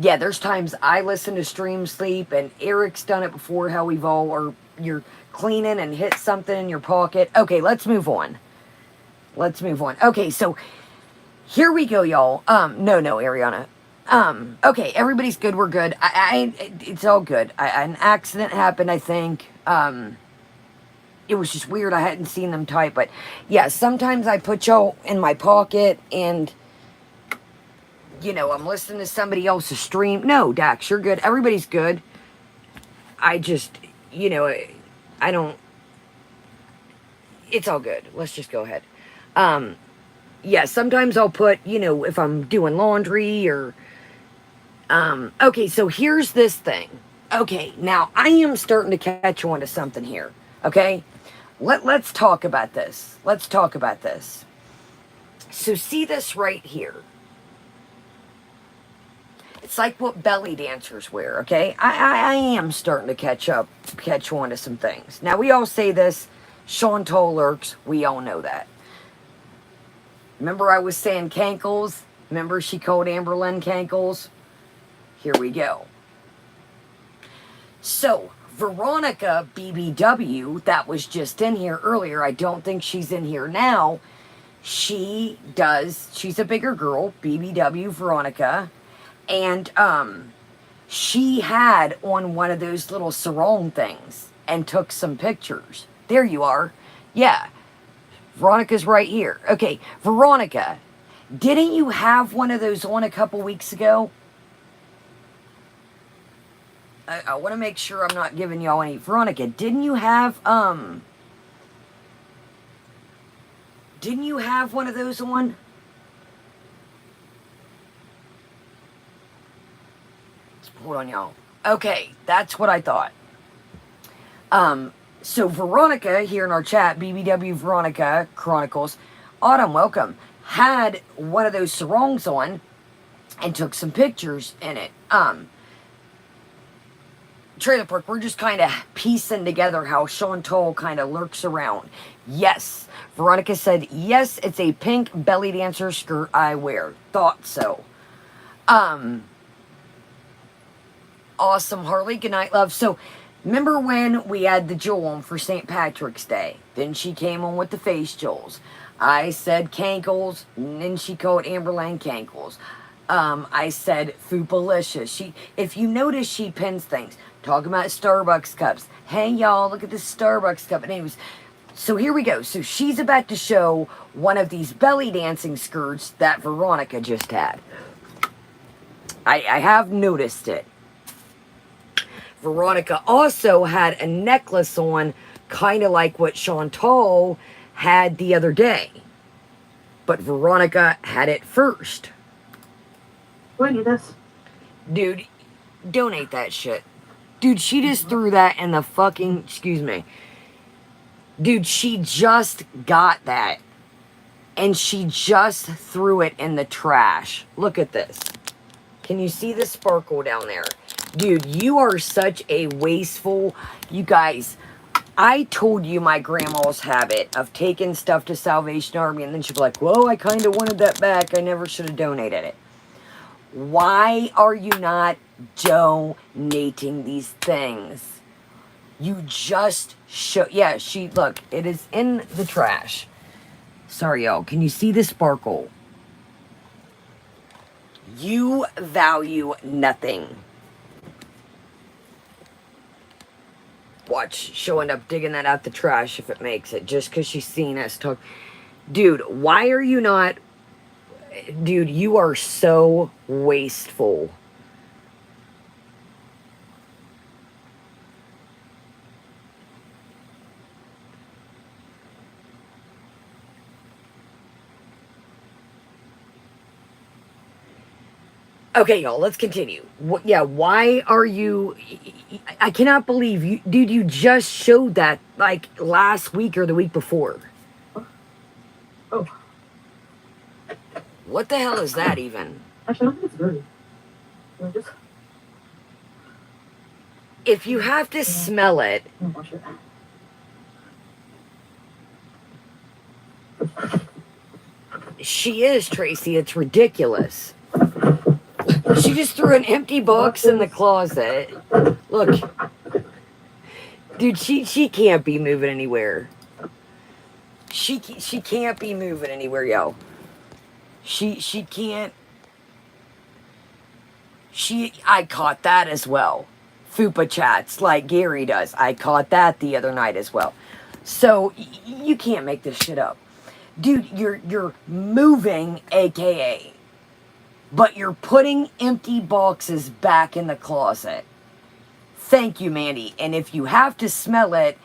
Speaker 1: Yeah, there's times I listen to Stream Sleep, and Eric's done it before, how we've all, or you're cleaning and hit something in your pocket. Okay, let's move on. Let's move on. Okay, so here we go, y'all. No, Ariana. Okay, everybody's good. We're good. It's all good. An accident happened, I think. It was just weird. I hadn't seen them type, but yeah, sometimes I put y'all in my pocket and, you know, I'm listening to somebody else's stream. No, Dax, you're good. Everybody's good. I just, you know, I don't, it's all good. Let's just go ahead. Yeah, sometimes I'll put, you know, if I'm doing laundry or, okay, so here's this thing. Okay, now I am starting to catch on to something here, okay? Let's talk about this. Let's talk about this. So see this right here. It's like what belly dancers wear, okay? I am starting to catch on to some things. Now, we all say this, Chantal lurks, we all know that. Remember I was saying cankles? Remember she called Amberlynn cankles? Here we go. So, Veronica BBW, that was just in here earlier, I don't think she's in here now. She's a bigger girl, BBW Veronica, and she had on one of those little sarong things and took some pictures. There you are. Yeah, Veronica's right here. Okay, Veronica, didn't you have one of those on a couple weeks ago? I want to make sure I'm not giving y'all any. Veronica, didn't you have one of those on? Hold on, y'all. Okay, that's what I thought. So Veronica here in our chat, BBW Veronica Chronicles, Autumn, welcome, had one of those sarongs on and took some pictures in it. Trailer Park, we're just kind of piecing together how Chantal kind of lurks around. Yes, Veronica said, yes, it's a pink belly dancer skirt I wear. Thought so. Awesome, Harley. Good night, love. So, remember when we had the jewel on for St. Patrick's Day? Then she came on with the face jewels. I said cankles, and then she called Amberlynn cankles. I said Foopalicious. If you notice, she pins things. Talking about Starbucks cups. Hey, y'all, look at this Starbucks cup. And anyways, so here we go. So she's about to show one of these belly dancing skirts that Veronica just had. I have noticed it. Veronica also had a necklace on, kind of like what Chantal had the other day. But Veronica had it first.
Speaker 2: Do I need this?
Speaker 1: Dude, donate that shit. Dude, she just threw that in the fucking... Excuse me. Dude, she just got that. And she just threw it in the trash. Look at this. Can you see the sparkle down there? Dude, you are such a wasteful... You guys, I told you my grandma's habit of taking stuff to Salvation Army and then she'd be like, well, I kind of wanted that back. I never should have donated it. Why are you not donating these things? You just show... Yeah, look, it is in the trash. Sorry, y'all. Can you see the sparkle? You value nothing. Watch, she'll end up digging that out the trash if it makes it, just because she's seen us talk. Dude, why are you not... Dude, you are so wasteful. Okay, y'all, let's continue. Yeah, why are you... I cannot believe you... Dude, you just showed that, like, last week or the week before.
Speaker 3: Oh.
Speaker 1: What the hell is that even?
Speaker 3: Actually, I don't think it's dirty. Can I just...
Speaker 1: If you have to smell it...
Speaker 3: wash it.
Speaker 1: She is, Tracy. It's ridiculous. She just threw an empty box in the closet. Look. Dude, she can't be moving anywhere. She can't be moving anywhere, yo. She can't. I caught that as well. Fupa chats like Gary does. I caught that the other night as well. So you can't make this shit up. Dude, you're moving, AKA. But you're putting empty boxes back in the closet. Thank you, Mandy. And if you have to smell it,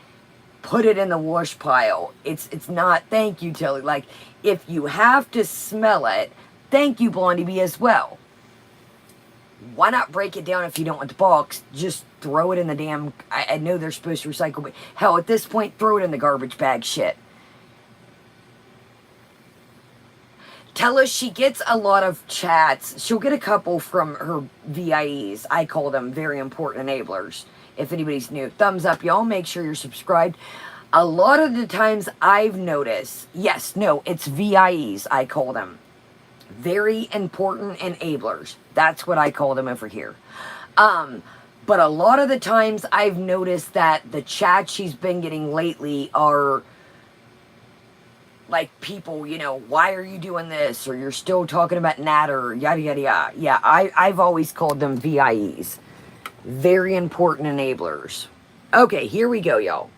Speaker 1: put it in the wash pile. It's not thank you, Tilly. Like, if you have to smell it, thank you, Blondie B, as well. Why not break it down if you don't want the box? Just throw it in the damn... I know they're supposed to recycle, but hell, at this point, throw it in the garbage bag shit. Tell us she gets a lot of chats. She'll get a couple from her VIEs. I call them very important enablers. If anybody's new, thumbs up, y'all. Make sure you're subscribed. A lot of the times I've noticed, yes, no, it's VIEs, I call them. Very important enablers. That's what I call them over here. But a lot of the times I've noticed that the chats she's been getting lately are... like people, you know, why are you doing this? Or you're still talking about Natter, yada, yada, yada. Yeah, I've always called them VIEs. Very important enablers. Okay, here we go, y'all.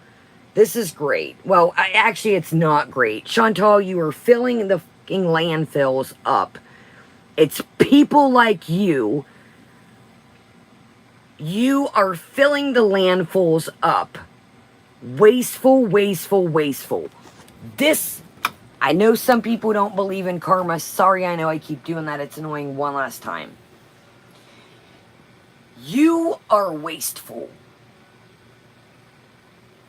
Speaker 1: This is great. Well, actually, it's not great. Chantal, you are filling the fucking landfills up. It's people like you. You are filling the landfills up. Wasteful, wasteful, wasteful. This... I know some people don't believe in karma. Sorry, I know I keep doing that. It's annoying one last time. You are wasteful.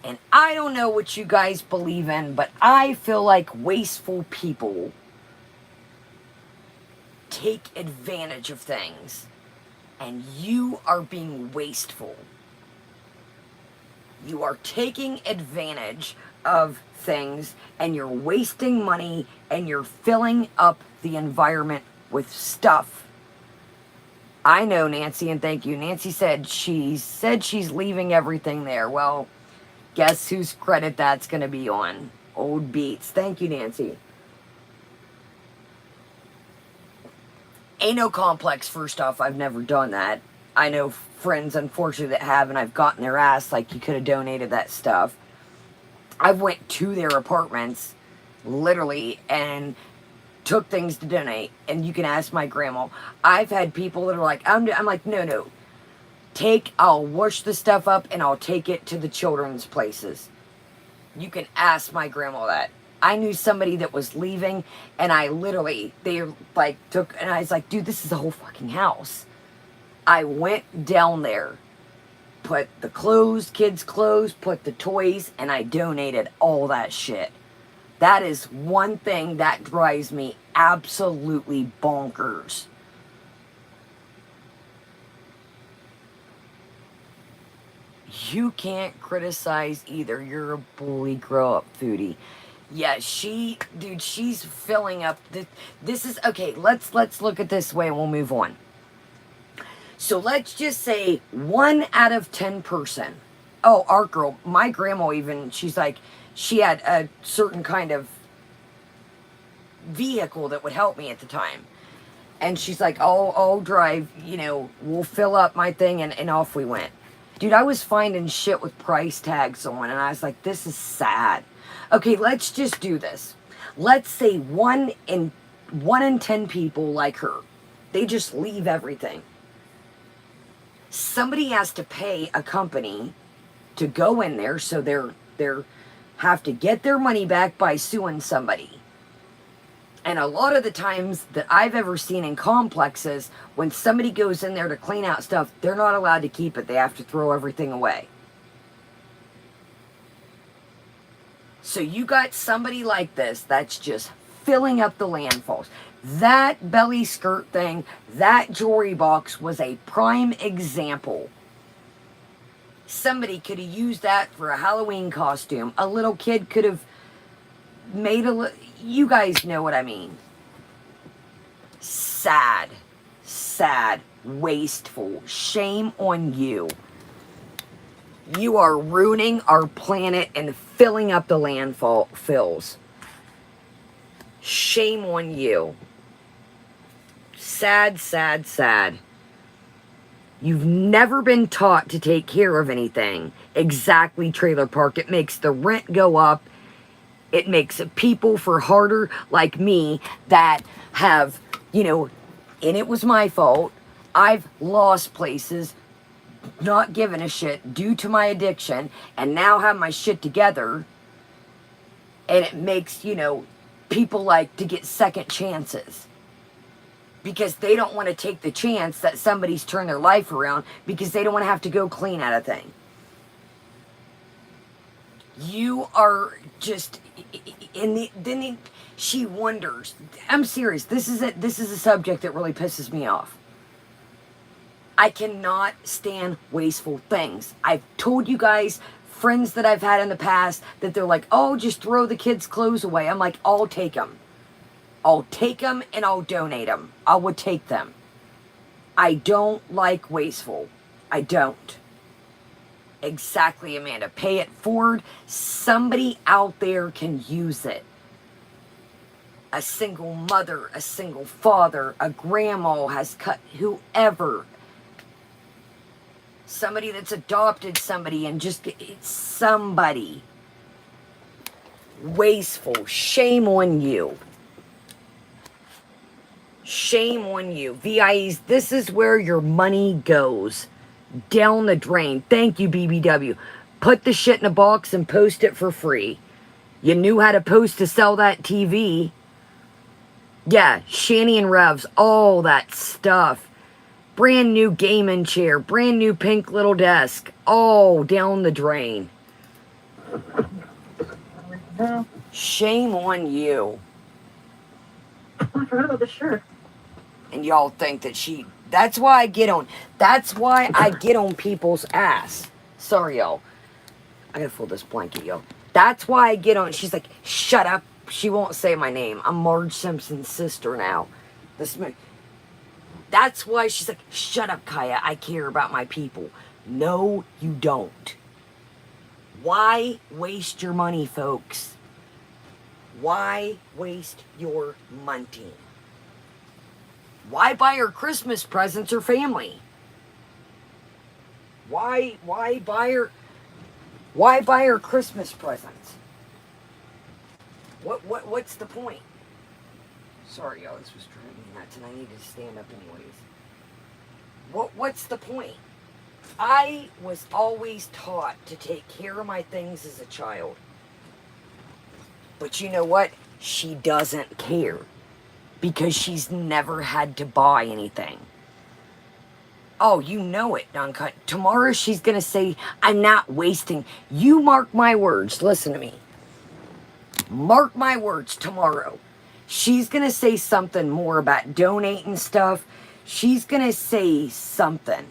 Speaker 1: And I don't know what you guys believe in, but I feel like wasteful people take advantage of things. And you are being wasteful. You are taking advantage of things, and you're wasting money, and you're filling up the environment with stuff. I know, Nancy, and thank you. Nancy said she's leaving everything there. Well, guess whose credit that's going to be on? Old Beats. Thank you, Nancy. Ain't no complex, first off. I've never done that. I know friends, unfortunately, that have, and I've gotten their ass like you could have donated that stuff. I've went to their apartments, literally, and took things to donate. And you can ask my grandma. I've had people that are like, I'm like, no. I'll wash the stuff up and I'll take it to the children's places. You can ask my grandma that. I knew somebody that was leaving, and I literally, they like took, and I was like, dude, this is the whole fucking house. I went down there, put the clothes, kids' clothes, put the toys, and I donated all that shit. That is one thing that drives me absolutely bonkers. You can't criticize either. You're a bully. Grow up, Foodie. Yeah, dude, she's filling up. This is, okay, let's look at this way and we'll move on. So let's just say 1 out of 10 person. Oh, our girl, my grandma even, she's like, she had a certain kind of vehicle that would help me at the time. And she's like, I'll drive, you know, we'll fill up my thing, and off we went. Dude, I was finding shit with price tags on, and I was like, this is sad. Okay, let's just do this. Let's say 1 in 10 people like her. They just leave everything. Somebody has to pay a company to go in there, so they're have to get their money back by suing somebody. And a lot of the times that I've ever seen in complexes, when somebody goes in there to clean out stuff, they're not allowed to keep it. They have to throw everything away. So you got somebody like this that's just filling up the landfills. That belly skirt thing, that jewelry box was a prime example. Somebody could have used that for a Halloween costume. A little kid could have made you guys know what I mean. Sad, wasteful. Shame on you. You are ruining our planet and filling up the landfills. Shame on you. Sad. You've never been taught to take care of anything. Exactly, trailer park. It makes the rent go up. It makes people for harder like me that have, and it was my fault. I've lost places, not giving a shit due to my addiction, and now have my shit together. And it makes, people like to get second chances. Because they don't want to take the chance that somebody's turned their life around, because they don't want to have to go clean at a thing. You are just she wonders. I'm serious. This is a subject that really pisses me off. I cannot stand wasteful things. I've told you guys, friends that I've had in the past, that they're like, oh, just throw the kids' clothes away. I'm like, I'll take them. I'll take them and I'll donate them. I would take them. I don't like wasteful. I don't. Exactly, Amanda. Pay it forward. Somebody out there can use it. A single mother, a single father, a grandma has cut, whoever. Somebody that's adopted somebody and just, it's somebody. Wasteful. Shame on you. Shame on you. VIEs, this is where your money goes. Down the drain. Thank you, BBW. Put the shit in a box and post it for free. You knew how to post to sell that TV. Yeah, Shanny and Revs, all that stuff. Brand new gaming chair, brand new pink little desk. All down the drain. Shame on you.
Speaker 2: Oh, I forgot about the shirt.
Speaker 1: And y'all think that that's why I get on people's ass. Sorry, y'all. I gotta fold this blanket, yo. That's why I get on. She's like, shut up. She won't say my name. I'm Marge Simpson's sister now. That's why she's like, shut up, Kaya. I care about my people. No, you don't. Why waste your money, folks? Why waste your money? Why buy her Christmas presents or family? Why buy her Christmas presents? What's the point? Sorry, y'all, this was driving me nuts and I needed to stand up anyways. What's the point? I was always taught to take care of my things as a child. But you know what? She doesn't care. Because she's never had to buy anything. Oh, you know it, Duncut. Tomorrow she's going to say, I'm not wasting. You mark my words. Listen to me. Mark my words tomorrow. She's going to say something more about donating stuff. She's going to say something.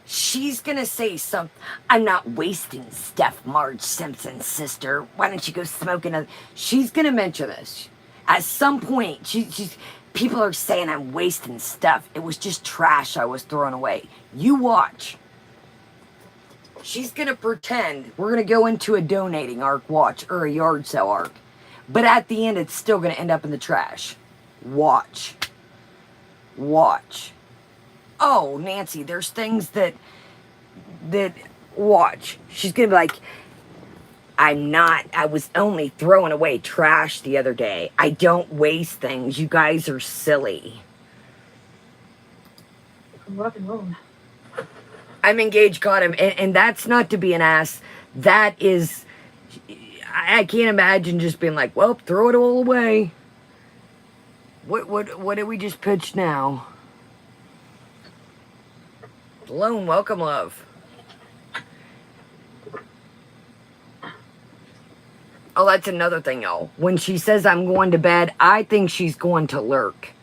Speaker 1: She's gonna say something. I'm not wasting stuff, Marge Simpson's sister. Why don't you go smoke another? She's gonna mention this. At some point, people are saying I'm wasting stuff. It was just trash I was throwing away. You watch. She's gonna pretend we're gonna go into a donating arc, watch, or a yard sale arc. But at the end, it's still gonna end up in the trash. Watch. Watch. Oh, Nancy, there's things that watch. She's gonna be like, I was only throwing away trash the other day. I don't waste things. You guys are silly.
Speaker 2: Rock and roll.
Speaker 1: I'm engaged, got him. And that's not to be an ass. That is, I can't imagine just being like, well, throw it all away. What did we just pitch now? Lone, welcome, love. Oh, that's another thing, y'all. When she says I'm going to bed, I think she's going to lurk.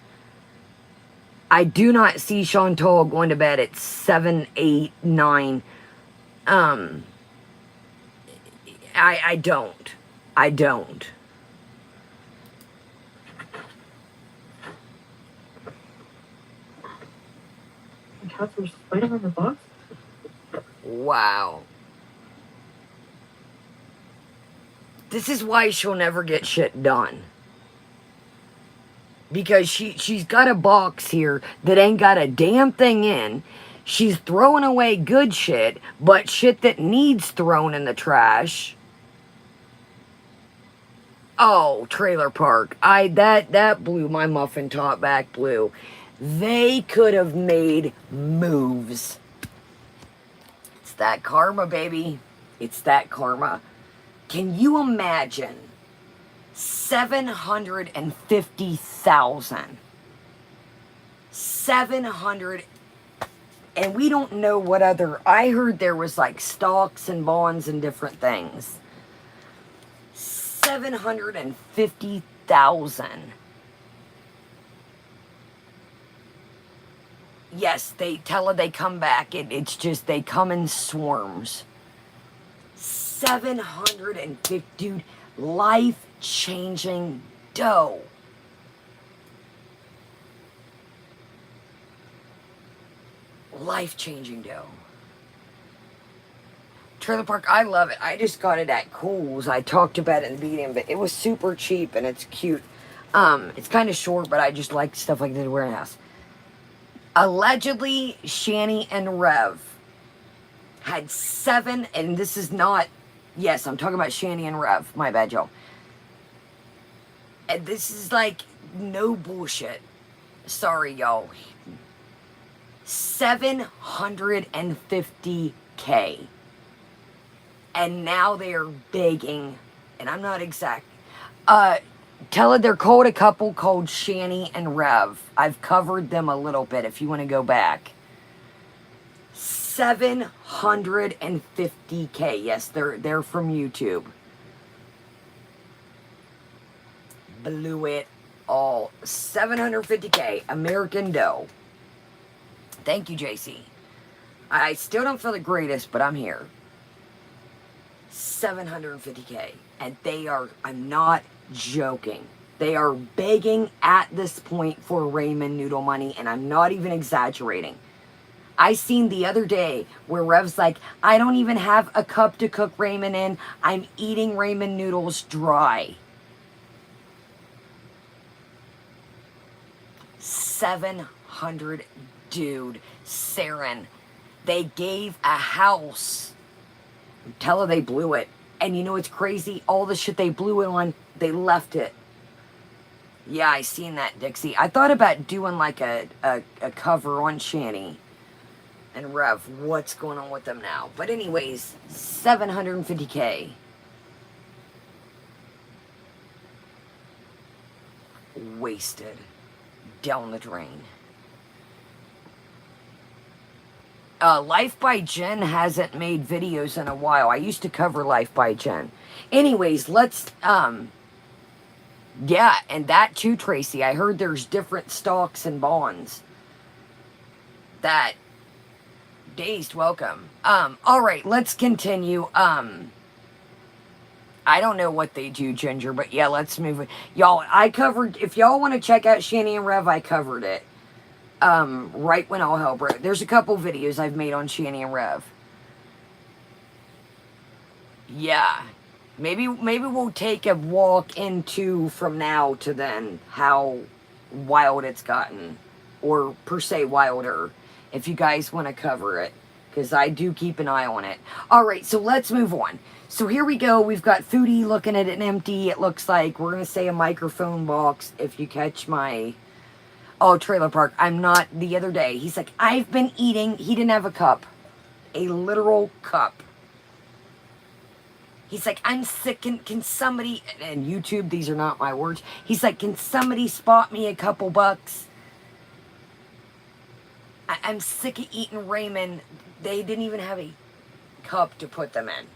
Speaker 1: I do not see Chantal going to bed at 7, 8, 9. I don't. I don't.
Speaker 3: The cats were fighting on the box?
Speaker 1: Wow. This is why she'll never get shit done. Because she's got a box here that ain't got a damn thing in. She's throwing away good shit, but shit that needs thrown in the trash. Oh, trailer park. That blew my muffin top back blue. They could have made moves. It's that karma, baby. It's that karma. Can you imagine 750,000? 700, and we don't know what other. I heard there was like stocks and bonds and different things. 750,000. Yes, they tell her they come back. It's just they come in swarms. 750, dude, life-changing dough. Life-changing dough. Trailer park, I love it. I just got it at Kohl's. I talked about it in the beginning, but it was super cheap and it's cute. It's kind of short, but I just like stuff like this to wear in the house. Allegedly, Shani and Rev had 7, and this is not. Yes, I'm talking about Shani and Rev. My bad, y'all. And this is like no bullshit. Sorry, y'all. 750K. And now they are begging, and I'm not exact. Tell it they're called a couple called Shani and Rev. I've covered them a little bit if you want to go back. 750K. Yes, they're from YouTube. Blew it all. 750K. American dough. Thank you, JC. I still don't feel the greatest, but I'm here. 750K. And they are, I'm not joking. They are begging at this point for ramen noodle money, and I'm not even exaggerating. I seen the other day where Rev's like, I don't even have a cup to cook ramen in. I'm eating ramen noodles dry. 700, dude. Saren. They gave a house. Tell her they blew it. And you know what's crazy? All the shit they blew it on, they left it. Yeah, I seen that, Dixie. I thought about doing like a cover on Shani and Rev. What's going on with them now? But anyways, 750K. Wasted. Down the drain. Life by Jen hasn't made videos in a while. I used to cover Life by Jen. Anyways, let's, yeah, and that too, Tracy. I heard there's different stocks and bonds. That, Dazed, welcome. Alright, let's continue. I don't know what they do, Ginger, but yeah, let's move it. Y'all, I covered, if y'all want to check out Shani and Rev, I covered it. Right when all hell broke. There's a couple videos I've made on Shani and Rev. Yeah. Maybe we'll take a walk into from now to then how wild it's gotten. Or per se wilder. If you guys want to cover it. Because I do keep an eye on it. Alright, so let's move on. So here we go. We've got Foodie looking at an empty, it looks like, we're going to say a microphone box. If you catch my... Oh, trailer park. I'm not. The other day, he's like, I've been eating. He didn't have a cup. a literal cup. He's like, I'm sick, can somebody, and YouTube, these are not my words. He's like, can somebody spot me a couple bucks? I'm sick of eating ramen. They didn't even have a cup to put them in.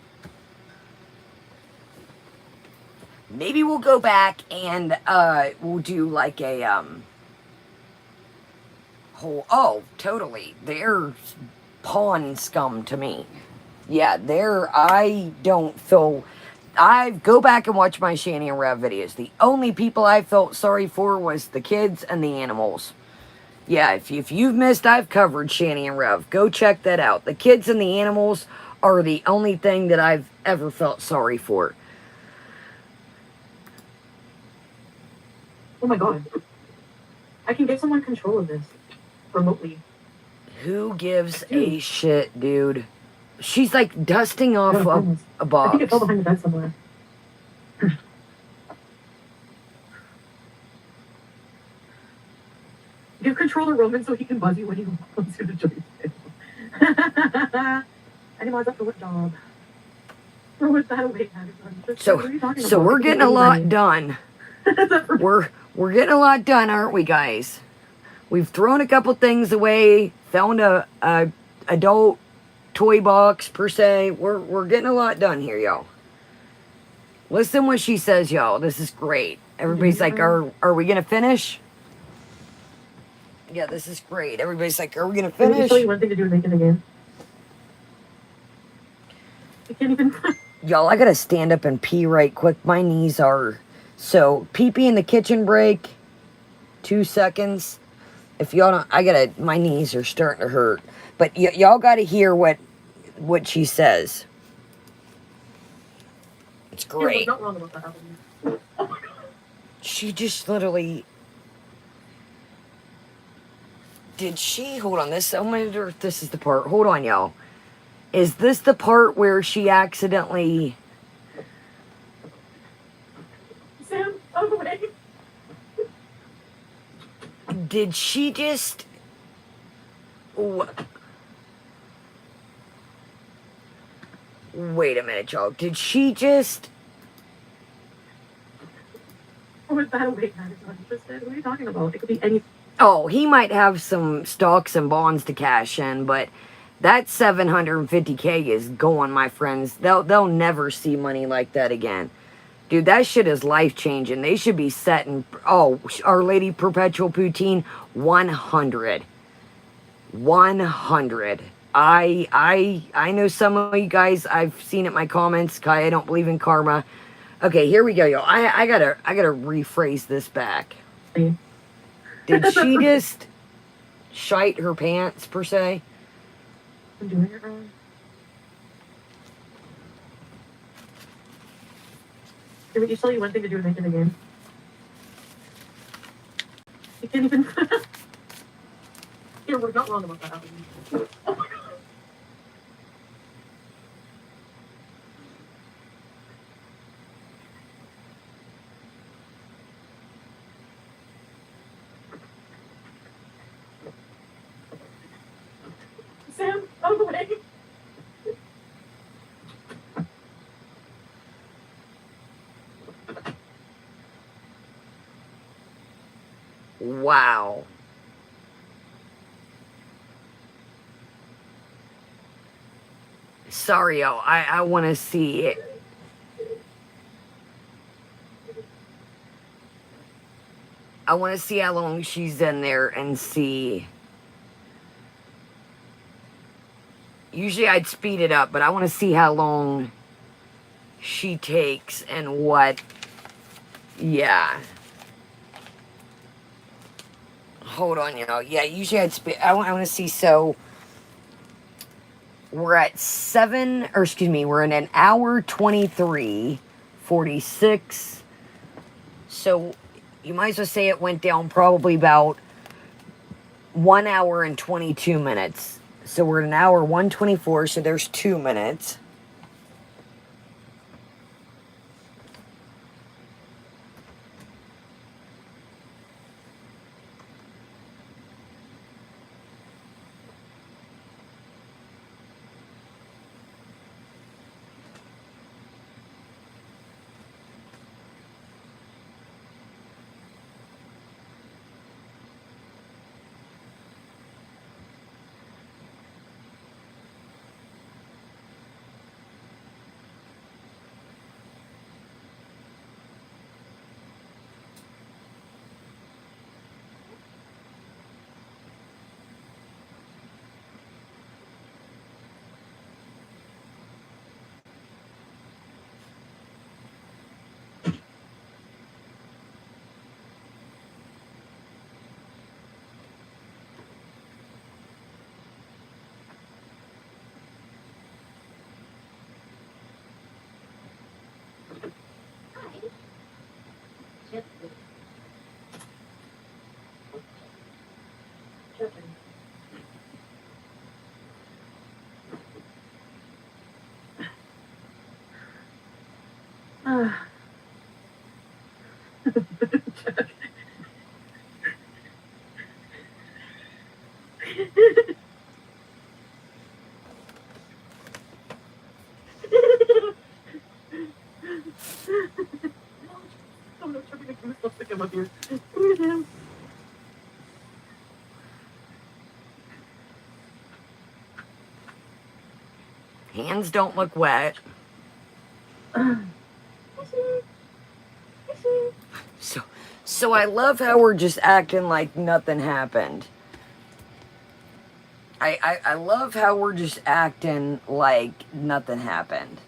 Speaker 1: Maybe we'll go back and we'll do like a whole, oh, totally. They're pawn scum to me. Yeah, I don't feel, I go back and watch my Shani and Rev videos. The only people I felt sorry for was the kids and the animals. Yeah, if you've missed, I've covered Shani and Rev. Go check that out. The kids and the animals are the only thing that I've ever felt sorry for.
Speaker 3: Oh my god. I can give someone control of this remotely.
Speaker 1: Who gives a shit, dude? She's like dusting off a box.
Speaker 3: I think it fell behind the bed somewhere. Give control to Roman so he can buzz you when he wants you to join his table. Anyone up for what job? Throw it that away,
Speaker 1: So we're getting a lot done. We're getting a lot done, aren't we, guys? We've thrown a couple things away, found a adult toy box per se. We're getting a lot done here, y'all. Listen what she says, y'all. This is great. Everybody's like, are we gonna finish? Yeah, this is great. Everybody's like, are we gonna finish?
Speaker 3: Let me show you one thing to do to make it again. I can't even.
Speaker 1: Y'all, I gotta stand up and pee right quick. My knees are so pee-pee in the kitchen break. 2 seconds. If y'all don't, my knees are starting to hurt. But y'all gotta hear what she says. It's great.
Speaker 3: Not wrong about that. Oh my god.
Speaker 1: She just literally. Did she? Hold on. This. I wonder if this is the part. Hold on, y'all. Is this the part where she accidentally?
Speaker 3: Sam, out of the way.
Speaker 1: Did she just? Wait a minute, y'all. Did she just?
Speaker 3: Or is that a weight man is not interested? What are you talking about? It could be any.
Speaker 1: Oh, he might have some stocks and bonds to cash in, but that 750K is going, my friends. They'll never see money like that again. Dude, that shit is life-changing. They should be setting... Oh, Our Lady Perpetual Poutine, 100. 100. I know some of you guys, I've seen it in my comments. Kai, I don't believe in karma. Okay, here we go, y'all. I gotta rephrase this back. Did she just shite her pants, per se?
Speaker 3: I'm doing it wrong. Can we each tell you one thing to do to make it again? You can't even. Here, we're not wrong about that. Oh my god. Sam, out of the way.
Speaker 1: Wow. Sorry, y'all. I want to see it. I want to see how long she's in there and see. Usually I'd speed it up, but I want to see how long she takes and what. Yeah. Hold on, y'all. Yeah, usually I'd speed. I want to see. So we're at we're in an hour 23:46. So you might as well say it went down probably about 1 hour and 22 minutes. So we're at an hour 124, so there's 2 minutes. Hands don't look wet. So I love how we're just acting like nothing happened. I love how we're just acting like nothing happened.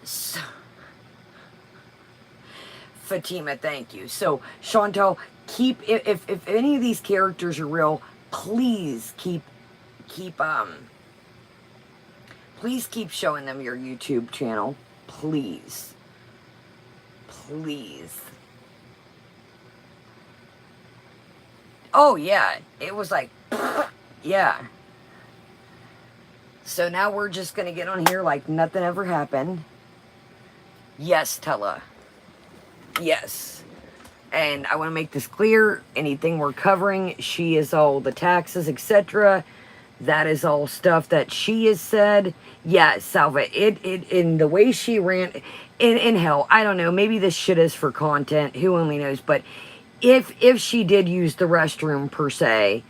Speaker 1: So, Fatima, thank you. So, Chantal, keep if any of these characters are real, please keep please keep showing them your YouTube channel. Please. Please. Oh yeah, it was like yeah. So now we're just gonna get on here like nothing ever happened. Yes, Tella. Yes. And I want to make this clear. Anything we're covering, she is all the taxes, etc. That is all stuff that she has said. Yeah, Salva, it in the way she ran, in hell, I don't know, maybe this shit is for content, who only knows, but if she did use the restroom per se,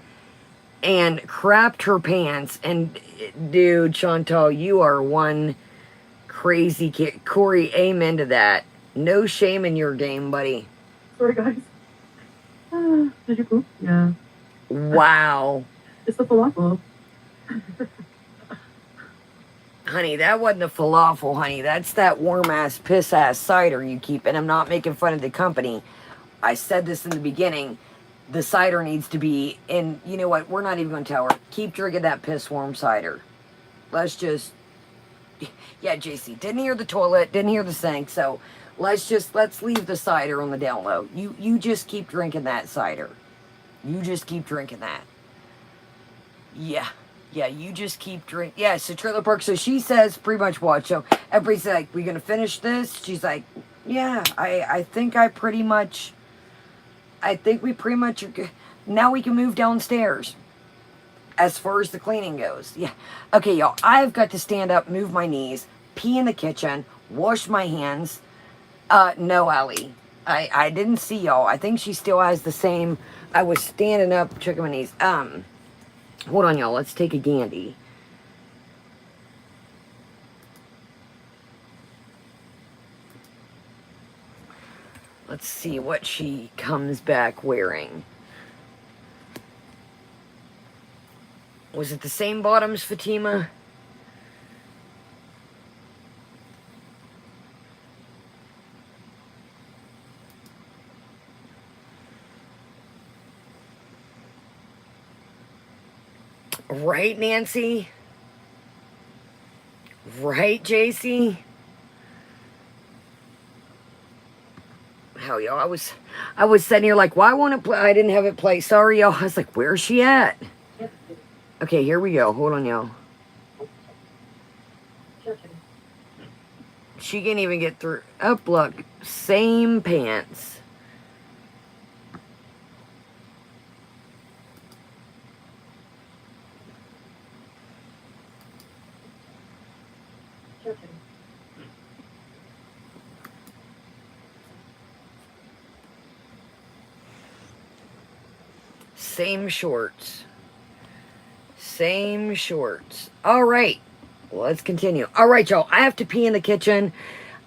Speaker 1: and crapped her pants, and dude, Chantal, you are one crazy kid. Corey, amen to that. No shame in your game, buddy.
Speaker 3: Sorry, guys. Did you poop? Yeah.
Speaker 1: Wow.
Speaker 3: It's the falafel.
Speaker 1: Honey, that wasn't a falafel, honey. That's that warm-ass, piss-ass cider you keep. And I'm not making fun of the company. I said this in the beginning. The cider needs to be in... You know what? We're not even going to tell her. Keep drinking that piss-warm cider. Let's just... Yeah, JC. Didn't hear the toilet. Didn't hear the sink. So, let's leave the cider on the down low. You just keep drinking that cider. You just keep drinking that. Yeah. Yeah, you just keep drinking. Yeah, so Trailer Park. So she says pretty much what? So everybody's like, we going to finish this? She's like, yeah, I think we pretty much are good. Now we can move downstairs as far as the cleaning goes. Yeah. Okay, y'all, I've got to stand up, move my knees, pee in the kitchen, wash my hands. No, Allie. I didn't see y'all. I think she still has the same. I was standing up, checking my knees. Hold on, y'all. Let's take a Gandy. Let's see what she comes back wearing. Was it the same bottoms, Fatima? Right, Nancy? Right, JC? Hell, y'all, I was sitting here like, why won't it play? I didn't have it play. Sorry, y'all. I was like, where's she at? Okay, here we go. Hold on, y'all. She can't even get through. Oh, look. Same pants. Same shorts. Same shorts. All right. Well, let's continue. All right, y'all. I have to pee in the kitchen.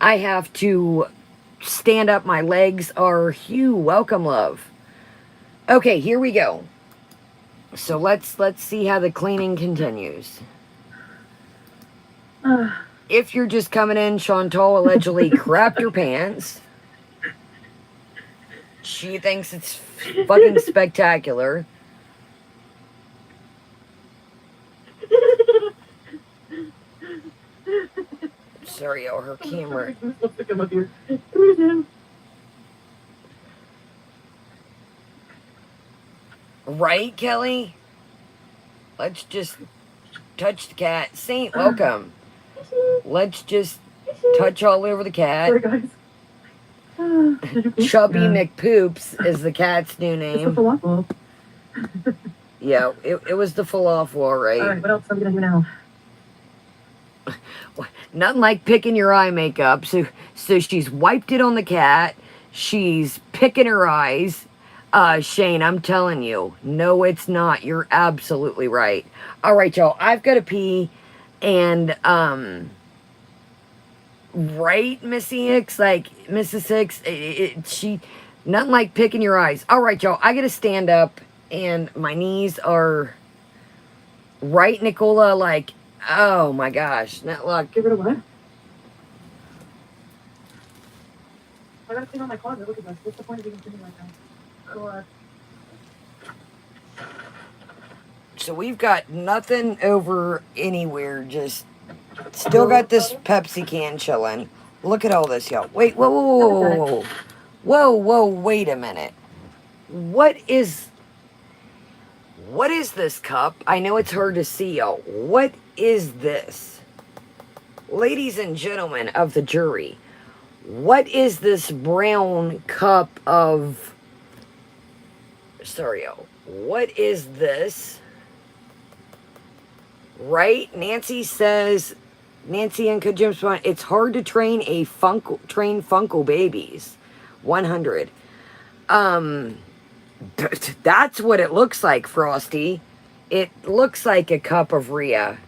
Speaker 1: I have to stand up. My legs are Hugh. Welcome, love. Okay, here we go. So let's see how the cleaning continues. If you're just coming in, Chantal allegedly crapped her pants. She thinks it's fucking spectacular. Sorry, oh, her camera.
Speaker 2: Let's stick him up here. Come here, Sam.
Speaker 1: Right, Kelly? Let's just touch the cat. Saint, welcome. Let's just touch all over the cat.
Speaker 2: Sorry, guys.
Speaker 1: Chubby McPoops is the cat's new
Speaker 2: It's a
Speaker 1: name.
Speaker 2: falafel.
Speaker 1: Yeah, it was the falafel, right?
Speaker 2: All right, what else are we gonna do now?
Speaker 1: Nothing like picking your eye makeup. So she's wiped it on the cat. She's picking her eyes. Shane, I'm telling you, no, it's not. You're absolutely right. All right, y'all, I've got to pee, and right, Missy Hicks, like Mrs. Hicks, she, nothing like picking your eyes. All right, y'all, I got to stand up, and my knees are right, Nicola, like, oh my gosh, not luck.
Speaker 2: Get rid of what? I gotta clean out my closet. Look at this. What's the point of even cleaning like that? God.
Speaker 1: So we've got nothing over anywhere, just still got this Pepsi can chilling. Look at all this, y'all. Wait, whoa, whoa, whoa, whoa, whoa, whoa, whoa, wait a minute. What is this cup? I know it's hard to see, y'all. What is this? Ladies and gentlemen of the jury, what is this brown cup of... Sorry, y'all. What is this? Right? Nancy says, Nancy and Kajim Swan, it's hard to train Funko babies. 100. That's what it looks like, Frosty. It looks like a cup of Rhea.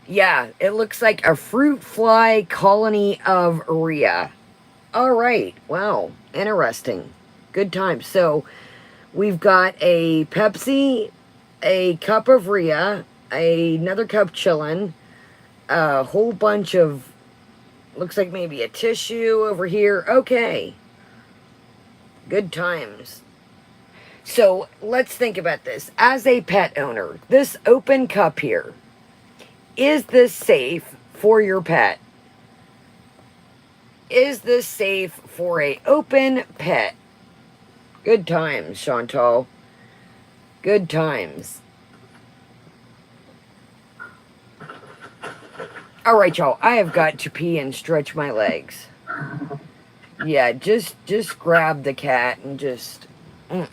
Speaker 1: Yeah, it looks like a fruit fly colony of Rhea. All right. Wow. Interesting. Good time. So we've got a Pepsi, a cup of Rhea, another cup chillin', a whole bunch of, looks like maybe a tissue over here. Okay. Good times. So let's think about this. As a pet owner, this open cup here, is this safe for your pet? Is this safe for a open pet? Good times, Chantal. Good times. All right, y'all. I have got to pee and stretch my legs. Yeah, just grab the cat and just...
Speaker 2: Who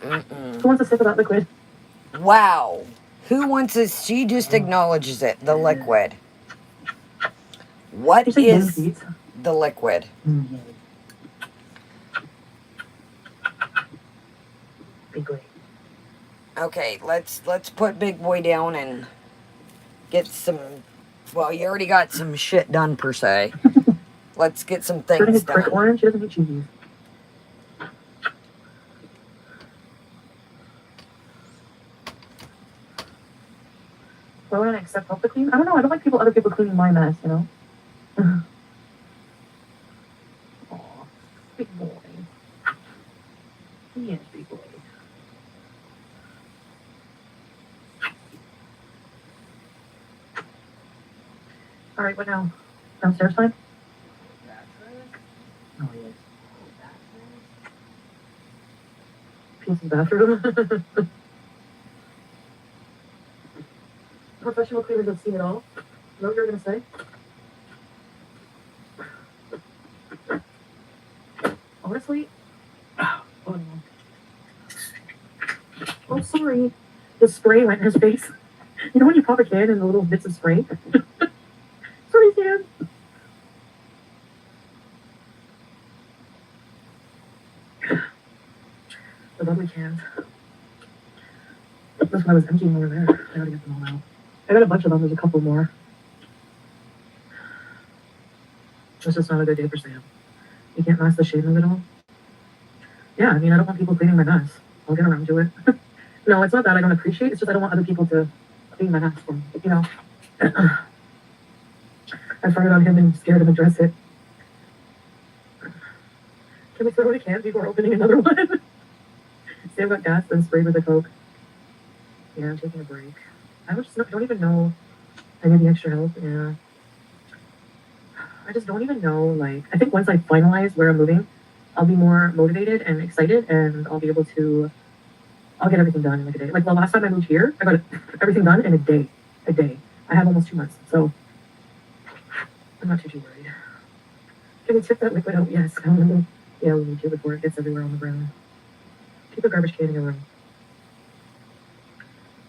Speaker 2: wants a sip of that liquid?
Speaker 1: Wow. Who wants this? She just acknowledges it. The liquid. What is the liquid?
Speaker 2: Big boy.
Speaker 1: Okay, let's put Big Boy down and get some... Well, you already got some shit done, per se. Let's get some things done.
Speaker 2: Orange, she doesn't eat cheese. Why would I accept help to clean? I don't know. I don't like other people cleaning my mess, you know? Aw, big boy. Yes, big boy. All right, what now? Downstairs time? Oh, yes. Peace's bathroom. Professional cleaners have seen it all. You know what you were going to say? Honestly? Oh, no. Oh, sorry. The spray went in his face. You know when you pop a can and the little bits of spray? Sorry, Sam. The lovely cans. That's why I was emptying over there. I gotta get them all out. I got a bunch of them. There's a couple more. It's just not a good day for Sam. You can't mask the shame of it all. Yeah, I mean, I don't want people cleaning my mess. I'll get around to it. No, it's not that I don't appreciate. It's just I don't want other people to clean my mess for me. You know, I farted on him and scared him to address it. Can we throw away cans before opening another one? Sam got gas, then sprayed with a Coke. Yeah, I'm taking a break. I don't even know I need the extra help. Yeah.
Speaker 3: I just don't even know, like, I think once I finalize where I'm moving, I'll be more motivated and excited, and I'll be able to, I'll get everything done in like a day. Like the last time I moved here, I got everything done in a day. A day. I have almost 2 months, so I'm not too worried. Can we tip that liquid out? Yes. Yeah, we need to before it gets everywhere on the ground. Keep a garbage can in your room.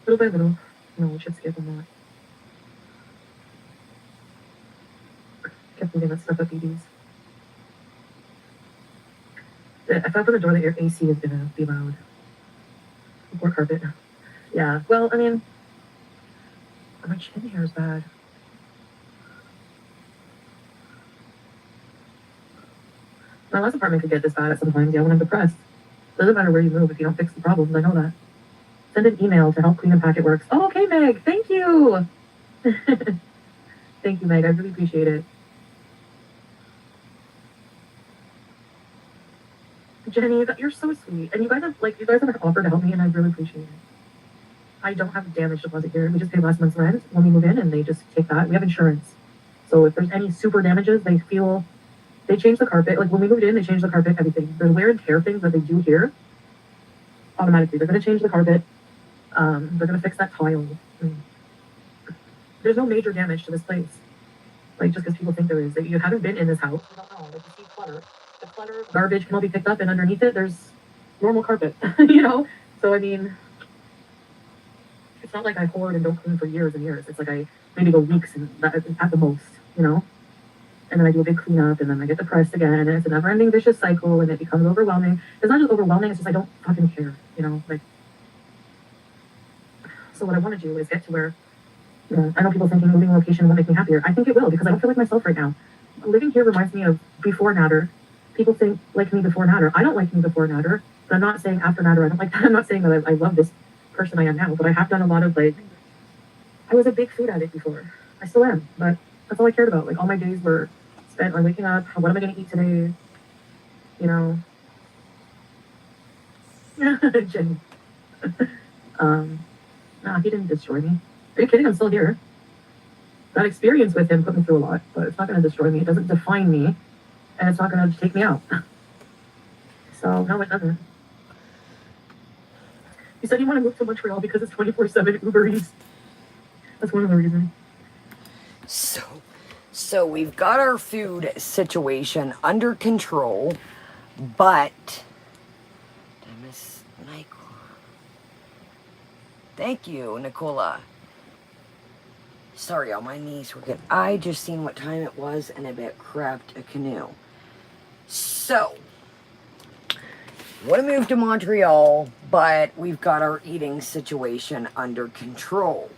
Speaker 3: Little by little. No, chip skip on that. Kept moving that stuff up BBs. If I open the door, the AC is gonna be loud. Poor carpet. Yeah, well, I mean, my chin hair is bad. My last apartment could get this bad at some times, yeah, when I'm depressed. Doesn't matter where you move if you don't fix the problems, I know that. Send an email to help clean and packet works. Oh, okay, Meg, thank you! Thank you, Meg, I really appreciate it. Jenny, you're so sweet. And you guys have offered to help me, and I really appreciate it. I don't have a damage deposit here. We just pay last month's rent when we move in, and they just take that. We have insurance. So if there's any super damages, they change the carpet. Like when we moved in, they changed the carpet, everything. There's wear and tear things that they do here. Automatically, they're going to change the carpet. They're going to fix that tile. There's no major damage to this place. Like just because people think there is. That you haven't been in this house. You don't know. Like you see clutter. The clutter, garbage can all be picked up, and underneath it, there's normal carpet. You know? So I mean, it's not like I hoard and don't clean for years and years. It's like I maybe go weeks and at the most, you know? And then I do a big cleanup, and then I get depressed again, and it's a never-ending vicious cycle, and it becomes overwhelming. It's not just overwhelming, it's just I don't fucking care, you know? Like, so what I want to do is get to where, you know, I know people thinking moving location will make me happier. I think it will, because I don't feel like myself right now. Living here reminds me of before Natter. People think like me before Natter. I don't like me before Natter, but I'm not saying after Natter I don't like that. I'm not saying that I love this person I am now, but I have done a lot of like, I was a big food addict before. I still am, but that's all I cared about. Like all my days were spent on waking up. What am I going to eat today? You know. Jenny. Nah, he didn't destroy me. Are you kidding? I'm still here. That experience with him put me through a lot, but it's not going to destroy me. It doesn't define me, and it's not going to take me out. So no, it doesn't. You said you want to move to Montreal because it's 24/7 Uber Eats. That's one of the reasons.
Speaker 1: So we've got our food situation under control, but did I miss Nicola? Thank you, Nicola. Sorry, y'all, my knees were good. I just seen what time it was, and I bet crapped a canoe. So, want to move to Montreal, but we've got our eating situation under control.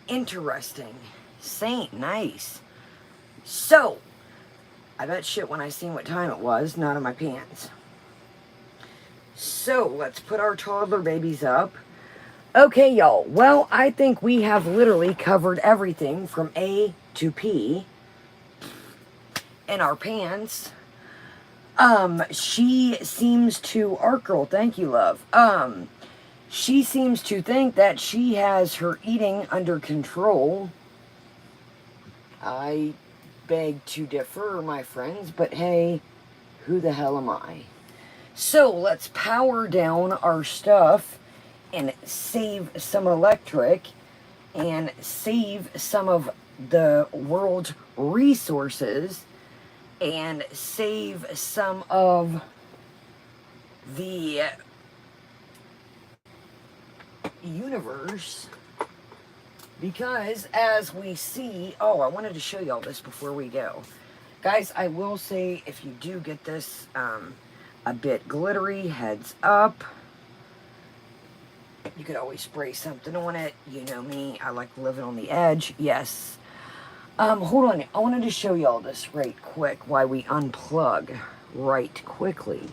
Speaker 1: Interesting. Saint, nice. So, I bet shit when I seen what time it was, not in my pants. So, let's put our toddler babies up. Okay, y'all. Well, I think we have literally covered everything from A to P in our pants. She seems to, Art Girl, thank you, love. She seems to think that she has her eating under control. I beg to differ, my friends, but hey, who the hell am I? So, let's power down our stuff and save some electric and save some of the world's resources and save some of the universe, because as we see, oh, I wanted to show y'all this before we go. Guys, I will say, if you do get this a bit glittery, heads up. You could always spray something on it. You know me, I like living on the edge. Yes. Hold on. I wanted to show y'all this right quick, why we unplug right quickly.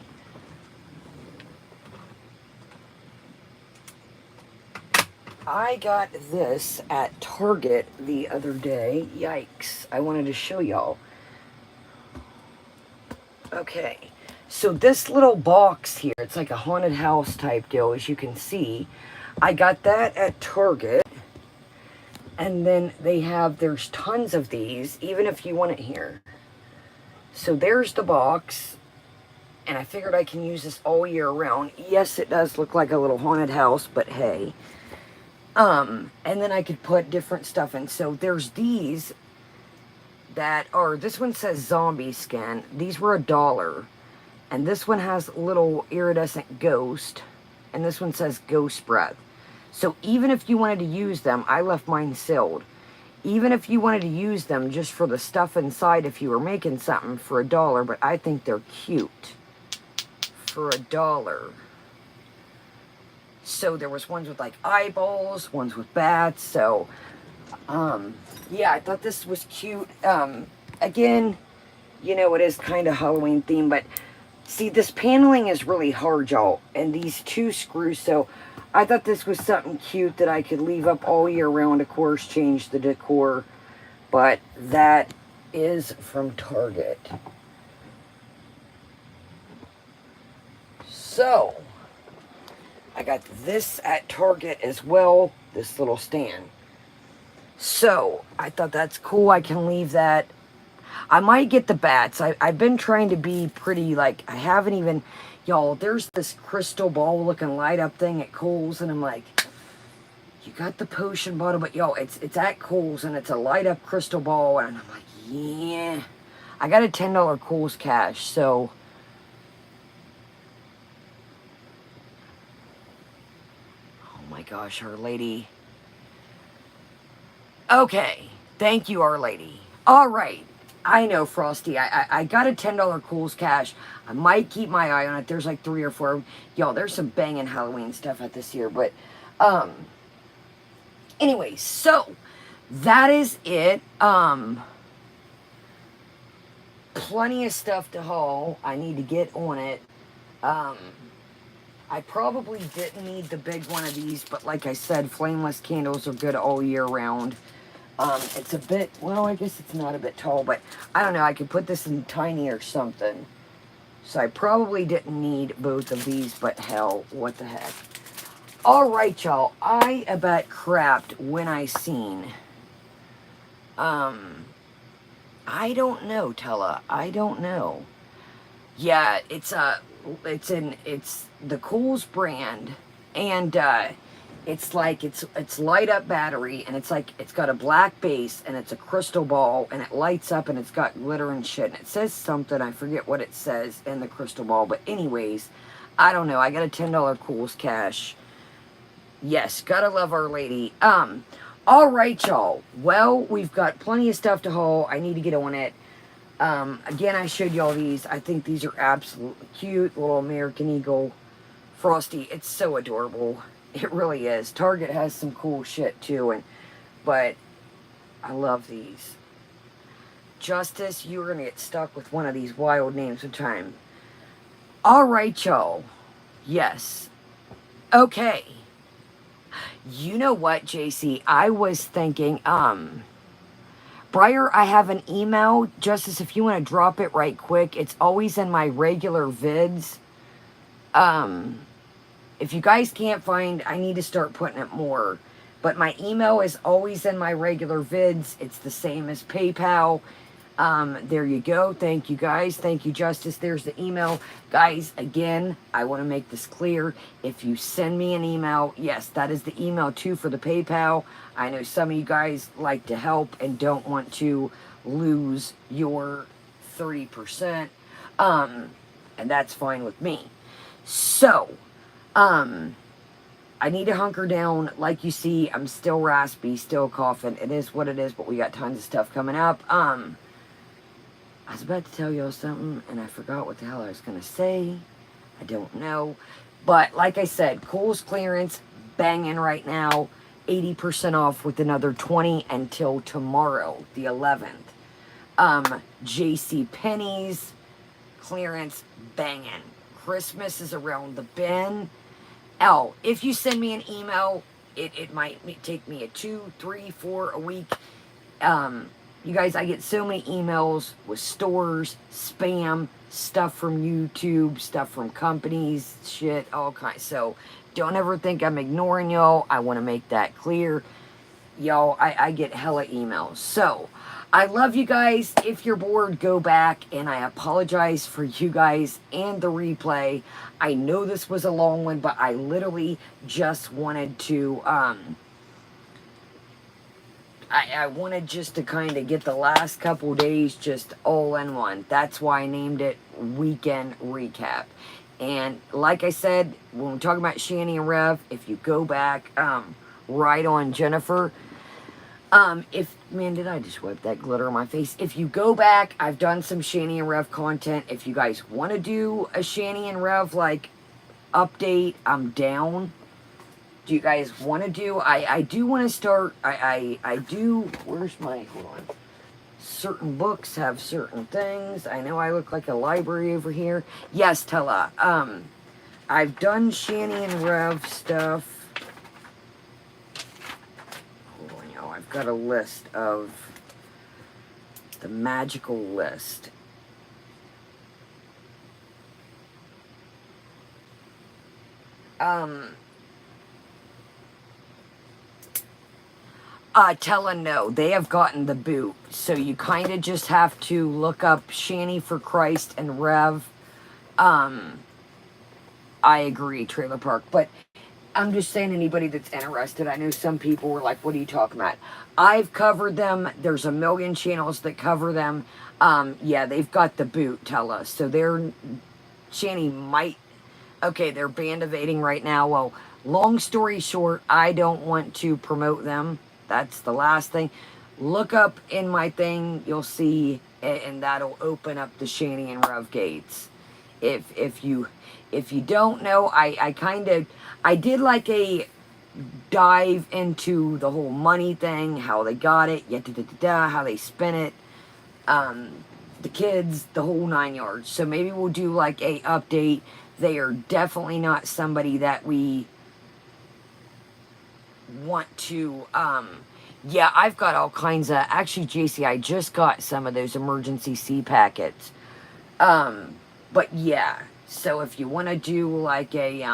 Speaker 1: I got this at Target the other day. Yikes. I wanted to show y'all. Okay. So this little box here, it's like a haunted house type deal, as you can see. I got that at Target. And then there's tons of these, even if you want it here. So there's the box. And I figured I can use this all year round. Yes, it does look like a little haunted house, but hey. And then I could put different stuff in. So there's these that are, this one says zombie skin. These were $1. And this one has little iridescent ghost. And this one says ghost breath. So even if you wanted to use them, I left mine sealed. Even if you wanted to use them just for the stuff inside, if you were making something for $1, but I think they're cute. For $1. So there was ones with like eyeballs, ones with bats. So, yeah, I thought this was cute. Again, you know, it is kind of Halloween themed, but see, this paneling is really hard, y'all. And these 2 screws, so I thought this was something cute that I could leave up all year round. Of course, change the decor. But that is from Target. So, I got this at Target as well, this little stand. So, I thought that's cool. I can leave that. I might get the bats. I've been trying to be pretty, like, I haven't even, y'all, there's this crystal ball looking light up thing at Kohl's, and I'm like, you got the potion bottle, but y'all, it's at Kohl's, and it's a light up crystal ball, and I'm like, yeah. I got a $10 Kohl's cash, so my gosh, Our Lady. Okay, thank you, Our Lady. All right, I know, Frosty. I got a $10 Kohl's cash. I might keep my eye on it. There's like 3 or 4. Y'all, there's some banging Halloween stuff at this year. But, anyway, so that is it. Plenty of stuff to haul. I need to get on it. I probably didn't need the big one of these, but like I said, flameless candles are good all year round. It's a bit, well, I guess it's not a bit tall, but I don't know, I could put this in tiny or something. So I probably didn't need both of these, but hell, what the heck. Alright, y'all, I about crapped when I seen. I don't know, Tella, I don't know. Yeah, it's the Kohl's brand, and it's like it's light up battery, and it's like it's got a black base, and it's a crystal ball, and it lights up, and it's got glitter and shit, and it says something, I forget what it says in the crystal ball, but anyways, I don't know, I got a $10 Kohl's cash. Yes, gotta love Our Lady. Alright, y'all, well, we've got plenty of stuff to haul. I need to get on it. Again, I showed y'all these. I think these are absolutely cute. Little American Eagle Frosty. It's so adorable. It really is. Target has some cool shit too, but I love these. Justice, you're going to get stuck with one of these wild names of time. Alright, y'all. Yes. Okay. You know what, JC? I was thinking, Briar, I have an email. Justice, if you want to drop it right quick, it's always in my regular vids. If you guys can't find, I need to start putting it more. But my email is always in my regular vids. It's the same as PayPal. There you go. Thank you, guys. Thank you, Justice. There's the email. Guys, again, I want to make this clear. If you send me an email, yes, that is the email, too, for the PayPal. I know some of you guys like to help and don't want to lose your 30%. And that's fine with me. So, I need to hunker down. Like you see, I'm still raspy, still coughing. It is what it is, but we got tons of stuff coming up. I was about to tell y'all something, and I forgot what the hell I was going to say. I don't know. But, like I said, Kohl's clearance, banging right now. 80% off with another 20 until tomorrow, the 11th. J.C. Penney's clearance, banging. Christmas is around the bend. If you send me an email, it might take me a 2, 3, 4 a week. You guys, I get so many emails with stores, spam, stuff from YouTube, stuff from companies, shit, all kinds. So don't ever think I'm ignoring y'all. I want to make that clear. y'all, I get hella emails. So, I love you guys. If you're bored, go back, and I apologize for you guys and the replay. I know this was a long one, but I literally just wanted to, I wanted just to kind of get the last couple days just all in one. That's why I named it Weekend Recap. And like I said, when we're talking about Shani and Rev, if you go back, right on Jennifer, man, did I just wipe that glitter on my face? If you go back, I've done some Shani and Rev content. If you guys want to do a Shani and Rev, like, update, I'm down. Do you guys want to do, I do want to start, I do, where's my, hold on. Certain books have certain things. I know I look like a library over here. Yes, Tella, I've done Shani and Rev stuff. Hold on, y'all, I've got a list of the magical list. Tella, no, they have gotten the boot. So you kind of just have to look up Shani for Christ and Rev. I agree, Trailer Park. But I'm just saying, anybody that's interested, I know some people were like, what are you talking about? I've covered them. There's a million channels that cover them. Yeah, they've got the boot, Tella. So Shani might, okay, they're band evading right now. Well, long story short, I don't want to promote them. That's the last thing. Look up in my thing, you'll see, and that'll open up the Shani and Rev gates. If you don't know, I did like a dive into the whole money thing, how they got it, how they spent it, the kids, the whole 9 yards. So maybe we'll do like a update. They are definitely not somebody that we want to, yeah, I've got all kinds of, actually, JC, I just got some of those emergency C packets. But yeah, so if you want to do like a,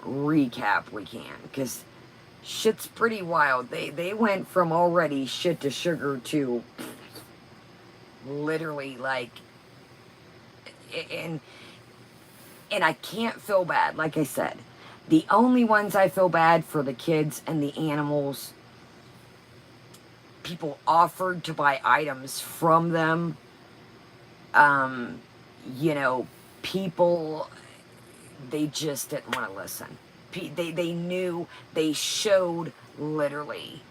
Speaker 1: recap, we can, because shit's pretty wild. They went from already shit to sugar to literally like, and I can't feel bad, like I said. The only ones I feel bad for the kids and the animals, people offered to buy items from them. You know, people, they just didn't want to listen. They knew, they showed literally.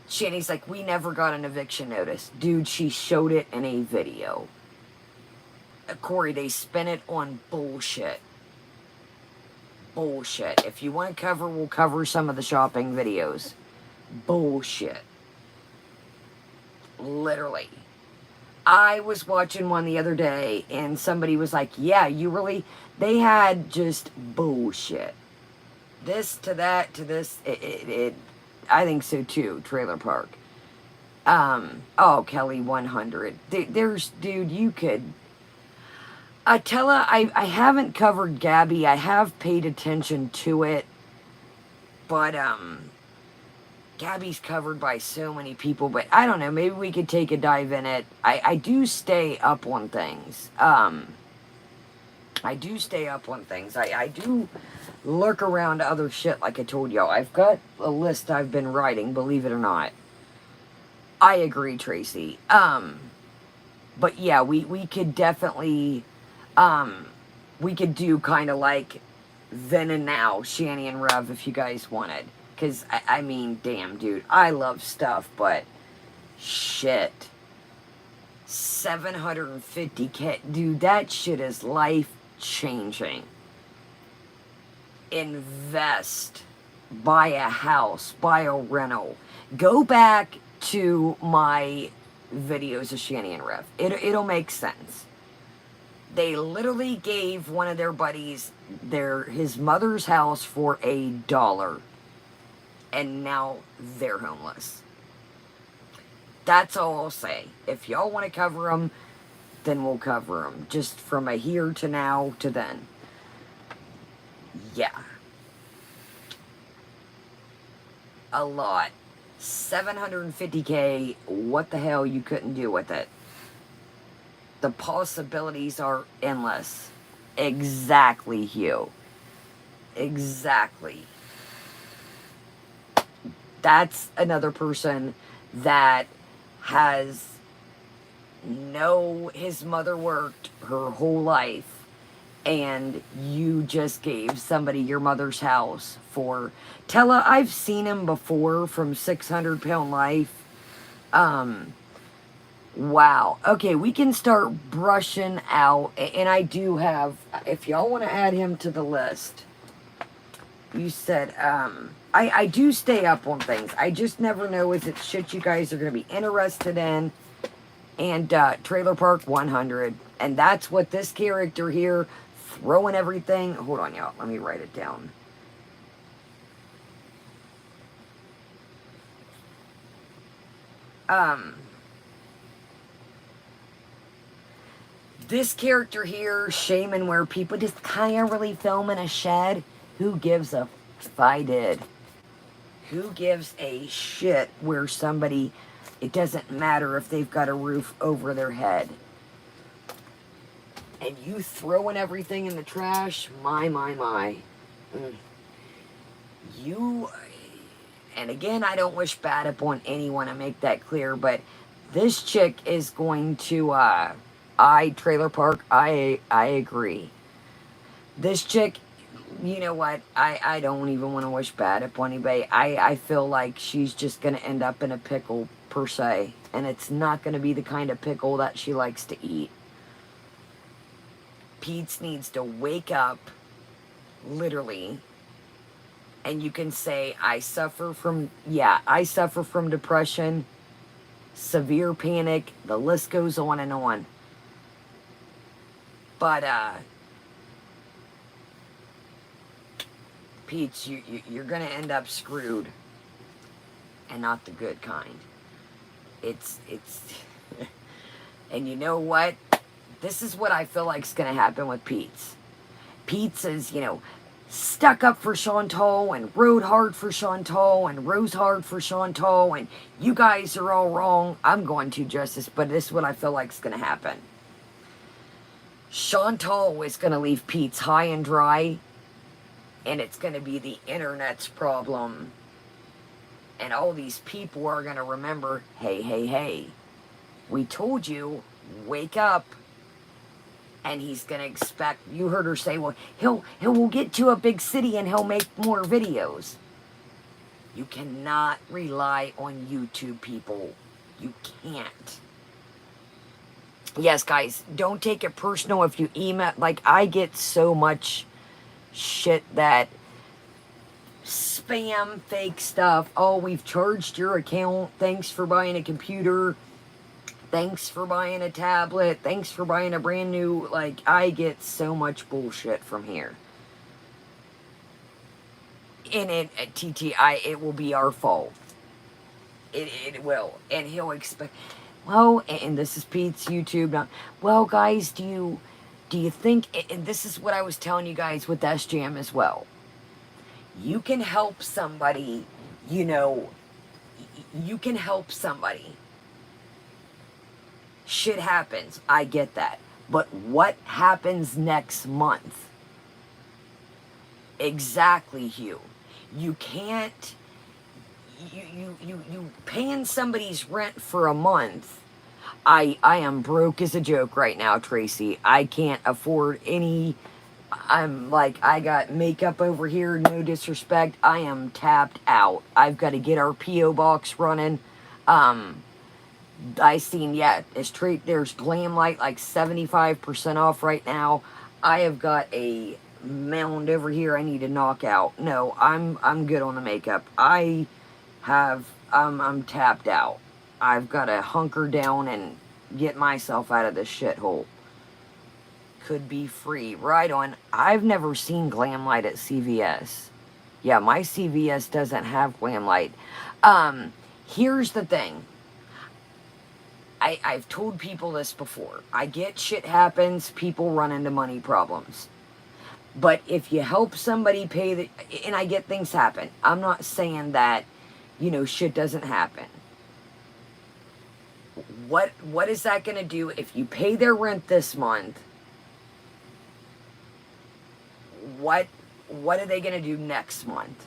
Speaker 1: Shani's like, we never got an eviction notice. Dude, she showed it in a video. Corey, they spent it on bullshit. Bullshit. If you want to cover, we'll cover some of the shopping videos. Bullshit. Literally. I was watching one the other day, and somebody was like, yeah, you really, they had just bullshit. This to that to this, I think so too, Trailer Park. Oh, Kelly 100. Dude, you could, Tella, I haven't covered Gabby. I have paid attention to it, but, Gabby's covered by so many people, but I don't know, maybe we could take a dive in it. I do stay up on things. I do stay up on things. I do lurk around other shit, like I told y'all. I've got a list I've been writing, believe it or not. I agree, Tracy. But yeah, we could definitely, we could do kind of like then and now, Shani and Rev, if you guys wanted. Because, I mean, damn, dude, I love stuff, but shit. 750K, dude, that shit is life-changing. Invest. Buy a house. Buy a rental. Go back to my videos of Shani and Rev. It'll make sense. They literally gave one of their buddies his mother's house for $1. And now they're homeless. That's all I'll say. If y'all want to cover them, then we'll cover them. Just from a here to now to then. Yeah. a lot. 750K, what the hell you couldn't do with it? The possibilities are endless. Exactly, Hugh. Exactly. That's another person that has his mother worked her whole life, and you just gave somebody your mother's house for Tella. I've seen him before from 600 Pound Life. Wow. Okay, we can start brushing out, and I do have, if y'all want to add him to the list. You said, I do stay up on things. I just never know if it's shit you guys are going to be interested in. And Trailer Park 100. And that's what this character here, throwing everything. Hold on, y'all. Let me write it down. This character here, Shaman, where people just kind of really film in a shed. Who gives a if I did? Who gives a shit where somebody, it doesn't matter if they've got a roof over their head. And you throwing everything in the trash, my. You, and again, I don't wish bad upon anyone, I make that clear, but this chick is going to, Trailer Park, I agree. This chick, you know what, I don't even want to wish bad upon anybody. I feel like she's just going to end up in a pickle, per se, and it's not going to be the kind of pickle that she likes to eat. Pete's needs to wake up, literally, and you can say, I suffer from depression, severe panic, the list goes on and on. But, Pete's, you're going to end up screwed, and not the good kind. It's, and you know what? This is what I feel like is going to happen with Pete's. Pete's is, stuck up for Chantal and rode hard for Chantal and rose hard for Chantal, and you guys are all wrong. I'm going to justice, but this is what I feel like is going to happen. Chantal is going to leave Pete's high and dry, and it's going to be the internet's problem. And all these people are going to remember, hey, we told you, wake up. And he's going to expect, you heard her say, well, he'll get to a big city and he'll make more videos. You cannot rely on YouTube, people. You can't. Yes, guys, don't take it personal if you email. Like, I get so much shit that spam, fake stuff. Oh, we've charged your account. Thanks for buying a computer. Thanks for buying a tablet. Thanks for buying a brand new, like, I get so much bullshit from here. And at TTI, it will be our fault. It will. And he'll expect, well, and this is Pete's YouTube. Now, well, guys, do you think, and this is what I was telling you guys with SJM as well. You can help somebody, you can help somebody. Shit happens. I get that. But what happens next month? Exactly, Hugh. You can't... You paying somebody's rent for a month. I am broke as a joke right now, Tracy. I can't afford any... I'm like, I got makeup over here, no disrespect. I am tapped out. I've got to get our P.O. box running. I seen, there's Glam Light like 75% off right now. I have got a mound over here I need to knock out. No, I'm good on the makeup. I'm tapped out. I've got to hunker down and get myself out of this shithole. Could be free. Right on. I've never seen Glam Light at CVS. Yeah, my CVS doesn't have Glam Light. Here's the thing. I've told people this before. I get shit happens, people run into money problems. But if you help somebody pay and I get things happen. I'm not saying that shit doesn't happen. What is that going to do if you pay their rent this month? What are they going to do next month?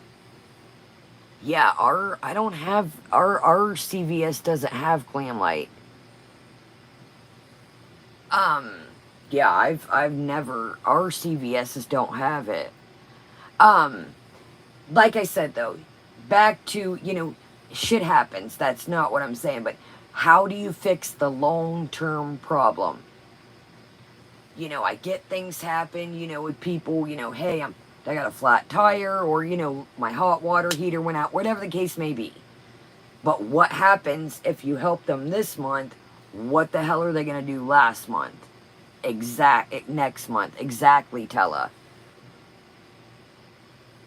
Speaker 1: Yeah, our CVS doesn't have glam light. Yeah, I've never, our CVS's don't have it. Like I said though, back to, shit happens. That's not what I'm saying, but how do you fix the long-term problem? I get things happen, with people, hey, I got a flat tire, or, my hot water heater went out, whatever the case may be. But what happens if you help them this month? What the hell are they going to do last month? Next month. Exactly, Tella.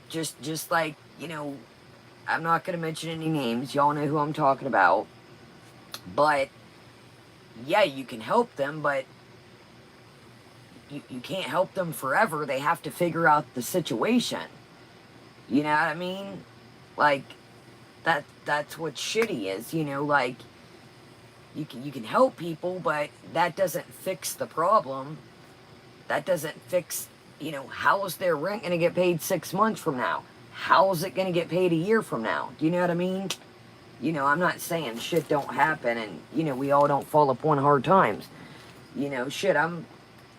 Speaker 1: Just like, I'm not going to mention any names. Y'all know who I'm talking about. But, yeah, you can help them, but you can't help them forever. They have to figure out the situation. You know what I mean? Like, that's what shitty is, like, you can help people, but that doesn't fix the problem. That doesn't fix, how is their rent going to get paid 6 months from now? How is it going to get paid a year from now? Do you know what I mean? I'm not saying shit don't happen and, we all don't fall upon hard times. Shit, I'm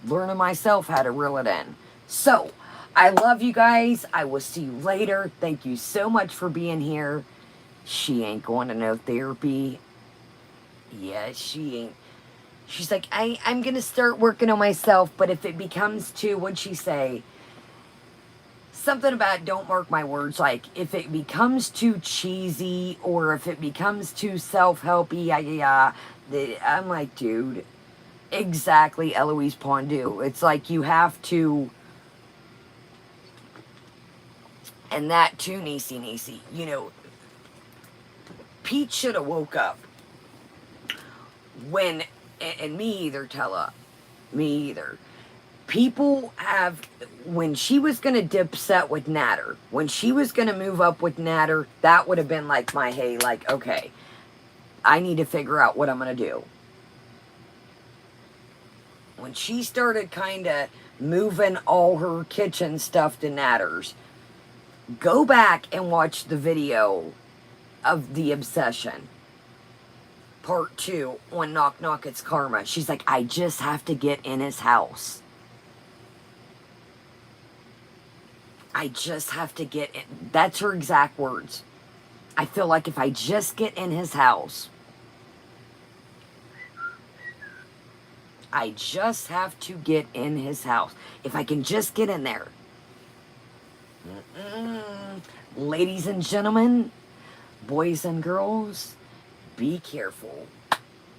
Speaker 1: learning myself how to reel it in. So, I love you guys. I will see you later. Thank you so much for being here. She ain't going to no therapy. Yeah, she ain't. She's like, I'm going to start working on myself, but if it becomes too, what'd she say? Something about, don't mark my words, like, if it becomes too cheesy, or if it becomes too self-helpy, I'm like, dude, exactly, Eloise Pondu. It's like you have to, and that too, Nisi, Pete should have woke up when, and me either, Tella, me either. People have, when she was going to dip set with Natter, when she was going to move up with Natter, that would have been like my, hey, like, okay, I need to figure out what I'm going to do. When she started kind of moving all her kitchen stuff to Natter's, go back and watch the video of The Obsession. Part 2 on Knock Knock It's Karma. She's like, I just have to get in his house. I just have to get in. That's her exact words. I feel like if I just get in his house, I just have to get in his house. If I can just get in there. Ladies and gentlemen, boys and girls, be careful.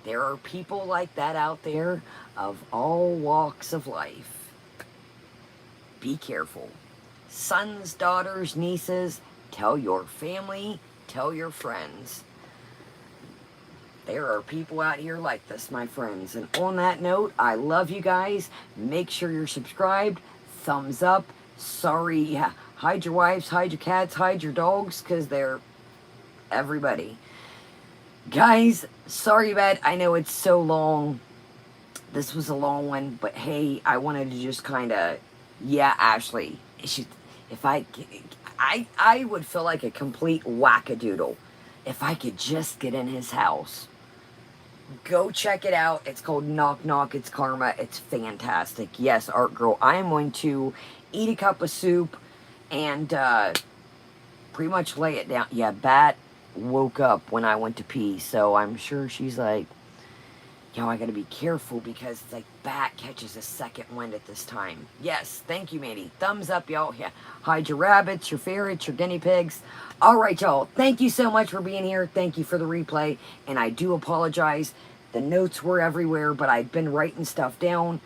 Speaker 1: There are people like that out there of all walks of life. Be careful. Sons, daughters, nieces, tell your family, tell your friends. There are people out here like this, my friends. And on that note, I love you guys. Make sure you're subscribed. Thumbs up. Sorry, hide your wives, hide your cats, hide your dogs, because they're everybody. Guys, sorry about it. I know it's so long. This was a long one, but hey, I wanted to just kind of, yeah, Ashley, if I would feel like a complete wackadoodle if I could just get in his house. Go check it out. It's called Knock Knock It's Karma. It's fantastic. Yes, Art Girl, I am going to eat a cup of soup and pretty much lay it down. Yeah, Bat woke up when I went to pee, so I'm sure she's like, yo, I gotta be careful because it's like Bat catches a second wind at this time. Yes, thank you, Mandy. Thumbs up, y'all. Yeah, hide your rabbits, your ferrets, your guinea pigs. All right, y'all. Thank you so much for being here. Thank you for the replay, and I do apologize. The notes were everywhere, but I've been writing stuff down.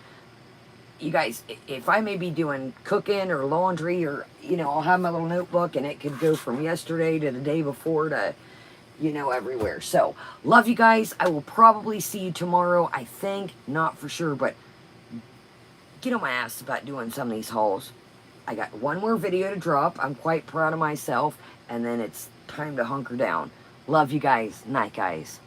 Speaker 1: You guys, if I may be doing cooking or laundry or, I'll have my little notebook and it could go from yesterday to the day before to, everywhere. So, love you guys. I will probably see you tomorrow. I think, not for sure, but get on my ass about doing some of these hauls. I got one more video to drop. I'm quite proud of myself. And then it's time to hunker down. Love you guys. Night, guys.